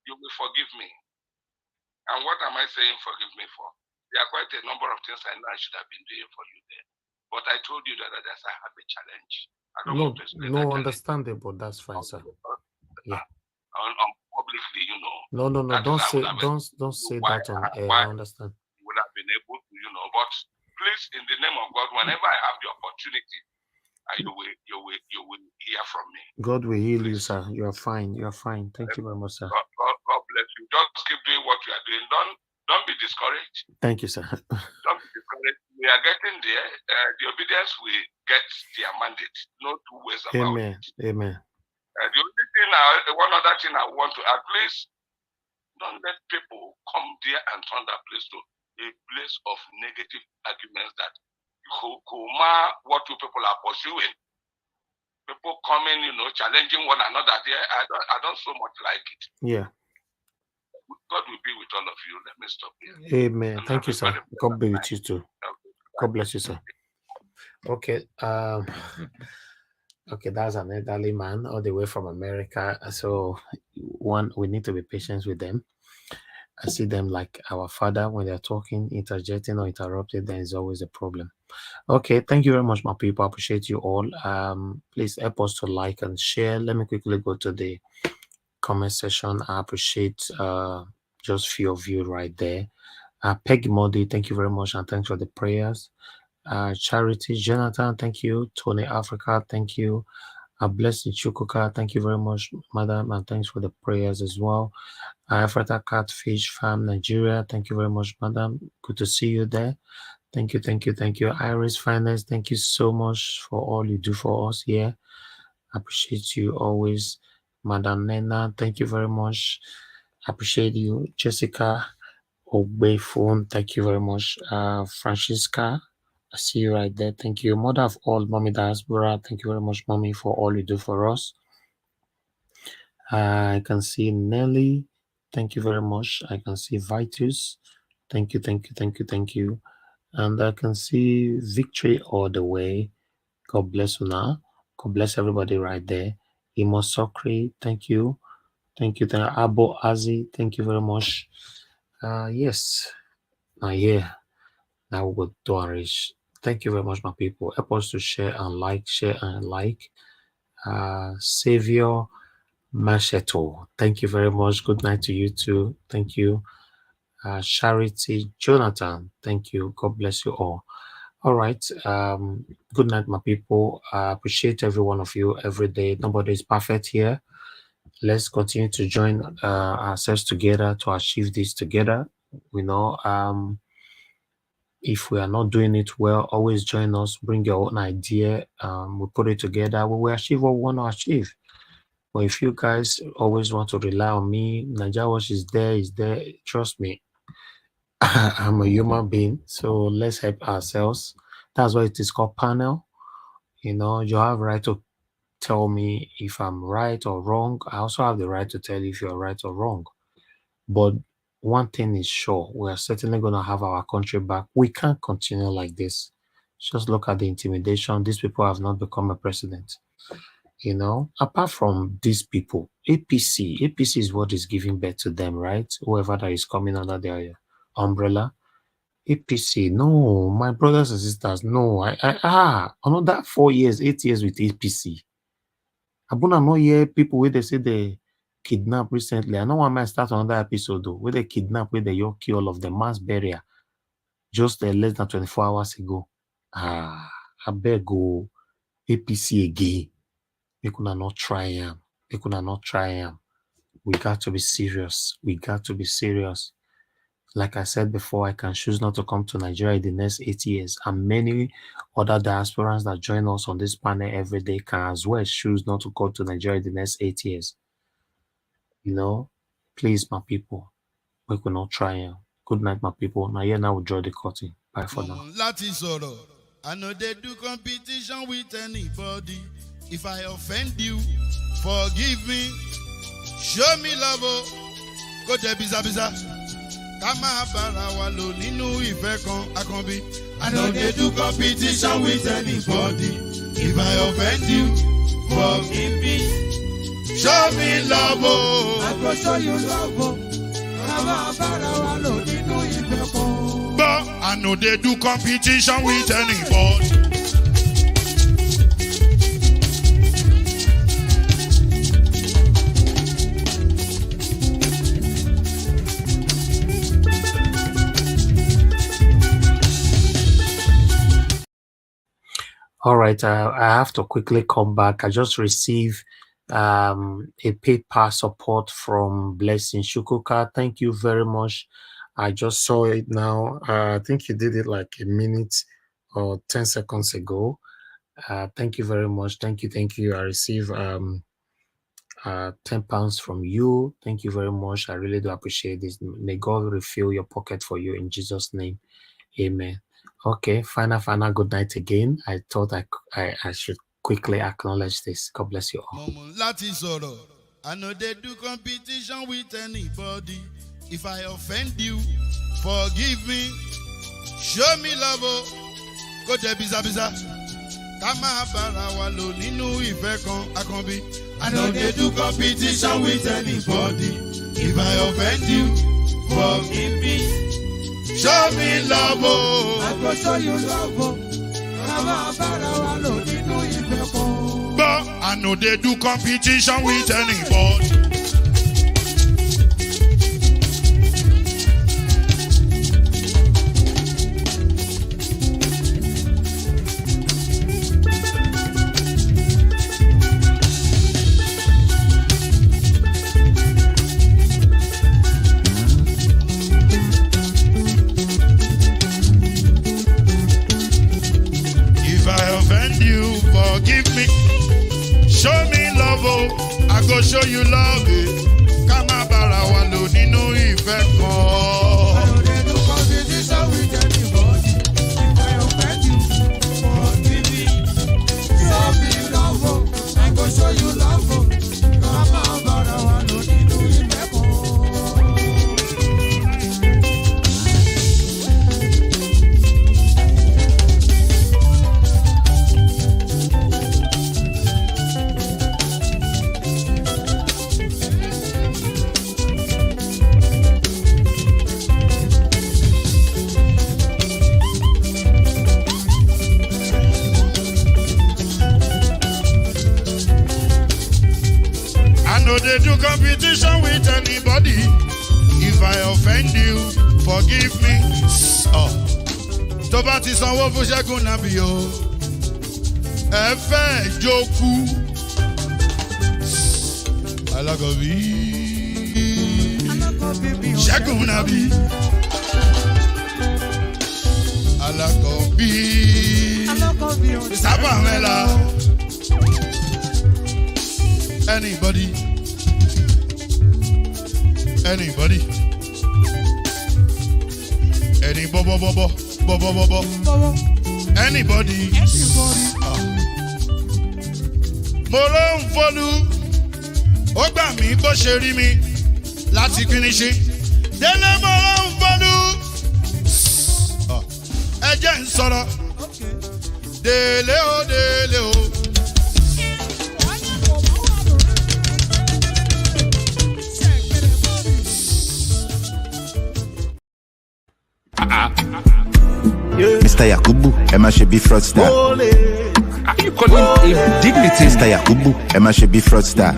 You will forgive me. And what am I saying forgive me for? There are quite a number of things I know I should have been doing for you there. But I told you that I have a challenge. I don't want to explain No, understandable. That's fine, sir. Yeah. Publicly, you know. No. Don't say that on air. I understand. You would have been able to, you know. But please, in the name of God, whenever I have the opportunity, you will hear from me. God will heal you, sir. You are fine. You are fine. Thank you very much, sir. God bless you. Just keep doing what you are doing. Don't be discouraged. Thank you, sir. Don't be discouraged. We are getting there. The obedience will get their mandate. No two ways about Amen. it. Amen. The only thing, one other thing I want to add, please, don't let people come there and turn that place to a place of negative arguments that mar what you people are pursuing. People coming, you know, challenging one another there. I don't so much like it. Yeah. God will be with all of you. Let me stop here. Amen. Thank you, sir. God be with you too. God bless you, sir. Okay. Okay, that's an elderly man all the way from America. So we need to be patient with them. I see them like our father when they're talking, interjecting or interrupted, then is always a problem. Okay, thank you very much, my people. I appreciate you all. Please help us to like and share. Let me quickly go to the comment section. I appreciate just few of you right there. Peggy Modi, thank you very much, and thanks for the prayers. Charity Jonathan, thank you. Tony Africa, thank you. Blessing Chukuka, thank you very much, madam, and thanks for the prayers as well. Africa Catfish Farm Nigeria, thank you very much, madam. Good to see you there. Thank you. Iris Finance, thank you so much for all you do for us here. I appreciate you always. Madam Nena, thank you very much. I appreciate you. Jessica Obeyphone, thank you very much. Francisca, I see you right there. Thank you. Mother of all, Mommy Diaspora, thank you very much, Mommy, for all you do for us. I can see Nelly, thank you very much. I can see Vitus, thank you. And I can see Victory all the way. God bless you now. God bless everybody right there. Imo Sokri, thank you. Abo Azi, thank you very much. Yes. Yeah. Now we'll go to Arish. Thank you very much, my people. Help us to share and like. Savior Macheto, thank you very much. Good night to you too. Thank you. Charity Jonathan, thank you. God bless you all. All right. Good night, my people. I appreciate every one of you every day. Nobody is perfect here. Let's continue to join ourselves together to achieve this together. You know, if we are not doing it well, always join us. Bring your own idea. We put it together. We will achieve what we want to achieve. But if you guys always want to rely on me, Najawash is there. Trust me. I'm a human being, so let's help ourselves. That's why it is called panel. You know, you have right to tell me if I'm right or wrong. I also have the right to tell you if you're right or wrong. But one thing is sure, we are certainly going to have our country back. We can't continue like this. Just look at the intimidation. These people have not become a president. You know, apart from these people, APC is what is giving birth to them, right? Whoever that is coming under their umbrella. APC, no, my brothers and sisters, no. Another 4 years, 8 years with APC. Abuna no hear people where they say they kidnap recently. I know I might start another episode though, where they kidnap, where they kill all of the mass burial just less than 24 hours ago. I beg go APC again. They could not try him. They could not try him. We got to be serious. We got to be serious. Like I said before, I can choose not to come to Nigeria in the next 8 years. And many other diasporans that join us on this panel every day can as well choose not to come to Nigeria in the next 8 years. You know, please, my people, we could not try him. Good night, my people. Now, now we'll draw the curtain. Bye for now. I know they do competition with anybody. If I offend you, forgive me. Show me love. Go there, biza. Kama bara walo ninu ife kan akanbi. I know they do competition with anybody. If I offend you, forgive me. Show me love. I go show you love. Kama bara walo ninu ife kan. But I know they do competition with anybody. All right, I have to quickly come back. I just received a PayPal support from Blessing Shukuka. Thank you very much. I just saw it now. I think you did it like a minute or 10 seconds ago. Thank you very much. Thank you. I received 10 pounds from you. Thank you very much. I really do appreciate this. May God refill your pocket for you in Jesus' name. Amen. Okay, final good night again. I thought I should quickly acknowledge this. God bless you all. I know they do competition with anybody. If I offend you, forgive me. Show me love. Go there, biza. Kama bara walo ninu ife kan akanbi. I know they do competition with anybody. If I offend you, forgive me. Show me love. I go show you love. But I know they do competition with anybody. Forgive me, show me love, I go show you love. Kama bara walo ninu ife kan. I know they do competition with anybody. If I offend you, forgive me. Show me love, I go show you love. Kama bara walo ninu ife kan. They do competition with anybody. If I offend you, forgive me. Tó bá ti sanwó fún Ṣẹ́gun Nàbí o, ẹ fẹ́ jókù. Alákọ̀bí Ṣẹ́gun Nàbí. Alákọ̀bí Sábà Mẹ́la. Anybody? Any bobo. Anybody? Mo ló ń fọlú, ó gbà mí bó ṣe rí mi láti kíníṣí. Délé mo ló ń fọlú, ẹ jẹ́ ń sọ̀rọ̀. Délé o. Mr. Yakubu, Emma should be fraudster. Are you calling him dignity? Mr. Yakubu, Emma should be fraudster.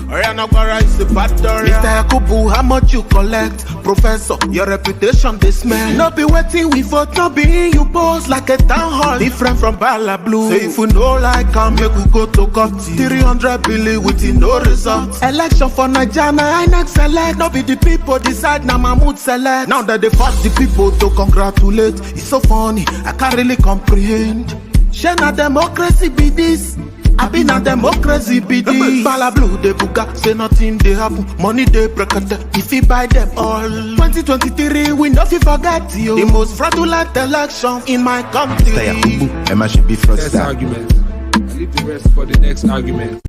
Mr. Yakubu, how much you collect? Professor, your reputation they smell. No be waiting we vote, no be you pose like a town hall. Different from Bala Blue. Say if you know like come, make we go to court. 300 billion with no results. Election for Nigeria, I next select. No be the people decide, now Mahmoud select. Now that they force the people to congratulate. It's so funny, I can't really comprehend. Share na democracy be this. I been a democracy be this. Bala Blue they buga, say nothing they happen. Money they break if you buy them all. 2023 we no fi forget you. The most fraudulent election in my country. Mr. Yakubu, Emma should be fraudster. Next argument. I leave the rest for the next argument.